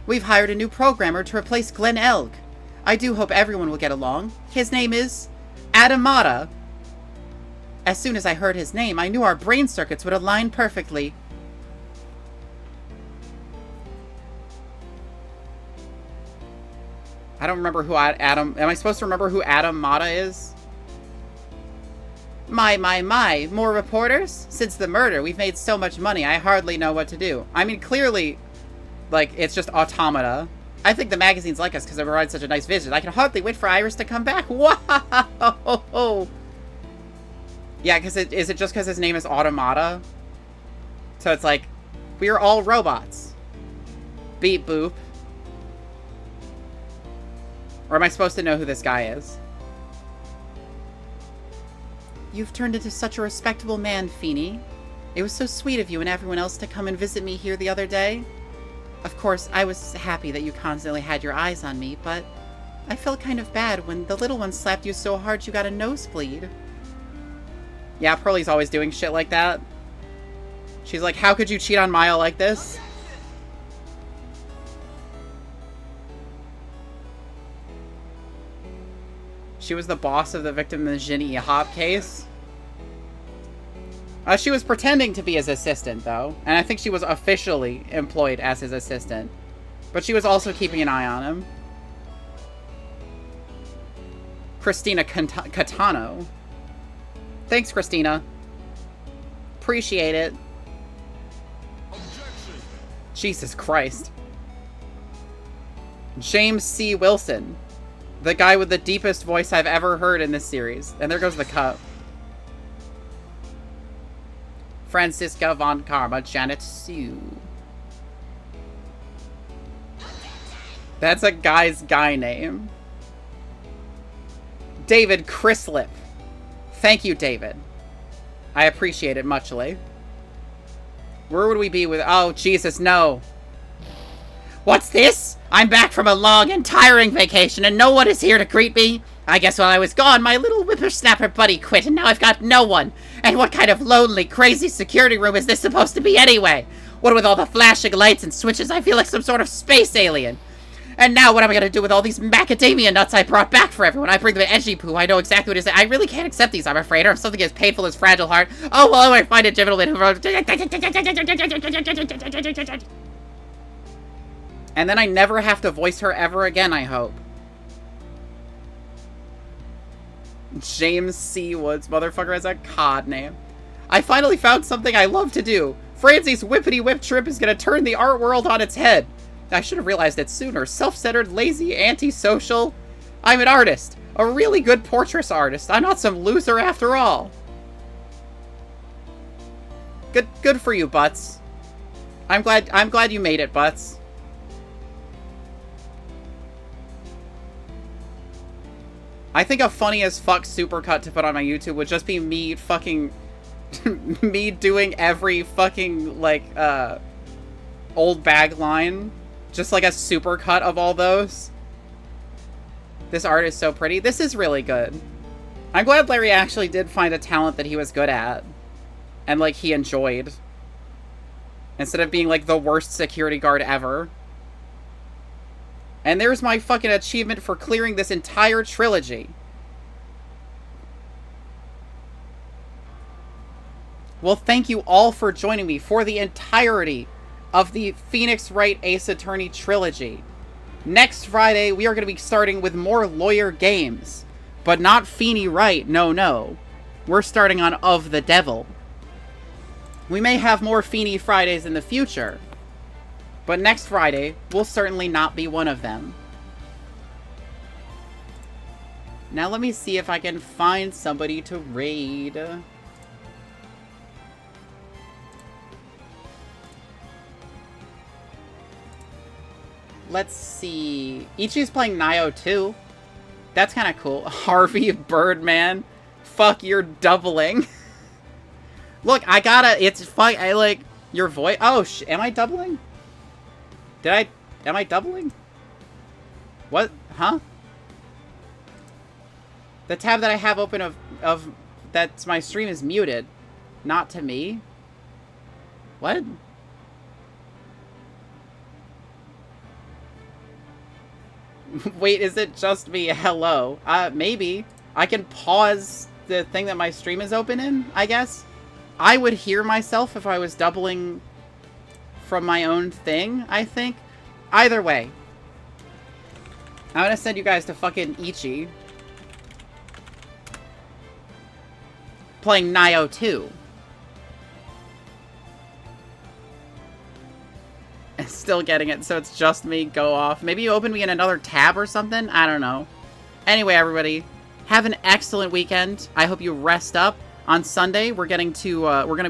We've hired a new programmer to replace Glenn Elg. I do hope everyone will get along. His name is Adamata. As soon as I heard his name, I knew our brain circuits would align perfectly. I don't remember who Am I supposed to remember who Adamata is? My. More reporters? Since the murder, we've made so much money, I hardly know what to do. I mean, clearly, like, it's just automata. I think the magazines like us because it provides such a nice vision. I can hardly wait for Iris to come back. Wow! Yeah, because is it just because his name is Automata? So it's like, we are all robots. Beep boop. Or am I supposed to know who this guy is? You've turned into such a respectable man, Feeney. It was so sweet of you and everyone else to come and visit me here the other day. Of course, I was happy that you constantly had your eyes on me, but I felt kind of bad when the little one slapped you so hard you got a nosebleed. Yeah, Pearlie's always doing shit like that. She's like, how could you cheat on Maya like this? She was the boss of the victim in the Jin E-Hop case. She was pretending to be his assistant, though. And I think she was officially employed as his assistant. But she was also keeping an eye on him. Christina Catano. Thanks, Christina. Appreciate it. Objection. Jesus Christ. James C. Wilson. The guy with the deepest voice I've ever heard in this series. And there goes the cup. Francisca von Karma, Janet Sue. That's a guy's guy name. David Chrislip. Thank you, David. I appreciate it muchly. Where would we be with... Oh, Jesus, no. What's this? I'm back from a long and tiring vacation and no one is here to greet me. I guess while I was gone, my little whippersnapper buddy quit and now I've got no one. And what kind of lonely, crazy security room is this supposed to be anyway? What with all the flashing lights and switches, I feel like some sort of space alien. And now what am I going to do with all these macadamia nuts I brought back for everyone? I bring them edgy poo. I know exactly what it is. I really can't accept these, I'm afraid. Or if something as painful as Fragile Heart. Oh, well, I find a gentleman who wrote... And then I never have to voice her ever again, I hope. James C. Woods, motherfucker, has a cod name. I finally found something I love to do. Francie's whippity whip trip is going to turn the art world on its head. I should have realized it sooner. Self-centered, lazy, antisocial. I'm an artist. A really good portrait artist. I'm not some loser after all. Good for you, Butts. I'm glad you made it, Butts. I think a funny as fuck supercut to put on my YouTube would just be me fucking... me doing every fucking, like, old bag line. Just like a supercut of all those. This art is so pretty. This is really good. I'm glad Larry actually did find a talent that he was good at. And, like, he enjoyed. Instead of being, like, the worst security guard ever. And there's my fucking achievement for clearing this entire trilogy. Well, thank you all for joining me for the entirety of the Phoenix Wright Ace Attorney Trilogy. Next Friday, we are going to be starting with more lawyer games. But not Feeney Wright, no. We're starting on Of the Devil. We may have more Feeney Fridays in the future, but next Friday will certainly not be one of them. Now let me see if I can find somebody to raid. Let's see. Ichi's playing Nio too. That's kind of cool. Harvey Birdman. Fuck, you're doubling. Look, I gotta... It's fuck... I like... Your voice... Oh, am I doubling? Am I doubling? What? Huh? The tab that I have open of... That's my stream is muted. Not to me. What? Wait, is it just me? Hello. Maybe. I can pause the thing that my stream is open in, I guess. I would hear myself if I was doubling from my own thing, I think. Either way. I'm gonna send you guys to fucking Ichi. Playing Nio 2. Still getting it, so it's just me. Go off. Maybe you open me in another tab or something? I don't know. Anyway, everybody, have an excellent weekend. I hope you rest up. On Sunday, we're gonna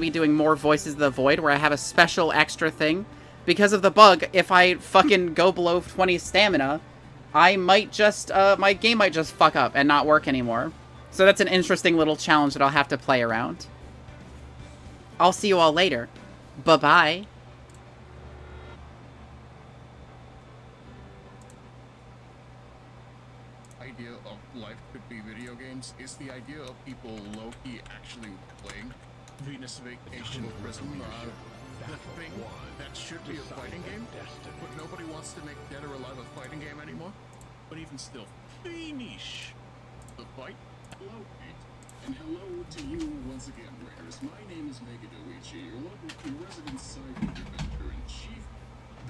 be doing more Voices of the Void, where I have a special extra thing. Because of the bug, if I fucking go below 20 stamina, I might just, my game might just fuck up and not work anymore. So that's an interesting little challenge that I'll have to play around. I'll see you all later. Bye-bye. Idea of life could be video games is the idea of people low-key actually playing Venus Vacation Prism, the thing that should be a fighting game, but nobody wants to make Dead or Alive a fighting game anymore. But even still, finish the fight. Hello, Kate, and hello to you once again, Raiders. My name is Megadoichi, your local resident cyber adventurer in chief.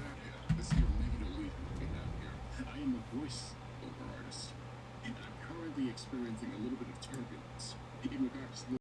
That this here Megadoichi we have here. I am a voice-over artist, and I'm currently experiencing a little bit of turbulence in regards to